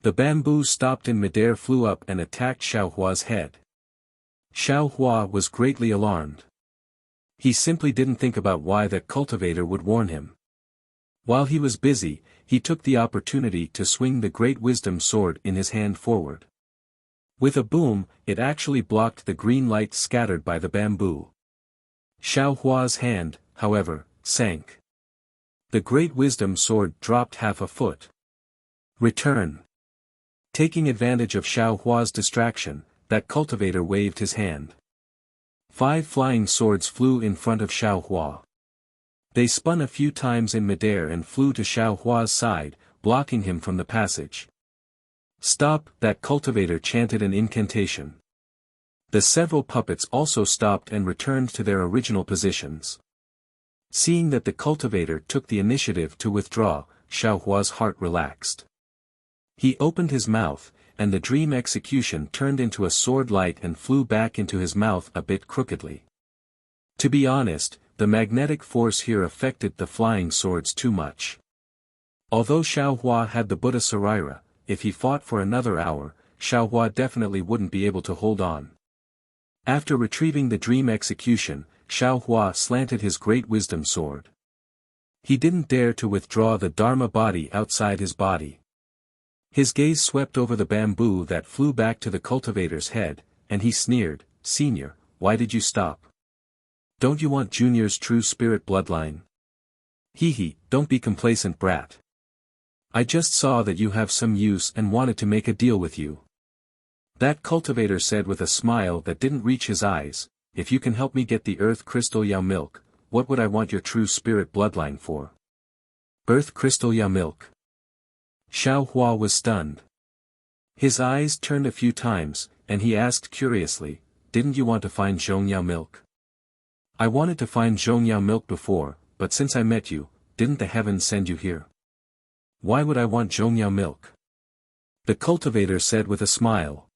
The bamboo stopped in midair, flew up and attacked Xiao Hua's head. Xiao Hua was greatly alarmed. He simply didn't think about why that cultivator would warn him. While he was busy, he took the opportunity to swing the Great Wisdom sword in his hand forward. With a boom, it actually blocked the green light scattered by the bamboo. Xiao Hua's hand, however, sank. The Great Wisdom sword dropped half a foot. "Return." Taking advantage of Xiao Hua's distraction, that cultivator waved his hand. 5 flying swords flew in front of Xiao Hua. They spun a few times in midair and flew to Xiao Hua's side, blocking him from the passage. "Stop!" that cultivator chanted an incantation. The several puppets also stopped and returned to their original positions. Seeing that the cultivator took the initiative to withdraw, Xiaohua's heart relaxed. He opened his mouth, and the dream execution turned into a sword light and flew back into his mouth a bit crookedly. To be honest, the magnetic force here affected the flying swords too much. Although Xiaohua had the Buddha Sarira, if he fought for another hour, Xiaohua definitely wouldn't be able to hold on. After retrieving the dream execution, Xiaohua slanted his great wisdom sword. He didn't dare to withdraw the Dharma body outside his body. His gaze swept over the bamboo that flew back to the cultivator's head, and he sneered, "Senior, why did you stop? Don't you want Junior's true spirit bloodline? Hee, don't be complacent, brat. I just saw that you have some use and wanted to make a deal with you." That cultivator said with a smile that didn't reach his eyes, "If you can help me get the earth crystal Yao milk, what would I want your true spirit bloodline for?" Earth crystal Yao milk. Xiaohua was stunned. His eyes turned a few times, and he asked curiously, "Didn't you want to find Zhongyao milk?" "I wanted to find Zhongyao milk before, but since I met you, didn't the heavens send you here?" "Why would I want Zhongyao milk?" The cultivator said with a smile.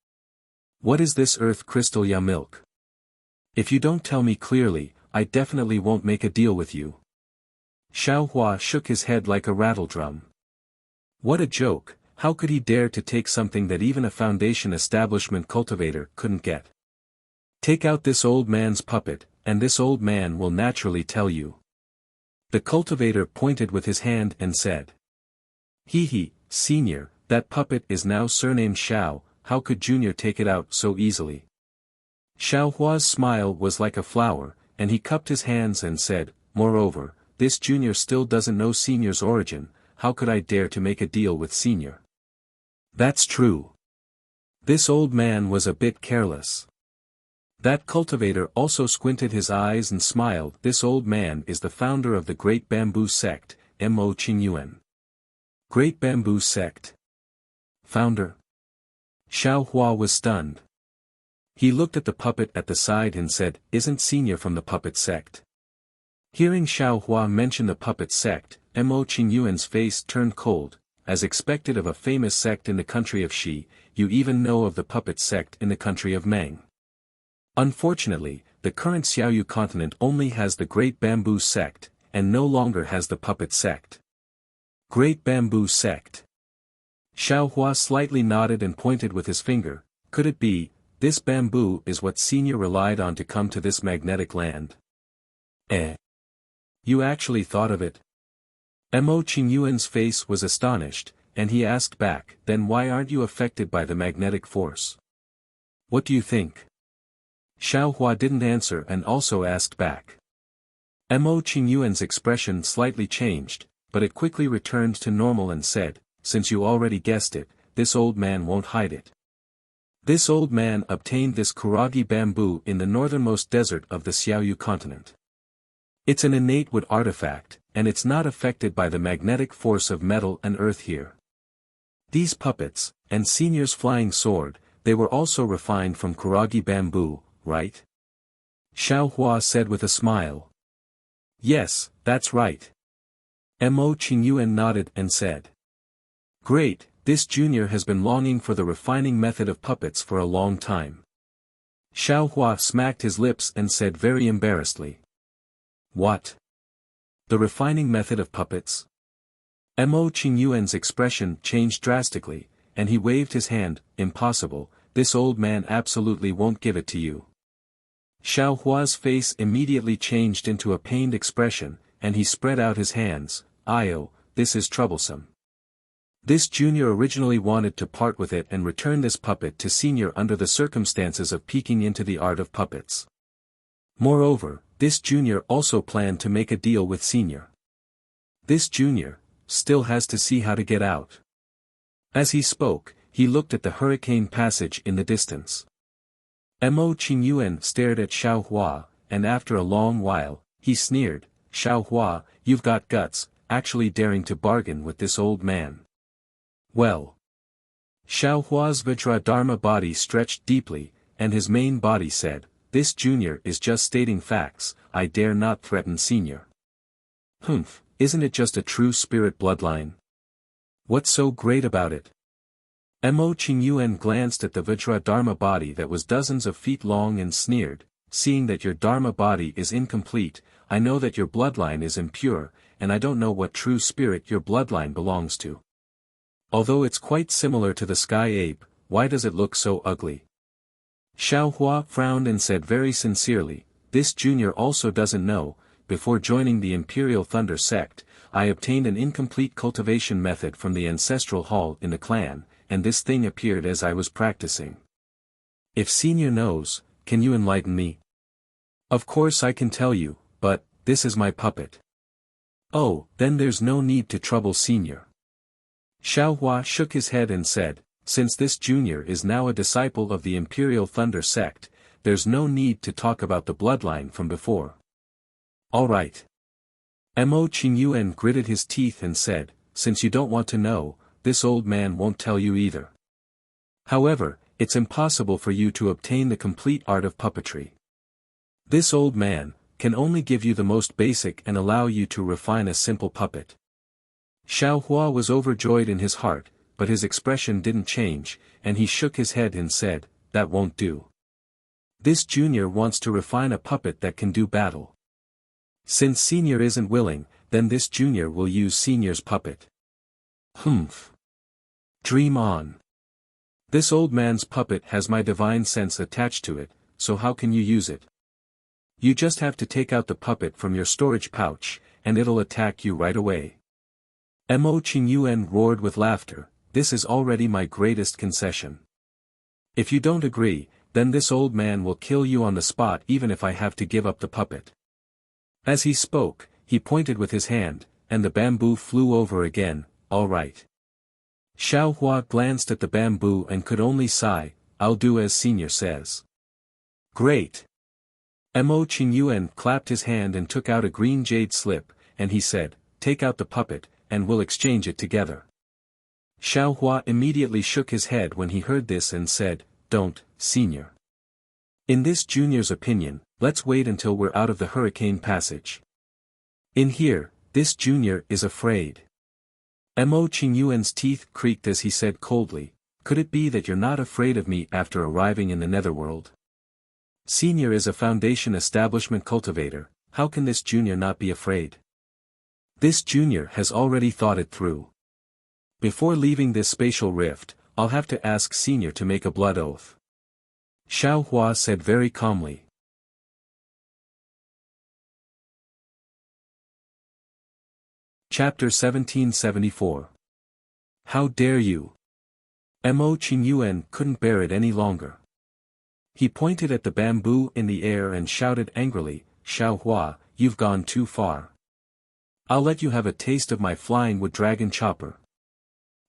"What is this earth crystal Yao milk? If you don't tell me clearly, I definitely won't make a deal with you." Xiaohua shook his head like a rattledrum. What a joke, how could he dare to take something that even a foundation establishment cultivator couldn't get? "Take out this old man's puppet, and this old man will naturally tell you." The cultivator pointed with his hand and said. "Hee, senior, that puppet is now surnamed Xiao, how could Junior take it out so easily?" Xiaohua's smile was like a flower, and he cupped his hands and said, "Moreover, this Junior still doesn't know Senior's origin. How could I dare to make a deal with Senior?" "That's true. This old man was a bit careless." That cultivator also squinted his eyes and smiled. "This old man is the founder of the Great Bamboo Sect, Mo Qingyuan." Great Bamboo Sect? Founder? Xiaohua was stunned. He looked at the puppet at the side and said, "Isn't Senior from the puppet sect?" Hearing Xiaohua mention the puppet sect, Mo Qingyuan's face turned cold. "As expected of a famous sect in the country of Xi, you even know of the puppet sect in the country of Meng. Unfortunately, the current Xiaoyu continent only has the Great Bamboo Sect, and no longer has the puppet sect." Great Bamboo Sect. Xiaohua slightly nodded and pointed with his finger. "Could it be, this bamboo is what Senior relied on to come to this magnetic land?" "Eh? You actually thought of it?" Mo Qingyuan's face was astonished, and he asked back, "Then why aren't you affected by the magnetic force? What do you think?" Xiaohua didn't answer and also asked back. Mo Qingyuan's expression slightly changed, but it quickly returned to normal and said, "Since you already guessed it, this old man won't hide it. This old man obtained this kuragi bamboo in the northernmost desert of the Xiaoyu continent. It's an innate wood artifact, and it's not affected by the magnetic force of metal and earth here. These puppets, and Senior's flying sword, they were also refined from kuragi bamboo, right?" Xiaohua said with a smile. "Yes, that's right." Mo Qingyuan nodded and said. "Great, this Junior has been longing for the refining method of puppets for a long time." Xiaohua smacked his lips and said very embarrassedly. "What? The refining method of puppets?" Mo Qingyuan's expression changed drastically, and he waved his hand. "Impossible, this old man absolutely won't give it to you." Xiaohua's face immediately changed into a pained expression, and he spread out his hands. "Io, this is troublesome. This Junior originally wanted to part with it and return this puppet to Senior under the circumstances of peeking into the art of puppets. Moreover, this Junior also planned to make a deal with Senior. This Junior still has to see how to get out." As he spoke, he looked at the hurricane passage in the distance. Mo Qingyuan stared at Xiaohua, and after a long while, he sneered, "Xiaohua, you've got guts, actually daring to bargain with this old man." Well. Xiao Hua's Vajradharma body stretched deeply, and his main body said, "This junior is just stating facts, I dare not threaten senior." "Humph, isn't it just a true spirit bloodline? What's so great about it?" Mo Qingyuan glanced at the Vajradharma body that was dozens of feet long and sneered, "Seeing that your Dharma body is incomplete, I know that your bloodline is impure, and I don't know what true spirit your bloodline belongs to. Although it's quite similar to the sky ape, why does it look so ugly?" Xiao Hua frowned and said very sincerely, "This junior also doesn't know, before joining the Imperial Thunder sect, I obtained an incomplete cultivation method from the ancestral hall in the clan, and this thing appeared as I was practicing. If senior knows, can you enlighten me?" "Of course I can tell you, but, this is my puppet." "Oh, then there's no need to trouble senior." Xiao Hua shook his head and said, "Since this junior is now a disciple of the Imperial Thunder sect, there's no need to talk about the bloodline from before." "All right." Mo Qingyuan gritted his teeth and said, "Since you don't want to know, this old man won't tell you either. However, it's impossible for you to obtain the complete art of puppetry. This old man can only give you the most basic and allow you to refine a simple puppet." Xiao Hua was overjoyed in his heart, but his expression didn't change, and he shook his head and said, "That won't do. This junior wants to refine a puppet that can do battle. Since senior isn't willing, then this junior will use senior's puppet." "Humph. Dream on. This old man's puppet has my divine sense attached to it, so how can you use it? You just have to take out the puppet from your storage pouch, and it'll attack you right away." Mo Qingyuan roared with laughter, "This is already my greatest concession. If you don't agree, then this old man will kill you on the spot even if I have to give up the puppet." As he spoke, he pointed with his hand, and the bamboo flew over again. "All right." Xiao Hua glanced at the bamboo and could only sigh, "I'll do as senior says." "Great." Mo Qingyuan clapped his hand and took out a green jade slip, and he said, "Take out the puppet, and we'll exchange it together." Xiao Hua immediately shook his head when he heard this and said, "Don't, senior. In this junior's opinion, let's wait until we're out of the hurricane passage. In here, this junior is afraid." Mo Qingyuan's teeth creaked as he said coldly, "Could it be that you're not afraid of me after arriving in the netherworld? Senior is a foundation establishment cultivator, how can this junior not be afraid? This junior has already thought it through. Before leaving this spatial rift, I'll have to ask senior to make a blood oath." Xiao Hua said very calmly. Chapter 1774. How dare you? Mo Qingyuan couldn't bear it any longer. He pointed at the bamboo in the air and shouted angrily, "Xiao Hua, you've gone too far. I'll let you have a taste of my flying wood dragon chopper."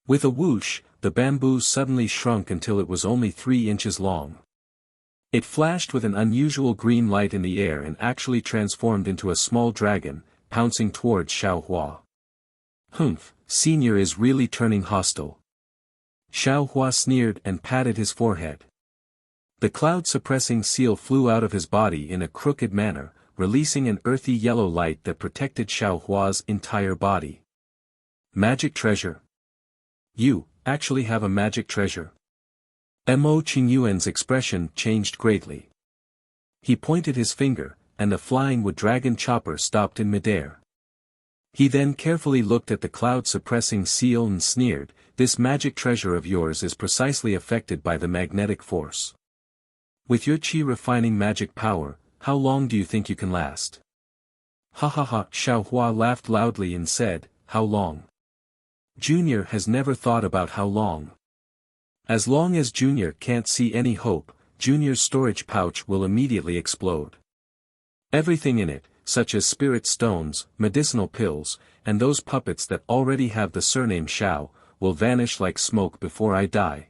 With a whoosh, the bamboo suddenly shrunk until it was only 3 inches long. It flashed with an unusual green light in the air and actually transformed into a small dragon, pouncing towards Xiao Hua. "Humph, senior is really turning hostile." Xiao Hua sneered and patted his forehead. The cloud-suppressing seal flew out of his body in a crooked manner, releasing an earthy yellow light that protected Xiao Hua's entire body. "Magic treasure? You, actually have a magic treasure?" Mo Qingyuan's expression changed greatly. He pointed his finger, and the flying wood dragon chopper stopped in midair. He then carefully looked at the cloud-suppressing seal and sneered, "This magic treasure of yours is precisely affected by the magnetic force. With your chi-refining magic power, how long do you think you can last?" "Ha ha ha!" Xiao Hua laughed loudly and said, "How long? Junior has never thought about how long. As long as Junior can't see any hope, Junior's storage pouch will immediately explode. Everything in it, such as spirit stones, medicinal pills, and those puppets that already have the surname Xiao, will vanish like smoke before I die."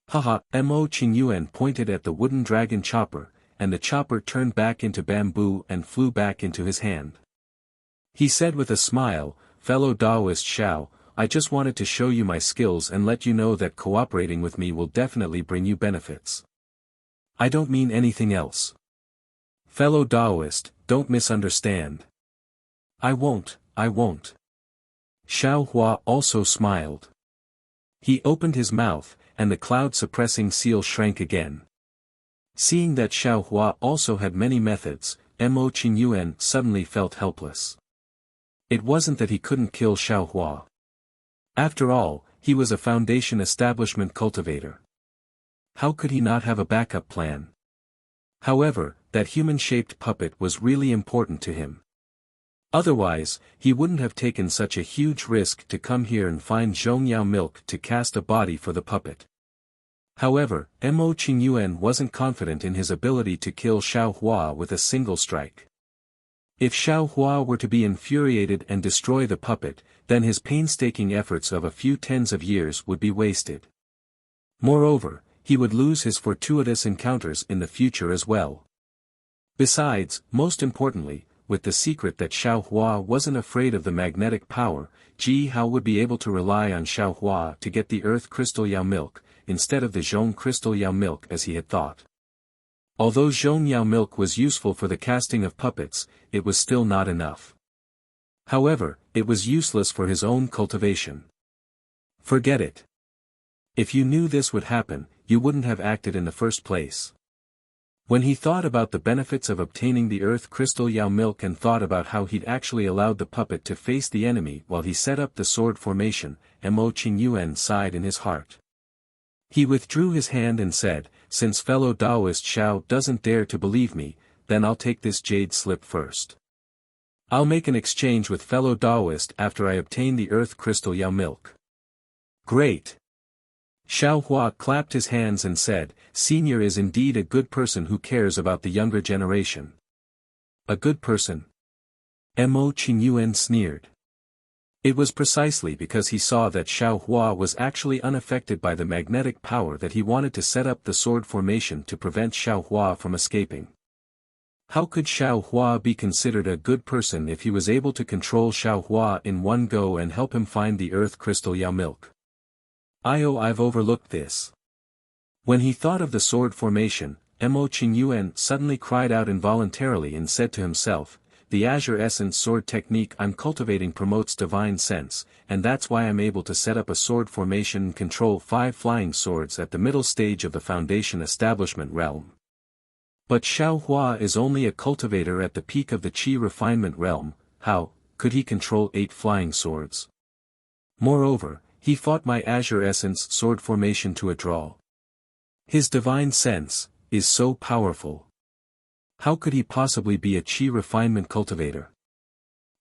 "Haha!" Mo Qingyuan pointed at the wooden dragon chopper, and the chopper turned back into bamboo and flew back into his hand. He said with a smile, "Fellow Taoist Xiao, I just wanted to show you my skills and let you know that cooperating with me will definitely bring you benefits. I don't mean anything else. Fellow Taoist, don't misunderstand. I won't. Xiao Hua also smiled. He opened his mouth, and the cloud-suppressing seal shrank again. Seeing that Xiao Hua also had many methods, Mo Qingyuan suddenly felt helpless. It wasn't that he couldn't kill Xiao Hua. After all, he was a Foundation establishment cultivator. How could he not have a backup plan? However, that human-shaped puppet was really important to him. Otherwise, he wouldn't have taken such a huge risk to come here and find Zhongyao milk to cast a body for the puppet. However, Mo Qingyuan wasn't confident in his ability to kill Xiao Hua with a single strike. If Xiao Hua were to be infuriated and destroy the puppet, then his painstaking efforts of a few tens of years would be wasted. Moreover, he would lose his fortuitous encounters in the future as well. Besides, most importantly, with the secret that Xiao Hua wasn't afraid of the magnetic power, Ji Hao would be able to rely on Xiao Hua to get the Earth Crystal Yao milk, instead of the Zhong Crystal Yao milk as he had thought. Although Zhong Yao milk was useful for the casting of puppets, it was still not enough. However, it was useless for his own cultivation. Forget it. If you knew this would happen, you wouldn't have acted in the first place. When he thought about the benefits of obtaining the Earth Crystal Yao milk and thought about how he'd actually allowed the puppet to face the enemy while he set up the sword formation, Mo Qingyuan sighed in his heart. He withdrew his hand and said, since fellow Taoist Xiao doesn't dare to believe me, then I'll take this jade slip first. I'll make an exchange with fellow Taoist after I obtain the Earth Crystal Yao milk. Great! Xiao Hua clapped his hands and said, Senior is indeed a good person who cares about the younger generation. A good person? Mo Qingyuan sneered. It was precisely because he saw that Xiao Hua was actually unaffected by the magnetic power that he wanted to set up the sword formation to prevent Xiao Hua from escaping. How could Xiao Hua be considered a good person if he was able to control Xiao Hua in one go and help him find the Earth Crystal Yao milk? I've overlooked this. When he thought of the sword formation, Mo Qingyuan suddenly cried out involuntarily and said to himself, the Azure Essence sword technique I'm cultivating promotes divine sense, and that's why I'm able to set up a sword formation and control 5 flying swords at the middle stage of the Foundation establishment realm. But Xiao Hua is only a cultivator at the peak of the Qi refinement realm, how could he control 8 flying swords? Moreover, he fought my Azure Essence sword formation to a draw. His divine sense is so powerful. How could he possibly be a Qi refinement cultivator?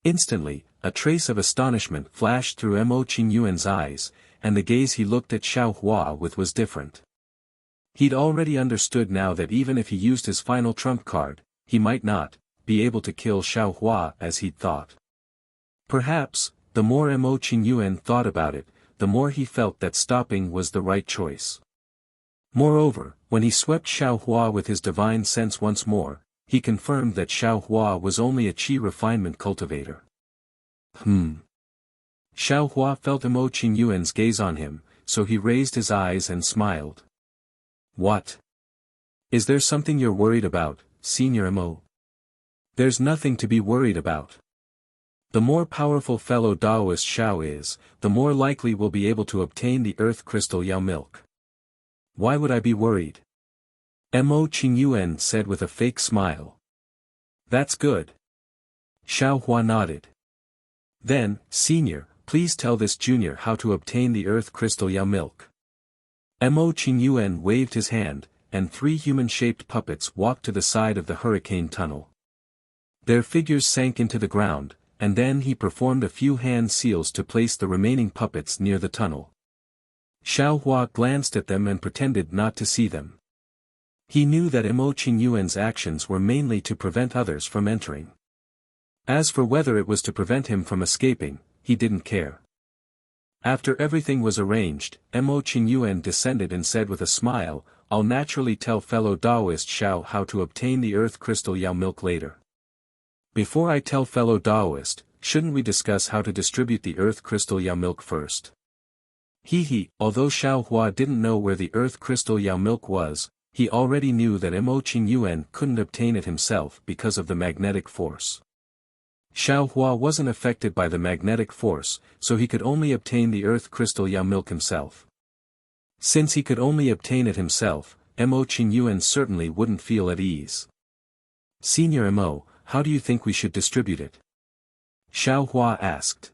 Instantly, a trace of astonishment flashed through Mo Qingyuan's eyes, and the gaze he looked at Xiao Hua with was different. He'd already understood now that even if he used his final trump card, he might not be able to kill Xiao Hua as he'd thought. Perhaps, the more Mo Qingyuan thought about it, the more he felt that stopping was the right choice. Moreover, when he swept Xiao Hua with his divine sense once more, he confirmed that Xiao Hua was only a Qi refinement cultivator. Xiao Hua felt Mo Qingyuan's gaze on him, so he raised his eyes and smiled. What? Is there something you're worried about, Senior Mo? There's nothing to be worried about. The more powerful fellow Taoist Xiao is, the more likely we'll be able to obtain the Earth Crystal Yao milk. Why would I be worried? Mo Qingyuan said with a fake smile. That's good. Xiao Hua nodded. Then, Senior, please tell this junior how to obtain the Earth Crystal Yao milk. Mo Qingyuan waved his hand, and 3 human-shaped puppets walked to the side of the hurricane tunnel. Their figures sank into the ground, and then he performed a few hand seals to place the remaining puppets near the tunnel. Xiao Hua glanced at them and pretended not to see them. He knew that Mo Qingyuan's actions were mainly to prevent others from entering. As for whether it was to prevent him from escaping, he didn't care. After everything was arranged, Mo Qingyuan descended and said with a smile, I'll naturally tell fellow Taoist Xiao how to obtain the Earth Crystal Yao milk later. Before I tell fellow Taoist, shouldn't we discuss how to distribute the earth crystal Yao milk first? Although Xiao Hua didn't know where the earth crystal Yao milk was, he already knew that Mo Qingyuan couldn't obtain it himself because of the magnetic force. Xiao Hua wasn't affected by the magnetic force, so he could only obtain the earth crystal Yao milk himself. Since he could only obtain it himself, Mo Qingyuan certainly wouldn't feel at ease. Senior Mo, how do you think we should distribute it? Xiao Hua asked.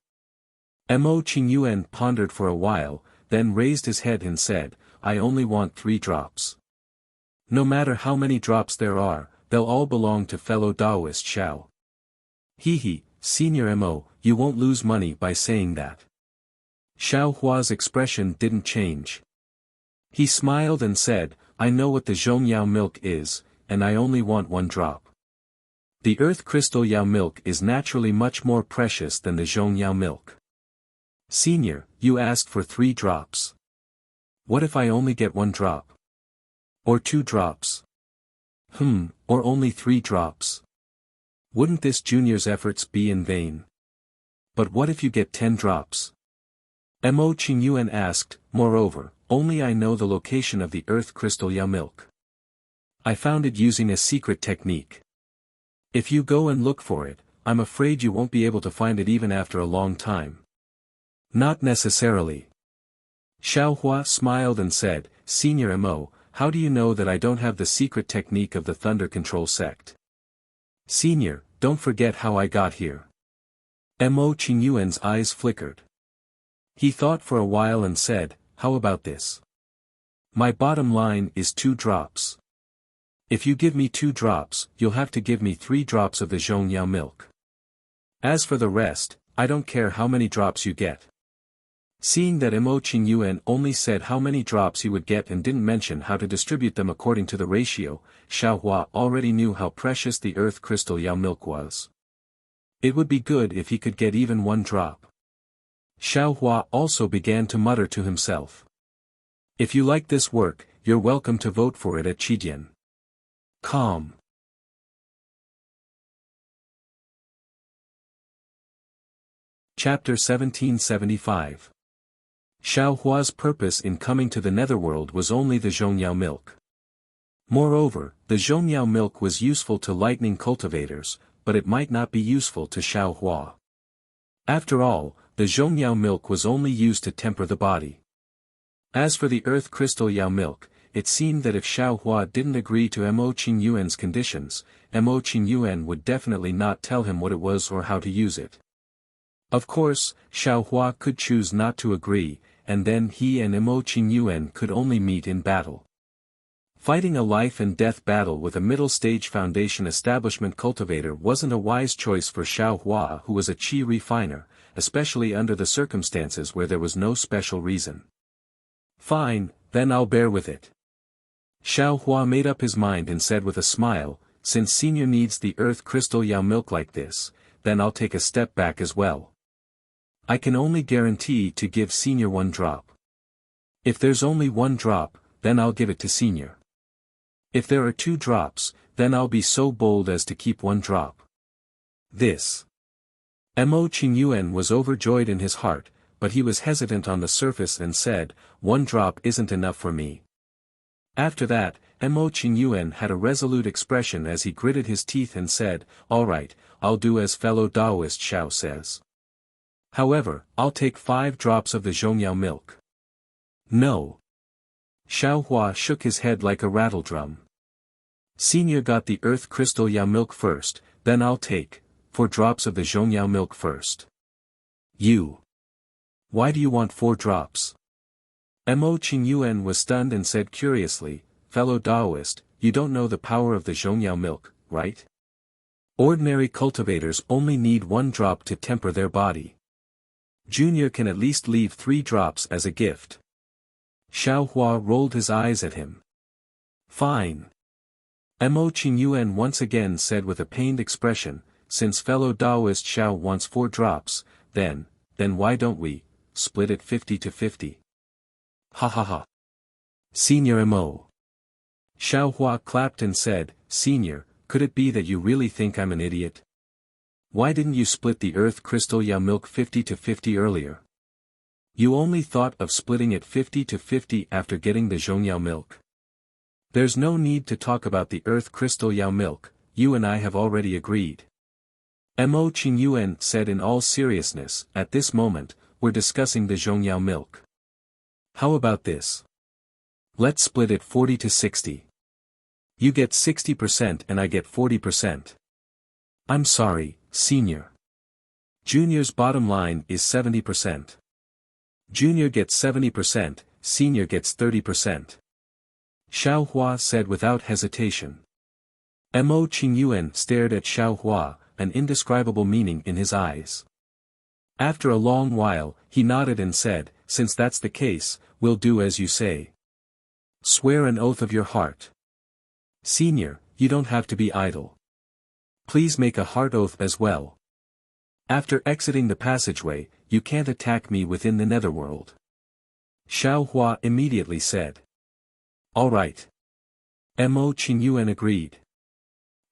Mo Qingyuan pondered for a while, then raised his head and said, I only want 3 drops. No matter how many drops there are, they'll all belong to fellow Taoist Xiao. Senior Mo, you won't lose money by saying that. Xiao Hua's expression didn't change. He smiled and said, I know what the Zhongyao milk is, and I only want 1 drop. The earth crystal Yao milk is naturally much more precious than the Zhongyao milk. Senior, you asked for 3 drops. What if I only get 1 drop? Or 2 drops? Or only 3 drops? Wouldn't this junior's efforts be in vain? But what if you get 10 drops? Mo Qingyuan asked, moreover, only I know the location of the earth crystal Yao milk. I found it using a secret technique. If you go and look for it, I'm afraid you won't be able to find it even after a long time. Not necessarily. Xiao Hua smiled and said, Senior Mo, how do you know that I don't have the secret technique of the Thunder Control sect? Senior, don't forget how I got here. Mo Qingyuan's eyes flickered. He thought for a while and said, how about this? My bottom line is 2 drops. If you give me 2 drops, you'll have to give me 3 drops of the Zhongyao milk. As for the rest, I don't care how many drops you get. Seeing that Mo Qingyuan only said how many drops he would get and didn't mention how to distribute them according to the ratio, Xiao Hua already knew how precious the earth crystal Yao milk was. It would be good if he could get even 1 drop. Xiao Hua also began to mutter to himself. If you like this work, you're welcome to vote for it at Qidian. Calm. Chapter 1775. Xiao Hua's purpose in coming to the netherworld was only the Zhongyao milk. Moreover, the Zhongyao milk was useful to lightning cultivators, but it might not be useful to Xiao Hua. After all, the Zhongyao milk was only used to temper the body. As for the earth crystal Yao milk, it seemed that if Xiao Hua didn't agree to Mo Qingyuan's conditions, Mo Qingyuan would definitely not tell him what it was or how to use it. Of course, Xiao Hua could choose not to agree, and then he and Mo Qingyuan could only meet in battle. Fighting a life-and-death battle with a middle-stage foundation establishment cultivator wasn't a wise choice for Xiao Hua, who was a qi refiner, especially under the circumstances where there was no special reason. Fine, then I'll bear with it. Xiao Hua made up his mind and said with a smile, since Senior needs the earth crystal Yao milk like this, then I'll take a step back as well. I can only guarantee to give Senior 1 drop. If there's only 1 drop, then I'll give it to Senior. If there are 2 drops, then I'll be so bold as to keep 1 drop. This. Mo Qingyuan was overjoyed in his heart, but he was hesitant on the surface and said, 1 drop isn't enough for me. After that, Mo Qingyuan had a resolute expression as he gritted his teeth and said, all right, I'll do as fellow Taoist Xiao says. However, I'll take 5 drops of the Zhongyao milk. No. Xiao Hua shook his head like a rattledrum. Senior got the earth crystal Yao milk first, then I'll take 4 drops of the Zhongyao milk first. You. Why do you want 4 drops? Mo Qingyuan was stunned and said curiously, fellow Taoist, you don't know the power of the Zhongyao milk, right? Ordinary cultivators only need 1 drop to temper their body. Junior can at least leave 3 drops as a gift. Xiao Hua rolled his eyes at him. Fine. Mo Qingyuan once again said with a pained expression, since fellow Taoist Xiao wants 4 drops, then why don't we split it 50-50? Ha ha ha. Senior Mo. Xiao Hua clapped and said, Senior, could it be that you really think I'm an idiot? Why didn't you split the earth crystal Yao milk 50-50 earlier? You only thought of splitting it 50-50 after getting the Zhongyao milk. There's no need to talk about the earth crystal Yao milk, you and I have already agreed. Mo Qingyuan said in all seriousness, at this moment, we're discussing the Zhongyao milk. How about this? Let's split it 40-60. You get 60% and I get 40%. I'm sorry, Senior. Junior's bottom line is 70%. Junior gets 70%, Senior gets 30%. Xiao Hua said without hesitation. Mo Qingyuan stared at Xiao Hua, an indescribable meaning in his eyes. After a long while, he nodded and said, since that's the case, we'll do as you say. Swear an oath of your heart. Senior, you don't have to be idle. Please make a heart oath as well. After exiting the passageway, you can't attack me within the netherworld. Xiao Hua immediately said. All right. Mo Qingyuan agreed.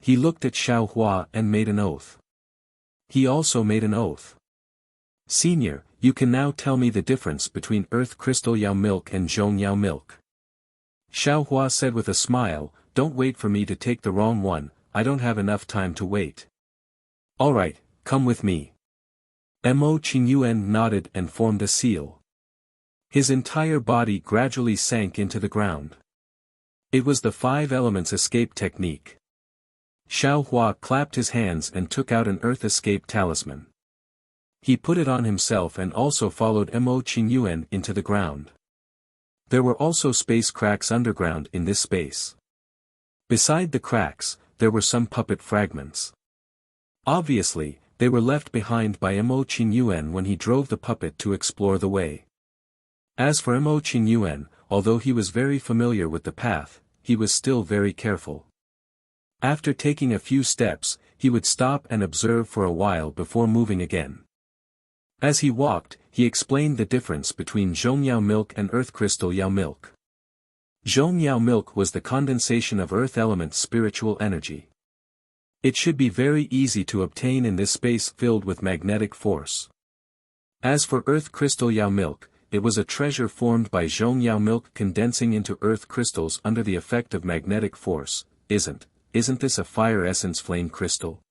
He looked at Xiao Hua and made an oath. He also made an oath. Senior, you can now tell me the difference between earth crystal Yao milk and Zhongyao milk. Xiao Hua said with a smile, don't wait for me to take the wrong one, I don't have enough time to wait. All right, come with me. Mo Qingyuan nodded and formed a seal. His entire body gradually sank into the ground. It was the 5 elements escape technique. Xiao Hua clapped his hands and took out an earth escape talisman. He put it on himself and also followed Mo Qingyuan into the ground. There were also space cracks underground in this space. Beside the cracks, there were some puppet fragments. Obviously, they were left behind by Mo Qingyuan when he drove the puppet to explore the way. As for Mo Qingyuan, although he was very familiar with the path, he was still very careful. After taking a few steps, he would stop and observe for a while before moving again. As he walked, he explained the difference between Zhongyao milk and earth crystal Yao milk. Zhongyao milk was the condensation of earth element spiritual energy. It should be very easy to obtain in this space filled with magnetic force. As for earth crystal Yao milk, it was a treasure formed by Zhongyao milk condensing into earth crystals under the effect of magnetic force. Isn't this a fire essence flame crystal?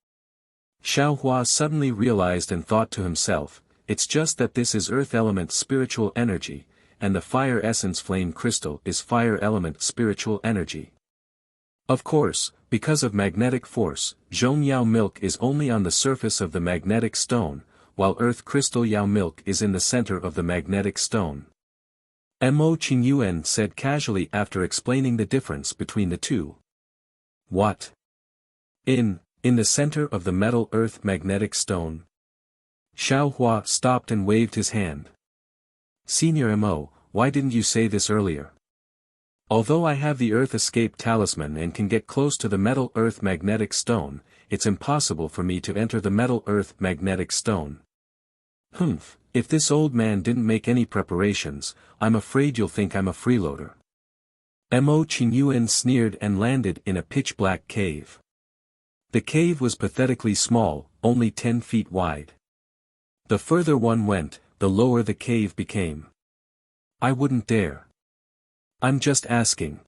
Xiao Hua suddenly realized and thought to himself, it's just that this is earth element spiritual energy, and the fire essence flame crystal is fire element spiritual energy. Of course, because of magnetic force, Zhongyao milk is only on the surface of the magnetic stone, while earth crystal Yao milk is in the center of the magnetic stone. Mo Qingyuan said casually after explaining the difference between the two. What? In the center of the metal earth magnetic stone. Xiao Hua stopped and waved his hand. Senior Mo, why didn't you say this earlier? Although I have the earth escape talisman and can get close to the metal earth magnetic stone, it's impossible for me to enter the metal earth magnetic stone. If this old man didn't make any preparations, I'm afraid you'll think I'm a freeloader. Mo Qingyuan sneered and landed in a pitch-black cave. The cave was pathetically small, only 10 feet wide. The further one went, the lower the cave became. I wouldn't dare. I'm just asking.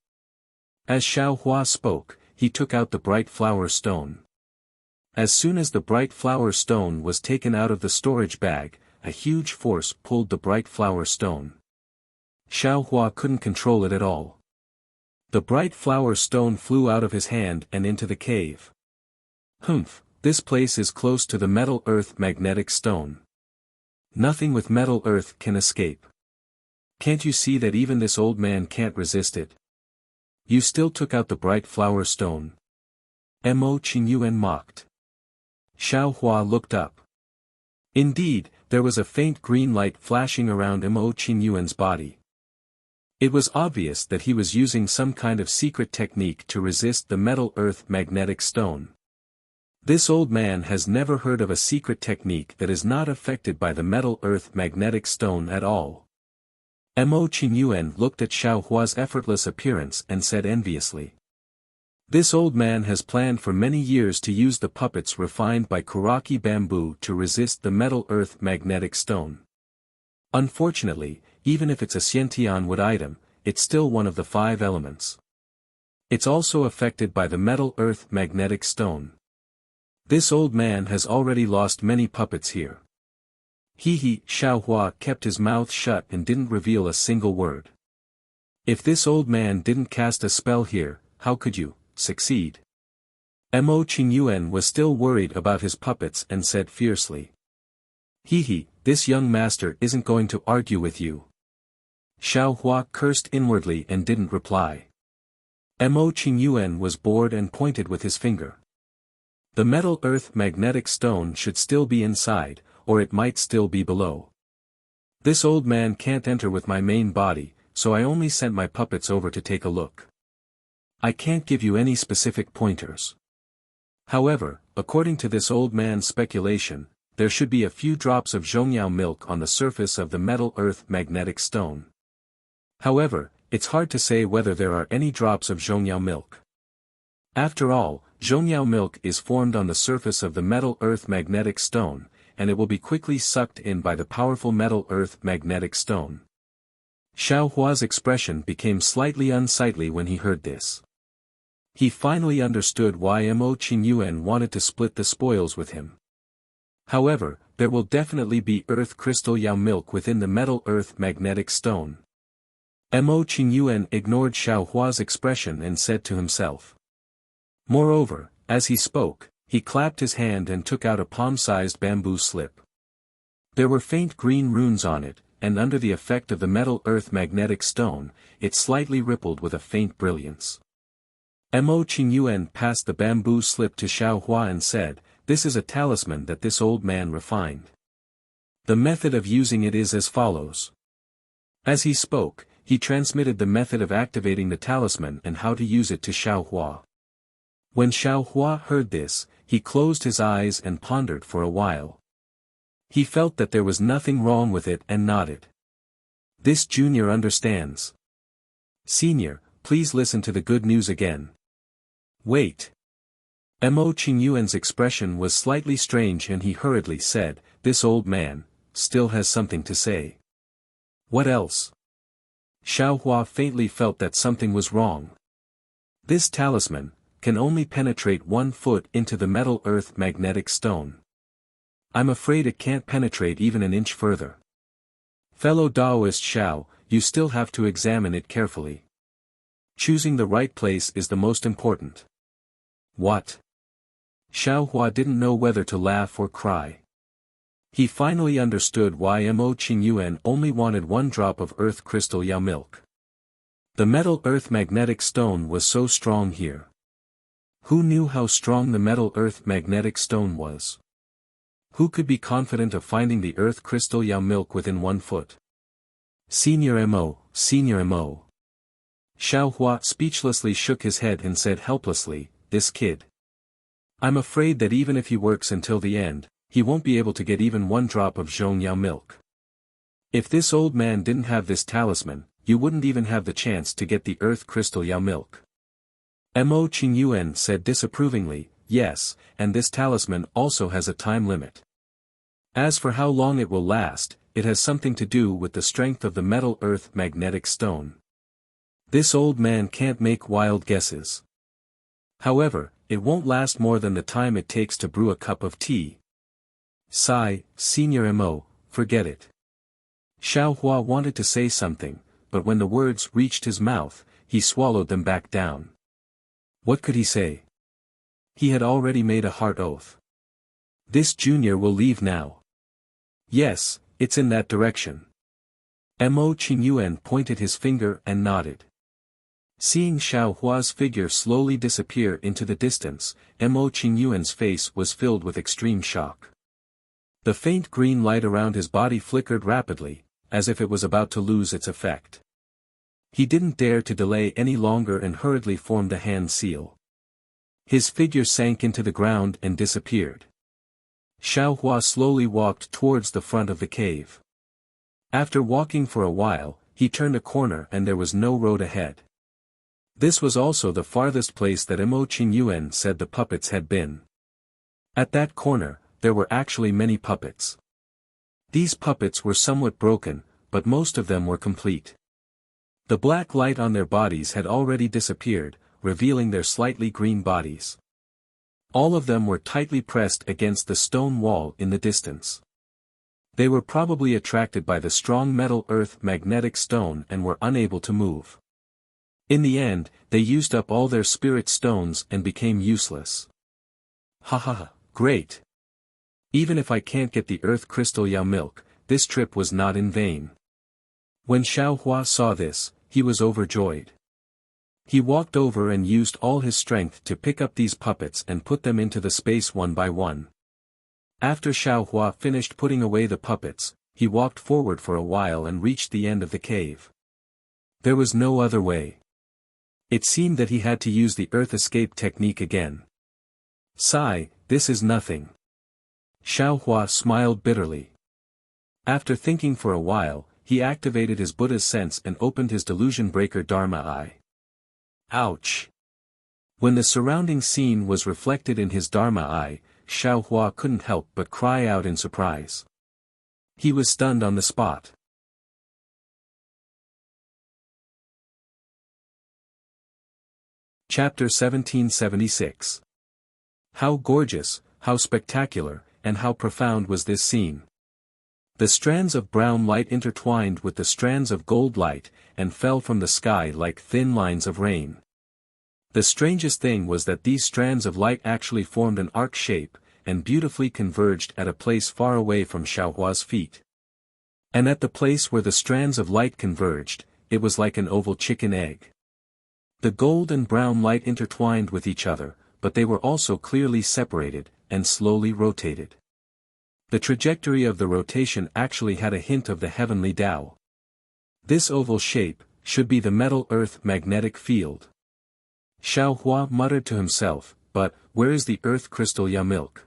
As Xiao Hua spoke, he took out the bright flower stone. As soon as the bright flower stone was taken out of the storage bag, a huge force pulled the bright flower stone. Xiao Hua couldn't control it at all. The bright flower stone flew out of his hand and into the cave. This place is close to the metal earth magnetic stone. Nothing with metal earth can escape. Can't you see that even this old man can't resist it? You still took out the bright flower stone. Mo Qingyuan mocked. Xiao Hua looked up. Indeed, there was a faint green light flashing around Mo Qingyuan's body. It was obvious that he was using some kind of secret technique to resist the metal earth magnetic stone. This old man has never heard of a secret technique that is not affected by the metal earth magnetic stone at all. Mo Qingyuan looked at Xiao Hua's effortless appearance and said enviously. This old man has planned for many years to use the puppets refined by Kuraki bamboo to resist the metal earth magnetic stone. Unfortunately, even if it's a Xiantian wood item, it's still one of the 5 elements. It's also affected by the metal earth magnetic stone. This old man has already lost many puppets here. Xiaohua kept his mouth shut and didn't reveal a single word. If this old man didn't cast a spell here, how could you succeed? Mo Qingyuan was still worried about his puppets and said fiercely. This young master isn't going to argue with you. Xiaohua cursed inwardly and didn't reply. Mo Qingyuan was bored and pointed with his finger. The metal earth magnetic stone should still be inside, or it might still be below. This old man can't enter with my main body, so I only sent my puppets over to take a look. I can't give you any specific pointers. However, according to this old man's speculation, there should be a few drops of zhongyao milk on the surface of the metal earth magnetic stone. However, it's hard to say whether there are any drops of zhongyao milk. After all, zhongyao milk is formed on the surface of the metal earth magnetic stone, and it will be quickly sucked in by the powerful metal earth magnetic stone. Xiaohua's expression became slightly unsightly when he heard this. He finally understood why Mo Qingyuan wanted to split the spoils with him. However, there will definitely be earth crystal yao milk within the metal earth magnetic stone. Mo Qingyuan ignored Xiaohua's expression and said to himself. Moreover, as he spoke, he clapped his hand and took out a palm-sized bamboo slip. There were faint green runes on it, and under the effect of the metal earth magnetic stone, it slightly rippled with a faint brilliance. Mo Qingyuan passed the bamboo slip to Xiaohua and said, "This is a talisman that this old man refined. The method of using it is as follows." As he spoke, he transmitted the method of activating the talisman and how to use it to Xiaohua. When Xiaohua heard this, he closed his eyes and pondered for a while. He felt that there was nothing wrong with it and nodded. This junior understands. Senior, please listen to the good news again. Wait. Mo Qingyuan's expression was slightly strange and he hurriedly said, "This old man still has something to say." What else? Xiaohua faintly felt that something was wrong. This talisman can only penetrate 1 foot into the metal earth magnetic stone. I'm afraid it can't penetrate even an inch further. Fellow Taoist Xiao, you still have to examine it carefully. Choosing the right place is the most important. What? Xiaohua didn't know whether to laugh or cry. He finally understood why Mo Qingyuan only wanted 1 drop of earth crystal yao milk. The metal earth magnetic stone was so strong here. Who knew how strong the metal earth magnetic stone was? Who could be confident of finding the earth crystal yao milk within 1 foot? Senior Mo, Senior Mo. Xiaohua speechlessly shook his head and said helplessly, "This kid. I'm afraid that even if he works until the end, he won't be able to get even 1 drop of zhongyao milk. If this old man didn't have this talisman, you wouldn't even have the chance to get the earth crystal yao milk." Mo Qingyuan said disapprovingly, "Yes, and this talisman also has a time limit. As for how long it will last, it has something to do with the strength of the metal earth magnetic stone. This old man can't make wild guesses. However, it won't last more than the time it takes to brew a cup of tea." Sigh, Senior Mo, forget it. Xiaohua wanted to say something, but when the words reached his mouth, he swallowed them back down. What could he say? He had already made a heart oath. This junior will leave now. Yes, it's in that direction. Mo Qingyuan pointed his finger and nodded. Seeing Xiaohua's figure slowly disappear into the distance, Mo Qingyuan's face was filled with extreme shock. The faint green light around his body flickered rapidly, as if it was about to lose its effect. He didn't dare to delay any longer and hurriedly formed a hand seal. His figure sank into the ground and disappeared. Xiaohua slowly walked towards the front of the cave. After walking for a while, he turned a corner and there was no road ahead. This was also the farthest place that Mo Qingyuan said the puppets had been. At that corner, there were actually many puppets. These puppets were somewhat broken, but most of them were complete. The black light on their bodies had already disappeared, revealing their slightly green bodies. All of them were tightly pressed against the stone wall in the distance. They were probably attracted by the strong metal earth magnetic stone and were unable to move. In the end, they used up all their spirit stones and became useless. Ha ha ha, great. Even if I can't get the earth crystal Yao milk, this trip was not in vain. When Xiaohua saw this, he was overjoyed. He walked over and used all his strength to pick up these puppets and put them into the space one by one. After Xiaohua finished putting away the puppets, he walked forward for a while and reached the end of the cave. There was no other way. It seemed that he had to use the earth escape technique again. Sigh, this is nothing. Xiaohua smiled bitterly. After thinking for a while, he activated his Buddha's sense and opened his delusion breaker Dharma eye. Ouch! When the surrounding scene was reflected in his Dharma eye, Xiaohua couldn't help but cry out in surprise. He was stunned on the spot. Chapter 1776. How gorgeous, how spectacular, and how profound was this scene. The strands of brown light intertwined with the strands of gold light, and fell from the sky like thin lines of rain. The strangest thing was that these strands of light actually formed an arc shape, and beautifully converged at a place far away from Xiaohua's feet. And at the place where the strands of light converged, it was like an oval chicken egg. The gold and brown light intertwined with each other, but they were also clearly separated, and slowly rotated. The trajectory of the rotation actually had a hint of the heavenly Tao. This oval shape should be the metal earth magnetic field. Xiaohua muttered to himself, but, where is the earth crystal Yao milk?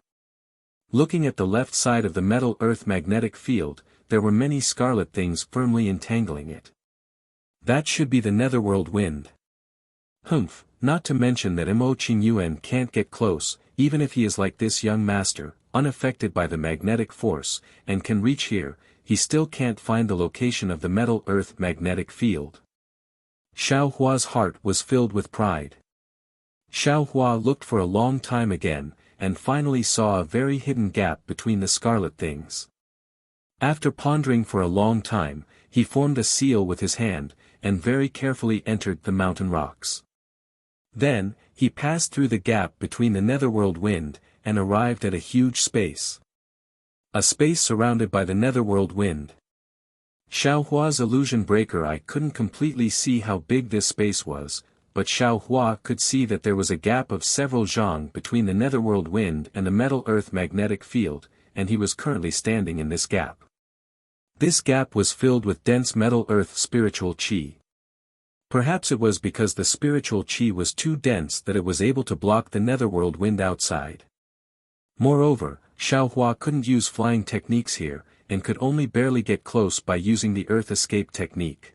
Looking at the left side of the metal earth magnetic field, there were many scarlet things firmly entangling it. That should be the netherworld wind. Humph, not to mention that Mo Qingyuan can't get close, even if he is like this young master, unaffected by the magnetic force, and can reach here, he still can't find the location of the metal earth magnetic field. Xiaohua's heart was filled with pride. Xiaohua looked for a long time again, and finally saw a very hidden gap between the scarlet things. After pondering for a long time, he formed a seal with his hand, and very carefully entered the mountain rocks. Then, he passed through the gap between the netherworld wind, and arrived at a huge space. A space surrounded by the netherworld wind. Xiaohua's illusion breaker eye couldn't completely see how big this space was, but Xiaohua could see that there was a gap of several zhang between the netherworld wind and the metal earth magnetic field, and he was currently standing in this gap. This gap was filled with dense metal earth spiritual qi. Perhaps it was because the spiritual qi was too dense that it was able to block the netherworld wind outside. Moreover, Xiaohua couldn't use flying techniques here, and could only barely get close by using the earth escape technique.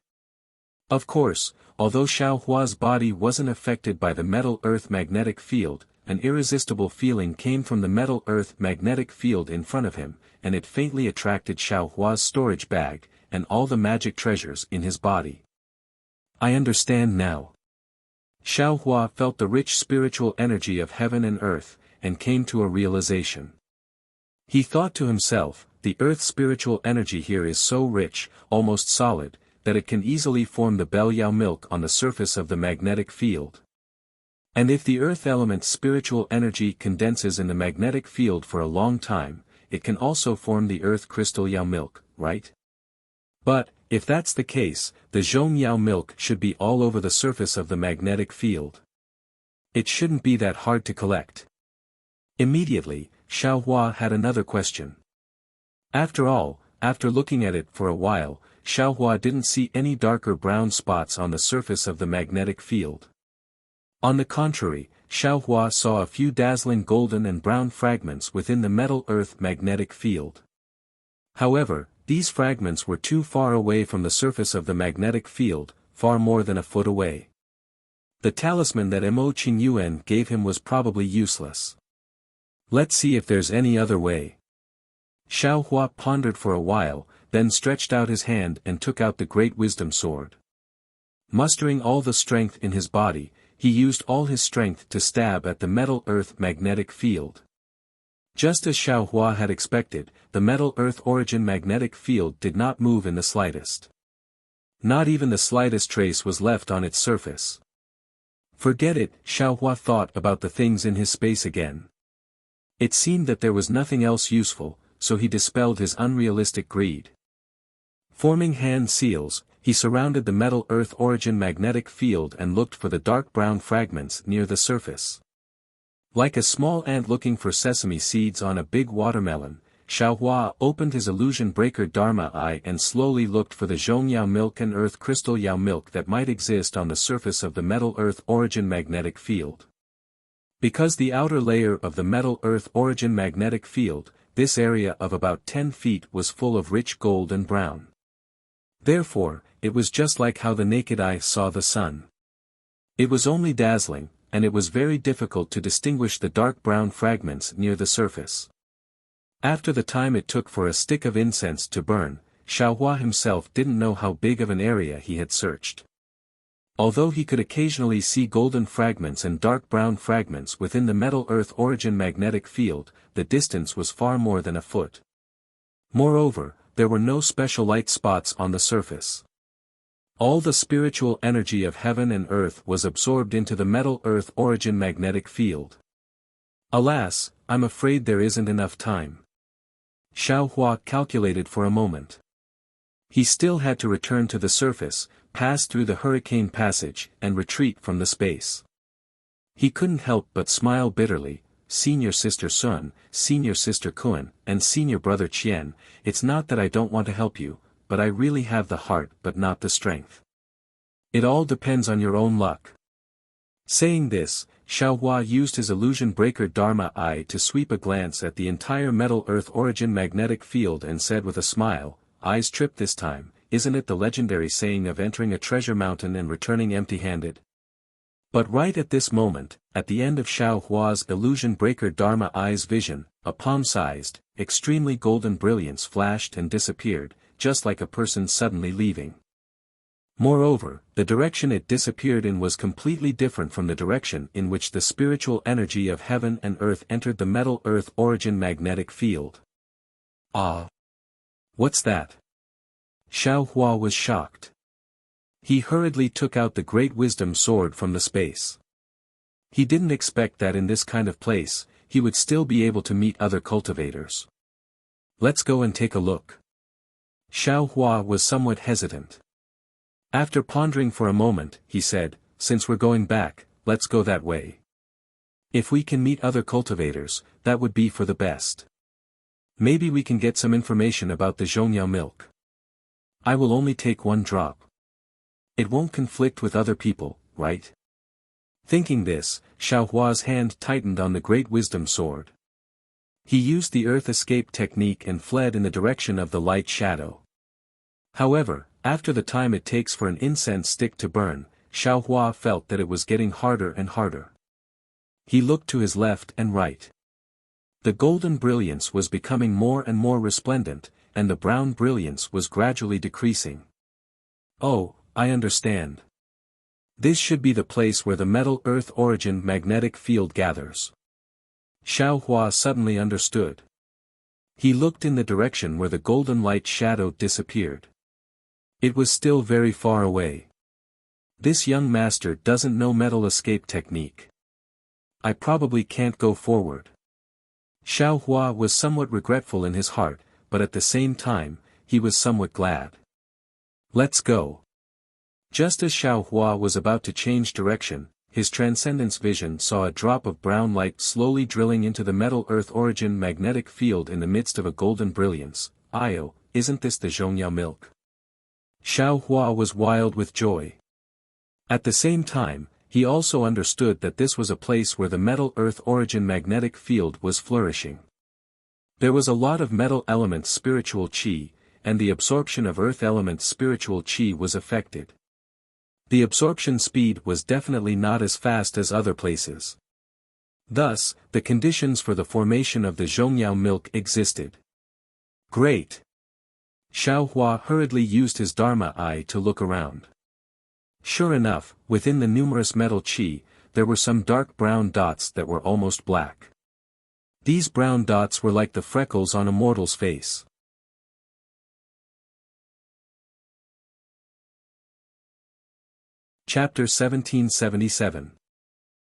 Of course, although Xiaohua's body wasn't affected by the metal earth magnetic field, an irresistible feeling came from the metal earth magnetic field in front of him, and it faintly attracted Xiaohua's storage bag, and all the magic treasures in his body. I understand now. Xiaohua felt the rich spiritual energy of heaven and earth, and came to a realization. He thought to himself, the earth's spiritual energy here is so rich, almost solid, that it can easily form the Bell Yao milk on the surface of the magnetic field. And if the earth element's spiritual energy condenses in the magnetic field for a long time, it can also form the earth crystal Yao milk, right? But, if that's the case, the Zhong Yao milk should be all over the surface of the magnetic field. It shouldn't be that hard to collect. Immediately, Xiaohua had another question. After all, after looking at it for a while, Xiaohua didn't see any darker brown spots on the surface of the magnetic field. On the contrary, Xiaohua saw a few dazzling golden and brown fragments within the metal earth magnetic field. However, these fragments were too far away from the surface of the magnetic field, far more than a foot away. The talisman that Mo Qingyuan gave him was probably useless. Let's see if there's any other way. Xiao Hua pondered for a while, then stretched out his hand and took out the great wisdom sword. Mustering all the strength in his body, he used all his strength to stab at the metal-earth magnetic field. Just as Xiao Hua had expected, the metal-earth origin magnetic field did not move in the slightest. Not even the slightest trace was left on its surface. Forget it, Xiao Hua thought about the things in his space again. It seemed that there was nothing else useful, so he dispelled his unrealistic greed. Forming hand seals, he surrounded the metal-earth origin magnetic field and looked for the dark brown fragments near the surface. Like a small ant looking for sesame seeds on a big watermelon, Xiao Hua opened his illusion breaker Dharma eye and slowly looked for the Zhongyao milk and earth crystal Yao milk that might exist on the surface of the metal-earth origin magnetic field. Because the outer layer of the metal-earth origin magnetic field, this area of about 10 feet was full of rich gold and brown. Therefore, it was just like how the naked eye saw the sun. It was only dazzling, and it was very difficult to distinguish the dark brown fragments near the surface. After the time it took for a stick of incense to burn, Xiao Hua himself didn't know how big of an area he had searched. Although he could occasionally see golden fragments and dark brown fragments within the metal-earth origin magnetic field, the distance was far more than a foot. Moreover, there were no special light spots on the surface. All the spiritual energy of heaven and earth was absorbed into the metal-earth origin magnetic field. Alas, I'm afraid there isn't enough time. Xiao Hua calculated for a moment. He still had to return to the surface, pass through the hurricane passage, and retreat from the space. He couldn't help but smile bitterly. Senior Sister Sun, Senior Sister Kun, and Senior Brother Qian, it's not that I don't want to help you, but I really have the heart but not the strength. It all depends on your own luck. Saying this, Xiao Hua used his illusion breaker Dharma eye to sweep a glance at the entire metal-earth origin magnetic field and said with a smile, "Eyes trip this time, isn't it the legendary saying of entering a treasure mountain and returning empty-handed?" But right at this moment, at the end of Xiao Hua's illusion breaker Dharma eye's vision, a palm-sized, extremely golden brilliance flashed and disappeared, just like a person suddenly leaving. Moreover, the direction it disappeared in was completely different from the direction in which the spiritual energy of heaven and earth entered the metal-earth origin magnetic field. Ah! What's that? Xiao Hua was shocked. He hurriedly took out the great wisdom sword from the space. He didn't expect that in this kind of place, he would still be able to meet other cultivators. Let's go and take a look. Xiao Hua was somewhat hesitant. After pondering for a moment, he said, "Since we're going back, let's go that way. If we can meet other cultivators, that would be for the best. Maybe we can get some information about the Zhongyao milk. I will only take one drop. It won't conflict with other people, right?" Thinking this, Xiao Hua's hand tightened on the great wisdom sword. He used the earth escape technique and fled in the direction of the light shadow. However, after the time it takes for an incense stick to burn, Xiao Hua felt that it was getting harder and harder. He looked to his left and right. The golden brilliance was becoming more and more resplendent, and the brown brilliance was gradually decreasing. Oh, I understand. This should be the place where the metal-earth origin magnetic field gathers. Xiao Hua suddenly understood. He looked in the direction where the golden light shadow disappeared. It was still very far away. This young master doesn't know metal escape technique. I probably can't go forward. Xiao Hua was somewhat regretful in his heart, but at the same time, he was somewhat glad. Let's go. Just as Xiao Hua was about to change direction, his transcendence vision saw a drop of brown light slowly drilling into the metal-earth origin magnetic field in the midst of a golden brilliance. Io, isn't this the Zhongyao milk? Xiao Hua was wild with joy. At the same time, he also understood that this was a place where the metal-earth origin magnetic field was flourishing. There was a lot of metal element spiritual qi, and the absorption of earth element spiritual qi was affected. The absorption speed was definitely not as fast as other places. Thus, the conditions for the formation of the Zhongyao milk existed. Great! Xiao Hua hurriedly used his Dharma eye to look around. Sure enough, within the numerous metal qi, there were some dark brown dots that were almost black. These brown dots were like the freckles on a mortal's face. Chapter 1777.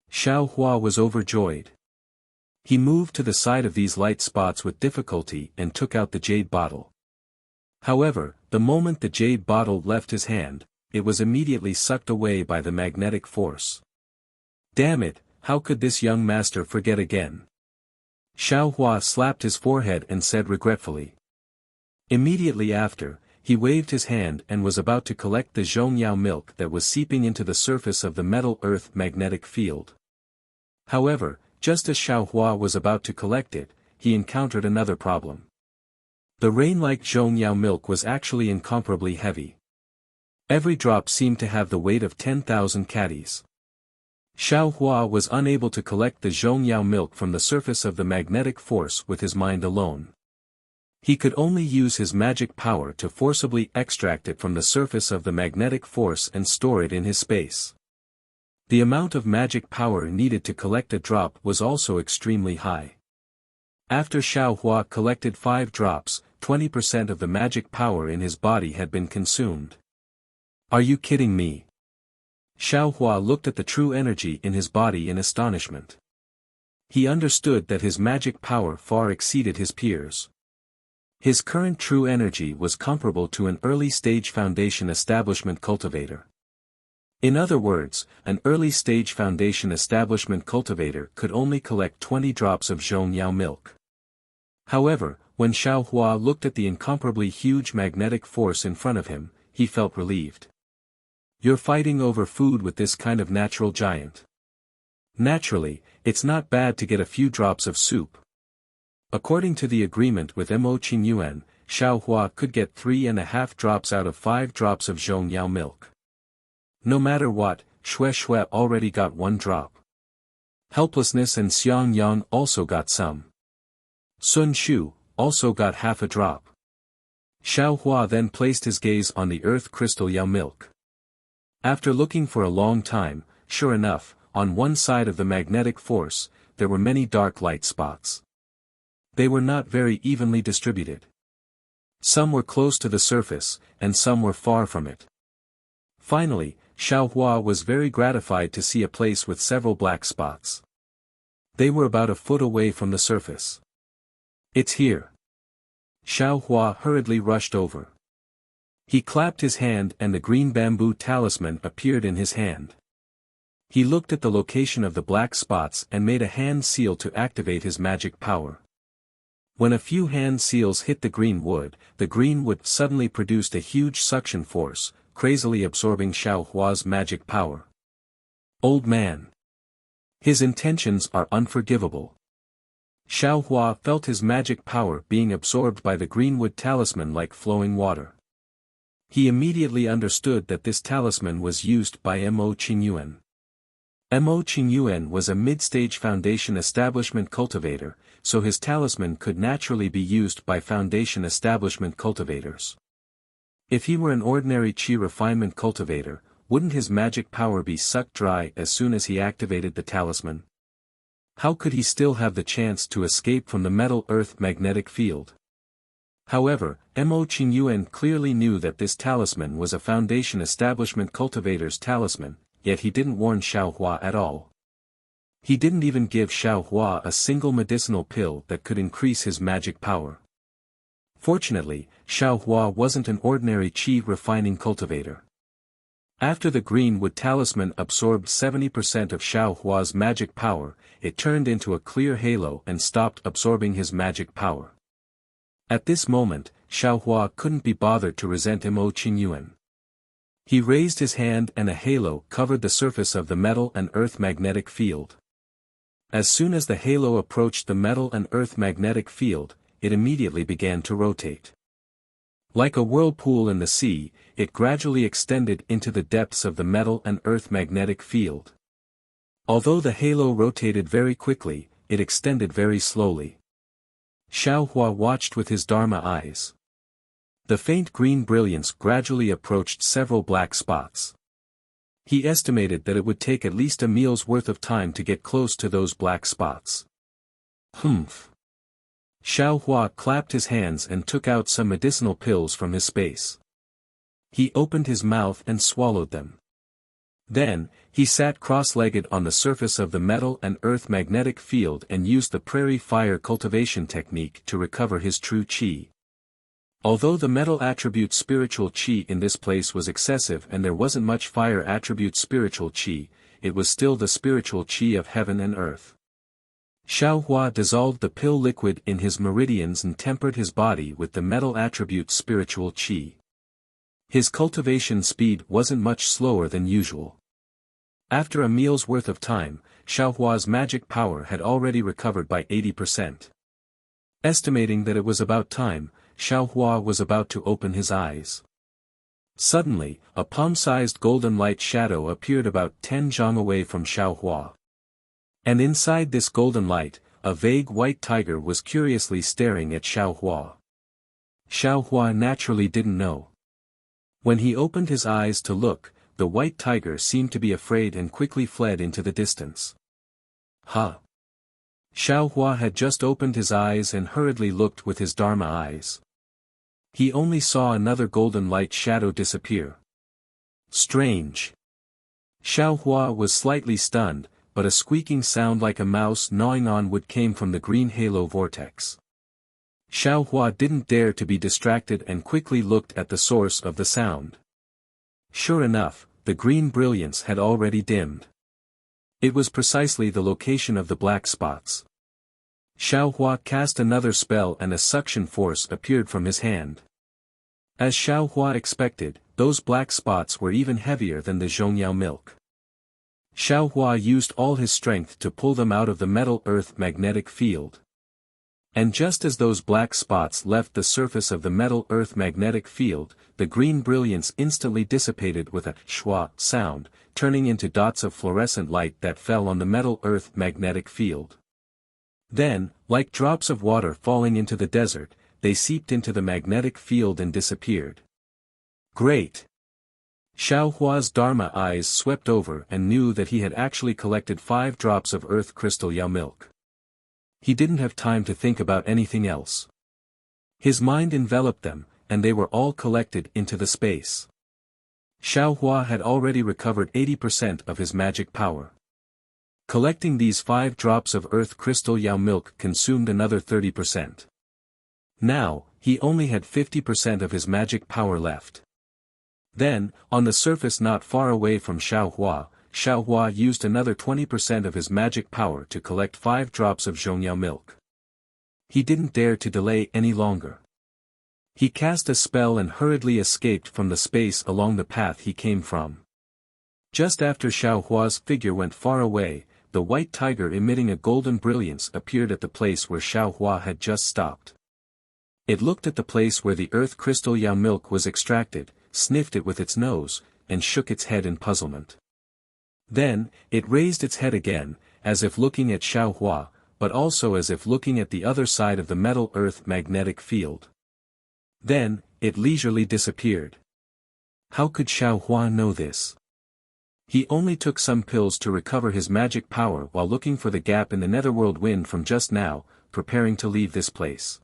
Xiao Hua was overjoyed. He moved to the side of these light spots with difficulty and took out the jade bottle. However, the moment the jade bottle left his hand, it was immediately sucked away by the magnetic force. Damn it, how could this young master forget again? Xiao Hua slapped his forehead and said regretfully. Immediately after, he waved his hand and was about to collect the Zhongyao milk that was seeping into the surface of the metal earth magnetic field. However, just as Xiao Hua was about to collect it, he encountered another problem. The rain-like Zhongyao milk was actually incomparably heavy. Every drop seemed to have the weight of 10,000 caddies. Xiao Hua was unable to collect the Zhongyao milk from the surface of the magnetic force with his mind alone. He could only use his magic power to forcibly extract it from the surface of the magnetic force and store it in his space. The amount of magic power needed to collect a drop was also extremely high. After Xiao Hua collected 5 drops, 20% of the magic power in his body had been consumed. Are you kidding me? Xiao Hua looked at the true energy in his body in astonishment. He understood that his magic power far exceeded his peers. His current true energy was comparable to an early-stage foundation establishment cultivator. In other words, an early-stage foundation establishment cultivator could only collect 20 drops of Zhongyao milk. However, when Xiao Hua looked at the incomparably huge magnetic force in front of him, he felt relieved. You're fighting over food with this kind of natural giant. Naturally, it's not bad to get a few drops of soup. According to the agreement with Mo Qingyuan, Xiao Hua could get 3.5 drops out of 5 drops of Zhongyao milk. No matter what, Xue Xue already got 1 drop. Helplessness and Xiang Yang also got some. Sun Shu also got half a drop. Xiao Hua then placed his gaze on the earth crystal Yao milk. After looking for a long time, sure enough, on one side of the magnetic force, there were many dark light spots. They were not very evenly distributed. Some were close to the surface, and some were far from it. Finally, Xiao Hua was very gratified to see a place with several black spots. They were about a foot away from the surface. It's here. Xiao Hua hurriedly rushed over. He clapped his hand and the green bamboo talisman appeared in his hand. He looked at the location of the black spots and made a hand seal to activate his magic power. When a few hand seals hit the green wood suddenly produced a huge suction force, crazily absorbing Xiao Hua's magic power. Old man. His intentions are unforgivable. Xiao Hua felt his magic power being absorbed by the greenwood talisman like flowing water. He immediately understood that this talisman was used by Mo Qingyuan. Mo Qingyuan was a mid-stage foundation establishment cultivator, so his talisman could naturally be used by foundation establishment cultivators. If he were an ordinary qi refinement cultivator, wouldn't his magic power be sucked dry as soon as he activated the talisman? How could he still have the chance to escape from the metal earth magnetic field? However, Mo Qingyuan clearly knew that this talisman was a foundation establishment cultivator's talisman, yet he didn't warn Xiao Hua at all. He didn't even give Xiao Hua a single medicinal pill that could increase his magic power. Fortunately, Xiao Hua wasn't an ordinary qi refining cultivator. After the greenwood talisman absorbed 70% of Xiao Hua's magic power, it turned into a clear halo and stopped absorbing his magic power. At this moment, Xiao Hua couldn't be bothered to resent Mo Qingyuan. He raised his hand and a halo covered the surface of the metal and earth magnetic field. As soon as the halo approached the metal and earth magnetic field, it immediately began to rotate. Like a whirlpool in the sea, it gradually extended into the depths of the metal and earth magnetic field. Although the halo rotated very quickly, it extended very slowly. Xiaohua watched with his Dharma eyes. The faint green brilliance gradually approached several black spots. He estimated that it would take at least a meal's worth of time to get close to those black spots. Humph. Xiaohua clapped his hands and took out some medicinal pills from his space. He opened his mouth and swallowed them. Then, he sat cross-legged on the surface of the metal and earth magnetic field and used the prairie fire cultivation technique to recover his true qi. Although the metal attribute spiritual qi in this place was excessive and there wasn't much fire attribute spiritual qi, it was still the spiritual qi of heaven and earth. Xiaohua dissolved the pill liquid in his meridians and tempered his body with the metal attribute spiritual qi. His cultivation speed wasn't much slower than usual. After a meal's worth of time, Xiaohua's magic power had already recovered by 80%. Estimating that it was about time, Xiaohua was about to open his eyes. Suddenly, a palm-sized golden light shadow appeared about 10 zhang away from Xiaohua. And inside this golden light, a vague white tiger was curiously staring at Xiaohua. Xiaohua naturally didn't know. When he opened his eyes to look, the white tiger seemed to be afraid and quickly fled into the distance. Huh! Xiaohua had just opened his eyes and hurriedly looked with his Dharma eyes. He only saw another golden light shadow disappear. Strange. Xiaohua was slightly stunned, but a squeaking sound like a mouse gnawing on wood came from the green halo vortex. Xiaohua didn't dare to be distracted and quickly looked at the source of the sound. Sure enough, the green brilliance had already dimmed. It was precisely the location of the black spots. Xiaohua cast another spell and a suction force appeared from his hand. As Xiaohua expected, those black spots were even heavier than the zhongyao milk. Xiaohua used all his strength to pull them out of the metal-earth magnetic field. And just as those black spots left the surface of the metal-earth magnetic field, the green brilliance instantly dissipated with a schwa sound, turning into dots of fluorescent light that fell on the metal-earth magnetic field. Then, like drops of water falling into the desert, they seeped into the magnetic field and disappeared. Great! Xiaohua's Dharma eyes swept over and knew that he had actually collected 5 drops of earth crystal yao milk. He didn't have time to think about anything else. His mind enveloped them, and they were all collected into the space. Xiaohua had already recovered 80% of his magic power. Collecting these 5 drops of earth crystal yao milk consumed another 30%. Now, he only had 50% of his magic power left. Then, on the surface not far away from Xiaohua, Xiaohua used another 20% of his magic power to collect 5 drops of zhongyao milk. He didn't dare to delay any longer. He cast a spell and hurriedly escaped from the space along the path he came from. Just after Xiaohua's figure went far away, the white tiger emitting a golden brilliance appeared at the place where Xiaohua had just stopped. It looked at the place where the earth crystal yao milk was extracted, sniffed it with its nose, and shook its head in puzzlement. Then, it raised its head again, as if looking at Xiaohua, but also as if looking at the other side of the metal-earth magnetic field. Then, it leisurely disappeared. How could Xiaohua know this? He only took some pills to recover his magic power while looking for the gap in the netherworld wind from just now, preparing to leave this place.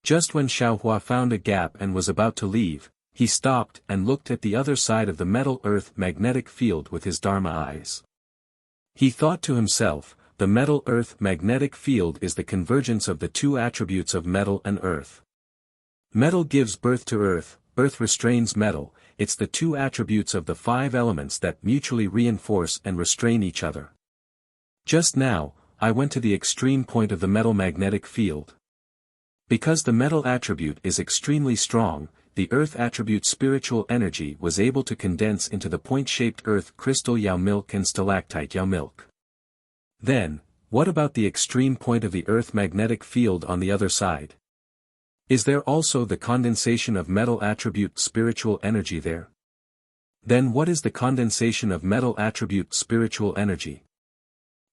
Just when Xiaohua found a gap and was about to leave, he stopped and looked at the other side of the metal-earth magnetic field with his Dharma eyes. He thought to himself, the metal-earth magnetic field is the convergence of the 2 attributes of metal and earth. Metal gives birth to earth, earth restrains metal, it's the 2 attributes of the 5 elements that mutually reinforce and restrain each other. Just now, I went to the extreme point of the metal magnetic field. Because the metal attribute is extremely strong, the earth attribute spiritual energy was able to condense into the point-shaped earth crystal yao milk and stalactite yao milk. Then, what about the extreme point of the earth magnetic field on the other side? Is there also the condensation of metal attribute spiritual energy there? Then what is the condensation of metal attribute spiritual energy?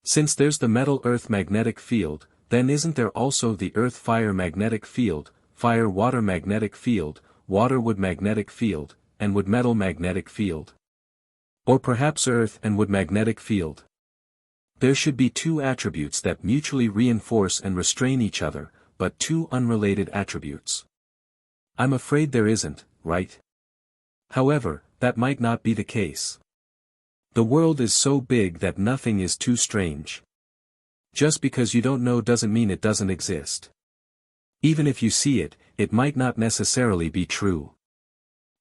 Since there's the metal-earth magnetic field, then isn't there also the earth-fire magnetic field, fire-water magnetic field, water-wood magnetic field, and wood-metal magnetic field? Or perhaps earth and wood magnetic field? There should be two attributes that mutually reinforce and restrain each other, but two unrelated attributes. I'm afraid there isn't, right? However, that might not be the case. The world is so big that nothing is too strange. Just because you don't know doesn't mean it doesn't exist. Even if you see it, it might not necessarily be true.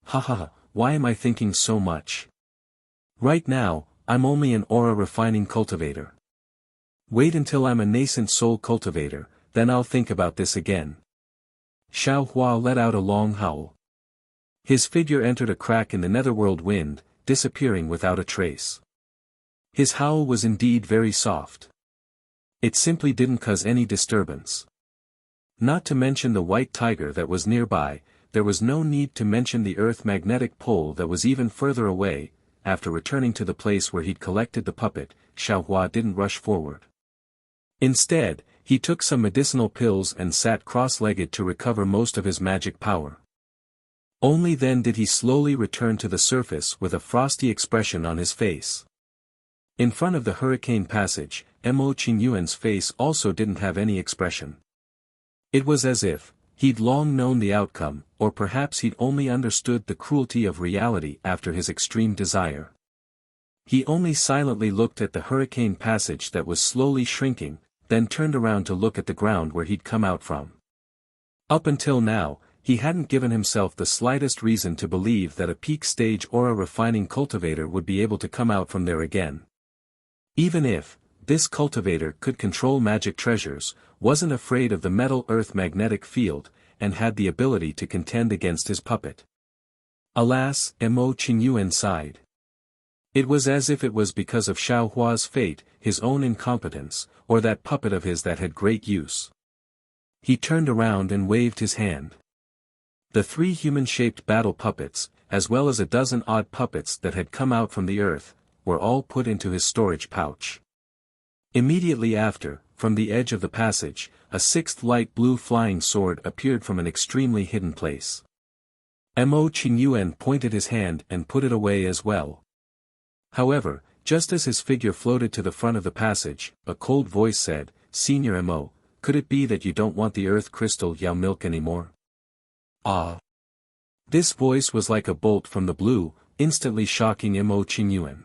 Haha, why am I thinking so much? Right now, I'm only an aura refining cultivator. Wait until I'm a nascent soul cultivator, then I'll think about this again. Xiao Hua let out a long howl. His figure entered a crack in the netherworld wind, disappearing without a trace. His howl was indeed very soft. It simply didn't cause any disturbance. Not to mention the white tiger that was nearby, there was no need to mention the earth magnetic pole that was even further away. After returning to the place where he'd collected the puppet, Xiao Hua didn't rush forward. Instead, he took some medicinal pills and sat cross-legged to recover most of his magic power. Only then did he slowly return to the surface with a frosty expression on his face. In front of the hurricane passage, Mo Qingyuan's face also didn't have any expression. It was as if he'd long known the outcome, or perhaps he'd only understood the cruelty of reality after his extreme desire. He only silently looked at the hurricane passage that was slowly shrinking, then turned around to look at the ground where he'd come out from. Up until now, he hadn't given himself the slightest reason to believe that a peak stage aura refining cultivator would be able to come out from there again. Even if this cultivator could control magic treasures, wasn't afraid of the metal-earth magnetic field, and had the ability to contend against his puppet. Alas, Mo Qingyuan sighed. It was as if it was because of Xiao Hua's fate, his own incompetence, or that puppet of his that had great use. He turned around and waved his hand. The three human-shaped battle puppets, as well as a dozen odd puppets that had come out from the earth, were all put into his storage pouch. Immediately after, from the edge of the passage, a sixth light blue flying sword appeared from an extremely hidden place. Mo Qingyuan pointed his hand and put it away as well. However, just as his figure floated to the front of the passage, a cold voice said, "Senior Mo, could it be that you don't want the earth crystal Yao milk anymore?" Ah! This voice was like a bolt from the blue, instantly shocking Mo Qingyuan.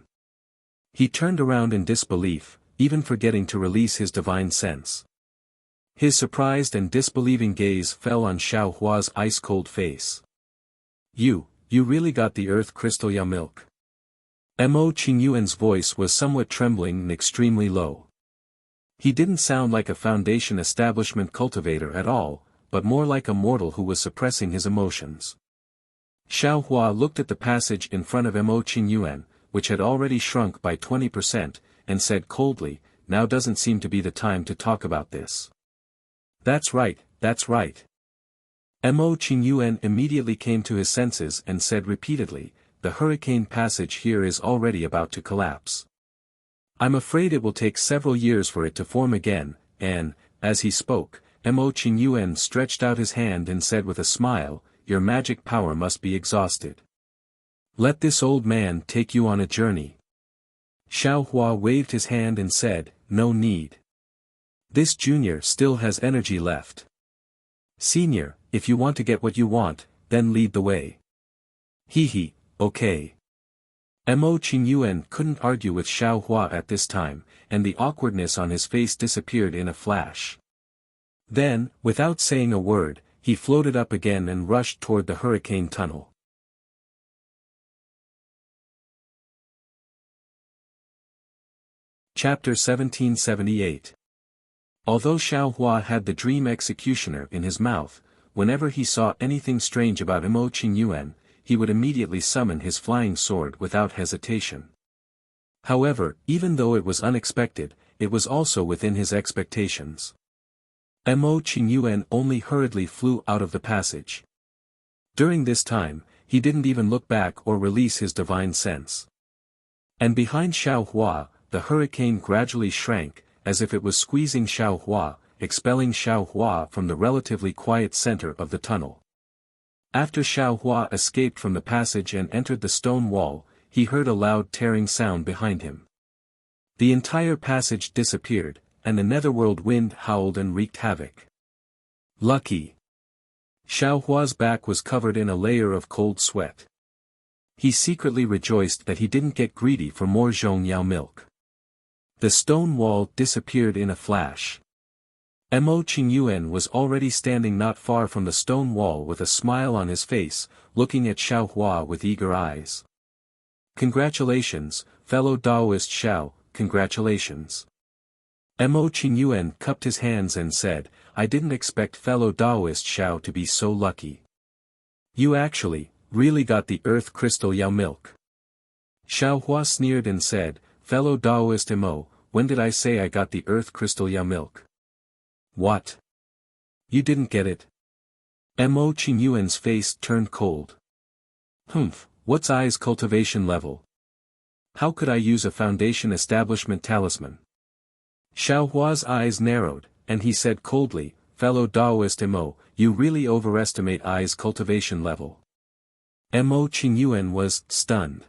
He turned around in disbelief, even forgetting to release his divine sense. His surprised and disbelieving gaze fell on Xiao Hua's ice-cold face. You really got the earth crystal Yao milk?" Mo Qingyuan's voice was somewhat trembling and extremely low. He didn't sound like a Foundation establishment cultivator at all, but more like a mortal who was suppressing his emotions. Xiao Hua looked at the passage in front of Mo Qingyuan, which had already shrunk by 20%, and said coldly, "Now doesn't seem to be the time to talk about this." That's right, that's right." Mo Qingyuan immediately came to his senses and said repeatedly, "The hurricane passage here is already about to collapse. I'm afraid it will take several years for it to form again," and, as he spoke, Mo Qingyuan stretched out his hand and said with a smile, "Your magic power must be exhausted. Let this old man take you on a journey." Xiao Hua waved his hand and said, "No need. This junior still has energy left. Senior, if you want to get what you want, then lead the way." He, okay." Mo Qingyuan couldn't argue with Xiao Hua at this time, and the awkwardness on his face disappeared in a flash. Then, without saying a word, he floated up again and rushed toward the hurricane tunnel. Chapter 1778. Although Xiao Hua had the dream executioner in his mouth, whenever he saw anything strange about Mo Qingyuan, he would immediately summon his flying sword without hesitation. However, even though it was unexpected, it was also within his expectations. Mo Qingyuan only hurriedly flew out of the passage. During this time, he didn't even look back or release his divine sense. And behind Xiao Hua, the hurricane gradually shrank, as if it was squeezing Xiao Hua, expelling Xiao Hua from the relatively quiet center of the tunnel. After Xiao Hua escaped from the passage and entered the stone wall, he heard a loud tearing sound behind him. The entire passage disappeared, and the netherworld wind howled and wreaked havoc. Lucky. Xiao Hua's back was covered in a layer of cold sweat. He secretly rejoiced that he didn't get greedy for more Zhongyao milk. The stone wall disappeared in a flash. Mo Qingyuan was already standing not far from the stone wall with a smile on his face, looking at Xiao Hua with eager eyes. Congratulations, fellow Taoist Xiao, congratulations. Mo Qingyuan cupped his hands and said, I didn't expect fellow Taoist Xiao to be so lucky. You actually, really got the earth crystal Yao milk. Xiao Hua sneered and said, fellow Taoist Mo, when did I say I got the earth crystal Yao milk? What? You didn't get it? Mo Qingyuan's face turned cold. Humph, what's I's cultivation level? How could I use a foundation establishment talisman? Xiao Hua's eyes narrowed, and he said coldly, fellow Taoist Mo, you really overestimate I's cultivation level. Mo Qingyuan was stunned.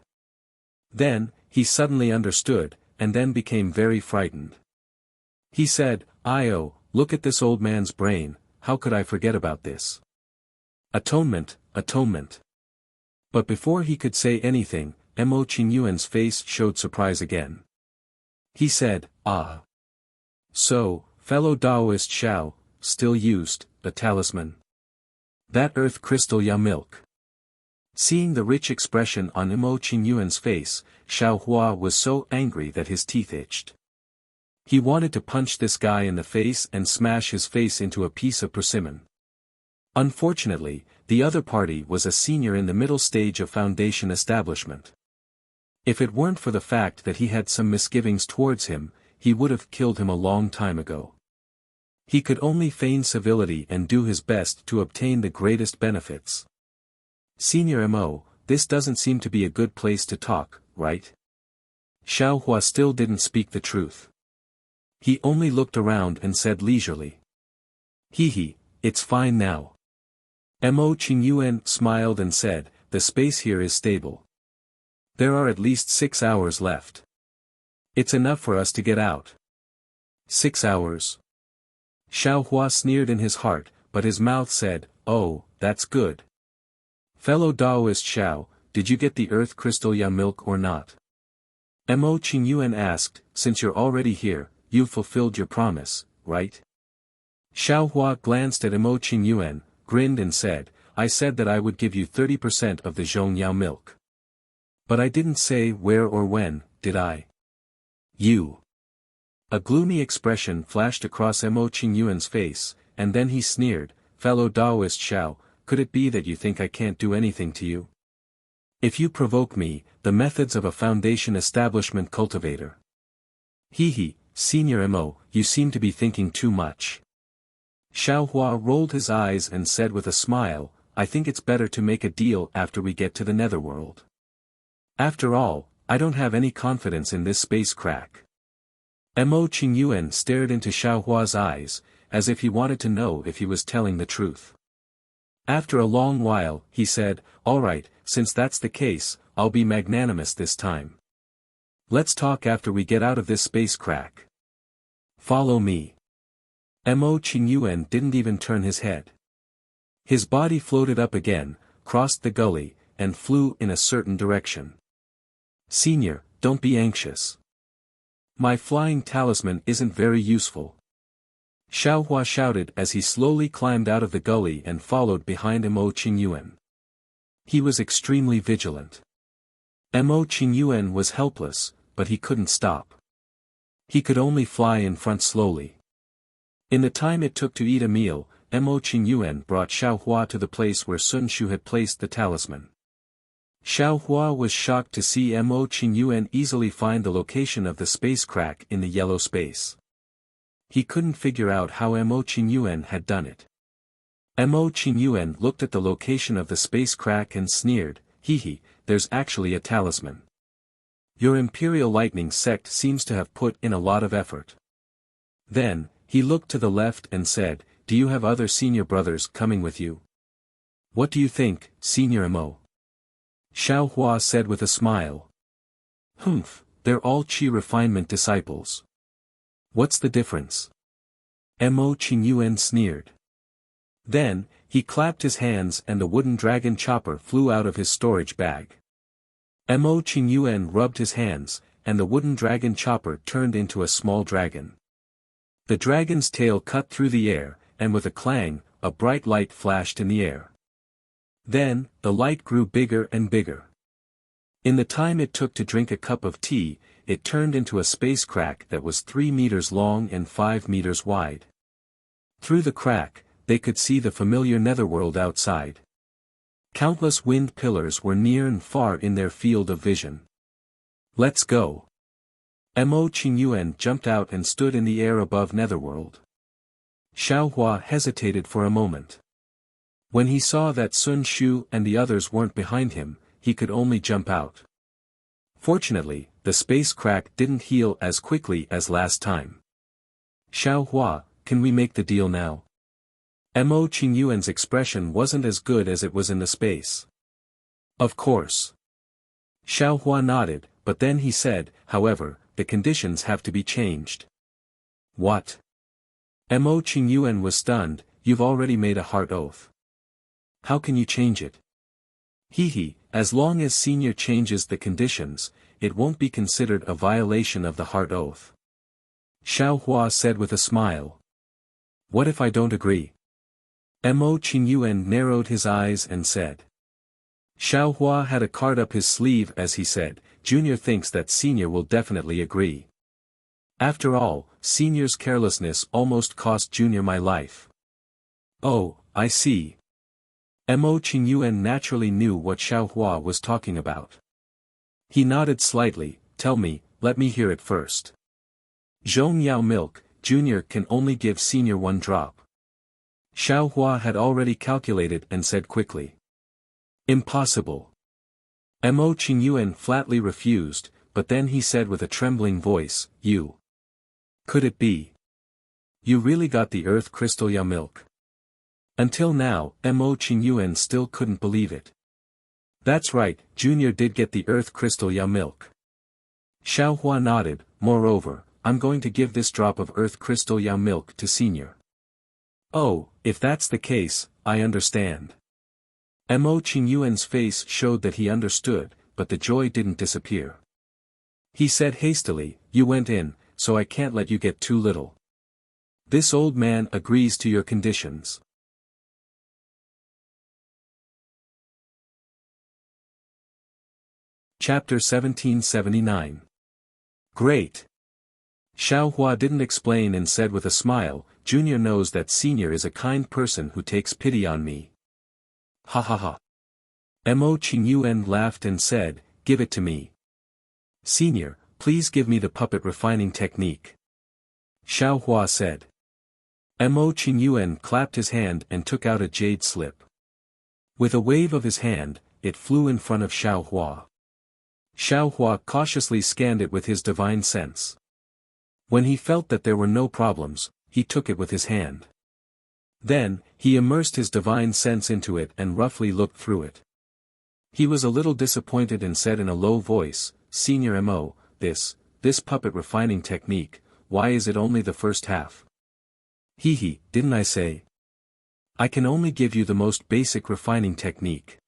Then, he suddenly understood, and then became very frightened. He said, "Io, look at this old man's brain, how could I forget about this? Atonement, atonement." But before he could say anything, Mo Qingyuan's face showed surprise again. He said, "Ah. So, fellow Taoist Xiao, still used, the talisman. That earth crystal Yao milk." Seeing the rich expression on Mo Qingyuan's face, Xiao Hua was so angry that his teeth itched. He wanted to punch this guy in the face and smash his face into a piece of persimmon. Unfortunately, the other party was a senior in the middle stage of foundation establishment. If it weren't for the fact that he had some misgivings towards him, he would have killed him a long time ago. He could only feign civility and do his best to obtain the greatest benefits. Senior Mo, this doesn't seem to be a good place to talk, right? Xiao Hua still didn't speak the truth. He only looked around and said leisurely. Hee, it's fine now. Mo Qingyuan smiled and said, the space here is stable. There are at least 6 hours left. It's enough for us to get out. 6 hours. Xiao Hua sneered in his heart, but his mouth said, oh, that's good. Fellow Taoist Xiao, did you get the earth crystal Yao milk or not? Mo Qingyuan asked, since you're already here, you've fulfilled your promise, right? Xiao Hua glanced at Mo Qingyuan, grinned and said, I said that I would give you 30% of the Zhongyao milk. But I didn't say where or when, did I? You. A gloomy expression flashed across Mo Qingyuan's face, and then he sneered, fellow Taoist Xiao, could it be that you think I can't do anything to you? If you provoke me, the methods of a foundation establishment cultivator. Hee, Senior Mo, you seem to be thinking too much. Xiao Hua rolled his eyes and said with a smile, I think it's better to make a deal after we get to the netherworld. After all, I don't have any confidence in this space crack. Mo Qingyuan stared into Xiao Hua's eyes, as if he wanted to know if he was telling the truth. After a long while, he said, all right, since that's the case, I'll be magnanimous this time. Let's talk after we get out of this space crack. Follow me. Mo Qingyuan didn't even turn his head. His body floated up again, crossed the gully, and flew in a certain direction. Senior, don't be anxious. My flying talisman isn't very useful. Xiao Hua shouted as he slowly climbed out of the gully and followed behind Mo Qingyuan. He was extremely vigilant. Mo Qingyuan was helpless, but he couldn't stop. He could only fly in front slowly. In the time it took to eat a meal, Mo Qingyuan brought Xiao Hua to the place where Sun Shu had placed the talisman. Xiao Hua was shocked to see Mo Qingyuan easily find the location of the space crack in the yellow space. He couldn't figure out how Mo Qingyuan had done it. Mo Qingyuan looked at the location of the space crack and sneered, "Hee, there's actually a talisman. Your Imperial Lightning sect seems to have put in a lot of effort." Then, he looked to the left and said, "Do you have other senior brothers coming with you?" "What do you think, Senior Mo?" Xiao Hua said with a smile. "Humph, they're all Qi refinement disciples. What's the difference?" Mo Qingyuan sneered. Then, he clapped his hands and a wooden dragon chopper flew out of his storage bag. Mo Qingyuan rubbed his hands, and the wooden dragon chopper turned into a small dragon. The dragon's tail cut through the air, and with a clang, a bright light flashed in the air. Then, the light grew bigger and bigger. In the time it took to drink a cup of tea, it turned into a space crack that was 3 meters long and 5 meters wide. Through the crack, they could see the familiar netherworld outside. Countless wind pillars were near and far in their field of vision. "Let's go." Mo Qingyuan jumped out and stood in the air above netherworld. Xiao Hua hesitated for a moment. When he saw that Sun Shu and the others weren't behind him, he could only jump out. Fortunately, the space crack didn't heal as quickly as last time. "Xiao Hua, can we make the deal now?" Mo Qingyuan's expression wasn't as good as it was in the space. "Of course." Xiao Hua nodded, but then he said, "However, the conditions have to be changed." "What?" Mo Qingyuan was stunned. "You've already made a heart oath. How can you change it?" "Hee, as long as Senior changes the conditions, it won't be considered a violation of the heart oath." Xiao Hua said with a smile. "What if I don't agree?" Mo Qingyuan narrowed his eyes and said. Xiao Hua had a card up his sleeve as he said, "Junior thinks that Senior will definitely agree. After all, Senior's carelessness almost cost Junior my life." "Oh, I see." Mo Qingyuan naturally knew what Xiao Hua was talking about. He nodded slightly. "Tell me, let me hear it first." "Zhong Yao milk, Junior can only give Senior 1 drop." Xiao Hua had already calculated and said quickly. "Impossible." Mo Qingyuan flatly refused, but then he said with a trembling voice, "You. Could it be? You really got the earth crystal Yao milk?" Until now, Mo Qingyuan still couldn't believe it. "That's right, Junior did get the earth crystal Yao milk." Xiao Hua nodded. "Moreover, I'm going to give this drop of earth crystal Yao milk to Senior." "Oh, if that's the case, I understand." Mo Qingyuan's face showed that he understood, but the joy didn't disappear. He said hastily, "You went in, so I can't let you get too little. This old man agrees to your conditions." Chapter 1779. Great. Xiao Hua didn't explain and said with a smile, "Junior knows that Senior is a kind person who takes pity on me." "Ha ha ha." Mo Qingyuan laughed and said, "Give it to me. Senior, please give me the puppet refining technique." Xiao Hua said. Mo Qingyuan clapped his hand and took out a jade slip. With a wave of his hand, it flew in front of Xiao Hua. Xiao Hua cautiously scanned it with his divine sense. When he felt that there were no problems, he took it with his hand. Then, he immersed his divine sense into it and roughly looked through it. He was a little disappointed and said in a low voice, "Senior Mo, this puppet refining technique, why is it only the first half?" "Hee, didn't I say? I can only give you the most basic refining technique.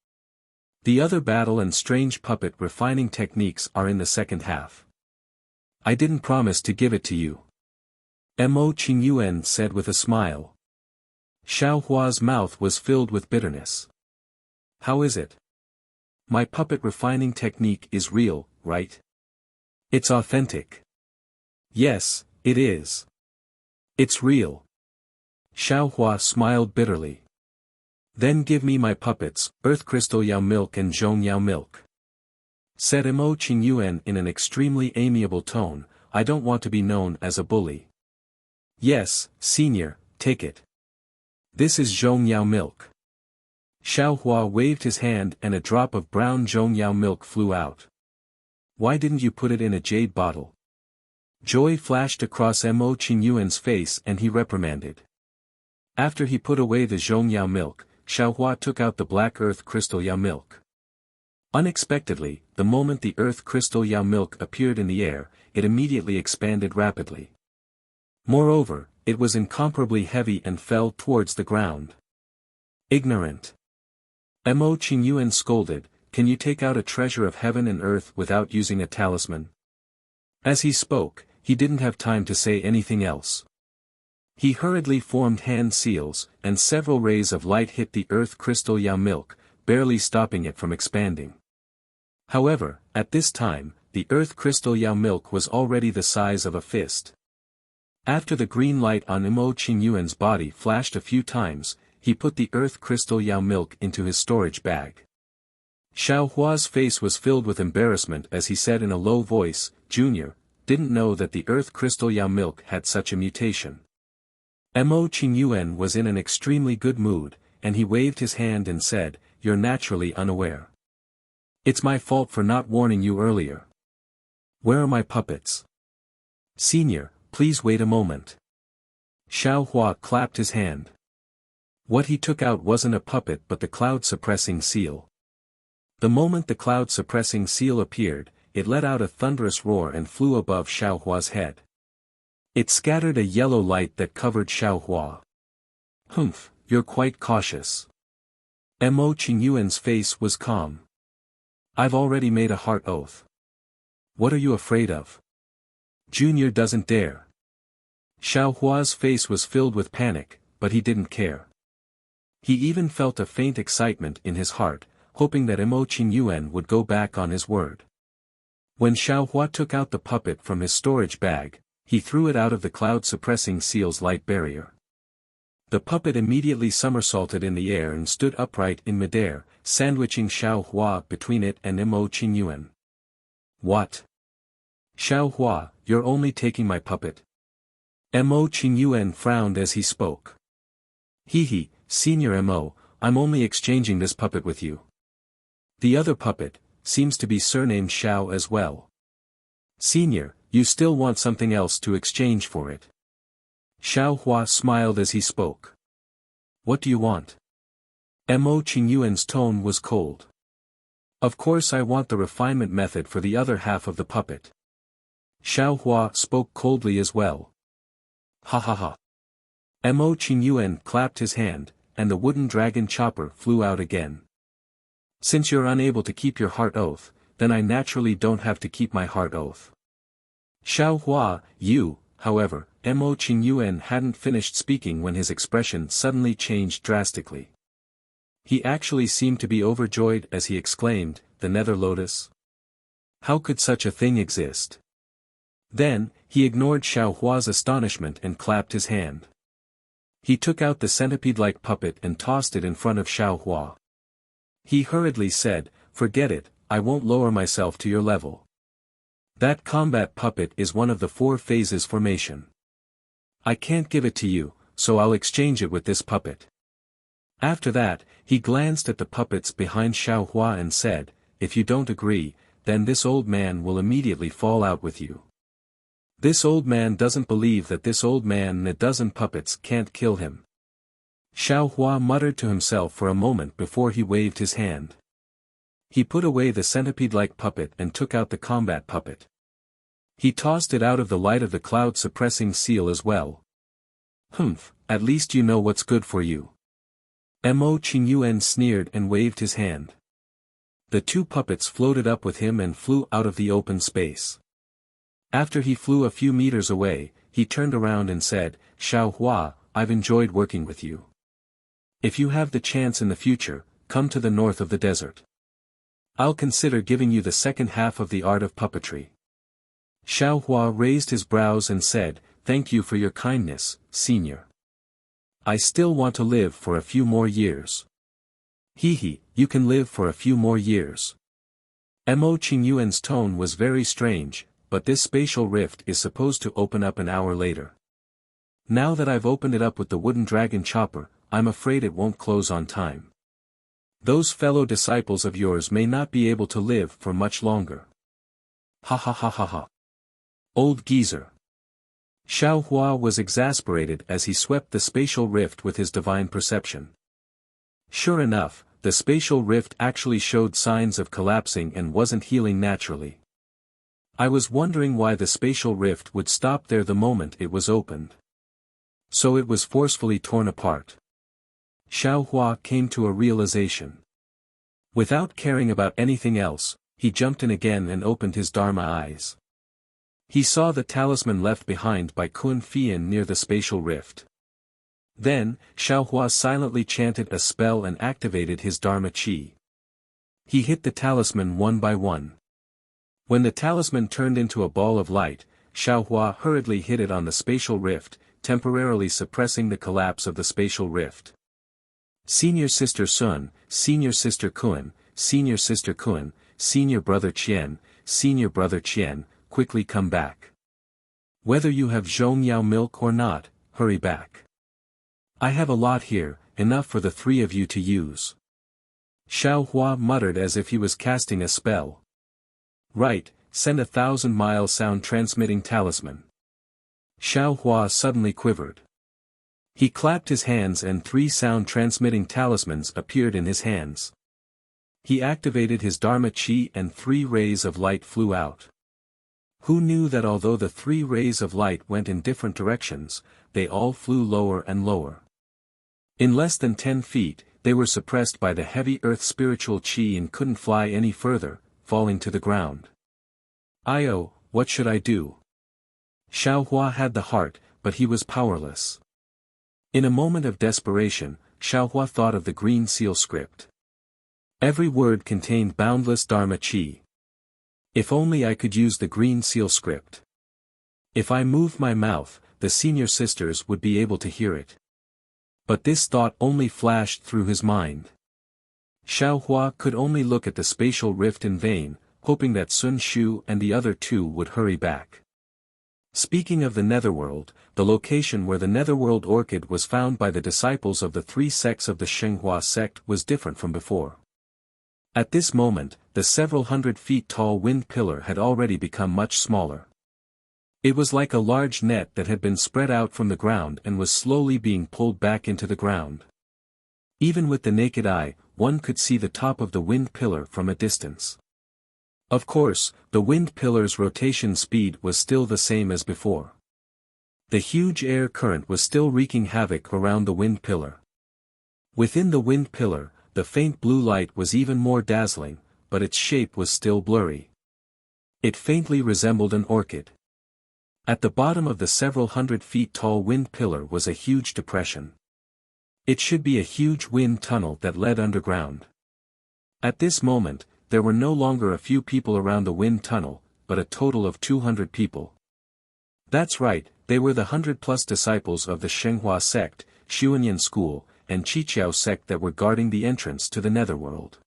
The other battle and strange puppet refining techniques are in the second half. I didn't promise to give it to you." Mo Qingyuan said with a smile. Xiao Hua's mouth was filled with bitterness. "How is it? My puppet refining technique is real, right? It's authentic." "Yes, it is. It's real." Xiao Hua smiled bitterly. "Then give me my puppets, Earth Crystal Yao Milk and Zhong Yao Milk," said Mo Qingyuan in an extremely amiable tone. "I don't want to be known as a bully." Yes, senior, take it. This is Zhongyao milk. Xiaohua waved his hand and a drop of brown Zhongyao milk flew out. Why didn't you put it in a jade bottle? Joy flashed across Mo Qingyuan's face and he reprimanded. After he put away the Zhongyao milk, Xiaohua took out the black earth crystal Yao milk. Unexpectedly, the moment the earth crystal Yao milk appeared in the air, it immediately expanded rapidly. Moreover, it was incomparably heavy and fell towards the ground. Ignorant. Mo Qingyuan scolded, can you take out a treasure of heaven and earth without using a talisman? As he spoke, he didn't have time to say anything else. He hurriedly formed hand seals, and several rays of light hit the earth crystal Yao milk, barely stopping it from expanding. However, at this time, the earth crystal Yao milk was already the size of a fist. After the green light on Mo Qingyuan's body flashed a few times, he put the earth crystal Yao milk into his storage bag. Xiaohua's face was filled with embarrassment as he said in a low voice, Junior, didn't know that the earth crystal Yao milk had such a mutation. Mo Qingyuan was in an extremely good mood, and he waved his hand and said, you're naturally unaware. It's my fault for not warning you earlier. Where are my puppets? Senior, please wait a moment. Xiaohua clapped his hand. What he took out wasn't a puppet but the cloud-suppressing seal. The moment the cloud-suppressing seal appeared, it let out a thunderous roar and flew above Xiaohua's head. It scattered a yellow light that covered Xiaohua. Humph, you're quite cautious. Mo Qingyuan's face was calm. I've already made a heart oath. What are you afraid of? Junior doesn't dare. Xiaohua's face was filled with panic, but he didn't care. He even felt a faint excitement in his heart, hoping that Mo Qingyuan would go back on his word. When Xiaohua took out the puppet from his storage bag, he threw it out of the cloud-suppressing seal's light barrier. The puppet immediately somersaulted in the air and stood upright in midair, sandwiching Xiaohua between it and Mo Qingyuan. What? Xiaohua, you're only taking my puppet? Mo Qingyuan frowned as he spoke. Hee, Senior Mo, I'm only exchanging this puppet with you. The other puppet, seems to be surnamed Xiao as well. Senior, you still want something else to exchange for it. Xiaohua smiled as he spoke. What do you want? Mo Qingyuan's tone was cold. Of course I want the refinement method for the other half of the puppet. Xiaohua spoke coldly as well. Ha ha ha. Mo Qingyuan clapped his hand, and the wooden dragon chopper flew out again. Since you're unable to keep your heart oath, then I naturally don't have to keep my heart oath. Xiaohua, you, however, Mo Qingyuan hadn't finished speaking when his expression suddenly changed drastically. He actually seemed to be overjoyed as he exclaimed, the Nether Lotus? How could such a thing exist? Then, he ignored Xiaohua's astonishment and clapped his hand. He took out the centipede-like puppet and tossed it in front of Xiaohua. He hurriedly said, forget it, I won't lower myself to your level. That combat puppet is one of the 4 phases formation. I can't give it to you, so I'll exchange it with this puppet. After that, he glanced at the puppets behind Xiaohua and said, if you don't agree, then this old man will immediately fall out with you. This old man doesn't believe that this old man and a dozen puppets can't kill him. Xiaohua muttered to himself for a moment before he waved his hand. He put away the centipede-like puppet and took out the combat puppet. He tossed it out of the light of the cloud-suppressing seal as well. Humph, at least you know what's good for you. Mo Qingyuan sneered and waved his hand. The 2 puppets floated up with him and flew out of the open space. After he flew a few meters away, he turned around and said, Xiaohua, I've enjoyed working with you. If you have the chance in the future, come to the north of the desert. I'll consider giving you the second half of the art of puppetry. Xiaohua raised his brows and said, thank you for your kindness, senior. I still want to live for a few more years. Hee, you can live for a few more years. Mo Qingyuan's tone was very strange, but this spatial rift is supposed to open up an hour later. Now that I've opened it up with the wooden dragon chopper, I'm afraid it won't close on time. Those fellow disciples of yours may not be able to live for much longer. Ha ha ha ha ha. Old geezer. Xiao Hua was exasperated as he swept the spatial rift with his divine perception. Sure enough, the spatial rift actually showed signs of collapsing and wasn't healing naturally. I was wondering why the spatial rift would stop there the moment it was opened. So it was forcefully torn apart. Xiao Hua came to a realization. Without caring about anything else, he jumped in again and opened his Dharma eyes. He saw the talisman left behind by Kun Fian near the spatial rift. Then, Xiao Hua silently chanted a spell and activated his Dharma Chi. He hit the talisman one by one. When the talisman turned into a ball of light, Xiao Hua hurriedly hit it on the spatial rift, temporarily suppressing the collapse of the spatial rift. Senior Sister Sun, Senior Sister Kun, Senior Sister Kun, Senior Brother Qian, Senior Brother Qian, quickly come back. Whether you have Zhongyao milk or not, hurry back. I have a lot here, enough for the three of you to use. Xiao Hua muttered as if he was casting a spell. Right, send 1,000-mile sound-transmitting talisman. Xiao Hua suddenly quivered. He clapped his hands and 3 sound-transmitting talismans appeared in his hands. He activated his Dharma Chi and 3 rays of light flew out. Who knew that although the 3 rays of light went in different directions, they all flew lower and lower. In less than 10 feet, they were suppressed by the heavy earth spiritual chi and couldn't fly any further, falling to the ground. "Io, what should I do?" Xiao Hua had the heart, but he was powerless. In a moment of desperation, Xiao Hua thought of the green seal script. Every word contained boundless Dharma Chi. If only I could use the green seal script. If I moved my mouth, the senior sisters would be able to hear it. But this thought only flashed through his mind. Xiao Hua could only look at the spatial rift in vain, hoping that Sun Shu and the other 2 would hurry back. Speaking of the Netherworld, the location where the Netherworld orchid was found by the disciples of the 3 sects of the Shenghua sect was different from before. At this moment, the several hundred feet tall wind pillar had already become much smaller. It was like a large net that had been spread out from the ground and was slowly being pulled back into the ground. Even with the naked eye, one could see the top of the wind pillar from a distance. Of course, the wind pillar's rotation speed was still the same as before. The huge air current was still wreaking havoc around the wind pillar. Within the wind pillar, the faint blue light was even more dazzling, but its shape was still blurry. It faintly resembled an orchid. At the bottom of the several hundred feet tall wind pillar was a huge depression. It should be a huge wind tunnel that led underground. At this moment, there were no longer a few people around the wind tunnel, but a total of 200 people. That's right, they were the 100+ disciples of the Shenghua sect, Xuanyan school, and Qiqiao sect that were guarding the entrance to the Netherworld.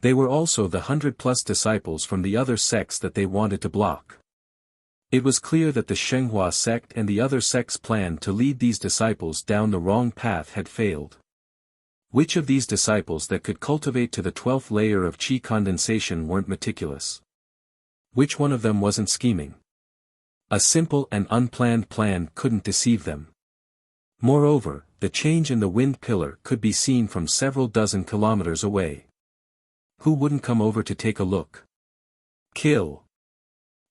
They were also the 100+ disciples from the other sects that they wanted to block. It was clear that the Shenghua sect and the other sects' plan to lead these disciples down the wrong path had failed. Which of these disciples that could cultivate to the 12th layer of qi condensation weren't meticulous? Which one of them wasn't scheming? A simple and unplanned plan couldn't deceive them. Moreover, the change in the wind pillar could be seen from several dozen kilometers away. Who wouldn't come over to take a look? Kill.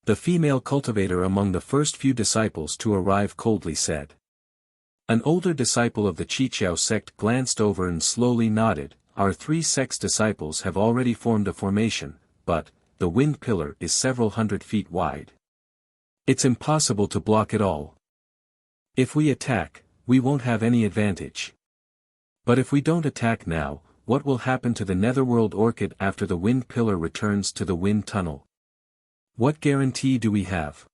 The female cultivator among the first few disciples to arrive coldly said. An older disciple of the Qiqiao sect glanced over and slowly nodded. Our 3 sects disciples have already formed a formation, but the wind pillar is several hundred feet wide. It's impossible to block it all. If we attack, we won't have any advantage. But if we don't attack now, what will happen to the Netherworld orchid after the wind pillar returns to the wind tunnel? What guarantee do we have?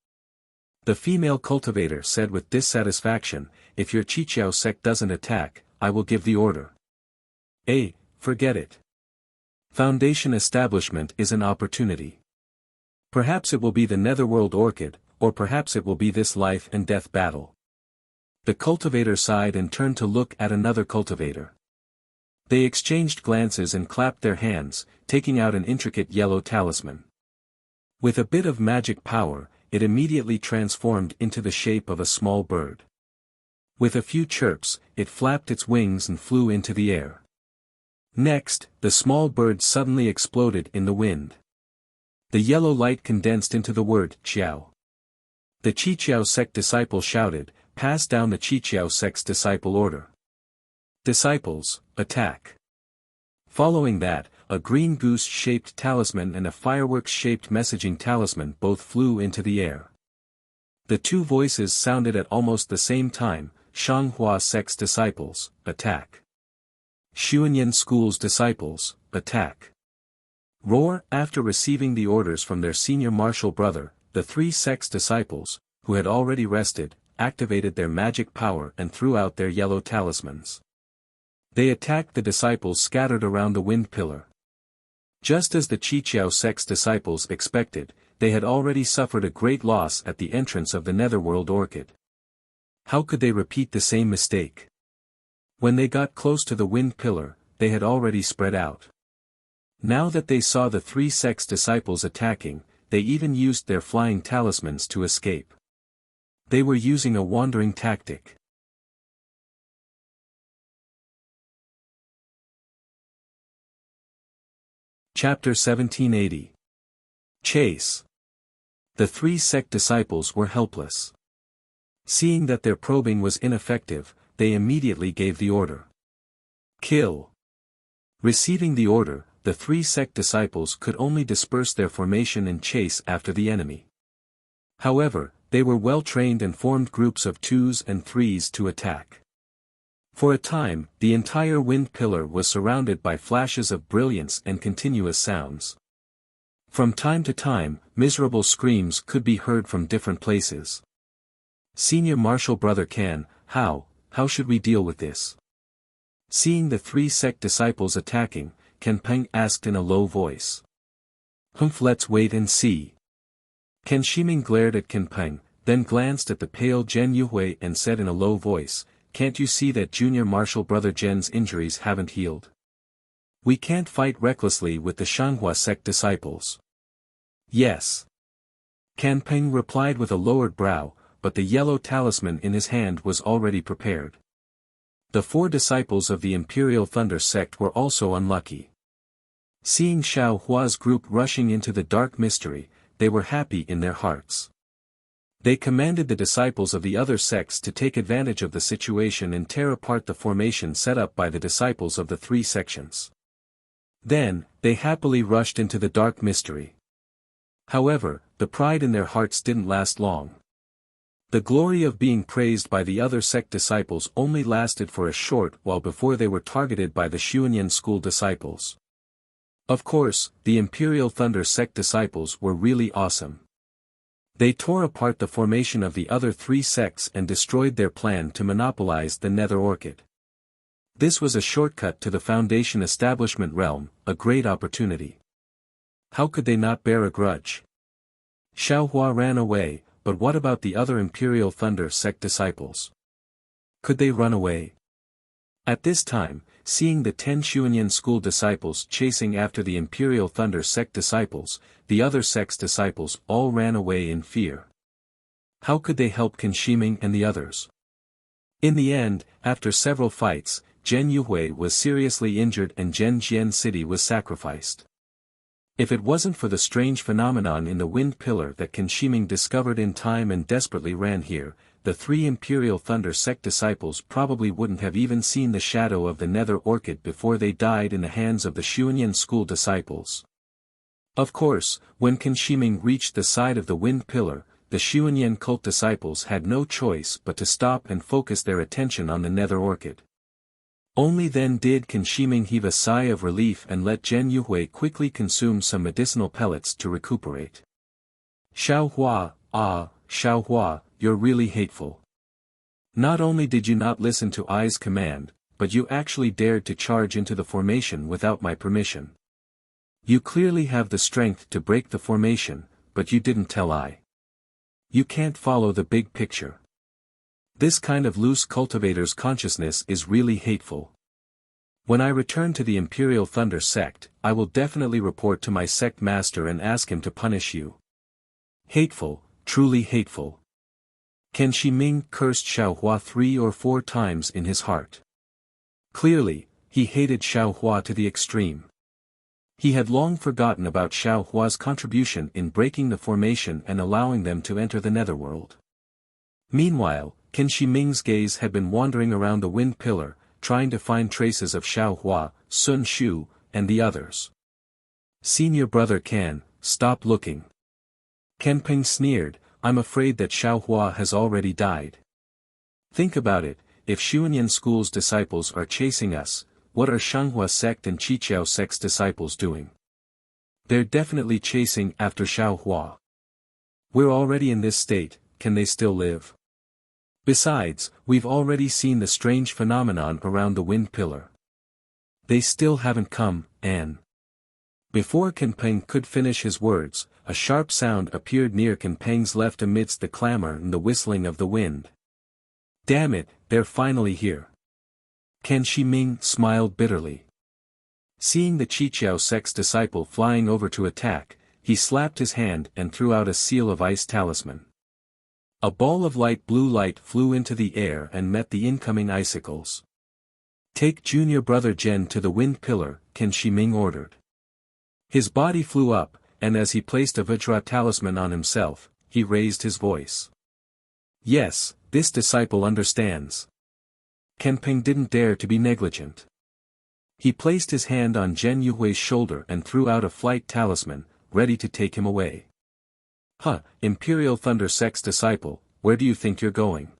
The female cultivator said with dissatisfaction, if your Qiqiao sect doesn't attack, I will give the order. Forget it. Foundation establishment is an opportunity. Perhaps it will be the Netherworld orchid, or perhaps it will be this life and death battle. The cultivator sighed and turned to look at another cultivator. They exchanged glances and clapped their hands, taking out an intricate yellow talisman. With a bit of magic power, it immediately transformed into the shape of a small bird. With a few chirps, it flapped its wings and flew into the air. Next, the small bird suddenly exploded in the wind. The yellow light condensed into the word, Qiao. The Qiqiao sect disciple shouted, "Pass down the Qiqiao sect's disciple order. Disciples, attack." Following that, a green goose-shaped talisman and a fireworks-shaped messaging talisman both flew into the air. The two voices sounded at almost the same time, Shanghua sect's disciples, attack. Xuanyan school's disciples, attack. Roar. After receiving the orders from their senior martial brother, the three sect's disciples, who had already rested, activated their magic power and threw out their yellow talismans. They attacked the disciples scattered around the wind pillar. Just as the Qiqiao sect's disciples expected, they had already suffered a great loss at the entrance of the netherworld orchid. How could they repeat the same mistake? When they got close to the wind pillar, they had already spread out. Now that they saw the three sect's disciples attacking, they even used their flying talismans to escape. They were using a wandering tactic. Chapter 1780. Chase. The three sect disciples were helpless. Seeing that their probing was ineffective, they immediately gave the order. Kill. Receiving the order, the three sect disciples could only disperse their formation and chase after the enemy. However, they were well trained and formed groups of 2s and 3s to attack. For a time, the entire wind pillar was surrounded by flashes of brilliance and continuous sounds. From time to time, miserable screams could be heard from different places. Senior Martial Brother Can, how should we deal with this? Seeing the three sect disciples attacking, Can Peng asked in a low voice. Let's wait and see. Can Shiming glared at Can Peng, then glanced at the pale Zhen Yuhui and said in a low voice, "Can't you see that Junior Martial Brother Zhen's injuries haven't healed? We can't fight recklessly with the Shanghua sect disciples." Yes. Can Peng replied with a lowered brow, but the yellow talisman in his hand was already prepared. The four disciples of the Imperial Thunder sect were also unlucky. Seeing Xiao Hua's group rushing into the dark mystery, they were happy in their hearts. They commanded the disciples of the other sects to take advantage of the situation and tear apart the formation set up by the disciples of the three sections. Then, they happily rushed into the dark mystery. However, the pride in their hearts didn't last long. The glory of being praised by the other sect disciples only lasted for a short while before they were targeted by the Xuanyan school disciples. Of course, the Imperial Thunder sect disciples were really awesome. They tore apart the formation of the other three sects and destroyed their plan to monopolize the Nether Orchid. This was a shortcut to the Foundation establishment realm, a great opportunity. How could they not bear a grudge? Xiao Hua ran away, but what about the other Imperial Thunder sect disciples? Could they run away? At this time, seeing the 10 Xuanyan school disciples chasing after the Imperial Thunder sect disciples, the other sect's disciples all ran away in fear. How could they help Qin Shiming and the others? In the end, after several fights, Zhen Yuhui was seriously injured and Zhen Jian City was sacrificed. If it wasn't for the strange phenomenon in the wind pillar that Qin Shiming discovered in time and desperately ran here, the three Imperial Thunder sect disciples probably wouldn't have even seen the shadow of the Nether Orchid before they died in the hands of the Xuanyan school disciples. Of course, when Qin Shiming reached the side of the wind pillar, the Xuanyan cult disciples had no choice but to stop and focus their attention on the Nether Orchid. Only then did Qin Shiming heave a sigh of relief and let Zhen Yuhui quickly consume some medicinal pellets to recuperate. Xiao Hua, Xiao Hua, you're really hateful. Not only did you not listen to Ai's command, but you actually dared to charge into the formation without my permission. You clearly have the strength to break the formation, but you didn't tell Ai. You can't follow the big picture. This kind of loose cultivator's consciousness is really hateful. When I return to the Imperial Thunder sect, I will definitely report to my sect master and ask him to punish you. Hateful, truly hateful. Ken Shiming cursed Xiaohua 3 or 4 times in his heart. Clearly, he hated Xiaohua to the extreme. He had long forgotten about Xiaohua's contribution in breaking the formation and allowing them to enter the netherworld. Meanwhile, Ken Shiming's gaze had been wandering around the wind pillar, trying to find traces of Xiaohua, Sun Shu, and the others. Senior brother Ken, stop looking. Ken Ping sneered, I'm afraid that Xiaohua has already died. Think about it, if Xuanyan School's disciples are chasing us, what are Shanghua sect and Qiqiao sect's disciples doing? They're definitely chasing after Xiaohua. We're already in this state, can they still live? Besides, we've already seen the strange phenomenon around the wind pillar. They still haven't come, Anne. Before Ken Peng could finish his words, a sharp sound appeared near Ken Peng's left amidst the clamor and the whistling of the wind. Damn it, they're finally here. Ken Shiming smiled bitterly. Seeing the Qiqiao sect's disciple flying over to attack, he slapped his hand and threw out a seal of ice talisman. A ball of light blue light flew into the air and met the incoming icicles. Take junior brother Jen to the wind pillar, Ken Shiming ordered. His body flew up, and as he placed a Vajra talisman on himself, he raised his voice. Yes, this disciple understands. Ken Peng didn't dare to be negligent. He placed his hand on Zhen Yuhui's shoulder and threw out a flight talisman, ready to take him away. Huh, Imperial Thunder sect's disciple, where do you think you're going?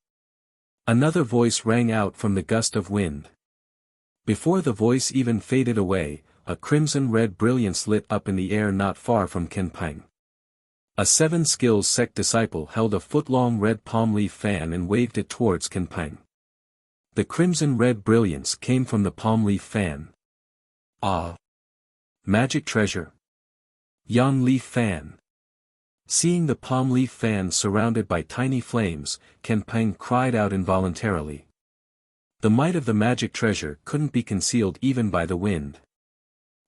Another voice rang out from the gust of wind. Before the voice even faded away, a crimson-red brilliance lit up in the air not far from Ken Peng. A 7 Skills sect disciple held a foot-long red palm leaf fan and waved it towards Ken Peng. The crimson-red brilliance came from the palm leaf fan. Ah! Magic treasure. Yang leaf fan. Seeing the palm leaf fan surrounded by tiny flames, Ken Peng cried out involuntarily. The might of the magic treasure couldn't be concealed even by the wind.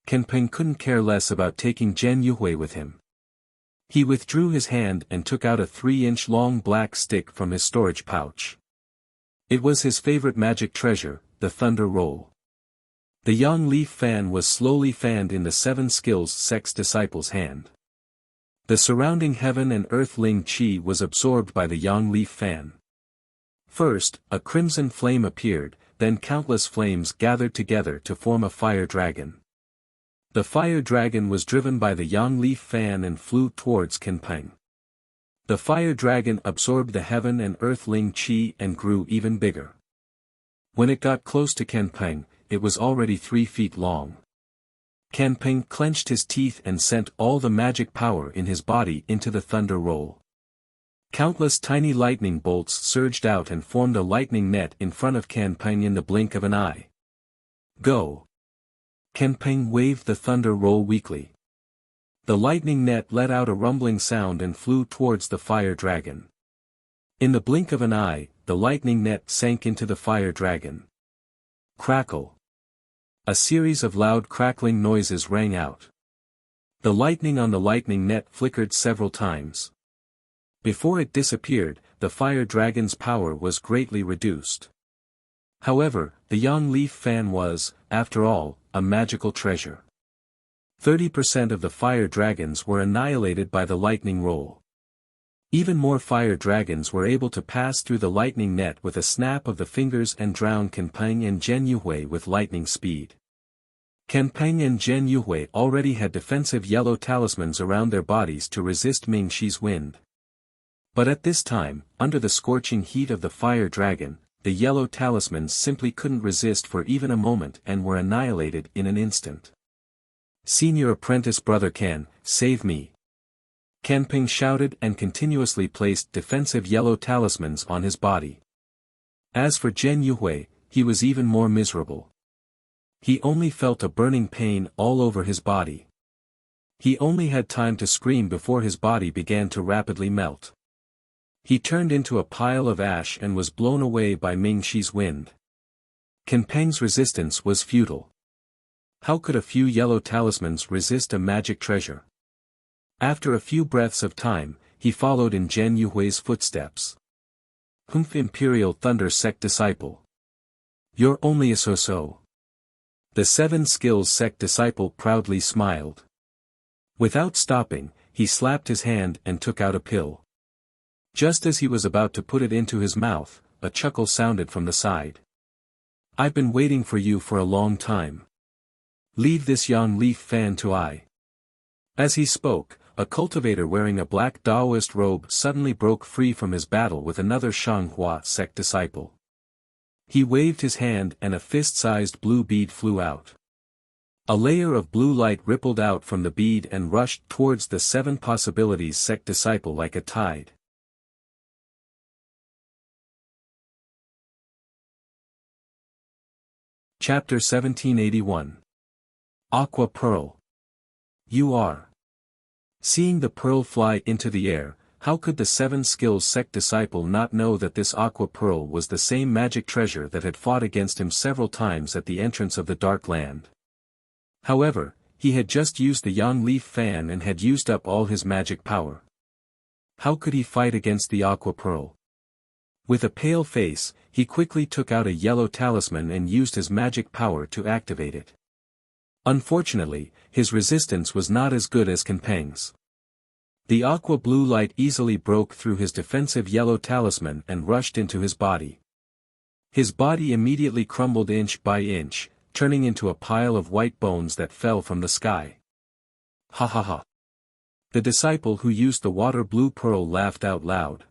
Ken Peng couldn't care less about taking Zhen Yuhui with him. He withdrew his hand and took out a 3-inch long black stick from his storage pouch. It was his favorite magic treasure, the Thunder Roll. The Yang leaf fan was slowly fanned in the 7 Skills sect's disciple's hand. The surrounding heaven and earth ling qi was absorbed by the Yang leaf fan. First, a crimson flame appeared, then countless flames gathered together to form a fire dragon. The fire dragon was driven by the Yang leaf fan and flew towards Ken Peng. The fire dragon absorbed the heaven and earth ling qi and grew even bigger. When it got close to Ken Peng, it was already 3 feet long. Ken Peng clenched his teeth and sent all the magic power in his body into the thunder roll. Countless tiny lightning bolts surged out and formed a lightning net in front of Ken Peng in the blink of an eye. Go! Ken Peng waved the thunder roll weakly. The lightning net let out a rumbling sound and flew towards the fire dragon. In the blink of an eye, the lightning net sank into the fire dragon. Crackle! A series of loud crackling noises rang out. The lightning on the lightning net flickered several times. Before it disappeared, the fire dragon's power was greatly reduced. However, the Yang leaf fan was, after all, a magical treasure. 30% of the fire dragons were annihilated by the lightning roll. Even more fire dragons were able to pass through the lightning net with a snap of the fingers and drown Ken Peng and Zhen Yuhui with lightning speed. Ken Peng and Zhen Yuhui already had defensive yellow talismans around their bodies to resist Ming Shi's wind. But at this time, under the scorching heat of the fire dragon, the yellow talismans simply couldn't resist for even a moment and were annihilated in an instant. Senior apprentice brother Ken, save me! Ken Peng shouted and continuously placed defensive yellow talismans on his body. As for Zhen Yuhui, he was even more miserable. He only felt a burning pain all over his body. He only had time to scream before his body began to rapidly melt. He turned into a pile of ash and was blown away by Mingxi's wind. Kenpeng's resistance was futile. How could a few yellow talismans resist a magic treasure? After a few breaths of time, he followed in Zhen Yuhui's footsteps. Humph, Imperial Thunder Sect disciple. You're only a so-so. The Seven Skills Sect disciple proudly smiled. Without stopping, he slapped his hand and took out a pill. Just as he was about to put it into his mouth, a chuckle sounded from the side. I've been waiting for you for a long time. Leave this yang leaf fan to I. As he spoke, a cultivator wearing a black Taoist robe suddenly broke free from his battle with another Shanghua sect disciple. He waved his hand and a fist-sized blue bead flew out. A layer of blue light rippled out from the bead and rushed towards the Seven Possibilities sect disciple like a tide. Chapter 1781. Aqua Pearl. You are. Seeing the pearl fly into the air, how could the Seven Skills sect disciple not know that this aqua pearl was the same magic treasure that had fought against him several times at the entrance of the Dark Land? However, he had just used the yang leaf fan and had used up all his magic power. How could he fight against the aqua pearl? With a pale face, he quickly took out a yellow talisman and used his magic power to activate it. Unfortunately, his resistance was not as good as Kenpeng's. The aqua blue light easily broke through his defensive yellow talisman and rushed into his body. His body immediately crumbled inch by inch, turning into a pile of white bones that fell from the sky. Ha ha ha. The disciple who used the water blue pearl laughed out loud.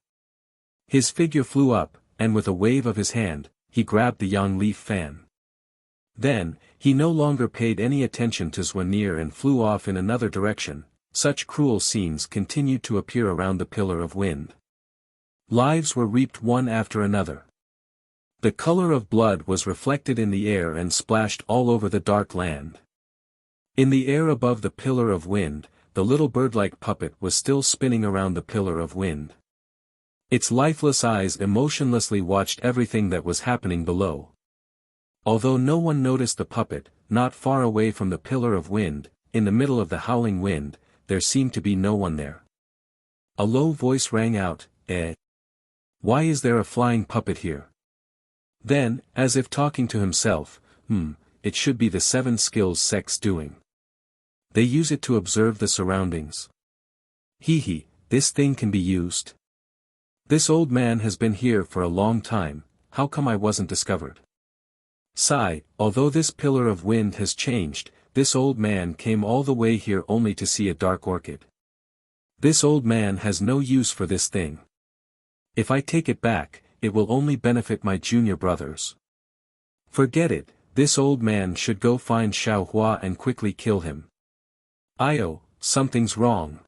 His figure flew up, and with a wave of his hand, he grabbed the yang leaf fan. Then, he no longer paid any attention to Zwanir and flew off in another direction. Such cruel scenes continued to appear around the Pillar of Wind. Lives were reaped one after another. The color of blood was reflected in the air and splashed all over the Dark Land. In the air above the Pillar of Wind, the little bird-like puppet was still spinning around the Pillar of Wind. Its lifeless eyes emotionlessly watched everything that was happening below. Although no one noticed the puppet, not far away from the Pillar of Wind, in the middle of the howling wind, there seemed to be no one there. A low voice rang out, "Eh? Why is there a flying puppet here?" Then, as if talking to himself, it should be the Seven Skills sect's doing. They use it to observe the surroundings. Hee, this thing can be used. This old man has been here for a long time, how come I wasn't discovered? Sigh, although this Pillar of Wind has changed, this old man came all the way here only to see a dark orchid. This old man has no use for this thing. If I take it back, it will only benefit my junior brothers. Forget it, this old man should go find Xiaohua and quickly kill him. Io, something's wrong.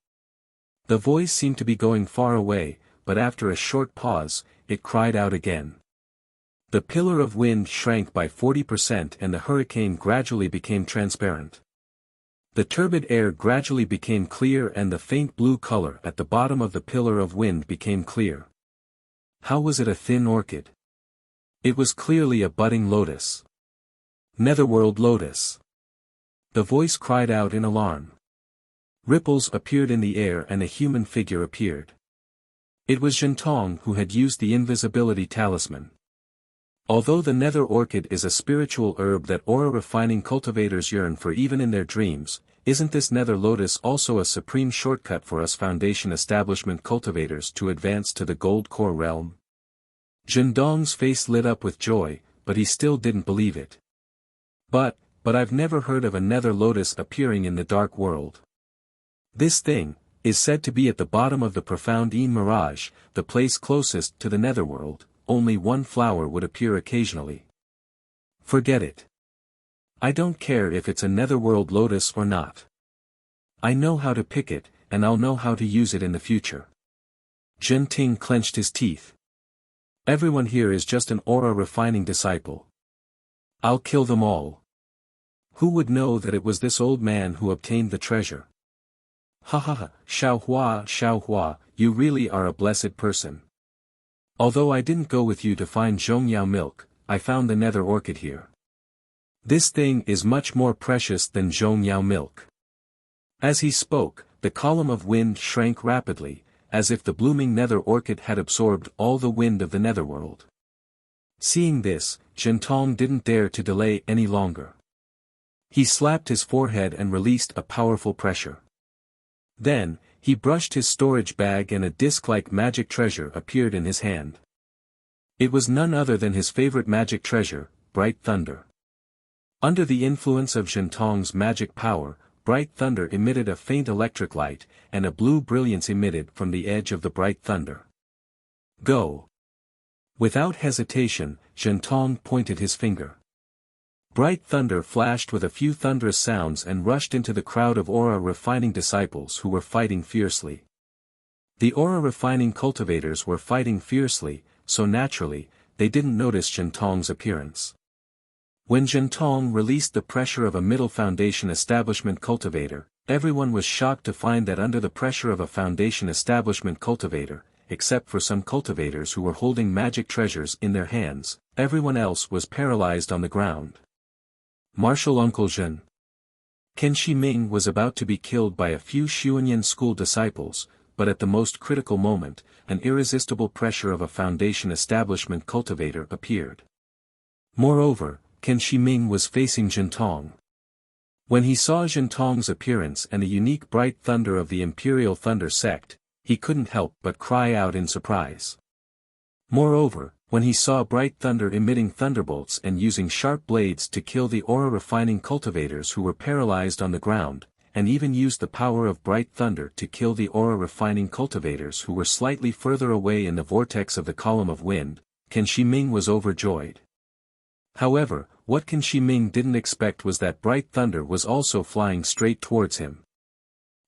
The voice seemed to be going far away, but after a short pause, it cried out again. The Pillar of Wind shrank by 40% and the hurricane gradually became transparent. The turbid air gradually became clear and the faint blue color at the bottom of the Pillar of Wind became clear. How was it a thin orchid? It was clearly a budding lotus. Netherworld lotus. The voice cried out in alarm. Ripples appeared in the air and a human figure appeared. It was Zhentong who had used the invisibility talisman. Although the nether orchid is a spiritual herb that aura-refining cultivators yearn for even in their dreams, isn't this nether lotus also a supreme shortcut for us foundation establishment cultivators to advance to the gold core realm? Zhendong's face lit up with joy, but he still didn't believe it. But I've never heard of a nether lotus appearing in the dark world. This thing is said to be at the bottom of the profound mirage, the place closest to the netherworld. Only one flower would appear occasionally. Forget it. I don't care if it's a netherworld lotus or not. I know how to pick it, and I'll know how to use it in the future. Zhenting clenched his teeth. Everyone here is just an aura-refining disciple. I'll kill them all. Who would know that it was this old man who obtained the treasure? Ha ha ha, Xiaohua, you really are a blessed person. Although I didn't go with you to find Zhongyao milk, I found the nether orchid here. This thing is much more precious than Zhongyao milk. As he spoke, the column of wind shrank rapidly, as if the blooming nether orchid had absorbed all the wind of the netherworld. Seeing this, Zhentong didn't dare to delay any longer. He slapped his forehead and released a powerful pressure. Then, he brushed his storage bag and a disc-like magic treasure appeared in his hand. It was none other than his favorite magic treasure, Bright Thunder. Under the influence of Zhentong's magic power, Bright Thunder emitted a faint electric light, and a blue brilliance emitted from the edge of the Bright Thunder. Go! Without hesitation, Zhentong pointed his finger. Bright Thunder flashed with a few thunderous sounds and rushed into the crowd of aura-refining disciples who were fighting fiercely. The aura-refining cultivators were fighting fiercely, so naturally, they didn't notice Zhentong's appearance. When Zhentong released the pressure of a middle foundation establishment cultivator, everyone was shocked to find that under the pressure of a foundation establishment cultivator, except for some cultivators who were holding magic treasures in their hands, everyone else was paralyzed on the ground. Martial Uncle Zhen. Qin Shiming was about to be killed by a few Xuanyan school disciples, but at the most critical moment, an irresistible pressure of a foundation establishment cultivator appeared. Moreover, Qin Shiming was facing Zhentong. When he saw Zhentong's appearance and the unique bright thunder of the Imperial Thunder sect, he couldn't help but cry out in surprise. Moreover, when he saw Bright Thunder emitting thunderbolts and using sharp blades to kill the aura-refining cultivators who were paralyzed on the ground, and even used the power of Bright Thunder to kill the aura-refining cultivators who were slightly further away in the vortex of the column of wind, Qin Shiming was overjoyed. However, what Qin Shiming didn't expect was that Bright Thunder was also flying straight towards him.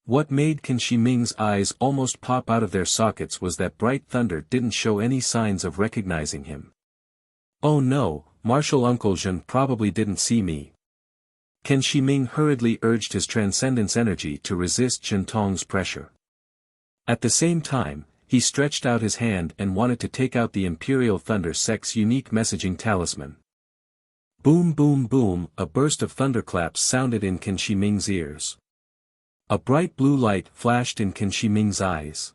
What made Qin Shiming's eyes almost pop out of their sockets was that Bright Thunder didn't show any signs of recognizing him. Oh no, Martial Uncle Zhen probably didn't see me. Qin Shiming hurriedly urged his transcendence energy to resist Zhentong's pressure. At the same time, he stretched out his hand and wanted to take out the Imperial Thunder sect's unique messaging talisman. Boom boom boom, a burst of thunderclaps sounded in Qin Shiming's ears. A bright blue light flashed in Qin Shiming's eyes.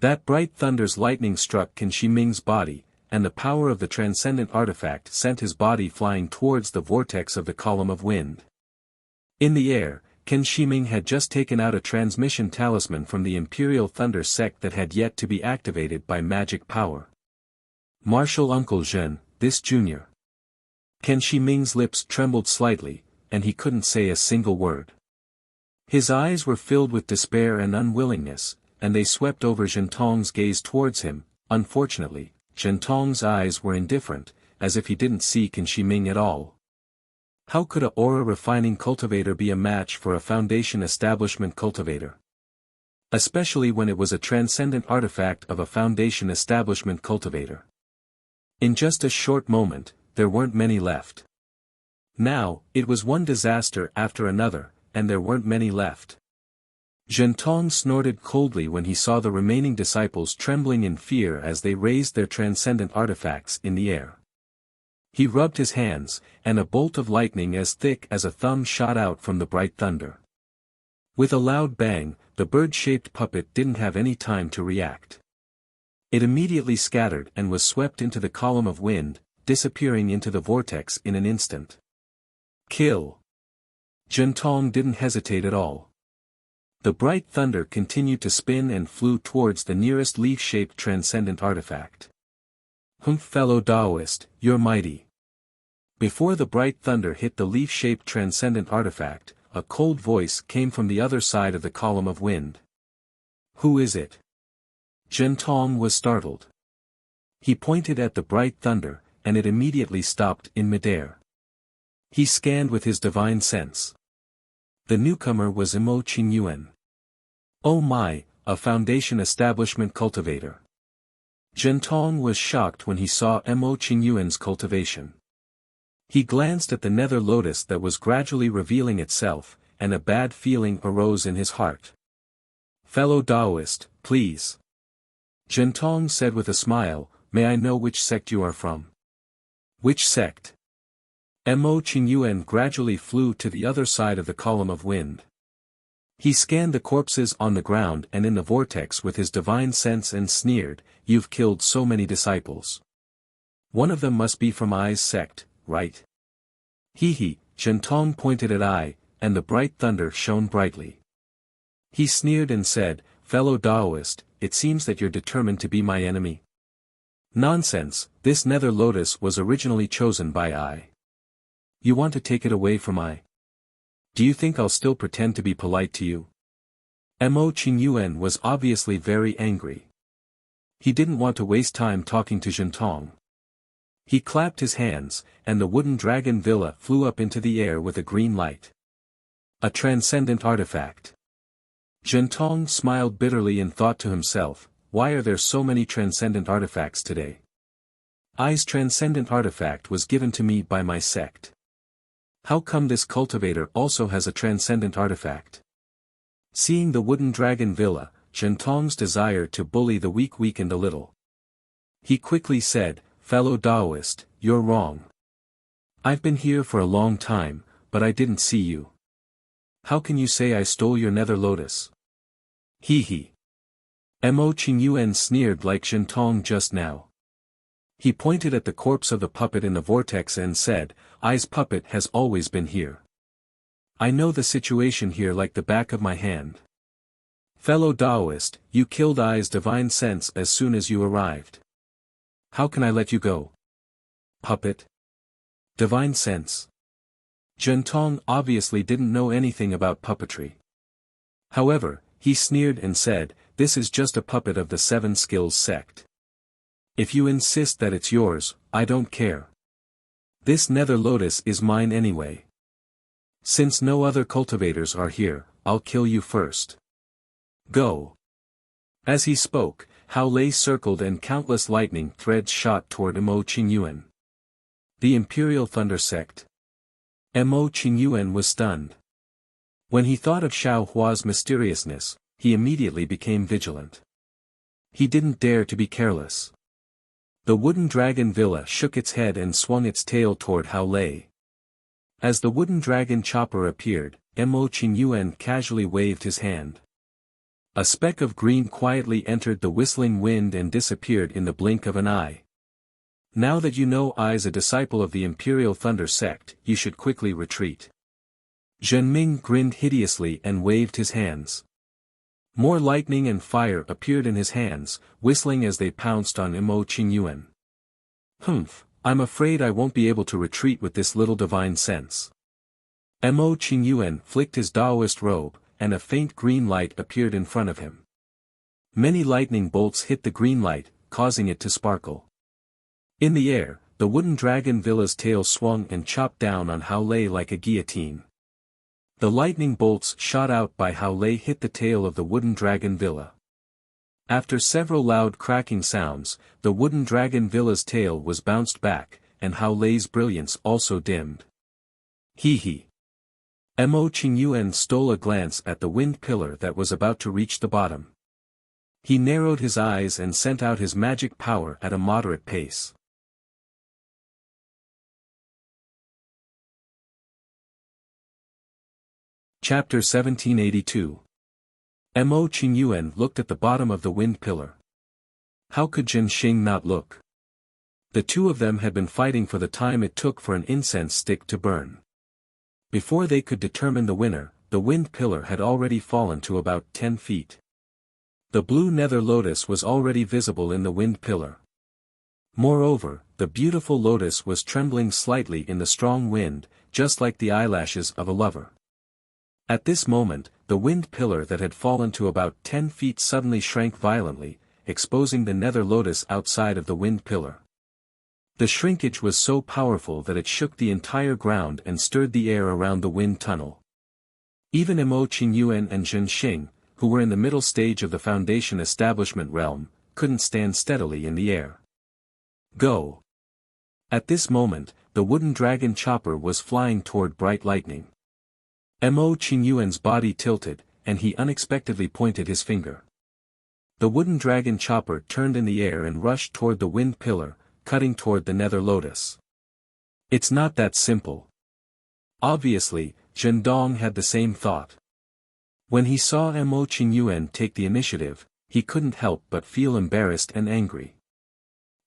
That bright thunder's lightning struck Qin Shiming's body, and the power of the transcendent artifact sent his body flying towards the vortex of the column of wind. In the air, Qin Shiming had just taken out a transmission talisman from the Imperial Thunder sect that had yet to be activated by magic power. Martial Uncle Zhen, this junior. Qin Shiming's lips trembled slightly, and he couldn't say a single word. His eyes were filled with despair and unwillingness, and they swept over Zhentong's gaze towards him. Unfortunately, Zhentong's eyes were indifferent, as if he didn't see Qin Shiming at all. How could a aura-refining cultivator be a match for a foundation establishment cultivator? Especially when it was a transcendent artifact of a foundation establishment cultivator. In just a short moment, there weren't many left. Now, it was one disaster after another, and there weren't many left. Zhentong snorted coldly when he saw the remaining disciples trembling in fear as they raised their transcendent artifacts in the air. He rubbed his hands, and a bolt of lightning as thick as a thumb shot out from the bright thunder. With a loud bang, the bird-shaped puppet didn't have any time to react. It immediately scattered and was swept into the column of wind, disappearing into the vortex in an instant. Kill! Zhentong didn't hesitate at all. The bright thunder continued to spin and flew towards the nearest leaf-shaped transcendent artifact. Humph, fellow Taoist, you're mighty. Before the bright thunder hit the leaf-shaped transcendent artifact, a cold voice came from the other side of the column of wind. Who is it? Zhentong was startled. He pointed at the bright thunder, and it immediately stopped in midair. He scanned with his divine sense. The newcomer was Mo Qingyuan. Oh my, a foundation establishment cultivator. Zhentong was shocked when he saw Mo Qingyuan's cultivation. He glanced at the nether lotus that was gradually revealing itself, and a bad feeling arose in his heart. Fellow Taoist, please. Zhentong said with a smile, may I know which sect you are from? Which sect? Mo Qingyuan gradually flew to the other side of the column of wind. He scanned the corpses on the ground and in the vortex with his divine sense and sneered, you've killed so many disciples. One of them must be from Ai's sect, right? He, Zhentong pointed at Ai, and the bright thunder shone brightly. He sneered and said, fellow Taoist, it seems that you're determined to be my enemy. Nonsense, this nether lotus was originally chosen by Ai. You want to take it away from Ai? Do you think I'll still pretend to be polite to you? Mo Qingyuan was obviously very angry. He didn't want to waste time talking to Zhentong. He clapped his hands, and the wooden dragon villa flew up into the air with a green light. A transcendent artifact. Zhentong smiled bitterly and thought to himself, why are there so many transcendent artifacts today? Ai's transcendent artifact was given to me by my sect. How come this cultivator also has a transcendent artifact? Seeing the wooden dragon villa, Zhentong's desire to bully the weak weakened a little. He quickly said, fellow Taoist, you're wrong. I've been here for a long time, but I didn't see you. How can you say I stole your nether lotus? He. Mo Qingyuan sneered like Zhentong just now. He pointed at the corpse of the puppet in the vortex and said, Ai's puppet has always been here. I know the situation here like the back of my hand. Fellow Taoist, you killed Ai's divine sense as soon as you arrived. How can I let you go? Puppet? Divine sense. Zhentong obviously didn't know anything about puppetry. However, he sneered and said, this is just a puppet of the Seven Skills sect. If you insist that it's yours, I don't care. This nether lotus is mine anyway. Since no other cultivators are here, I'll kill you first. Go. As he spoke, Hao Lei circled and countless lightning threads shot toward Mo Qingyuan. The Imperial Thunder Sect. Mo Qingyuan was stunned. When he thought of Xiao Hua's mysteriousness, he immediately became vigilant. He didn't dare to be careless. The wooden dragon villa shook its head and swung its tail toward Hao Lei. As the wooden dragon chopper appeared, Mo Qingyuan casually waved his hand. A speck of green quietly entered the whistling wind and disappeared in the blink of an eye. Now that you know Ai's a disciple of the Imperial Thunder Sect, you should quickly retreat. Zhenming grinned hideously and waved his hands. More lightning and fire appeared in his hands, whistling as they pounced on Mo Qingyuan. Humph, I'm afraid I won't be able to retreat with this little divine sense. Mo Qingyuan flicked his Taoist robe, and a faint green light appeared in front of him. Many lightning bolts hit the green light, causing it to sparkle. In the air, the wooden dragon villa's tail swung and chopped down on Hao Lei like a guillotine. The lightning bolts shot out by Hao Lei hit the tail of the wooden dragon villa. After several loud cracking sounds, the wooden dragon villa's tail was bounced back, and Hao Lei's brilliance also dimmed. He. Mo Qingyuan stole a glance at the wind pillar that was about to reach the bottom. He narrowed his eyes and sent out his magic power at a moderate pace. Chapter 1782. Mo Qingyuan looked at the bottom of the wind pillar. How could Jin Xing not look? The two of them had been fighting for the time it took for an incense stick to burn. Before they could determine the winner, the wind pillar had already fallen to about 10 feet. The blue nether lotus was already visible in the wind pillar. Moreover, the beautiful lotus was trembling slightly in the strong wind, just like the eyelashes of a lover. At this moment, the wind pillar that had fallen to about 10 feet suddenly shrank violently, exposing the nether lotus outside of the wind pillar. The shrinkage was so powerful that it shook the entire ground and stirred the air around the wind tunnel. Even Mo Qingyuan and Jin Xing, who were in the middle stage of the Foundation establishment realm, couldn't stand steadily in the air. Go! At this moment, the wooden dragon chopper was flying toward bright lightning. Mo Qingyuan's body tilted, and he unexpectedly pointed his finger. The wooden dragon chopper turned in the air and rushed toward the wind pillar, cutting toward the nether lotus. It's not that simple. Obviously, Zhendong had the same thought. When he saw Mo Qingyuan take the initiative, he couldn't help but feel embarrassed and angry.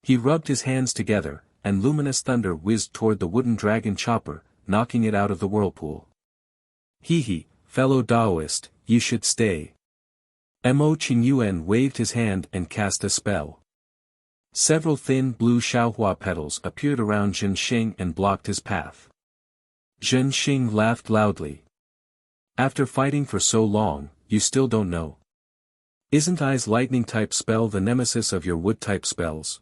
He rubbed his hands together, and luminous thunder whizzed toward the wooden dragon chopper, knocking it out of the whirlpool. He, fellow Taoist, you should stay. Mo Qingyuan waved his hand and cast a spell. Several thin blue Xiaohua petals appeared around Zhen Xing and blocked his path. Zhen Xing laughed loudly. After fighting for so long, you still don't know. Isn't I's lightning-type spell the nemesis of your wood-type spells?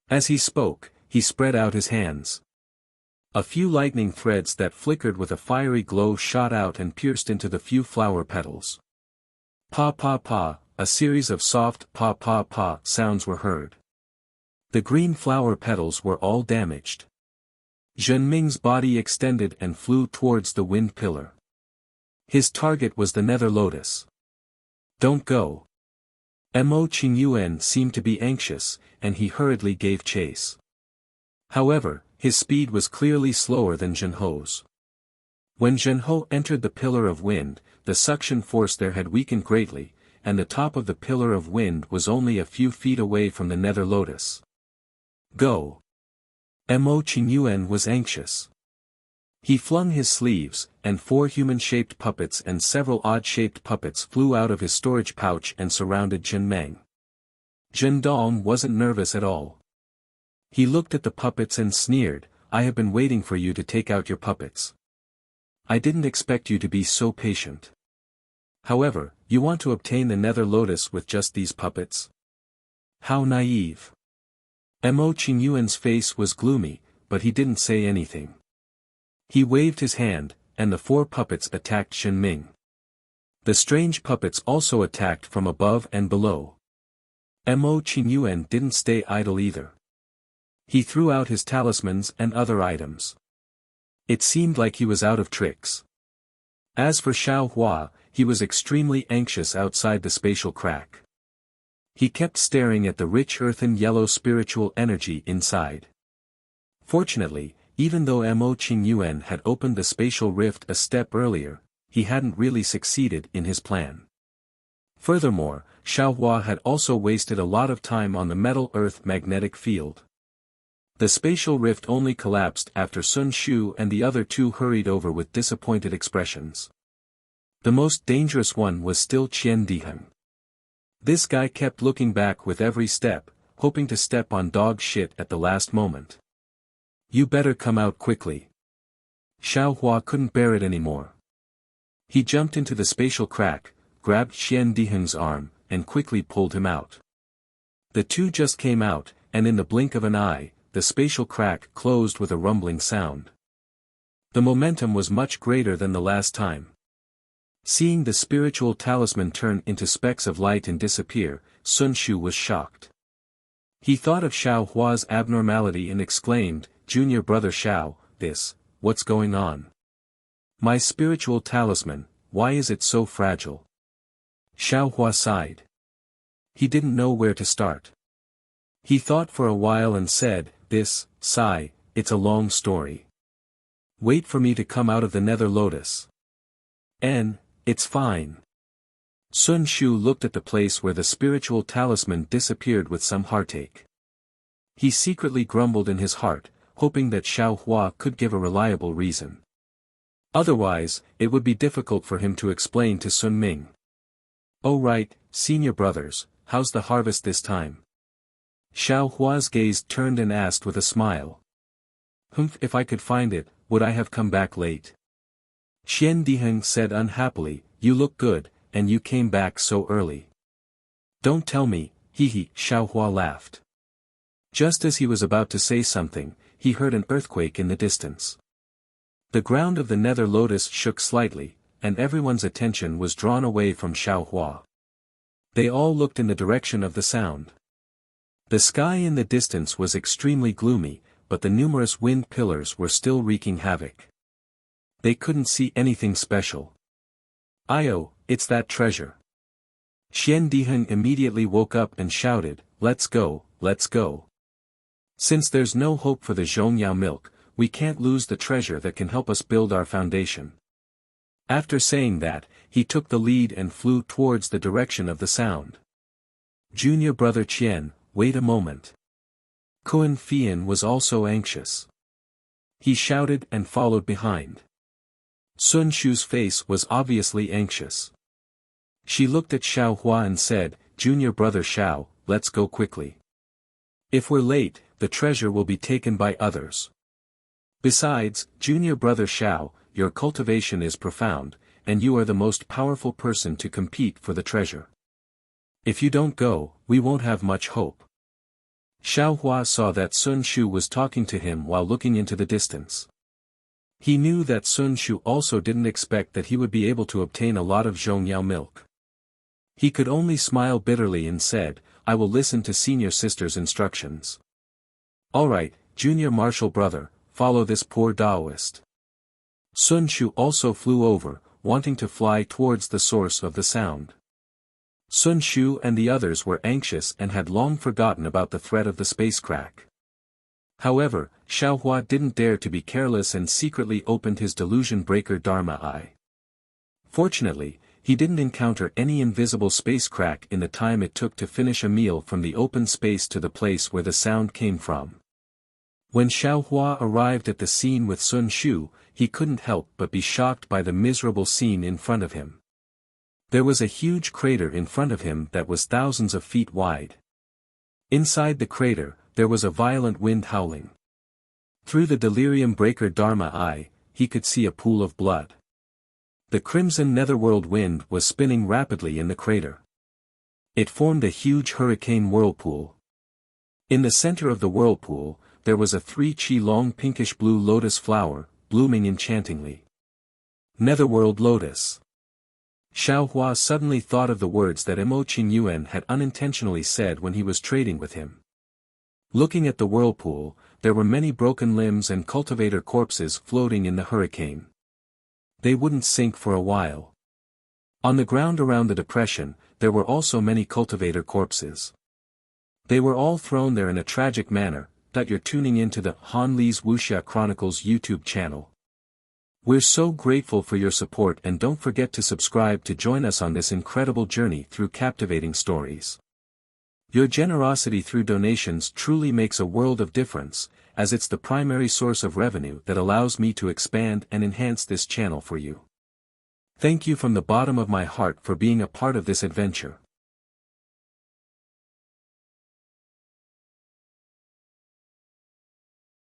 As he spoke, he spread out his hands. A few lightning threads that flickered with a fiery glow shot out and pierced into the few flower petals. Pa pa pa, a series of soft pa pa pa sounds were heard. The green flower petals were all damaged. Zhenming's body extended and flew towards the wind pillar. His target was the nether lotus. Don't go. Mo Qingyuan seemed to be anxious, and he hurriedly gave chase. However, his speed was clearly slower than Zhenho's. When Zhenho entered the pillar of wind, the suction force there had weakened greatly, and the top of the pillar of wind was only a few feet away from the nether lotus. Go. Mo Qingyuan was anxious. He flung his sleeves, and 4 human-shaped puppets and several odd-shaped puppets flew out of his storage pouch and surrounded Zhenmeng. Zhendong wasn't nervous at all. He looked at the puppets and sneered, I have been waiting for you to take out your puppets. I didn't expect you to be so patient. However, you want to obtain the nether lotus with just these puppets? How naive. Mo Qingyuan's face was gloomy, but he didn't say anything. He waved his hand, and the 4 puppets attacked Zhenming. The strange puppets also attacked from above and below. Mo Qingyuan didn't stay idle either. He threw out his talismans and other items. It seemed like he was out of tricks. As for Xiaohua, he was extremely anxious outside the spatial crack. He kept staring at the rich earthen yellow spiritual energy inside. Fortunately, even though Mo Qingyuan had opened the spatial rift a step earlier, he hadn't really succeeded in his plan. Furthermore, Xiaohua had also wasted a lot of time on the metal earth magnetic field. The spatial rift only collapsed after Sun Shu and the other 2 hurried over with disappointed expressions. The most dangerous one was still Qian Diheng. This guy kept looking back with every step, hoping to step on dog shit at the last moment. You better come out quickly. Xiaohua couldn't bear it anymore. He jumped into the spatial crack, grabbed Qian Diheng's arm, and quickly pulled him out. The 2 just came out, and in the blink of an eye, the spatial crack closed with a rumbling sound. The momentum was much greater than the last time. Seeing the spiritual talisman turn into specks of light and disappear, Sun Shu was shocked. He thought of Xiaohua's abnormality and exclaimed, Junior brother Xiao, what's going on? My spiritual talisman, why is it so fragile? Xiaohua sighed. He didn't know where to start. He thought for a while and said, Sigh, it's a long story. Wait for me to come out of the nether lotus. It's fine. Sun Shu looked at the place where the spiritual talisman disappeared with some heartache. He secretly grumbled in his heart, hoping that Xiaohua could give a reliable reason. Otherwise, it would be difficult for him to explain to Sun Ming. Oh right, senior brothers, how's the harvest this time? Xiaohua's gaze turned and asked with a smile. If I could find it, would I have come back late? Qian Diheng said unhappily, you look good, and you came back so early. Don't tell me, Xiaohua laughed. Just as he was about to say something, he heard an earthquake in the distance. The ground of the nether lotus shook slightly, and everyone's attention was drawn away from Xiaohua. They all looked in the direction of the sound. The sky in the distance was extremely gloomy, but the numerous wind pillars were still wreaking havoc. They couldn't see anything special. It's that treasure. Xian Diheng immediately woke up and shouted, "Let's go, let's go. Since there's no hope for the Zhongyao milk, we can't lose the treasure that can help us build our foundation." After saying that, he took the lead and flew towards the direction of the sound. Junior brother Qian, wait a moment. Kun Fian was also anxious. He shouted and followed behind. Sun Shu's face was obviously anxious. She looked at Xiao Hua and said, "Junior brother Xiao, let's go quickly. If we're late, the treasure will be taken by others. Besides, junior brother Xiao, your cultivation is profound, and you are the most powerful person to compete for the treasure. If you don't go, we won't have much hope." Xiao Hua saw that Sun Shu was talking to him while looking into the distance. He knew that Sun Shu also didn't expect that he would be able to obtain a lot of Zhongyao milk. He could only smile bitterly and said, "I will listen to senior sister's instructions." "Alright, junior martial brother, follow this poor Taoist." Sun Shu also flew over, wanting to fly towards the source of the sound. Sun Shu and the others were anxious and had long forgotten about the threat of the space crack. However, Xiao Hua didn't dare to be careless and secretly opened his delusion breaker Dharma Eye. Fortunately, he didn't encounter any invisible space crack in the time it took to finish a meal from the open space to the place where the sound came from. When Xiao Hua arrived at the scene with Sun Shu, he couldn't help but be shocked by the miserable scene in front of him. There was a huge crater in front of him that was thousands of feet wide. Inside the crater, there was a violent wind howling. Through the delirium breaker Dharma Eye, he could see a pool of blood. The crimson netherworld wind was spinning rapidly in the crater. It formed a huge hurricane whirlpool. In the center of the whirlpool, there was a 3-chi-long pinkish-blue lotus flower, blooming enchantingly. Netherworld Lotus. Xiao Hua suddenly thought of the words that Mo Qingyuan had unintentionally said when he was trading with him. Looking at the whirlpool, there were many broken limbs and cultivator corpses floating in the hurricane. They wouldn't sink for a while. On the ground around the depression, there were also many cultivator corpses. They were all thrown there in a tragic manner. That you're tuning into the Han Li's Wuxia Chronicles YouTube channel. We're so grateful for your support, and don't forget to subscribe to join us on this incredible journey through captivating stories. Your generosity through donations truly makes a world of difference, as it's the primary source of revenue that allows me to expand and enhance this channel for you. Thank you from the bottom of my heart for being a part of this adventure.